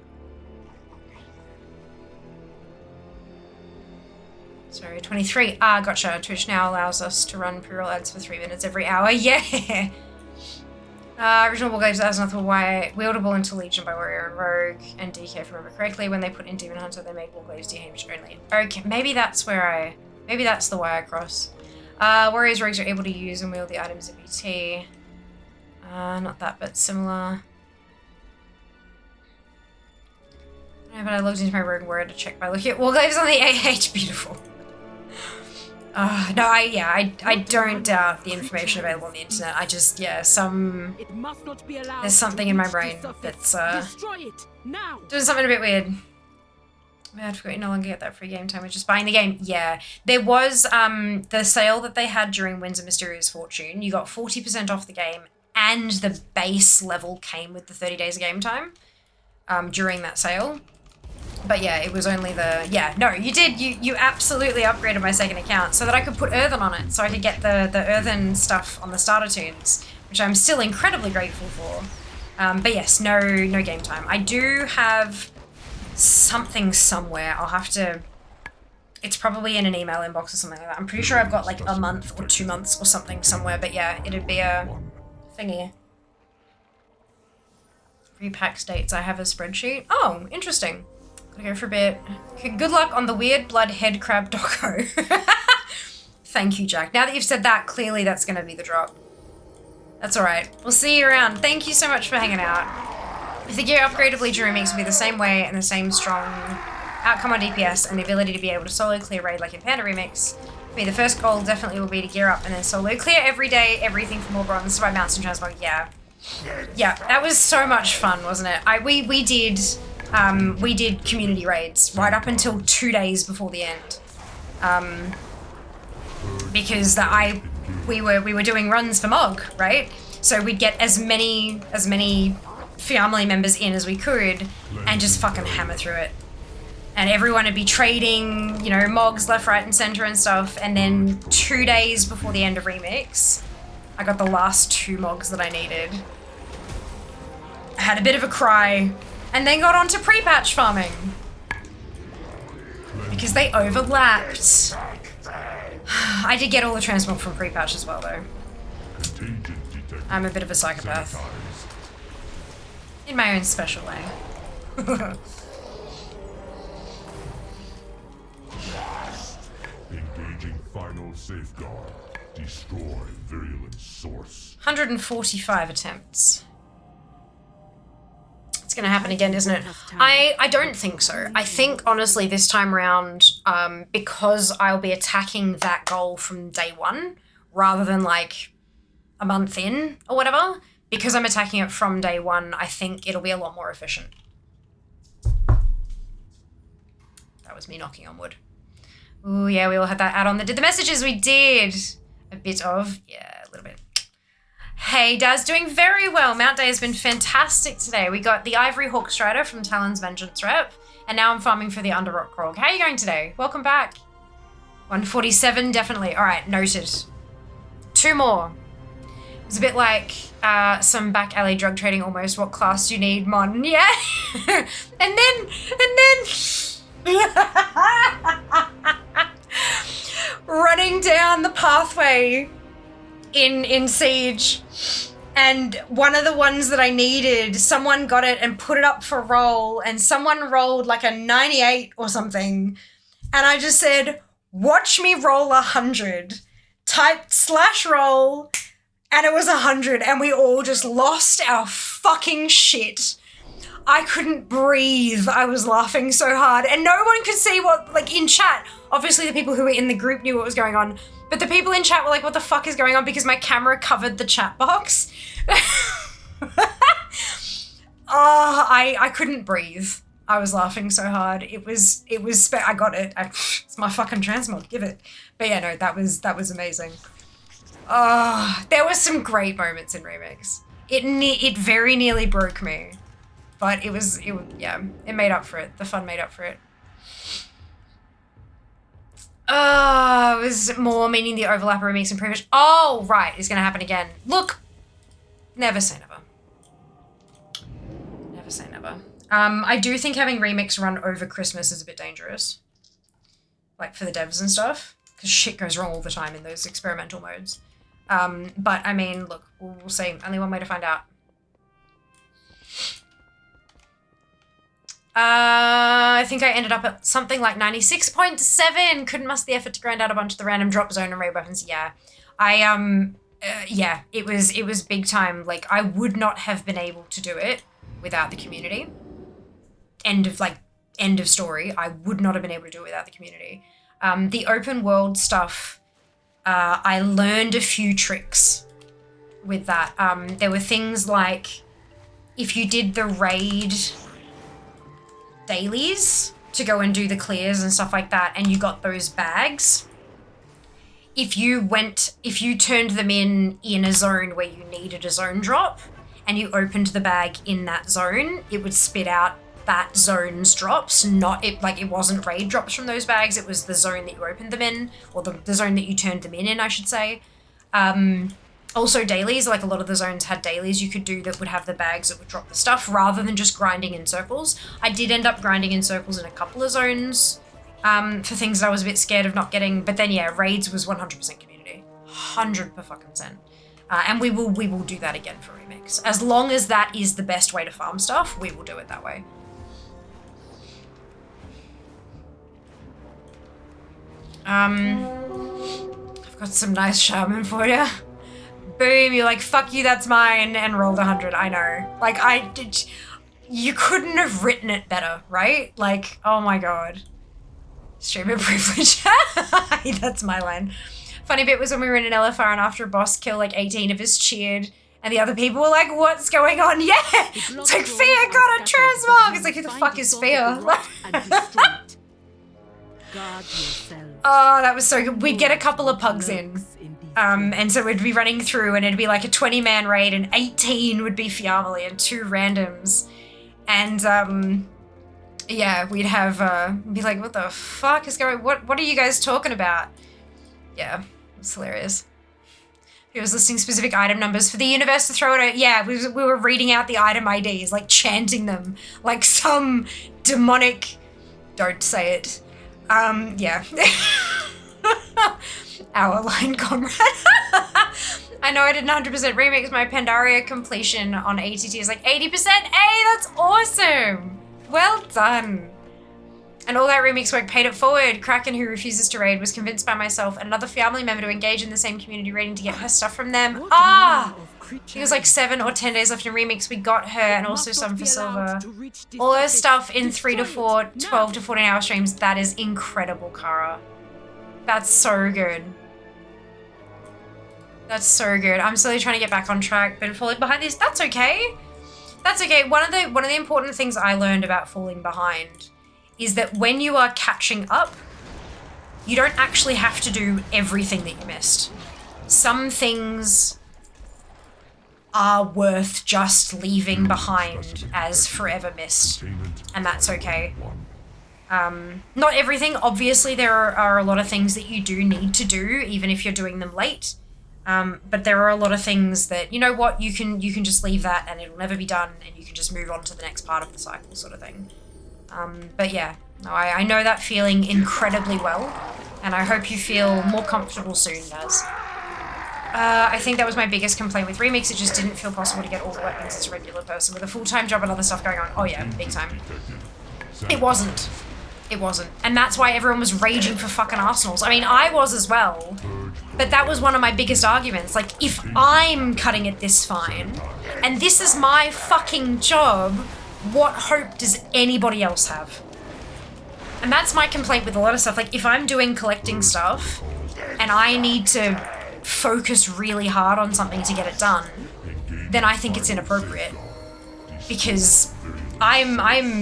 Sorry, 23. Ah, gotcha. Twitch now allows us to run pre-roll ads for 3 minutes every hour. Yeah! Original Wargames Aznath were wieldable into Legion by Warrior and Rogue, and DK, if I remember correctly. When they put in Demon Hunter, they made Wargames DH only. Okay, maybe that's maybe that's the wire cross. Warriors, Rogues are able to use and wield the items of BT. Not that, but similar. Yeah, but I logged into my Rogue Warrior to check by looking at Wargames on the AH. Beautiful. No, I don't doubt the information available on the internet. I just, yeah, there's something in my brain that's, doing something a bit weird. I forgot you no longer get that free game time, which is buying the game. Yeah, there was, the sale that they had during Winds of Mysterious Fortune. You got 40% off the game, and the base level came with the 30 days of game time, during that sale. But yeah, it was only you absolutely upgraded my second account so that I could put Earthen on it, so I could get the Earthen stuff on the starter tunes, which I'm still incredibly grateful for. But yes, no game time. I do have something somewhere. I'll have to, it's probably in an email inbox or something like that. I'm pretty sure I've got like a month or 2 months or something somewhere, but yeah, it'd be a thingy. Repack dates, I have a spreadsheet. Oh, interesting. Gotta go for a bit. Okay, good luck on the Weird Blood Head Crab Doco. Thank you, Jack. Now that you've said that, clearly that's gonna be the drop. That's alright. We'll see you around. Thank you so much for hanging out. If the gear upgrade of Legion Remix will be the same way and the same strong outcome on DPS and the ability to be able to solo clear raid like in Panda Remix, for me the first goal definitely will be to gear up and then solo clear every day, everything from all bronze to buy mounts and transmog. Yeah, that was so much fun, wasn't it? We did community raids right up until 2 days before the end, because we were doing runs for Mog, right? So we'd get as many family members in as we could, and just fucking hammer through it. And everyone would be trading, you know, Mogs left, right, and center and stuff. And then 2 days before the end of Remix, I got the last 2 Mogs that I needed. I had a bit of a cry. And then got on to pre-patch farming. Because they overlapped. I did get all the transmog from pre-patch as well, though. I'm a bit of a psychopath. In my own special way. Engaging final safeguard. Destroy virulent source. 145 attempts. It's gonna happen again, isn't it? I don't think so. I think, honestly, this time around, because I'll be attacking that goal from day one, rather than, like, a month in, or whatever, because I'm attacking it from day one, I think it'll be a lot more efficient. That was me knocking on wood. Ooh, yeah, we all had that add-on that did the messages. We did. A bit of, yeah, a little bit. Hey, Daz, doing very well. Mount Day has been fantastic today. We got the Ivory Hawk Strider from Talon's Vengeance rep, and now I'm farming for the Underrock Krog. How are you going today? Welcome back. 147, definitely. All right, noted. 2 more. It's a bit like some back alley drug trading almost. What class do you need, Mon? Yeah. and then... running down the pathway in Siege, and one of the ones that I needed, someone got it and put it up for roll, and someone rolled like a 98 or something, and I just said, watch me roll 100, typed /roll, and it was 100, and we all just lost our fucking shit. I couldn't breathe. I was laughing so hard, and no one could see what, like, in chat. Obviously the people who were in the group knew what was going on, but the people in chat were like, what the fuck is going on? Because my camera covered the chat box. I couldn't breathe. I was laughing so hard. I got it. It's my fucking transmog, give it. But yeah, no, that was amazing. There were some great moments in Remix. It very nearly broke me. But it made up for it. The fun made up for it. It was more meaning the overlap remix and previous. Oh, right. It's going to happen again. Look. Never say never. Never say never. I do think having remix run over Christmas is a bit dangerous. Like for the devs and stuff. Because shit goes wrong all the time in those experimental modes. But I mean, look, we'll see. Only one way to find out. I think I ended up at something like 96.7. Couldn't muster the effort to grind out a bunch of the random drop zone and raid weapons. Yeah. Yeah, it was big time. Like, I would not have been able to do it without the community. End of story. I would not have been able to do it without the community. The open world stuff, I learned a few tricks with that. There were things like if you did the raid dailies to go and do the clears and stuff like that, and you got those bags, if you turned them in a zone where you needed a zone drop and you opened the bag in that zone, it would spit out that zone's drops. It wasn't raid drops from those bags, it was the zone that you opened them in, or the zone that you turned them in, I should say. Also dailies, like a lot of the zones had dailies you could do that would have the bags that would drop the stuff rather than just grinding in circles. I did end up grinding in circles in a couple of zones for things that I was a bit scared of not getting, but then yeah, raids was 100% community. 100%. And we will do that again for Remix. As long as that is the best way to farm stuff, we will do it that way. I've got some nice shaman for you. Boom, you're like, fuck you, that's mine, and rolled 100. I know. Like, you couldn't have written it better, right? Like, oh my god. Streamer privilege. That's my line. Funny bit was when we were in an LFR and after a boss kill, like 18 of us cheered and the other people were like, what's going on? Yeah! It's like, Fia got a transmog! It's like, who the fuck is Fia? Oh, that was so good. We'd get a couple of pugs in. And so we'd be running through and it'd be like a 20-man raid and 18 would be Fiamily and 2 randoms. And yeah, we'd have be like, what the fuck is going, what are you guys talking about? Yeah, it's hilarious. He was listing specific item numbers for the universe to throw it out. Yeah, we were reading out the item IDs, like chanting them like some demonic, don't say it. Yeah. Our line comrade. I know I did 100% remix. My Pandaria completion on ATT is like 80%. Hey, that's awesome. Well done. And all that remix work paid it forward. Kraken, who refuses to raid, was convinced by myself and another family member to engage in the same community raiding to get her stuff from them. It was like 7 or 10 days left in remix. We got her and also some for silver. All her stuff in 3 to 4, 12 to 14 hour streams. That is incredible, Kara. That's so good. That's so good. I'm slowly trying to get back on track, but falling behind this, that's okay. That's okay. One of the important things I learned about falling behind is that when you are catching up, you don't actually have to do everything that you missed. Some things are worth just leaving behind as forever missed, and that's okay. Not everything, obviously there are a lot of things that you do need to do, even if you're doing them late. But there are a lot of things that, you know what, you can just leave that and it'll never be done and you can just move on to the next part of the cycle sort of thing. But yeah, no, I know that feeling incredibly well, and I hope you feel more comfortable soon, Naz. I think that was my biggest complaint with Remix. It just didn't feel possible to get all the weapons as a regular person with a full-time job and other stuff going on. Oh yeah, big time. It wasn't. And that's why everyone was raging for fucking arsenals. I mean, I was as well. But that was one of my biggest arguments. Like, if I'm cutting it this fine, and this is my fucking job, what hope does anybody else have? And that's my complaint with a lot of stuff. Like, if I'm doing collecting stuff, and I need to focus really hard on something to get it done, then I think it's inappropriate. Because I'm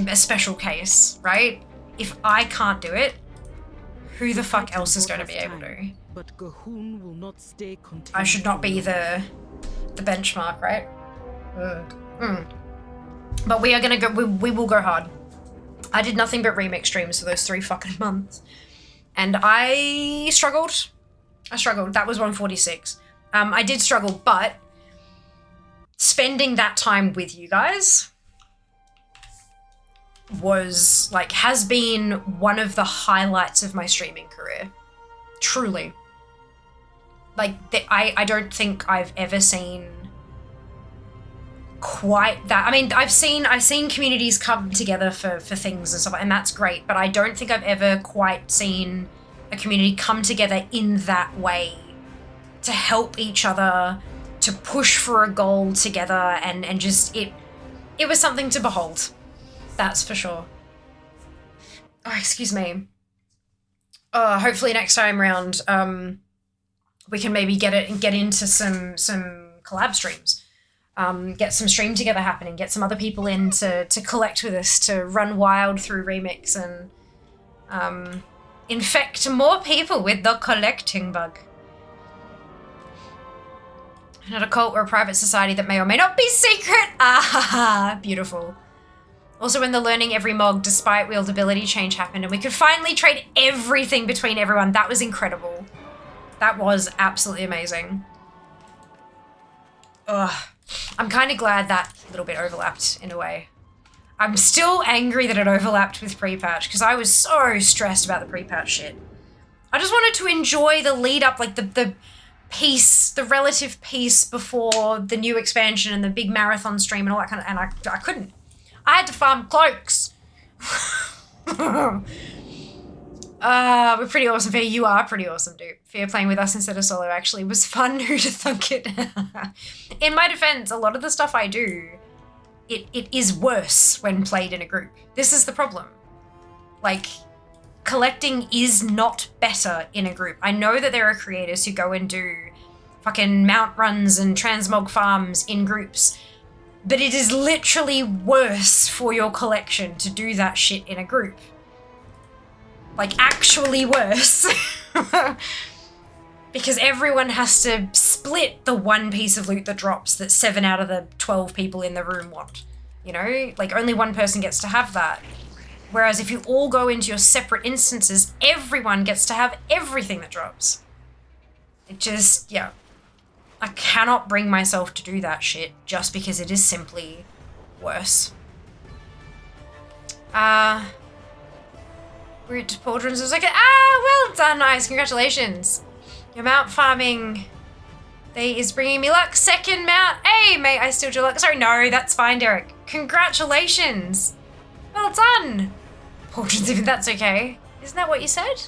a special case, right? If I can't do it, who the fuck else is going to be able to? But Gahun will not stay contained. I should not be the benchmark, right? But we are gonna go. We will go hard. I did nothing but remix streams for those 3 fucking months, And I struggled. That was 146. I did struggle, but spending that time with you guys was like, has been one of the highlights of my streaming career. Truly. Like, I don't think I've ever seen quite that. I mean, I've seen communities come together for things and stuff, and that's great, but I don't think I've ever quite seen a community come together in that way to help each other, to push for a goal together, and just it was something to behold. That's for sure. Oh, excuse me. Hopefully next time round, we can maybe get into some collab streams. Get some stream together happening, get some other people in to collect with us, to run wild through Remix and infect more people with the collecting bug. Not a cult or a private society that may or may not be secret. Ah, beautiful. Also, when the learning every mog despite wieldability change happened and we could finally trade everything between everyone, that was incredible. That was absolutely amazing. Ugh. I'm kind of glad that little bit overlapped in a way. I'm still angry that it overlapped with pre-patch because I was so stressed about the pre-patch shit. I just wanted to enjoy the lead up, like the peace, the relative peace before the new expansion and the big marathon stream and all that kind of, and I couldn't. I had to farm cloaks. We're pretty awesome, Fear. You are pretty awesome, dude. Fear playing with us instead of solo actually was fun. Who'd have thunk it? In my defense, a lot of the stuff I do, it is worse when played in a group. This is the problem. Like, collecting is not better in a group. I know that there are creators who go and do fucking mount runs and transmog farms in groups, but it is literally worse for your collection to do that shit in a group. Like, actually worse. Because everyone has to split the one piece of loot that drops that 7 out of the 12 people in the room want. You know? Like, only one person gets to have that. Whereas if you all go into your separate instances, everyone gets to have everything that drops. It just, yeah. I cannot bring myself to do that shit just because it is simply worse. Route to Pauldrons was like, well done, nice, congratulations. Your mount farming is bringing me luck. Second mount, hey mate, I still do luck. Sorry, no, that's fine, Derek. Congratulations. Well done. Pauldrons, even that's okay. Isn't that what you said?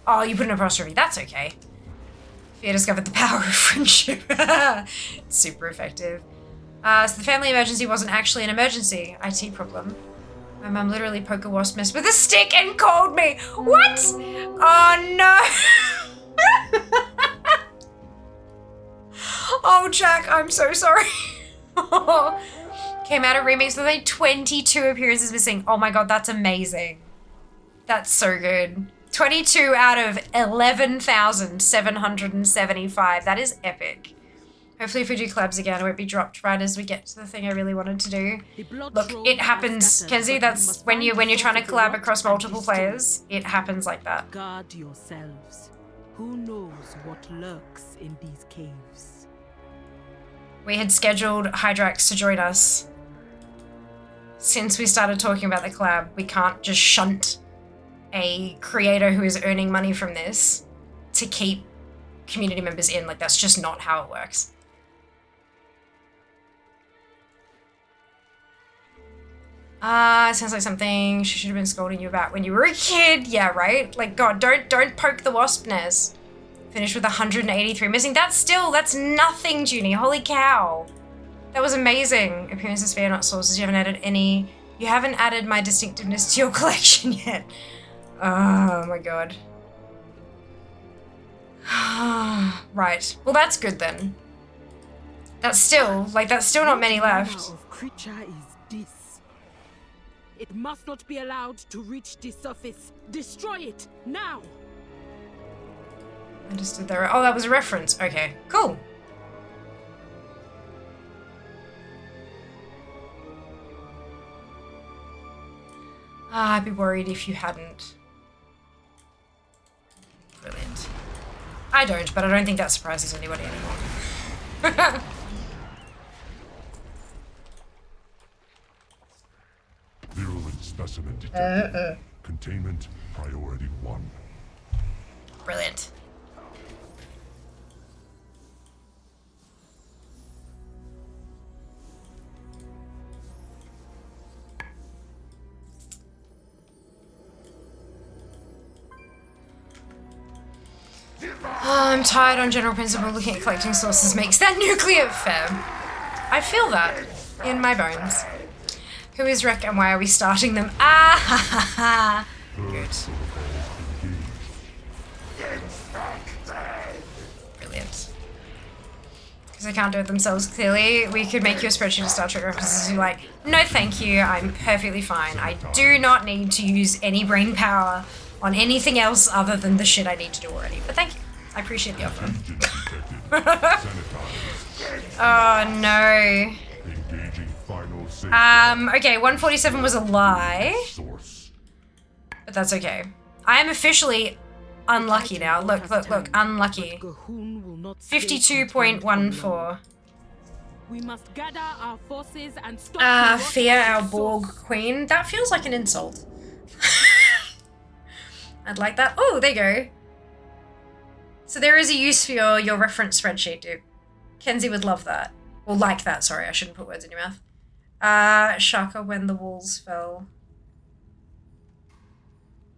Oh, you put an apostrophe, that's okay. Fear discovered the power of friendship. Super effective. So the family emergency wasn't actually an emergency. IT problem. My mum literally poke a wasp nest with a stick and called me. What? Oh no. Oh Jack, I'm so sorry. Came out of Remix with only 22 appearances missing. Oh my god, that's amazing. That's so good. 22 out of 11,775. That is epic. Hopefully if we do collabs again, it won't be dropped right as we get to the thing I really wanted to do. Look, it happens, Kenzie, that's when you're trying to collab across multiple players, it happens like that. Guard yourselves. Who knows what lurks in these caves? We had scheduled Hydrax to join us. Since we started talking about the collab, we can't just shunt a creator who is earning money from this to keep community members in. Like, that's just not how it works. Sounds like something she should have been scolding you about when you were a kid. Yeah, right? Like, God, don't poke the wasp nest. Finished with 183 missing. That's nothing, Junie. Holy cow. That was amazing. Appearances, fair, not sources. You haven't added my distinctiveness to your collection yet. Oh my god. Right. Well, that's good then. That's still not many left. Creature is this. It must not be allowed to reach the surface. Destroy it now. Understood there. Oh, that was a reference. Okay, cool. I'd be worried if you hadn't. I don't, but I don't think that surprises anybody anymore. Virulent specimen detected. Containment priority 1. Brilliant. I'm tired on general principle. Looking at collecting sources makes that nuclear fair. I feel that in my bones. Who is Rec and why are we starting them? Ah ha ha ha. Good. Brilliant. Because they can't do it themselves, clearly. We could make you a spreadsheet of Star Trek references. You're like, no thank you, I'm perfectly fine. I do not need to use any brain power on anything else other than the shit I need to do already. But thank you. I appreciate the offer. Oh no. Engaging final save. Okay, 147 was a lie. Source. But that's okay. I am officially unlucky now. Look, unlucky. 52.14. We must gather our forces and stop Fear our Borg queen. That feels like an insult. I'd like that. Oh, there you go. So there is a use for your reference spreadsheet, dude. Kenzie would love that. Or like that, sorry. I shouldn't put words in your mouth. Shaka when the walls fell.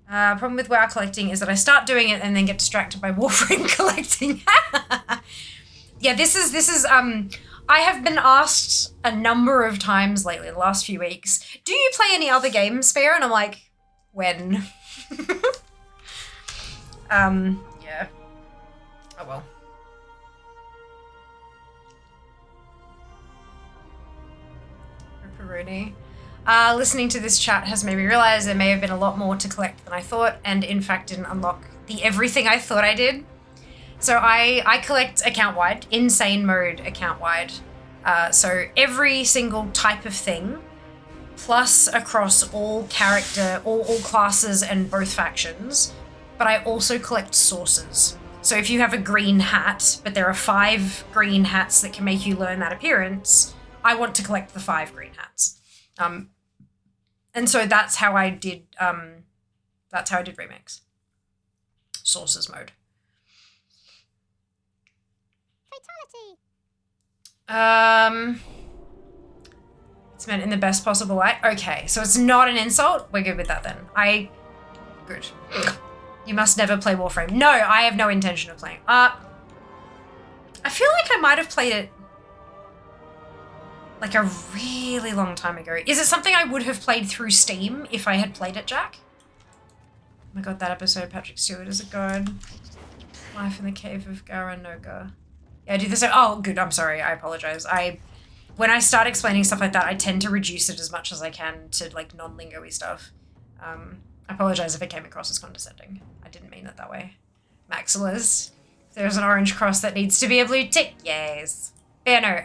Problem with WoW collecting is that I start doing it and then get distracted by Warframe collecting. Yeah, this is I have been asked a number of times lately, the last few weeks, do you play any other games, Fair? And I'm like, when? Yeah. Oh well. Ripperoonie. Listening to this chat has made me realize there may have been a lot more to collect than I thought, and in fact didn't unlock the everything I thought I did. So I collect account-wide, insane mode account-wide. So every single type of thing, plus across all all classes and both factions, but I also collect sources. So if you have a green hat, but there are 5 green hats that can make you learn that appearance, I want to collect the 5 green hats. And so that's how I did remix. Sources mode. Fatality. It's meant in the best possible way. Okay, so it's not an insult. We're good with that then. Good. You must never play Warframe. No, I have no intention of playing. I feel like I might have played it like a really long time ago. Is it something I would have played through Steam if I had played it, Jack? Oh my god, that episode, Patrick Stewart is a god. Life in the Cave of Garanoga. Yeah, I do this. Oh, good. I'm sorry. I apologize. When I start explaining stuff like that, I tend to reduce it as much as I can to like non-lingo-y stuff. I apologize if it came across as condescending. I didn't mean it that way. Maximus. There's an orange cross that needs to be a blue tick. Yes. But yeah, no.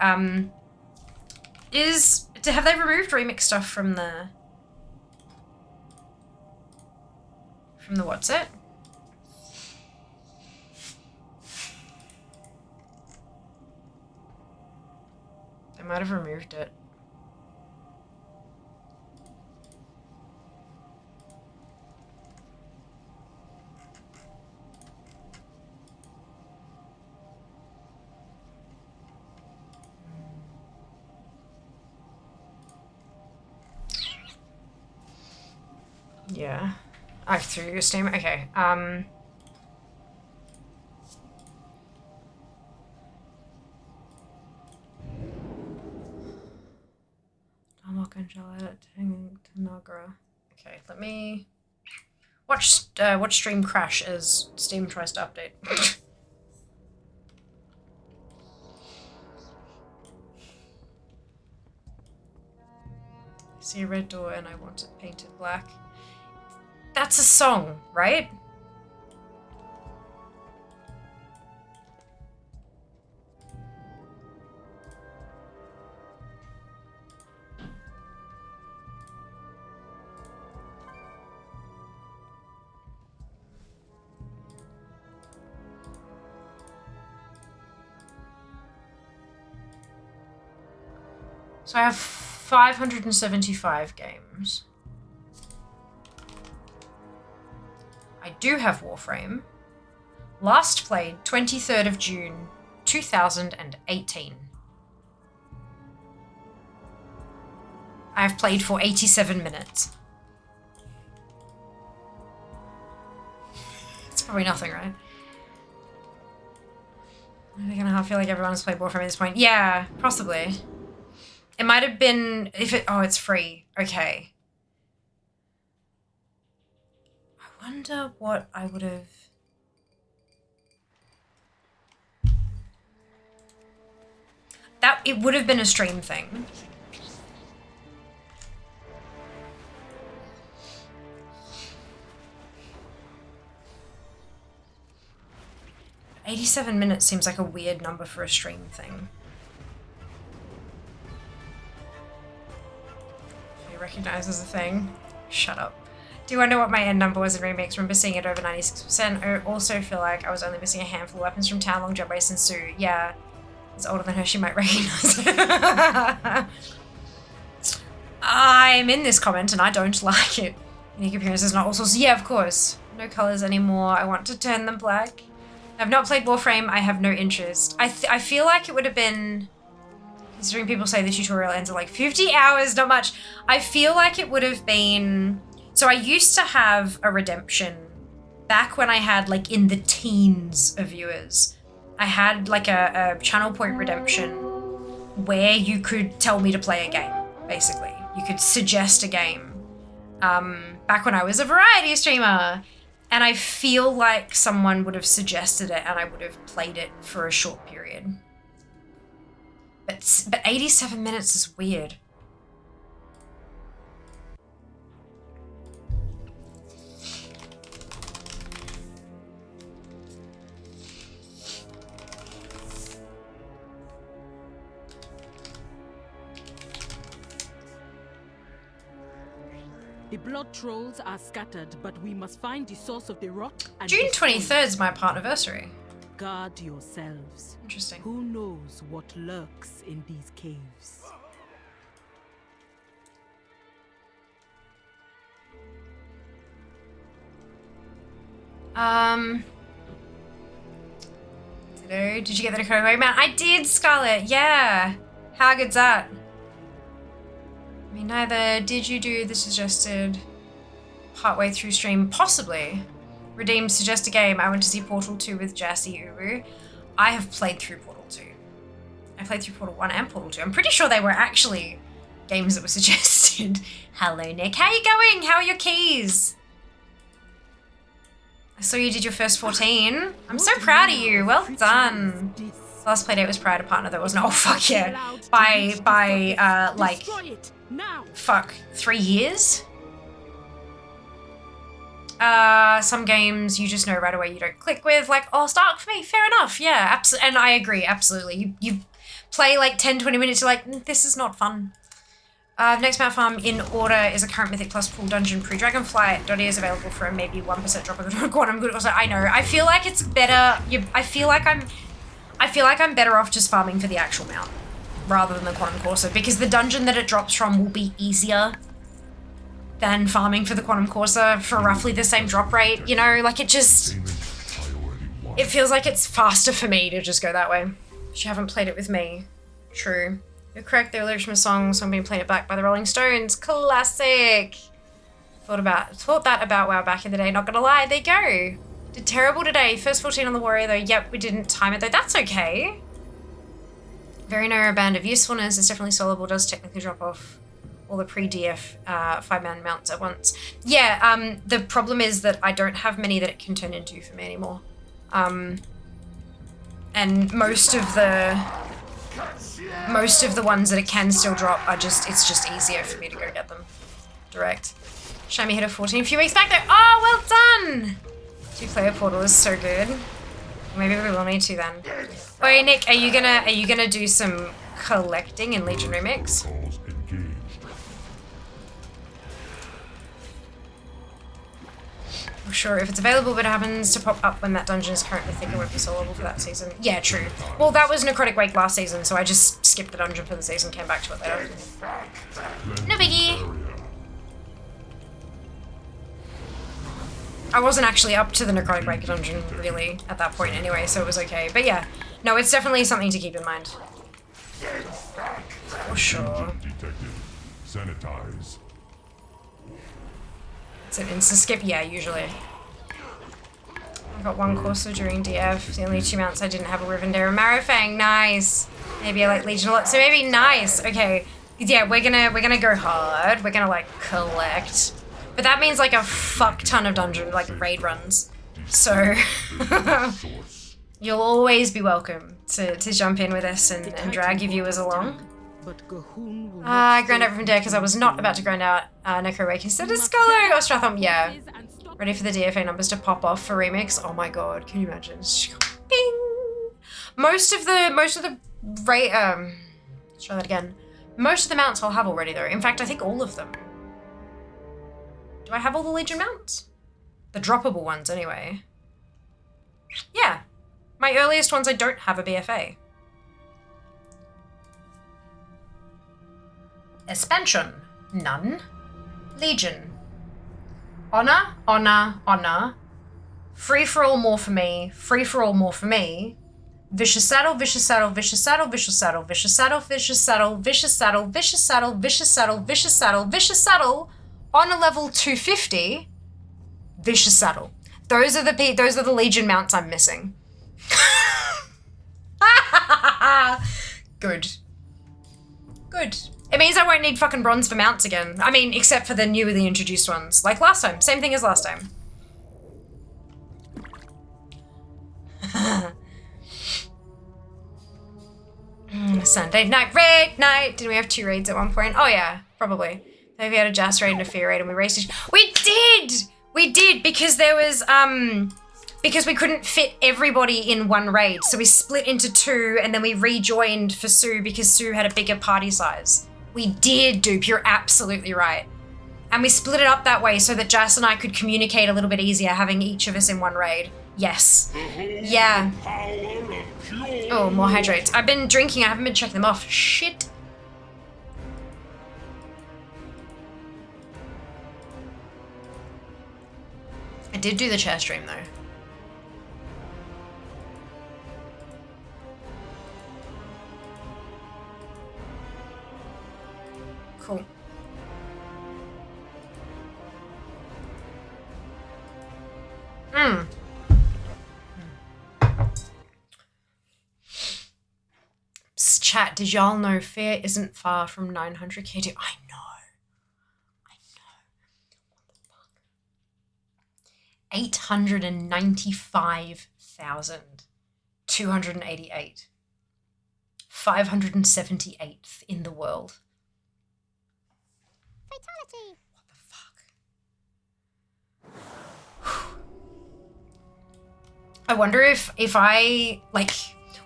Have they removed remix stuff from the what's it? They might have removed it. Yeah. Through your Steam? Okay. Unlock Angela Tanagra. Okay, let me watch stream crash as Steam tries to update. I see a red door and I want it painted black. That's a song, right? So I have 575 games. I do have Warframe. Last played 23rd of June, 2018. I have played for 87 minutes. It's probably nothing, right? I feel like everyone's played Warframe at this point. Yeah, possibly. It might have been if it. Oh, it's free. Okay. I wonder what I would have. That it would have been a stream thing. $87 minutes seems like a weird number for a stream thing. You recognize as a thing? Shut up. Do you wonder what my end number was in remakes? Remember seeing it over 96%. I also feel like I was only missing a handful of weapons from Town, Long Job Race and Sue. Yeah. It's older than her, she might recognize it. I'm in this comment and I don't like it. Unique appearances, not all sorts. Yeah, of course. No colors anymore. I want to turn them black. I've not played Warframe. I have no interest. I feel like it would have been, considering people say the tutorial ends at like 50 hours, not much. I feel like it would have been, so I used to have a redemption back when I had like in the teens of viewers. I had like a channel point redemption where you could tell me to play a game, basically. You could suggest a game. Back when I was a variety streamer. And I feel like someone would have suggested it and I would have played it for a short period. But 87 minutes is weird. The blood trolls are scattered, but we must find the source of the rot and June destroy it. 23rd is my partniversary. Guard yourselves. Interesting. Who knows what lurks in these caves? Did you get the Dakota Great Man? I did, Scarlet. Yeah. How good's that? I mean, neither did you do the suggested partway through stream. Possibly. Redeemed suggest a game. I went to see Portal 2 with Jassy Uru. I have played through Portal 2. I played through Portal 1 and Portal 2. I'm pretty sure they were actually games that were suggested. Hello, Nick. How you going? How are your keys? I saw you did your first 14. I'm so proud of you. Well done. Last play date was prior to partner that wasn't. Oh, fuck yeah. By like, fuck, 3 years? Some games you just know right away you don't click with. Like, oh, Stark for me. Fair enough. Yeah, and I agree. Absolutely. You play like 10, 20 minutes. You're like, this is not fun. Next Mount Farm in order is a current Mythic Plus pool dungeon pre-Dragonflight. Dottie is available for a maybe 1% drop of the Quantum Good. Also, I know. I feel like it's better. I feel like I'm better off just farming for the actual mount rather than the Quantum Courser, because the dungeon that it drops from will be easier than farming for the Quantum Courser for roughly the same drop rate. You know, like it feels like it's faster for me to just go that way. But you haven't played it with me. True. You're correct, the lyrics from a song, so I'm being played it back by the Rolling Stones. Classic! Thought that about WoW back in the day, not gonna lie, there you go. Did terrible today. First 14 on the Warrior though. Yep, we didn't time it though. That's okay. Very narrow band of usefulness. It's definitely soloable, does technically drop off all the pre-DF 5-man mounts at once. Yeah, the problem is that I don't have many that it can turn into for me anymore. And most of the ones that it can still drop are it's just easier for me to go get them direct. Shami hit a 14 a few weeks back though. Oh, well done! 2-player Portal is so good. Maybe we will need to then. Oi, Nick, are you gonna do some collecting in Legion Remix? Oh sure if it's available, but it happens to pop up when that dungeon is currently thick and won't be soloable for that season. Yeah, true. Well, that was Necrotic Wake last season, so I just skipped the dungeon for the season, came back to it later. No biggie. I wasn't actually up to the Necrotic Wake dungeon, really, at that point anyway, so it was okay. But yeah, no, it's definitely something to keep in mind. For sure. Detected. Sanitize. It's an insta-skip? Yeah, usually. I got one Corso during DF. The only 2 mounts I didn't have a Rivendare and Marrowfang. Nice. Maybe I like Legion a lot, so maybe nice. Okay. Yeah, we're gonna go hard. We're gonna, like, collect. But that means, like, a fuck ton of dungeon, like, raid runs. So, you'll always be welcome to jump in with us and drag your viewers along. I grind out Rivendare because I was not about to grind out Necro Wake instead of Scholar or Stratham. Yeah. Ready for the DFA numbers to pop off for remix. Oh my god, can you imagine? Bing! Most of the raid, let's try that again. Most of the mounts I'll have already though. In fact, I think all of them. Do I have all the Legion mounts? The droppable ones, anyway. Yeah. My earliest ones I don't have a BFA. Expansion. None. Legion. Honor, honor, honor. Free for all, more for me. Free for all, more for me. Vicious saddle, vicious saddle, vicious saddle, vicious saddle, vicious saddle, vicious saddle, vicious saddle, vicious saddle, vicious saddle, vicious saddle, vicious saddle. On a level 250, vicious saddle. Those are the Legion mounts I'm missing. Good. Good. It means I won't need fucking bronze for mounts again. I mean, except for the newly introduced ones. Like last time. Same thing as last time. Sunday night raid night. Did we have 2 raids at one point? Oh yeah, probably. Maybe we had a Jas raid and a Fear raid and we raced each. We did! We did because there was, because we couldn't fit everybody in one raid. So we split into 2 and then we rejoined for Sue because Sue had a bigger party size. We did, Dupe, you're absolutely right. And we split it up that way so that Jas and I could communicate a little bit easier having each of us in one raid. Yes. Yeah. Oh, more hydrates. I've been drinking, I haven't been checking them off. Shit. I did do the chair stream though. Cool. Psst, chat, did y'all know Fear isn't far from 900 KD? I know. 895,288. 578th in the world. Fatality. What the fuck? I wonder if I, like,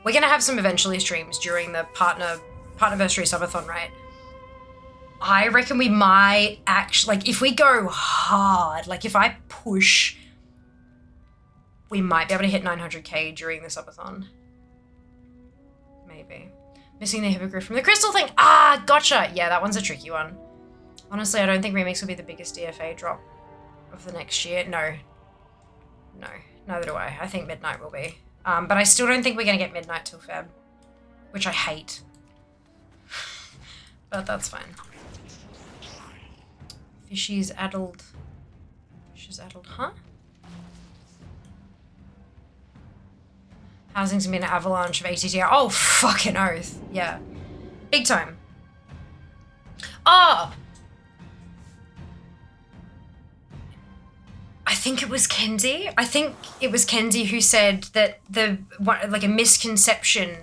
we're gonna have some eventually streams during the partnerversary subathon, right? I reckon we might actually, like, if we go hard, like if I push, we might be able to hit 900k during the subathon. Maybe. Missing the hippogriff from the crystal thing. Ah, gotcha. Yeah, that one's a tricky one. Honestly, I don't think Remix will be the biggest DFA drop of the next year. No. No, neither do I. I think Midnight will be. But I still don't think we're going to get Midnight till Feb, which I hate. But that's fine. Fishy's addled. Fishy's addled, huh? Housing's been an avalanche of ATTR. Oh, fucking oath. Yeah. Big time. Oh! I think it was Kenzie. I think it was Kenzie who said that like a misconception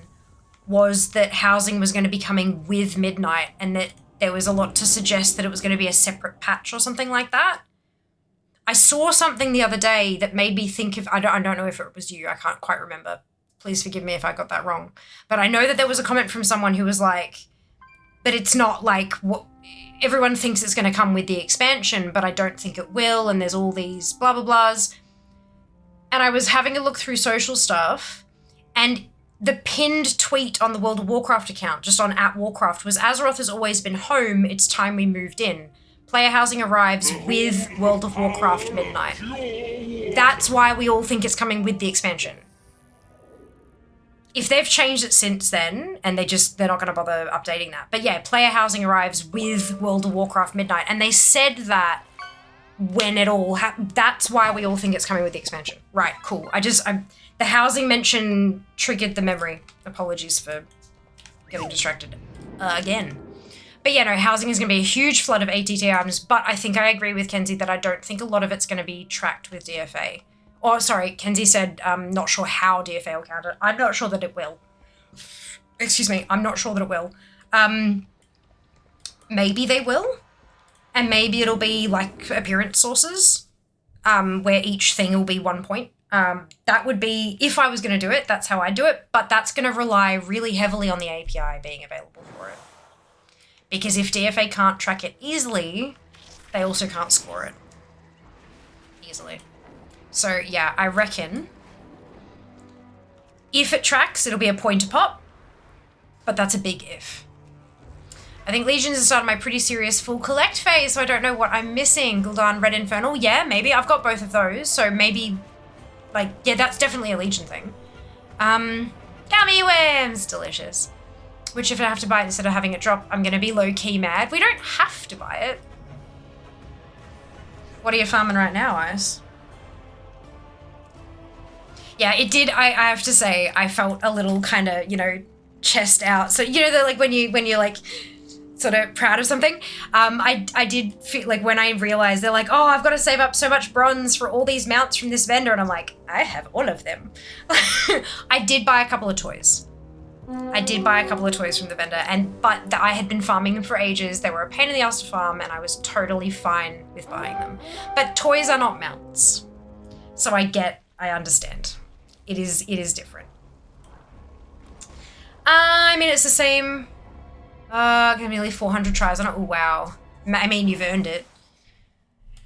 was that housing was going to be coming with Midnight and that there was a lot to suggest that it was going to be a separate patch or something like that. I saw something the other day that made me think of, I don't know if it was you, I can't quite remember. Please forgive me if I got that wrong. But I know that there was a comment from someone who was like, but it's not like what everyone thinks it's going to come with the expansion, but I don't think it will, and there's all these blah blah blahs. And I was having a look through social stuff, and the pinned tweet on the World of Warcraft account, just on @Warcraft, was Azeroth has always been home, it's time we moved in. Player housing arrives with World of Warcraft Midnight. That's why we all think it's coming with the expansion. If they've changed it since then, and they're not going to bother updating that. But yeah, player housing arrives with World of Warcraft Midnight, and they said that when it all happened. That's why we all think it's coming with the expansion. Right, cool. The housing mention triggered the memory. Apologies for getting distracted again. But yeah, no, housing is going to be a huge flood of ATT items, but I think I agree with Kenzie that I don't think a lot of it's going to be tracked with DFA. Oh, sorry, Kenzie said, not sure how DFA will count it. I'm not sure that it will. Excuse me, I'm not sure that it will. Maybe they will, and maybe it'll be like appearance sources, where each thing will be 1 point. That would be, if I was going to do it, that's how I do it, but that's going to rely really heavily on the API being available for it. Because if DFA can't track it easily, they also can't score it easily. So yeah, I reckon if it tracks, it'll be a point a pop, but that's a big if. I think Legions has started my pretty serious full collect phase, so I don't know what I'm missing. Gul'dan, Red Infernal, yeah, maybe. I've got both of those, so maybe, like, yeah, that's definitely a Legion thing. Gummy worms, delicious. Which if I have to buy it instead of having it drop, I'm gonna be low-key mad. We don't have to buy it. What are you farming right now, Ice? Yeah, it did. I have to say, I felt a little kind of, chest out. So, like when you're like sort of proud of something. I did feel like when I realized they're like, oh, I've got to save up so much bronze for all these mounts from this vendor. And I'm like, I have all of them. I did buy a couple of toys. from the vendor, but I had been farming them for ages. They were a pain in the ass to farm, and I was totally fine with buying them. But toys are not mounts. So I understand. It is different. I mean, it's the same. Nearly 400 tries on it. Oh, wow. I mean, you've earned it.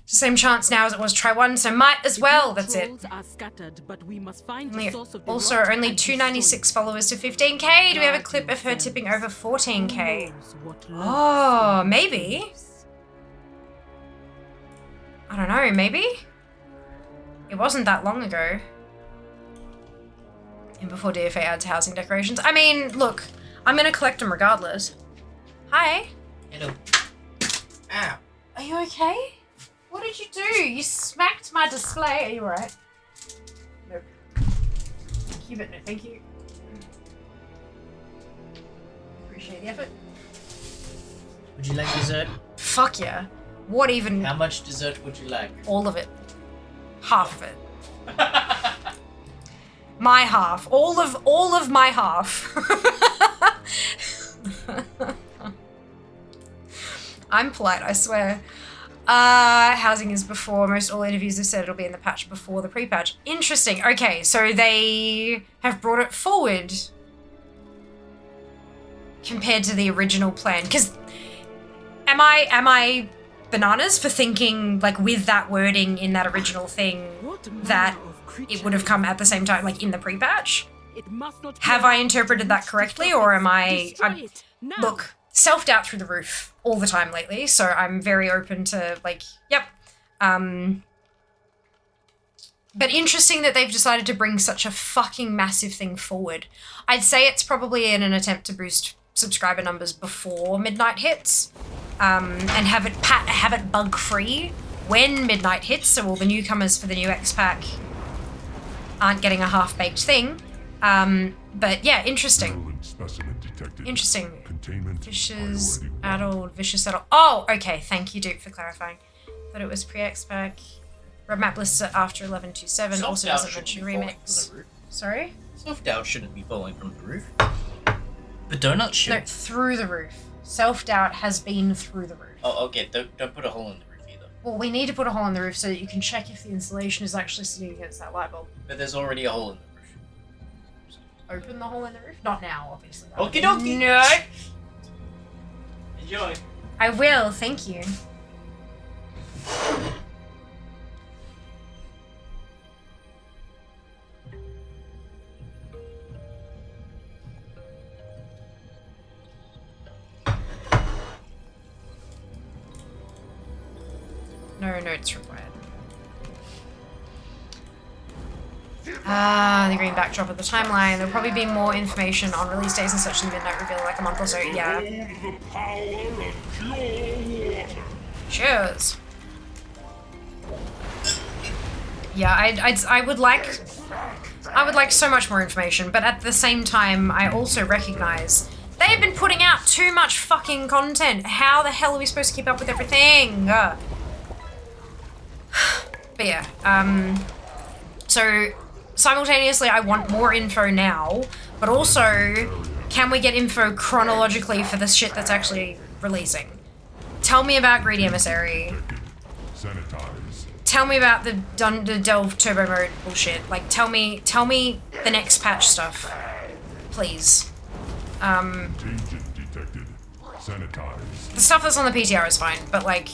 It's the same chance now as it was try one, so might as well. That's it. Are scattered, but we must find Only, the source of the also, rot only and 296 destroy it. followers to 15k. Do we have a clip of her tipping over 14k? Oh, maybe. I don't know, maybe? It wasn't that long ago. And before DFA adds housing decorations. I mean, look, I'm gonna collect them regardless. Hi. Hello. Ow. Are you okay? What did you do? You smacked my display. Are you alright? Nope. Thank you, but no thank you. Appreciate the effort. Would you like dessert? Fuck yeah. What even? How much dessert would you like? All of it. Half of it. My half. All of my half. I'm polite, I swear. Housing is before. Most all interviews have said it'll be in the patch before the pre-patch. Interesting. Okay, so they have brought it forward compared to the original plan. Because am I bananas for thinking, like, with that wording in that original thing that it would have come at the same time, like in the pre-patch? Have I interpreted that correctly, or am I... Look, self-doubt through the roof all the time lately, so I'm very open to, like, yep. But interesting that they've decided to bring such a fucking massive thing forward. I'd say it's probably in an attempt to boost subscriber numbers before Midnight hits, and have it bug-free when Midnight hits, so all the newcomers for the new X-Pack aren't getting a half-baked thing. But yeah, interesting. Interesting. Vicious adult, vicious adult. Oh, okay. Thank you, Duke, for clarifying. Thought it was pre-X-Pack. Roadmap lists after 11.27. Also doesn't mention remix. Sorry? Self-doubt shouldn't be falling from the roof. But donuts should. No, through the roof. Self-doubt has been through the roof. Oh, okay. Don't put a hole in the roof either. Well, we need to put a hole in the roof so that you can check if the insulation is actually sitting against that light bulb. But there's already a hole in the roof. Open the hole in the roof? Not now, obviously. Okie dokie. No. Enjoy. I will, thank you. No notes required. The green backdrop of the timeline. There'll probably be more information on release days and such in the midnight reveal in like a month or so. Yeah. The power of pure water. Cheers. Yeah, I would like so much more information, but at the same time, I also recognize they've been putting out too much fucking content. How the hell are we supposed to keep up with everything? But yeah, so simultaneously, I want more info now, but also, can we get info chronologically for the shit that's actually releasing? Tell me about Greedy Emissary. Sanitize. Tell me about the Delve Turbo Mode bullshit. Like, tell me the next patch stuff, please. Contagion detected. Sanitize. The stuff that's on the PTR is fine, but like,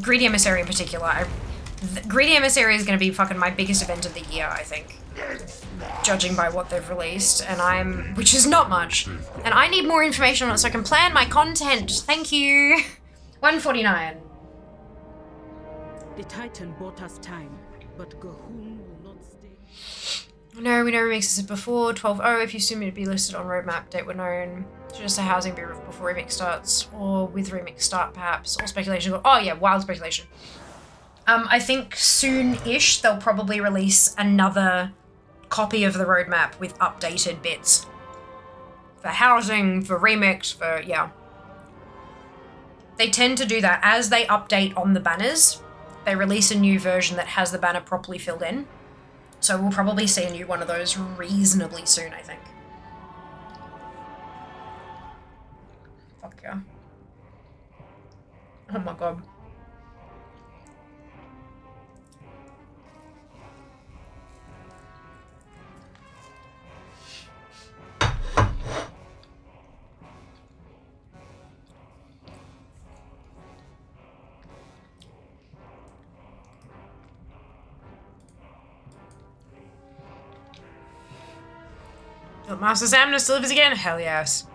Greedy Emissary in particular, Greedy Emissary is going to be fucking my biggest event of the year, I think. Judging by what they've released, which is not much. And I need more information on it so I can plan my content. Thank you. 149. The Titan bought us time, but Gahun will not stay. No, we know remix is before 12.0. If you assume it'd be listed on roadmap, date were known. Just a housing be before remix starts, or with remix start perhaps, or speculation. Oh yeah, wild speculation. I think soon-ish they'll probably release another copy of the roadmap with updated bits. For housing, for remix, for, yeah. They tend to do that. As they update on the banners, they release a new version that has the banner properly filled in. So we'll probably see a new one of those reasonably soon, I think. Fuck yeah. Oh my god. Master Samnus delivers again? Hell yes.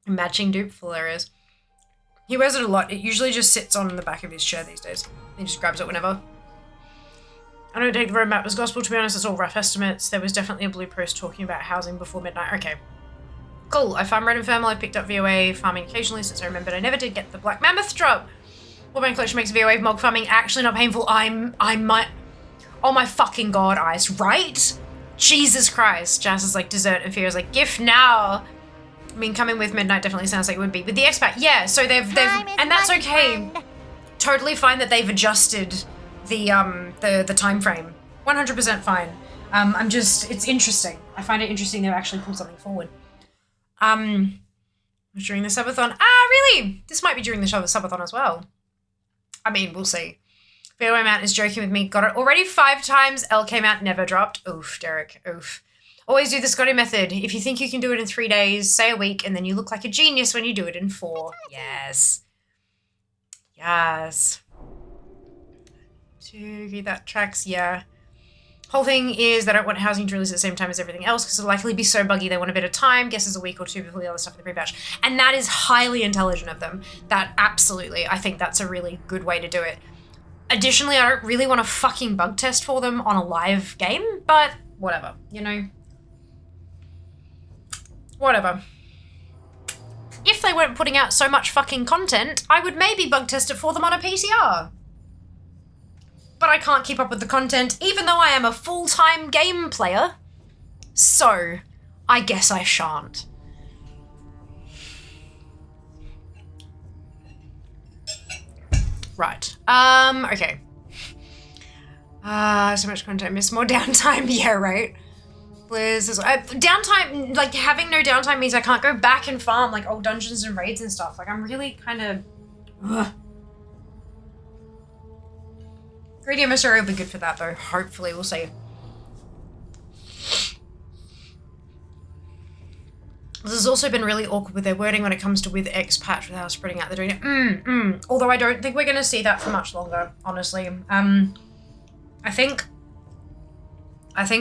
Matching dupe for hilarious. He wears it a lot. It usually just sits on the back of his chair these days. He just grabs it whenever. I don't take the roadmap as gospel, to be honest. It's all rough estimates. There was definitely a blue post talking about housing before midnight. Okay. Cool. I farm red and thermal. I picked up VOA farming occasionally since I remembered I never did get the Black Mammoth drop. Warband Collection makes VOA mog farming actually not painful. I might... Oh my fucking god, Ice. Right? Jesus Christ. Jazz is like dessert and Fear is like gift now. I mean, coming with midnight definitely sounds like it would be. With the expat, yeah, so they've and that's okay. Totally fine that they've adjusted the time frame. 100% fine. I'm just, it's interesting. I find it interesting they've actually pulled something forward. During the subathon. Ah, really? This might be during the subathon as well. I mean, we'll see. VOA Mount is joking with me. Got it already 5 times. LK Mount never dropped. Oof, Derek. Oof. Always do the Scotty method. If you think you can do it in 3 days, say a week, and then you look like a genius when you do it in 4. Yes. Yes. To that tracks, yeah. Whole thing is they don't want housing to release at the same time as everything else because it'll likely be so buggy they want a bit of time, guesses a week or 2 before the other stuff in the pre-patch. And that is highly intelligent of them. That absolutely, I think that's a really good way to do it. Additionally, I don't really want to fucking bug test for them on a live game, but whatever, you know? Whatever. If they weren't putting out so much fucking content, I would maybe bug test it for them on a PTR. But I can't keep up with the content, even though I am a full-time game player. So, I guess I shan't. Right. Okay. So much content. Miss more downtime. Yeah, right. Blizz is downtime. Like having no downtime means I can't go back and farm like old dungeons and raids and stuff. Like I'm really kind of. Greedy Emissary will be good for that though. Hopefully, we'll see. This has also been really awkward with their wording when it comes to with X patch with how spreading out they're doing it. Although I don't think we're going to see that for much longer, honestly. I think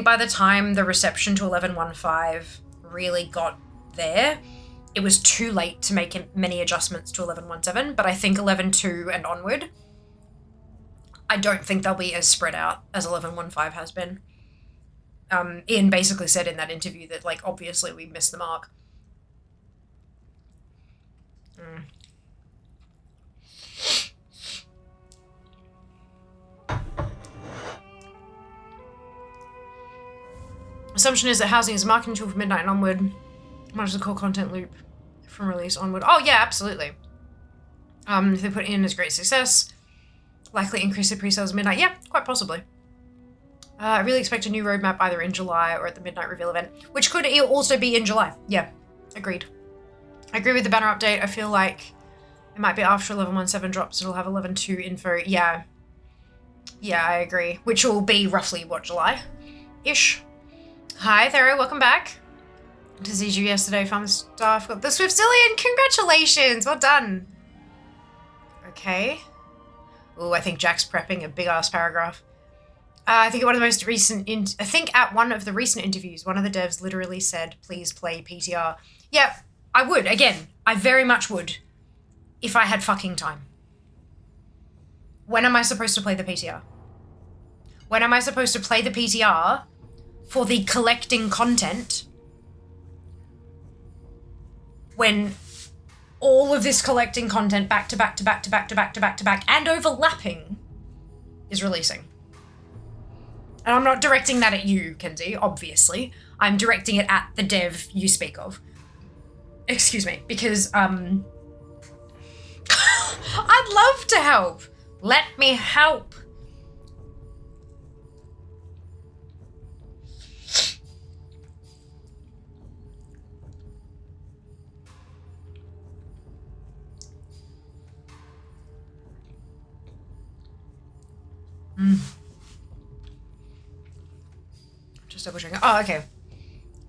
by the time the reception to 11.1.5 really got there, it was too late to make many adjustments to 11.1.7, but I think 11.2 and onward, I don't think they'll be as spread out as 11.1.5 has been. Ian basically said in that interview that, like, obviously we missed the mark. Assumption is that housing is a marketing tool from midnight and onward. Much the core content loop from release onward. Oh yeah, absolutely. If they put it in as great success, likely increase the pre-sales at midnight. Yeah, quite possibly. I really expect a new roadmap either in July or at the midnight reveal event, which could also be in July. Yeah, agreed. I agree with the banner update. I feel like it might be after 11.1.7 drops. It'll have 11.2 info. Yeah. Yeah, I agree. Which will be roughly, what, July-ish? Hi, Thero. Welcome back. To see you yesterday, farm staff. Got the Swiftillion. Congratulations. Well done. Okay. Oh, I think Jack's prepping a big-ass paragraph. I think at one of the most recent, at one of the recent interviews, one of the devs literally said, please play PTR. Yeah, I would. Again, I very much would. If I had fucking time. When am I supposed to play the PTR? When am I supposed to play the PTR for the collecting content when all of this collecting content back to back to back to back to back to back to back and overlapping is releasing? And I'm not directing that at you, Kenzie, obviously. I'm directing it at the dev you speak of. Excuse me, because, I'd love to help. Let me help. Just double checking. Oh, okay.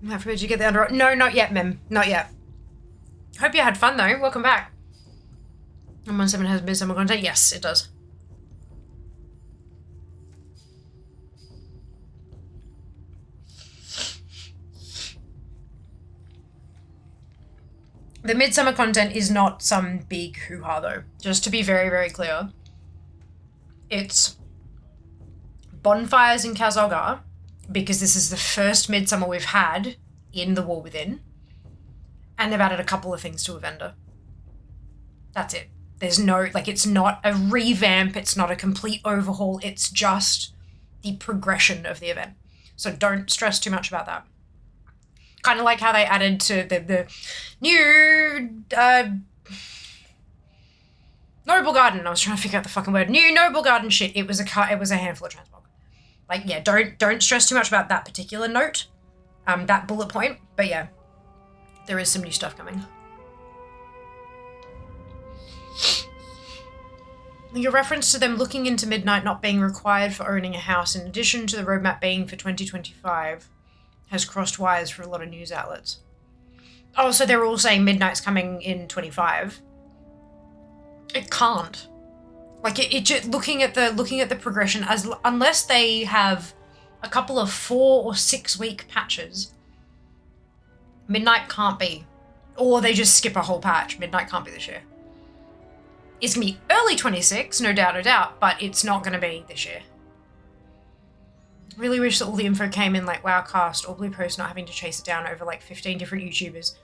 Did you get the under? No, not yet, Mim. Not yet. Hope you had fun though. Welcome back. 1.7 has midsummer content. Yes, it does. The midsummer content is not some big hoo-ha though. Just to be very, very clear. It's bonfires in Kazolgar, because this is the first midsummer we've had in the War Within, and they've added a couple of things to a vendor. That's it. There's no, like, it's not a revamp, it's not a complete overhaul, it's just the progression of the event. So don't stress too much about that. Kind of like how they added to the new Noble Garden. I was trying to figure out the fucking word. New Noble Garden shit. It was a handful of transport. Like, yeah, don't stress too much about that particular note, that bullet point. But yeah, there is some new stuff coming. Your reference to them looking into midnight not being required for owning a house, in addition to the roadmap being for 2025, has crossed wires for a lot of news outlets. Oh, so they're all saying midnight's coming in 25. It can't. Like, it just, looking at the progression, unless they have a couple of 4 or 6 week patches, midnight can't be. Or they just skip a whole patch. Midnight can't be this year. It's gonna be early 26, no doubt, but it's not gonna be this year. Really wish that all the info came in like Wowcast or Blue Post, not having to chase it down over like 15 different YouTubers.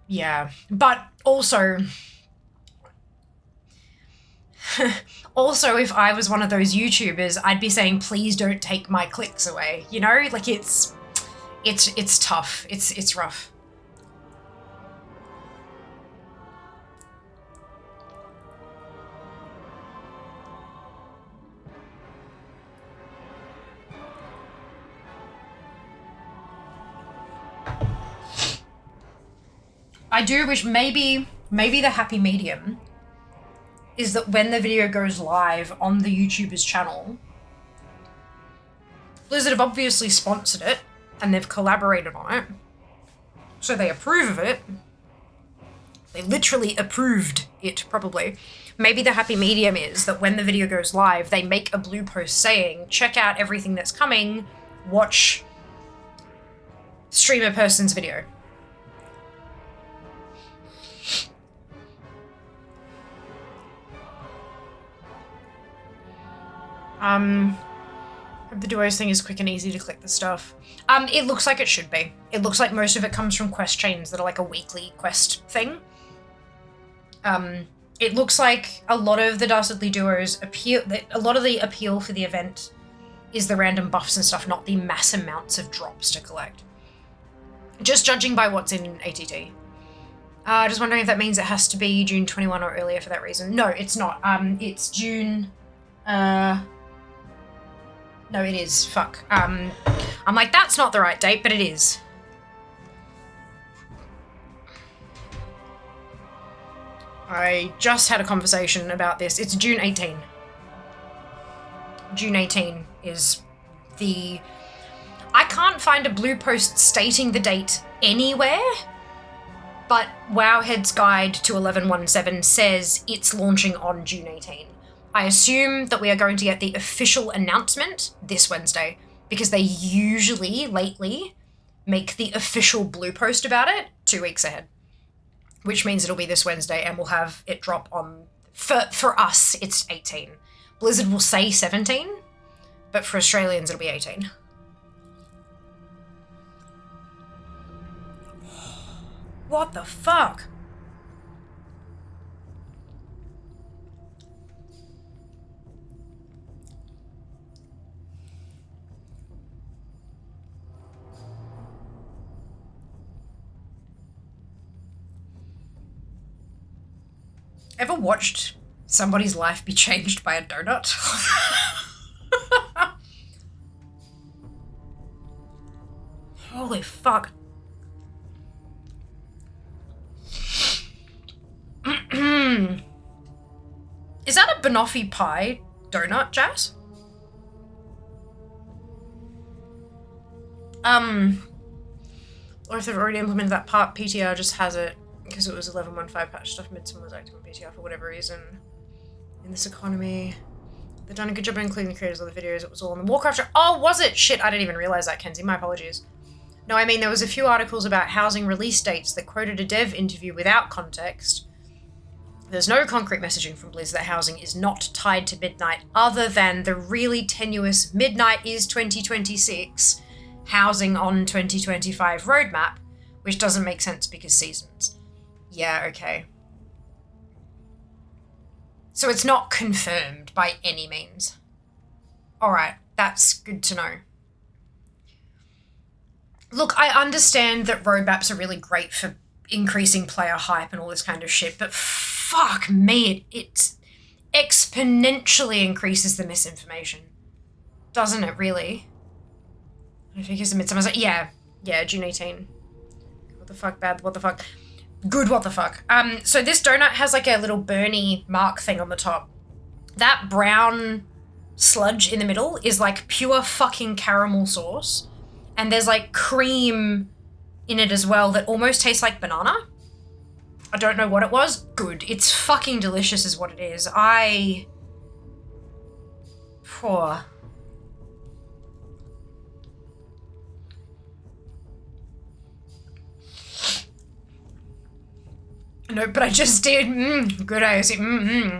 Yeah, but also... also, if I was one of those YouTubers, I'd be saying, please don't take my clicks away. You know, like it's tough. It's rough. I do wish maybe the happy medium is that when the video goes live on the YouTuber's channel, Blizzard have obviously sponsored it and they've collaborated on it. So they approve of it. They literally approved it, probably. Maybe the happy medium is that when the video goes live, they make a blue post saying, check out everything that's coming, watch streamer person's video. Hope the duos thing is quick and easy to click the stuff. It looks like it should be. It looks like most of it comes from quest chains that are like a weekly quest thing. It looks like a lot of the Dastardly Duos a lot of the appeal for the event is the random buffs and stuff, not the mass amounts of drops to collect. Just judging by what's in ATT. Just wondering if that means it has to be June 21 or earlier for that reason. No, it's not. It's June... No, it is. Fuck. I'm like, that's not the right date, but it is. I just had a conversation about this. It's June 18. June 18 is the... I can't find a blue post stating the date anywhere, but Wowhead's Guide to 1117 says it's launching on June 18. I assume that we are going to get the official announcement this Wednesday, because they usually, lately, make the official blue post about it 2 weeks ahead, which means it'll be this Wednesday and we'll have it drop on, for us, it's 18. Blizzard will say 17, but for Australians, it'll be 18. What the fuck? Ever watched somebody's life be changed by a donut? Holy fuck. Is that a banoffee pie donut, Jazz? Or if they've already implemented that part, PTR just has it because it was 11.15 patch stuff. Midsummer was active on PTR for whatever reason. In this economy, they've done a good job of including the creators of the videos. It was all on the Warcraft. Oh, was it? Shit, I didn't even realize that, Kenzie. My apologies. No, I mean, there was a few articles about housing release dates that quoted a dev interview without context. There's no concrete messaging from Blizz that housing is not tied to midnight, other than the really tenuous midnight is 2026, housing on 2025 roadmap, which doesn't make sense because seasons. Yeah, okay. So it's not confirmed by any means. Alright, that's good to know. Look, I understand that roadmaps are really great for increasing player hype and all this kind of shit, but fuck me, it exponentially increases the misinformation. Doesn't it, really? I think it's the Midsummer's like, yeah, June 18. What the fuck, bad, what the fuck? Good, what the fuck. So this donut has like a little Bernie mark thing on the top. That brown sludge in the middle is like pure fucking caramel sauce. And there's like cream in it as well that almost tastes like banana. I don't know what it was. Good. It's fucking delicious is what it is. Poor. No, but I just did. Good, I see.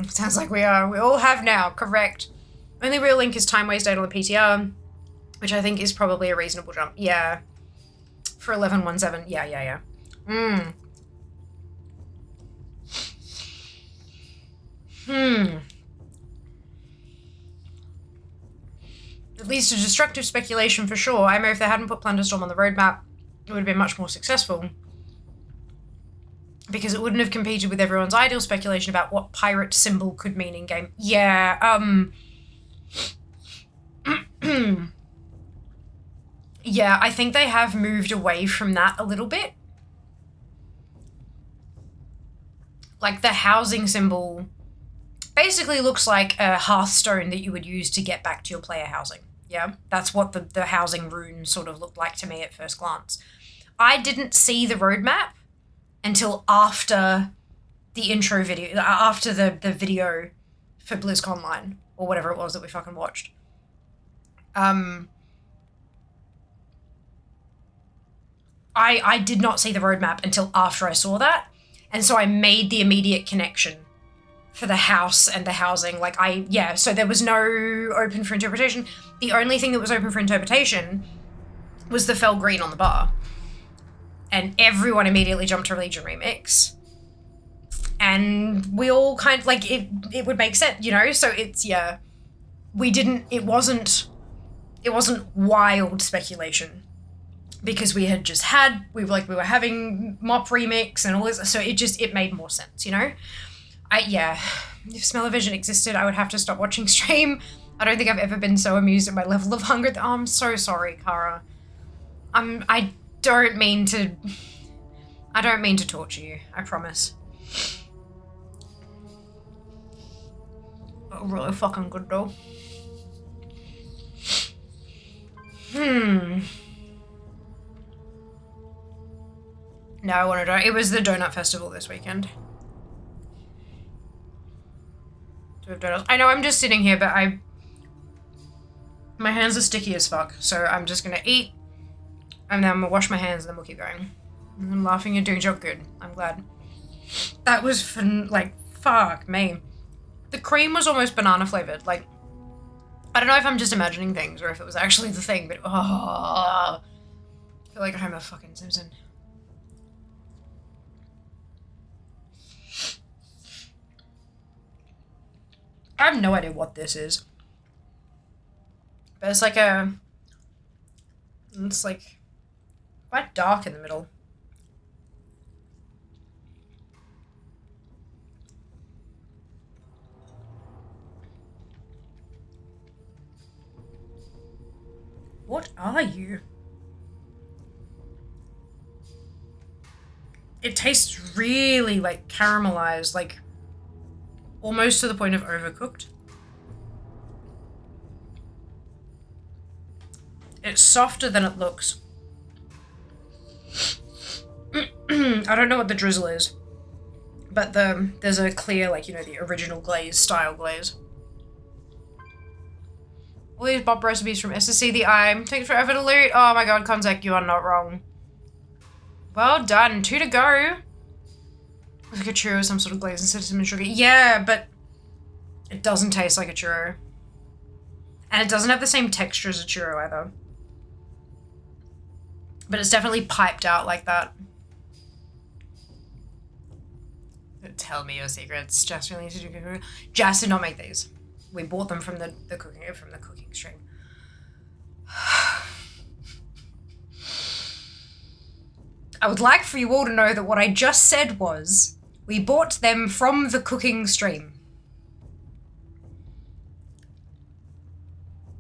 Sounds like we all have now. Correct. Only real link is time waste date on the PTR, which I think is probably a reasonable jump. Yeah. For 11.17. Yeah. At least a destructive speculation for sure. I know if they hadn't put Plunderstorm on the roadmap, it would have been much more successful. Because it wouldn't have competed with everyone's ideal speculation about what pirate symbol could mean in game. Yeah, yeah, I think they have moved away from that a little bit. Like the housing symbol basically looks like a hearthstone that you would use to get back to your player housing. Yeah, that's what the housing rune sort of looked like to me at first glance. I didn't see the roadmap until after the intro video, after the video for BlizzConline, or whatever it was that we fucking watched. I did not see the roadmap until after I saw that, and so I made the immediate connection for the house and the housing. Like, so there was no open for interpretation. The only thing that was open for interpretation was the Fell Green on the bar. And everyone immediately jumped to Legion Remix. And we all kind of, like, it would make sense, you know? So it's, yeah. It wasn't wild speculation. Because we had just we were having Mop Remix and all this, so it made more sense, you know? If Smell-O-Vision existed, I would have to stop watching stream. I don't think I've ever been so amused at my level of hunger. Oh, I'm so sorry, Kara. I don't mean to torture you, I promise. Oh, really fucking good though. No, I want to donut. It was the donut festival this weekend. Do we have donuts? I know I'm just sitting here, but my hands are sticky as fuck, so I'm just gonna eat, and then I'm gonna wash my hands, and then we'll keep going. I'm laughing, you're doing job good. I'm glad. That was fun, like, fuck me. The cream was almost banana flavored. Like, I don't know if I'm just imagining things or if it was actually the thing, but I feel like I'm a fucking Simpson. I have no idea what this is. But it's like quite dark in the middle. What are you? It tastes really like caramelized, like almost to the point of overcooked. It's softer than it looks. I don't know what the drizzle is, but there's a clear, like, you know, the original glaze, style glaze. All these bop recipes from SSC the Eye. Takes forever to loot. Oh my god, Konzek, you are not wrong. Well done. 2 to go. Like a churro, some sort of glaze instead of cinnamon sugar. Yeah, but it doesn't taste like a churro. And it doesn't have the same texture as a churro either. But it's definitely piped out like that. Tell me your secrets. Jess really needs to do cooking. Jess did not make these. We bought them from the cooking stream. I would like for you all to know that what I just said was we bought them from the cooking stream.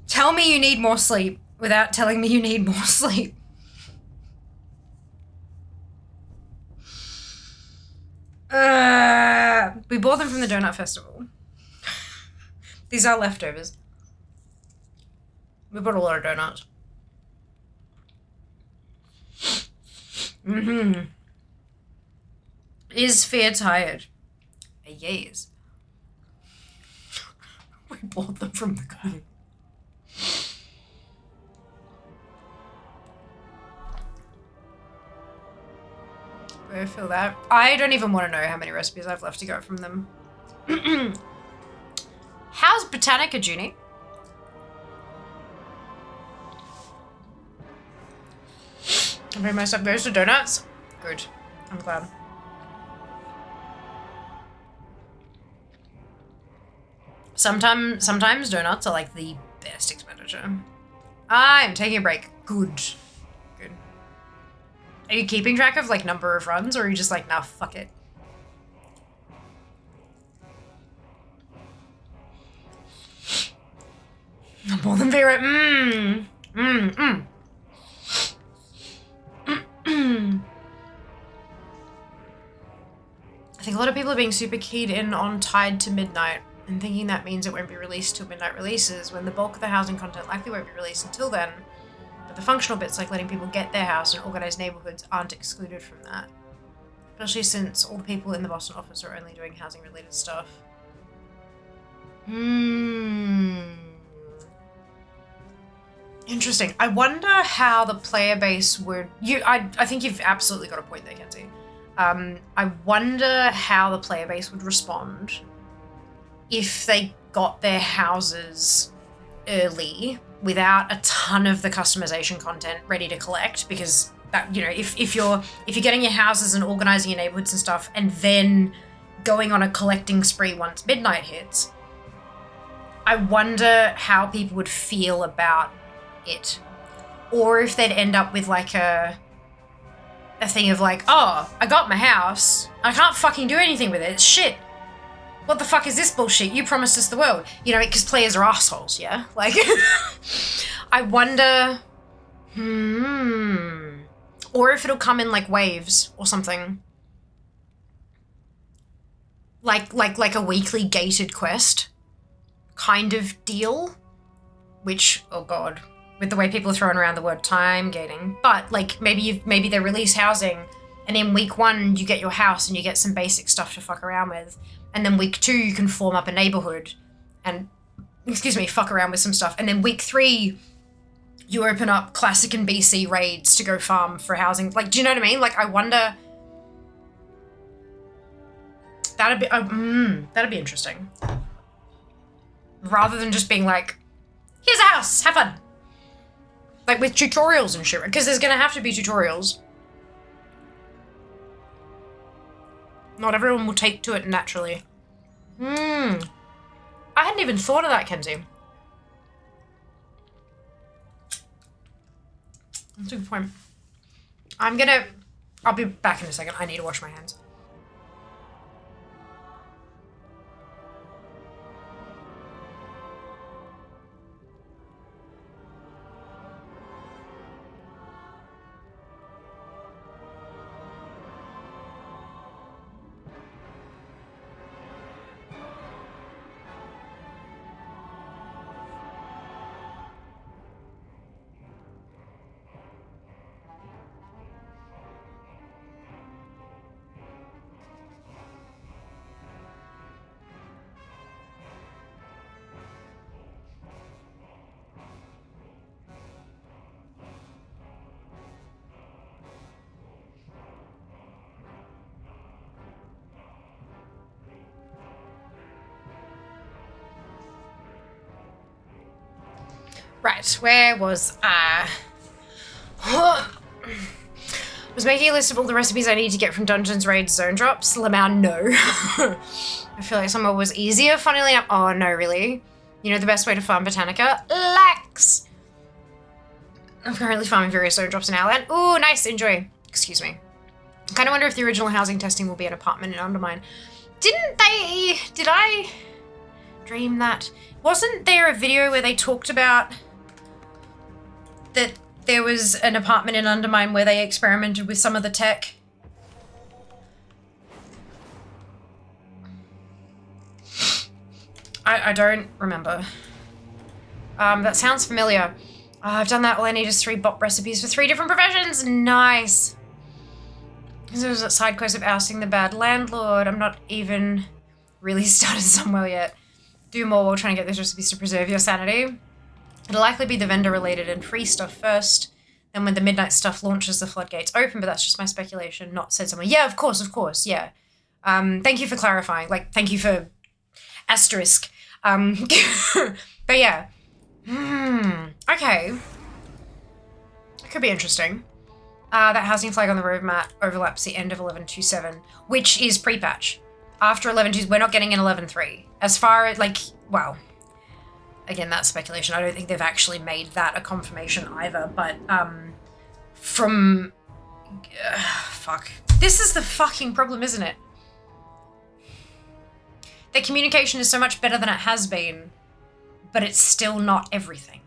Tell me you need more sleep without telling me you need more sleep. We bought them from the donut festival. These are leftovers. We bought a lot of donuts. Is Fear tired? Yes. We bought them from the cooking. I feel that. I don't even want to know how many recipes I've left to go from them. How's Botanica, Junie? I made myself goes to donuts. Good. I'm glad. Sometimes donuts are like the best expenditure. I'm taking a break. Good. Good. Are you keeping track of like number of runs, or are you just like, nah, fuck it? More than favorite. I think a lot of people are being super keyed in on Tied to Midnight and thinking that means it won't be released till midnight releases, when the bulk of the housing content likely won't be released until then. But the functional bits, like letting people get their house and organize neighborhoods, aren't excluded from that. Especially since all the people in the Boston office are only doing housing-related stuff. Interesting. I wonder how the player base would... I think you've absolutely got a point there, Kenzie. I wonder how the player base would respond if they got their houses early without a ton of the customization content ready to collect, because that, you know, if you're getting your houses and organizing your neighborhoods and stuff and then going on a collecting spree once midnight hits, I wonder how people would feel about it. Or if they'd end up with like a thing of like, oh, I got my house, I can't fucking do anything with it, it's shit. What the fuck is this bullshit? You promised us the world. You know, because players are assholes, yeah? Like, I wonder, or if it'll come in like waves or something. Like a weekly gated quest kind of deal, which, oh god, with the way people are throwing around the word time gating, but like maybe they release housing and in week 1 you get your house and you get some basic stuff to fuck around with, and then week 2 you can form up a neighborhood and, fuck around with some stuff, and then week 3 you open up classic and BC raids to go farm for housing. Like, do you know what I mean? Like, I wonder, that'd be interesting. Rather than just being like, here's a house, have fun. Like with tutorials and shit, because there's gonna have to be tutorials. Not everyone will take to it naturally. I hadn't even thought of that, Kenzie. That's a good point. I'll be back in a second. I need to wash my hands. Right, where was I? Was making a list of all the recipes I need to get from dungeons, raids, zone drops. Lamau, no. I feel like some was easier, funnily enough. Oh, no, really? You know the best way to farm Botanica? Lax! I'm currently farming various zone drops in our land. Ooh, nice, enjoy. Excuse me. I kind of wonder if the original housing testing will be an apartment in Undermine. Did I dream that? Wasn't there a video where they talked about that there was an apartment in Undermine where they experimented with some of the tech? I don't remember. That sounds familiar. I've done that. All I need is 3 bot recipes for 3 different professions. Nice. There was a side quest of ousting the bad landlord. I'm not even really started somewhere yet. Do more while trying to get those recipes to preserve your sanity. It'll likely be the vendor-related and free stuff first. Then when the midnight stuff launches, the floodgates open, but that's just my speculation, not said somewhere. Yeah, of course, yeah. Thank you for clarifying. Like, thank you for asterisk. But yeah. Okay. It could be interesting. That housing flag on the road map overlaps the end of 11.27, which is pre-patch. After 11.2, we're not getting an 11.3. As far as, like, well, again, that's speculation. I don't think they've actually made that a confirmation either, but, fuck. This is the fucking problem, isn't it? Their communication is so much better than it has been, but it's still not everything.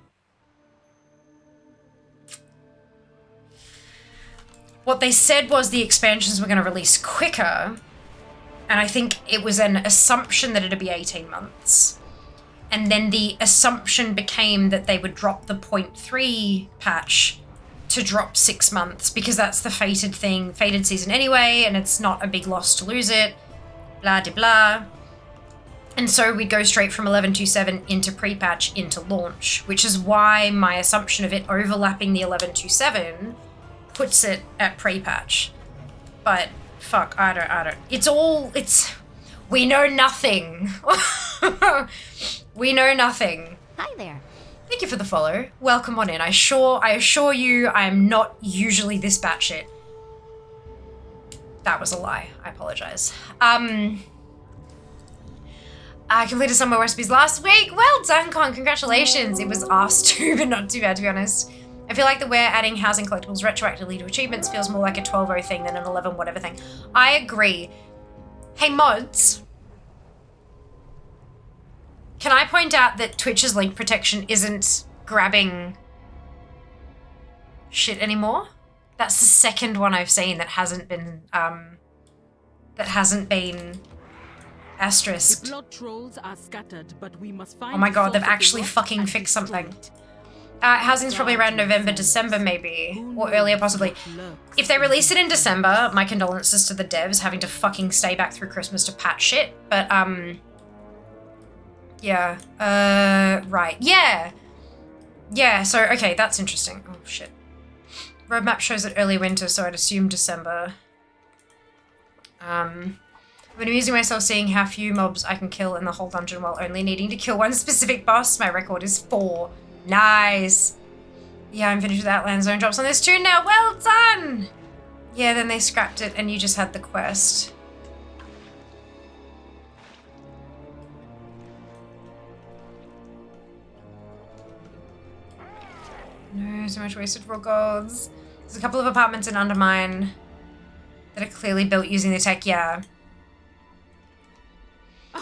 What they said was the expansions were going to release quicker, and I think it was an assumption that it'd be 18 months. And then the assumption became that they would drop the 0.3 patch to drop 6 months because that's the fated season anyway, and it's not a big loss to lose it, blah de blah. And so we go straight from 11.27 into pre-patch into launch, which is why my assumption of it overlapping the 11.27 puts it at pre-patch. But fuck, I don't. We know nothing. We know nothing. Hi there. Thank you for the follow. Welcome on in. I assure you I am not usually this batshit. That was a lie. I apologize. I completed some more recipes last week. Well done, Con. Congratulations. It was asked to, but not too bad, to be honest. I feel like the we're adding housing collectibles retroactively to achievements feels more like a 12.0 thing than an 11 whatever thing. I agree. Hey, mods. Can I point out that Twitch's link protection isn't grabbing shit anymore? That's the second one I've seen that hasn't been asterisked. The blood trolls are scattered, but we must find Oh my god, they've the source of actually the rot fucking and fixed destroy something. it. Housing's probably around November, December maybe, or earlier possibly. If they release it in December, my condolences to the devs having to fucking stay back through Christmas to patch shit, but yeah, right, yeah, so okay, that's interesting. Oh shit. Roadmap shows it early winter, so I'd assume December. I've been amusing myself seeing how few mobs I can kill in the whole dungeon while only needing to kill one specific boss. My record is 4. Nice. Yeah, I'm finished with Outland Zone drops on this tune now. Well done. Yeah, then they scrapped it and you just had the quest. No, so much wasted raw golds. There's a couple of apartments in Undermine that are clearly built using the tech, yeah.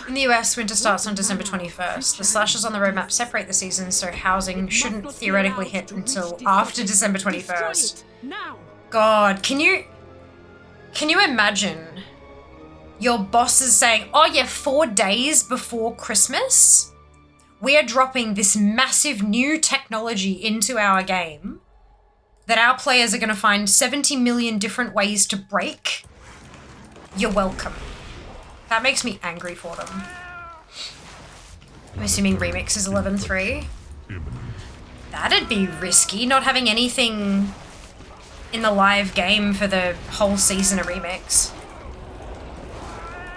In the US, winter starts on December 21st. The slashes on the roadmap separate the seasons, so housing shouldn't theoretically hit until after December 21st. God, can you imagine your boss is saying, oh yeah, 4 days before Christmas, we are dropping this massive new technology into our game that our players are going to find 70 million different ways to break? You're welcome. That makes me angry for them. I'm assuming Remix is 11.3. That'd be risky, not having anything in the live game for the whole season of Remix.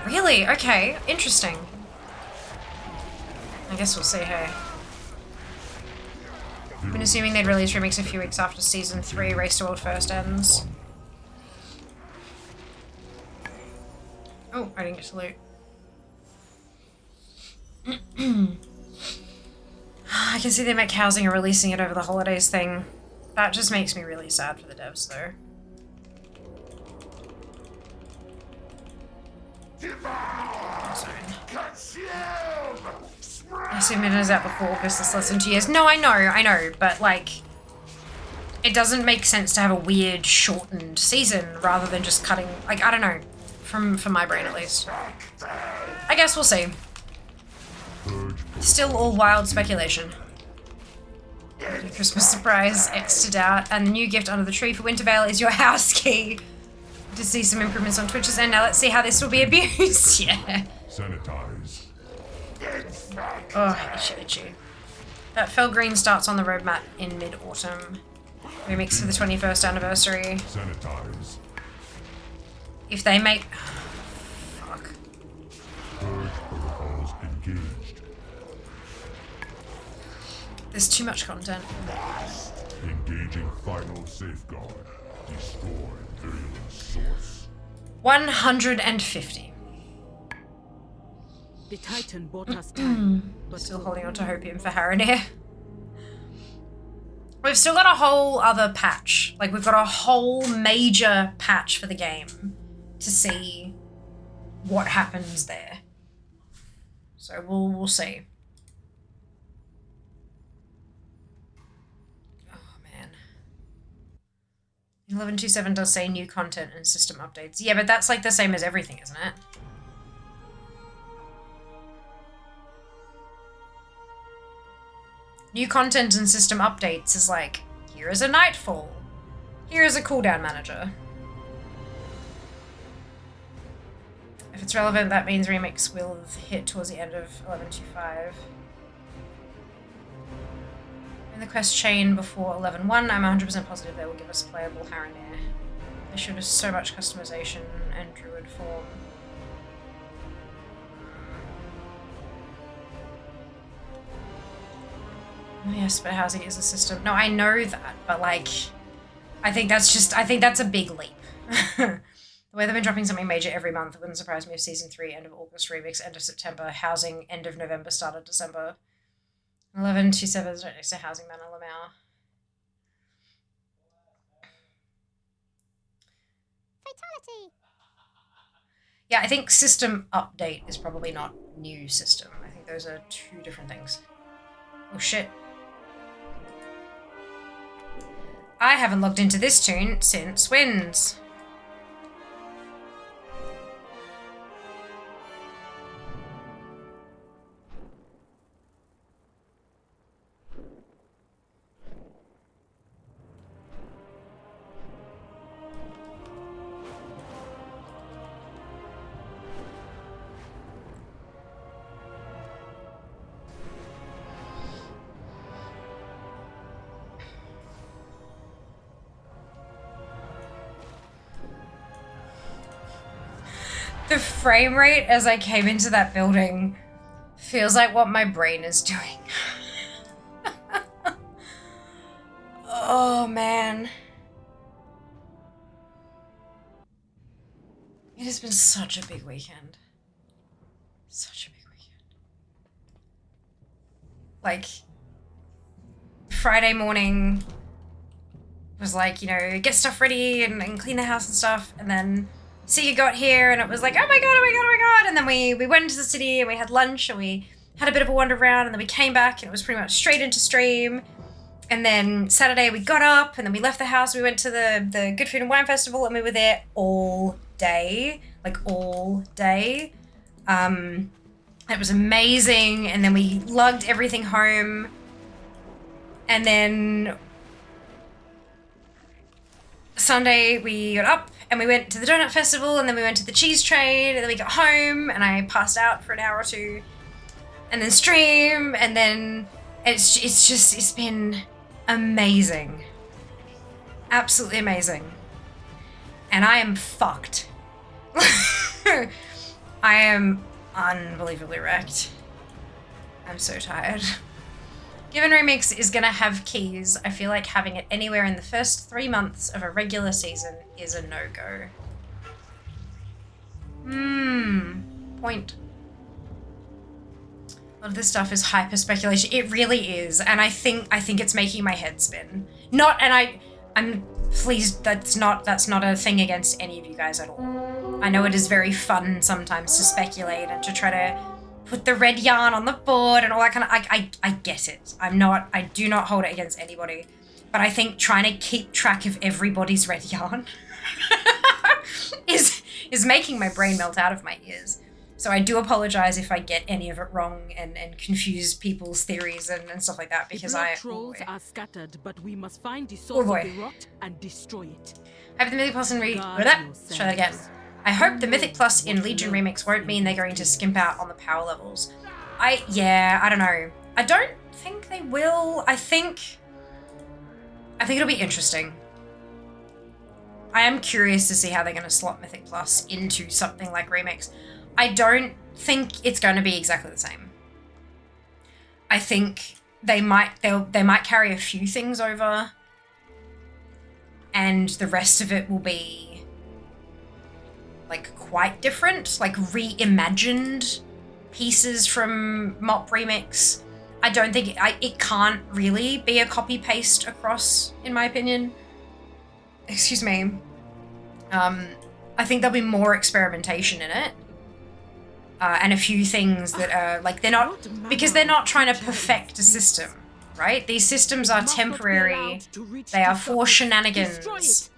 Really? Okay, interesting. I guess we'll see, hey. I've been assuming they'd release Remix a few weeks after Season 3 Race to World first ends. Oh, I didn't get to loot. I can see they make housing and releasing it over the holidays thing. That just makes me really sad for the devs, though. I assume it is out before August, it's less than 2 years. No, I know, but like, it doesn't make sense to have a weird shortened season rather than just cutting, like, I don't know, from my brain at least. I guess we'll see. Still all wild speculation. Christmas surprise, X'd out, and the new gift under the tree for Wintervale is your house key. To see some improvements on Twitch's end. Now let's see how this will be abused. Yeah. Sanitize. Oh, itchy. That Fell Green starts on the roadmap in mid-autumn. Remix for the 21st anniversary. Sanitize. If they make... Fuck. Purge protocols engaged. There's too much content. Engaging final safeguard. Destroy virulent source. 150. The Titan bought us time, but Still holding on to Hopium for Haranir. We've still got a whole other patch. Like, we've got a whole major patch for the game to see what happens there. So we'll see. Oh, man. 11.27 does say new content and system updates. Yeah, but that's like the same as everything, isn't it? New content and system updates is like, here is a Nightfall. Here is a cooldown manager. If it's relevant, that means remix will hit towards the end of 11.25. In the quest chain before 11.1, I'm 100% positive they will give us playable Haranir. They showed us so much customization and druid form. Yes, but housing is a system. No, I know that, but like, I think that's a big leap. The way they've been dropping something major every month, it wouldn't surprise me if season 3, end of August, remix, end of September, housing, end of November, start of December. 11.27 is right next to housing man Lamau. Fatality. Yeah, I think system update is probably not new system. I think those are two different things. Oh shit. I haven't looked into this tune since Winds. The frame rate as I came into that building feels like what my brain is doing. Oh man. It has been such a big weekend. Such a big weekend. Like, Friday morning was like, you know, get stuff ready and clean the house and stuff, and then see you got here and it was like, oh my god, oh my god, oh my god, and then we went into the city and we had lunch and we had a bit of a wander around and then we came back and it was pretty much straight into stream. And then Saturday we got up and then we left the house, we went to the Good Food and Wine Festival and we were there all day, like all day. It was amazing, and then we lugged everything home, and then Sunday we got up and we went to the donut festival, and then we went to the cheese train, and then we got home and I passed out for an hour or two, and then stream, and then it's been amazing. Absolutely amazing. And I am fucked. I am unbelievably wrecked. I'm so tired. Given Remix is gonna have keys, I feel like having it anywhere in the first 3 months of a regular season is a no-go. Point. A lot of this stuff is hyper speculation. It really is, and I think it's making my head spin. I'm pleased, that's not a thing against any of you guys at all. I know it is very fun sometimes to speculate and to try to put the red yarn on the board and all that kind of, I get it. I do not hold it against anybody. But I think trying to keep track of everybody's red yarn is making my brain melt out of my ears. So I do apologize if I get any of it wrong and confuse people's theories and stuff like that, because the trolls are scattered, but we must find the Oh source boy. of the rot and destroy it. I hope the Mythic Plus in Guard Let's try that again. yourselves. I hope the Mythic Plus in Legion Remix won't mean they're going to skimp out on the power levels. I don't know. I don't think they will. I think it'll be interesting. I am curious to see how they're going to slot Mythic Plus into something like Remix. I don't think it's going to be exactly the same. I think they might carry a few things over, and the rest of it will be like quite different, like reimagined pieces from MOP Remix. I don't think it can't really be a copy paste across, in my opinion. Excuse me. I think there'll be more experimentation in it. And a few things that are like, they're not trying to perfect a system, right? These systems are temporary. They are for shenanigans.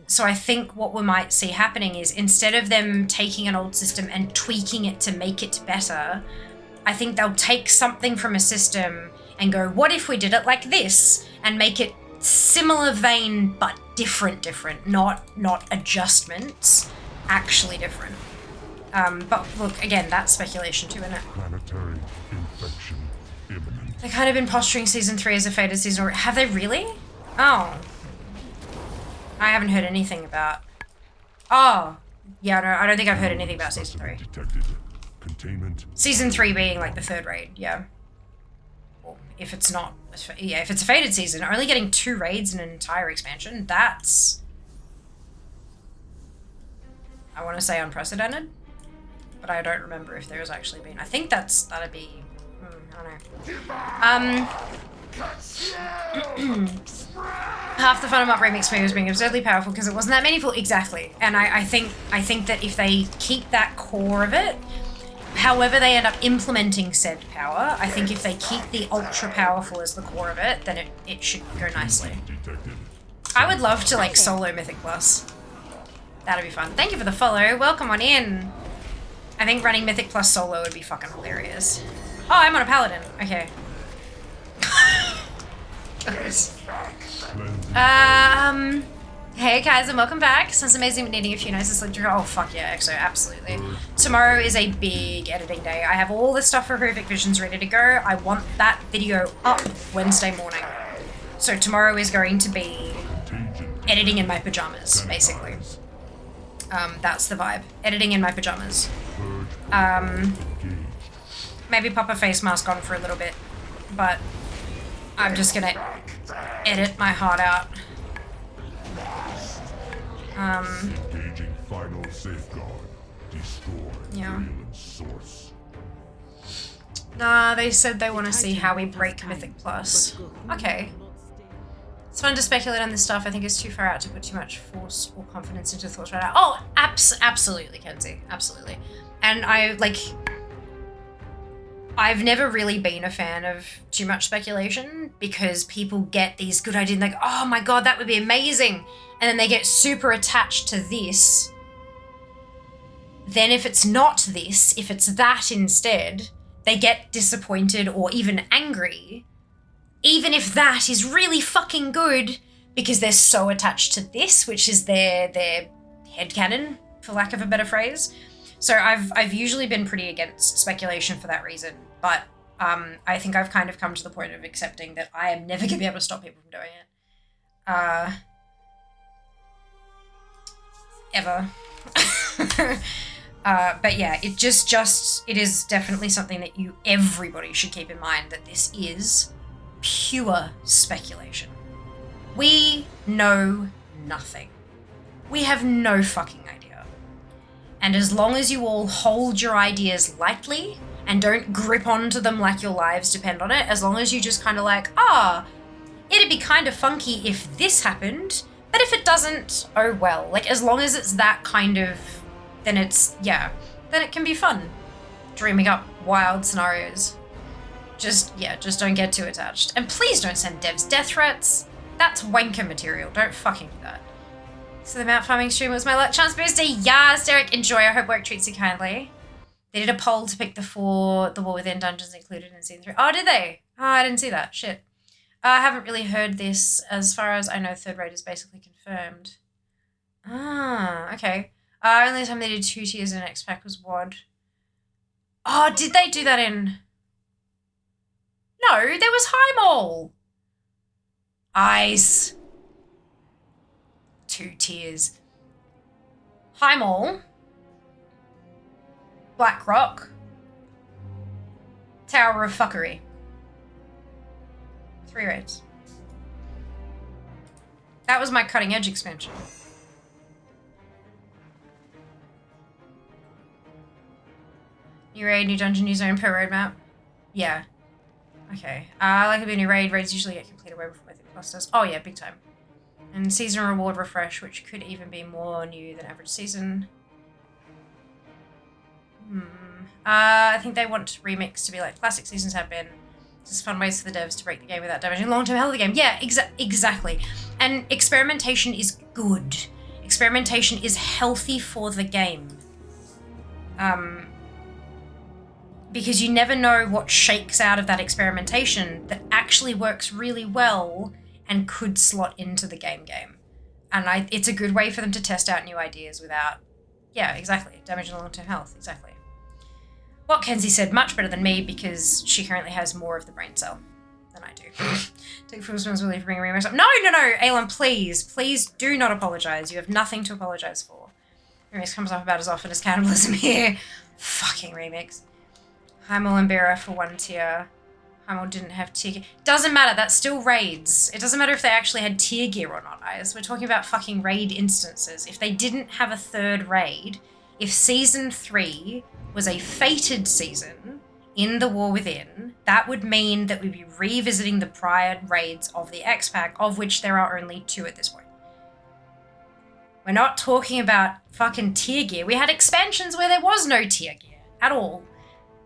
So I think what we might see happening is, instead of them taking an old system and tweaking it to make it better, I think they'll take something from a system, and go, what if we did it like this, and make it similar vein but different, not adjustments, actually different. But look, again, that's speculation too, isn't it? Planetary infection imminent. They kind of been posturing season 3 as a faded season, or have they really? Oh. I haven't heard anything about... Oh. Yeah, no, I don't think I've heard anything about season 3. Detected. Containment. Season 3 being like the 3rd raid, yeah. Or if it's not... Yeah, if it's a faded season, only getting 2 raids in an entire expansion, that's... I want to say unprecedented, but I don't remember if there's actually been. I think that'd be... I don't know. Half the fun of Up Remix for me was being absurdly powerful because it wasn't that meaningful. Exactly. And I think that if they keep that core of it, however they end up implementing said power, I think if they keep the ultra powerful as the core of it, then it should go nicely. Detected. I would love to like solo Mythic Plus. That'd be fun. Thank you for the follow. Welcome on in. I think running Mythic Plus solo would be fucking hilarious. Oh, I'm on a paladin. Okay. Hey guys, and welcome back. Sounds amazing, but needing a few nights to sleep through. Oh fuck yeah, EXO, absolutely. Tomorrow is a big editing day. I have all the stuff for Horrific Visions ready to go. I want that video up Wednesday morning. So tomorrow is going to be editing in my pajamas, basically. That's the vibe. Editing in my pajamas. Maybe pop a face mask on for a little bit, but I'm just gonna edit my heart out. Engaging final safeguard. Destroy virulent source. Nah, they said they want to see how we break Mythic Plus. Okay. It's fun to speculate on this stuff. I think it's too far out to put too much force or confidence into thoughts right now. Oh, absolutely, Kenzie. Absolutely. And I've never really been a fan of too much speculation because people get these good ideas like, oh my god, that would be amazing. And then they get super attached to this. Then if it's not this, if it's that instead, they get disappointed or even angry. Even if that is really fucking good because they're so attached to this, which is their headcanon, for lack of a better phrase. So I've usually been pretty against speculation for that reason, but I think I've kind of come to the point of accepting that I am never going to be able to stop people from doing it. Ever. But yeah, it it is definitely something that everybody should keep in mind, that this is pure speculation. We know nothing. We have no fucking idea. And as long as you all hold your ideas lightly and don't grip onto them like your lives depend on it, as long as you just kind of like, it'd be kind of funky if this happened, but if it doesn't, oh well. Like, as long as it's that kind of, then then it can be fun. Dreaming up wild scenarios. Just don't get too attached. And please don't send devs death threats. That's wanker material. Don't fucking do that. So the Mount Farming stream was my luck chance booster. Yes, Derek, enjoy. I hope work treats you kindly. They did a poll to pick the War Within dungeons included in season 3. Oh, did they? Oh, I didn't see that. Shit. I haven't really heard this. As far as I know, 3rd raid is basically confirmed. Ah, okay. Only time they did 2 tiers in an X-Pack was WOD. Oh, did they do that in... No, there was High Mall. Ice. 2 tiers. High Mall. Black Rock. Tower of Fuckery. 3 raids. That was my cutting edge expansion. New raid, new dungeon, new zone per roadmap. Yeah. Okay. Like a new raid. Raids usually get completed way before Mythic Plus does. Oh yeah, big time. And season reward refresh, which could even be more new than average season. I think they want Remix to be like classic seasons have been. Just fun ways for the devs to break the game without damaging long-term health of the game. Yeah, exactly. And experimentation is good. Experimentation is healthy for the game. Because you never know what shakes out of that experimentation that actually works really well and could slot into the game. And it's a good way for them to test out new ideas without, yeah, exactly, damaging long-term health, exactly. What Kenzie said, much better than me because she currently has more of the brain cell than I do. Take full responsibility for bringing remakes up. No, Aelon, please do not apologize. You have nothing to apologize for. Remix comes up about as often as cannibalism here. Fucking remix. Heimel and Bera for 1 tier. Heimel didn't have tier gear. Doesn't matter, that's still raids. It doesn't matter if they actually had tier gear or not, guys. We're talking about fucking raid instances. If they didn't have a 3rd raid, if season 3 was a fated season in the War Within, that would mean that we'd be revisiting the prior raids of the X-Pack, of which there are only 2 at this point. We're not talking about fucking tier gear. We had expansions where there was no tier gear at all.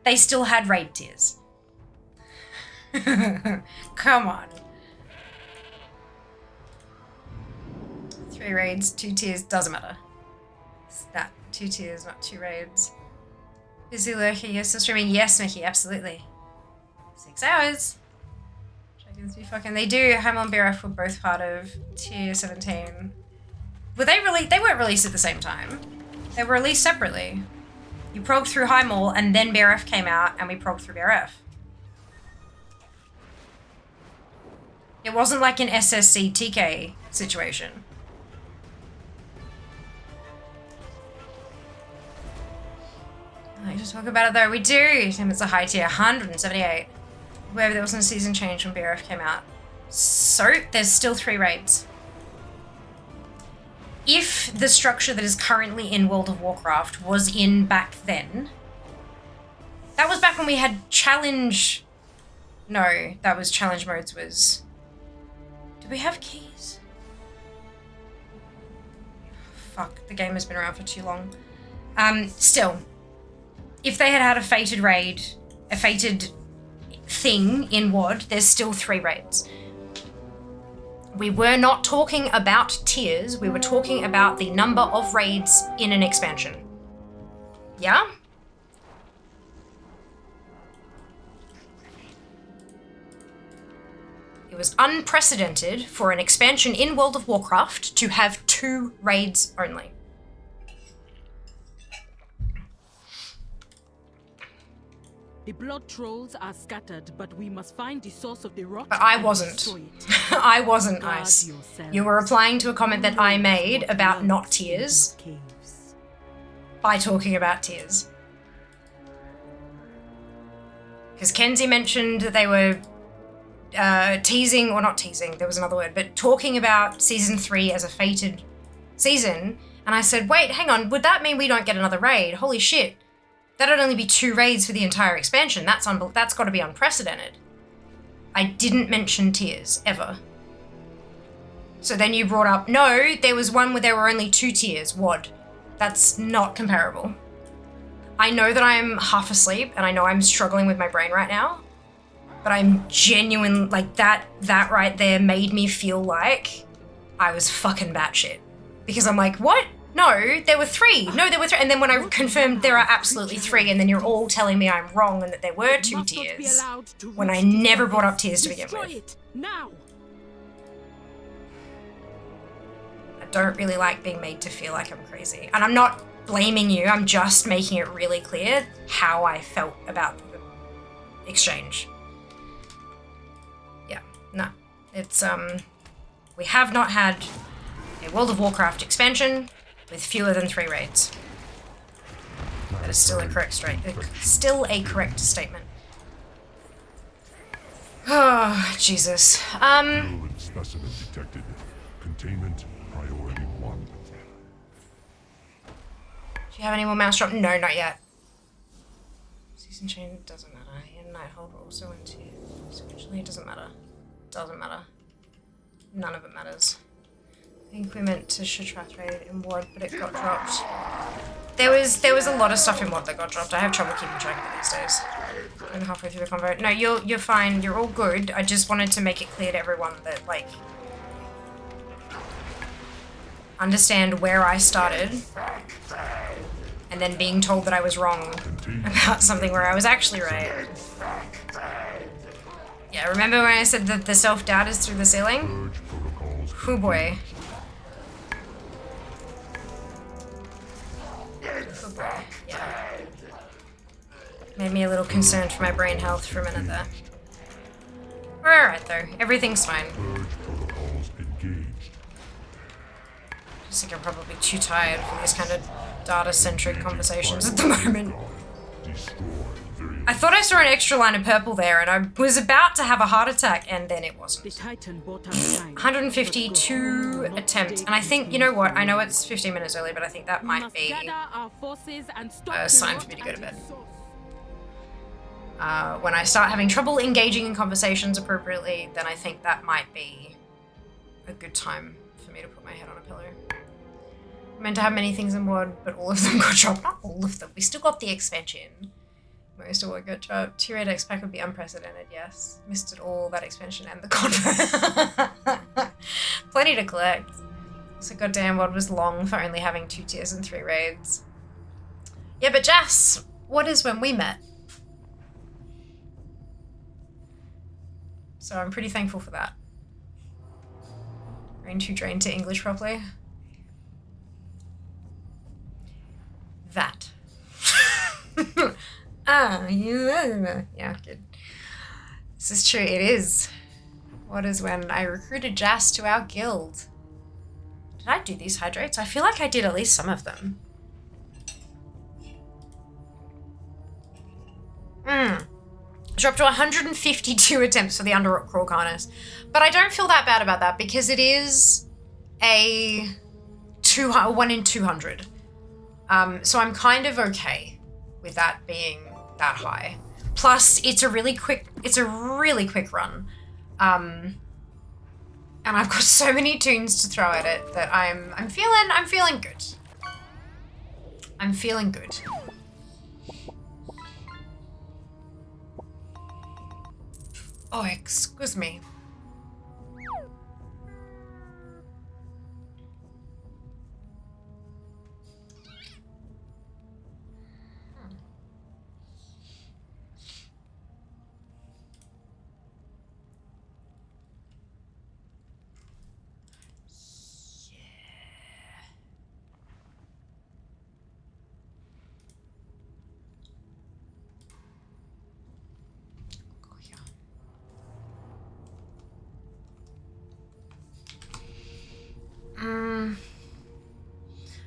They still had raid tiers. Come on. 3 raids, 2 tiers, doesn't matter. It's that 2 tiers, not 2 raids. Busy lurking, yes, still streaming. Yes, Mickey, absolutely. 6 hours. Dragons be fucking. They do. Heimel and BRF were both part of tier 17. Were they really? They weren't released at the same time. They were released separately. You progged through Heimel and then BRF came out and we progged through BRF. It wasn't like an SSC TK situation. I like to talk about it though. We do. It's a high tier, 178. Wherever there wasn't a season change when BRF came out. So there's still 3 raids. If the structure that is currently in World of Warcraft was in back then, that was back when we had challenge. No, that was challenge modes was. Do we have keys? Fuck, the game has been around for too long. Still, if they had had a fated raid, a fated thing in WOD, there's still 3 raids. We were not talking about tiers, we were talking about the number of raids in an expansion. Yeah? It was unprecedented for an expansion in World of Warcraft to have 2 raids only. The blood trolls are scattered, but we must find the source of the rot. But I and wasn't. destroy it. I wasn't, Guard Ice. yourselves. You were replying to a comment that I Who knows made what about not lurks in tiers these caves? by talking about tiers. Because Kenzie mentioned that they were teasing, or not teasing, there was another word, but talking about Season 3 as a fated season. And I said, wait, hang on, would that mean we don't get another raid? Holy shit. That'd only be 2 raids for the entire expansion. That's got to be unprecedented. I didn't mention tiers, ever. So then you brought up, no, there was one where there were only 2 tiers, WOD. That's not comparable. I know that I'm half asleep, and I know I'm struggling with my brain right now, but I'm genuine, like, that right there made me feel like I was fucking batshit. Because I'm like, what? No, there were 3. No, there were 3. And then when I confirmed there are absolutely 3, and then you're all telling me I'm wrong and that there were 2 tiers, when I never brought up tiers to begin with. It now. I don't really like being made to feel like I'm crazy. And I'm not blaming you, I'm just making it really clear how I felt about the exchange. Yeah, no. It's, we have not had a World of Warcraft expansion with fewer than 3 raids. That is still a correct statement. Oh, Jesus. Fluid specimen detected. Containment priority 1. Do you have any more mouse drop? No, not yet. Season chain doesn't matter. And Nighthold also went to. So actually it doesn't matter. Doesn't matter. None of it matters. I think we meant to Shatrath raid in WOD, but it got dropped. There was a lot of stuff in WOD that got dropped. I have trouble keeping track of it these days. I'm halfway through the convo. No, you're fine. You're all good. I just wanted to make it clear to everyone that, like, understand where I started, and then being told that I was wrong about something where I was actually right. Yeah, remember when I said that the self-doubt is through the ceiling? Purge protocols. Oh boy. Oh boy, yeah. Made me a little concerned for my brain health for a minute there. We're alright though, everything's fine. Purge protocols engaged. Just think I'm probably too tired for these kind of data-centric conversations at the moment. Destroy very I thought I saw an extra line of purple there and I was about to have a heart attack and then it The wasn't. Titan bought us time. 152 attempt, and I think, you know what, I know it's 15 minutes early, but I think that We might must be gather our forces and stop a the sign rot for me to go to at bed. its source. When I start having trouble engaging in conversations appropriately, then I think that might be a good time for me to put my head on a pillow. I'm meant to have many things in WOD, but all of them got dropped. Not all of them, we still got the expansion. Most of what got dropped. Tier 8 X pack would be unprecedented, yes. Missed it all, that expansion and the convo. Plenty to collect. So goddamn WOD was long for only having 2 tiers and 3 raids. Yeah, but Jas, what is when we met? So I'm pretty thankful for that. Brain too drained to English properly. That. Yeah, good. This is true, it is. What is when I recruited Jas to our guild? Did I do these hydrates? I feel like I did at least some of them. Dropped to 152 attempts for the Underrock Crawl Harness. But I don't feel that bad about that because it is a 1 in 200. So I'm kind of okay with that being that high. Plus, it's a really quick run. And I've got so many tunes to throw at it that I'm feeling good. I'm feeling good. Oh, excuse me.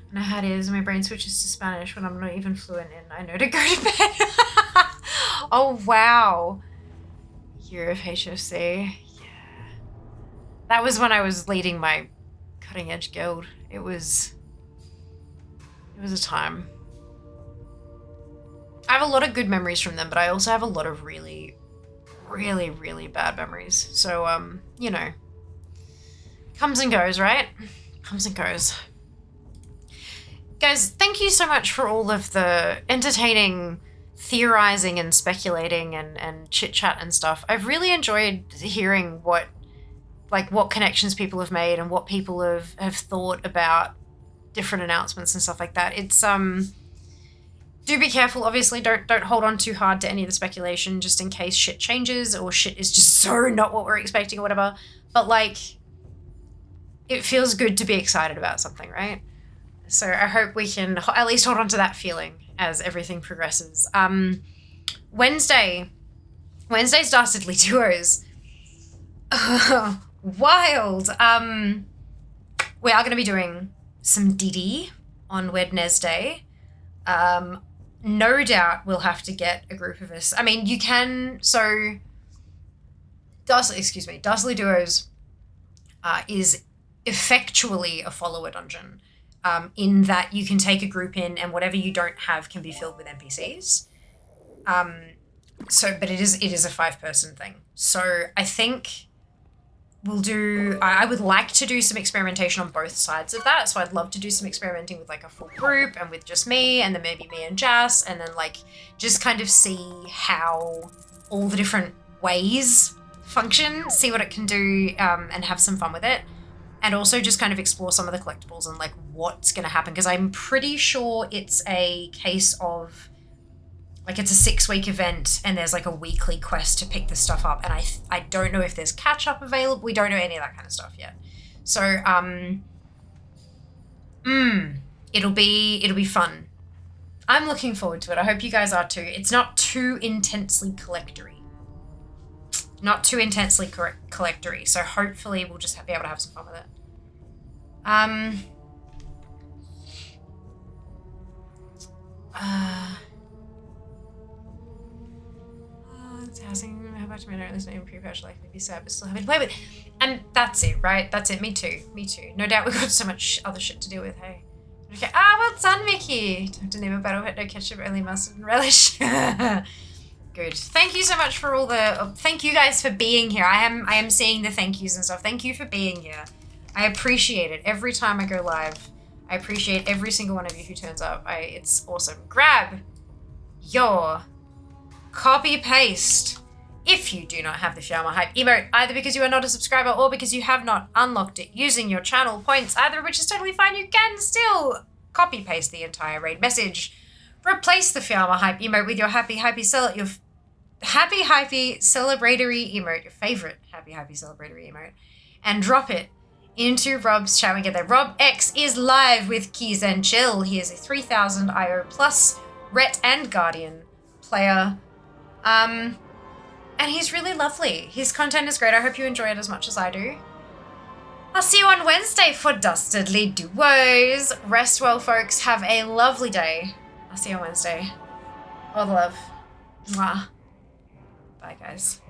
I know how it is. My brain switches to Spanish when I'm not even fluent in. I know to go to bed. Oh, wow. Year of HFC. Yeah. That was when I was leading my cutting edge guild. It was a time. I have a lot of good memories from them, but I also have a lot of really, really, really bad memories. So, you know, comes and goes, right? Comes and goes. Guys, thank you so much for all of the entertaining theorizing and speculating and chit-chat and stuff. I've really enjoyed hearing what connections people have made and what people have thought about different announcements and stuff like that. It's, do be careful, obviously. Don't hold on too hard to any of the speculation just in case shit changes or shit is just so not what we're expecting or whatever. But, like, it feels good to be excited about something, right? So I hope we can at least hold on to that feeling as everything progresses. Wednesday's Dastardly Duos. Wild. We are going to be doing some DD on Wednesday. No doubt we'll have to get a group of us. I mean, you can, so Dastardly Duos is effectually a follower dungeon. In that you can take a group in and whatever you don't have can be filled with NPCs. But it is a 5-person thing. So I think we'll do, I would like to do some experimentation on both sides of that. So I'd love to do some experimenting with like a full group and with just me and then maybe me and Jas and then like just kind of see how all the different ways function, see what it can do and have some fun with it. And also just kind of explore some of the collectibles and like what's going to happen. Because I'm pretty sure it's a case of Like it's a 6-week event and there's like a weekly quest to pick the stuff up. And I don't know if there's catch up available. We don't know any of that kind of stuff yet. So, it'll be fun. I'm looking forward to it. I hope you guys are too. It's not too intensely collectory. Not too intensely collectory. So hopefully we'll just be able to have some fun with it. It's housing. How about my there's no pre-patch like maybe sad, but still having to play with. And that's it, right? That's it. Me too. Me too. No doubt we've got so much other shit to deal with, hey. Okay. Well done, Mickey. Don't deliver battle hit, no ketchup, only mustard and relish. Good. Thank you so much for all the. Thank you guys for being here. I am seeing the thank yous and stuff. Thank you for being here. I appreciate it every time I go live. I appreciate every single one of you who turns up. It's awesome. Grab your copy paste if you do not have the Fiamma Hype emote, either because you are not a subscriber or because you have not unlocked it using your channel points, either of which is totally fine. You can still copy paste the entire raid message. Replace the Fiamma Hype emote with your happy hypey celebratory emote, your favorite happy celebratory emote, and drop it into Rob's chat. We get there. Rob X is live with Keys and Chill. He is a 3000 IO plus Ret and Guardian player. And he's really lovely. His content is great. I hope you enjoy it as much as I do. I'll see you on Wednesday for Dastardly Duos. Rest well, folks. Have a lovely day. I'll see you on Wednesday. All the love. Mwah. Bye, guys.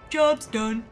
Job's done.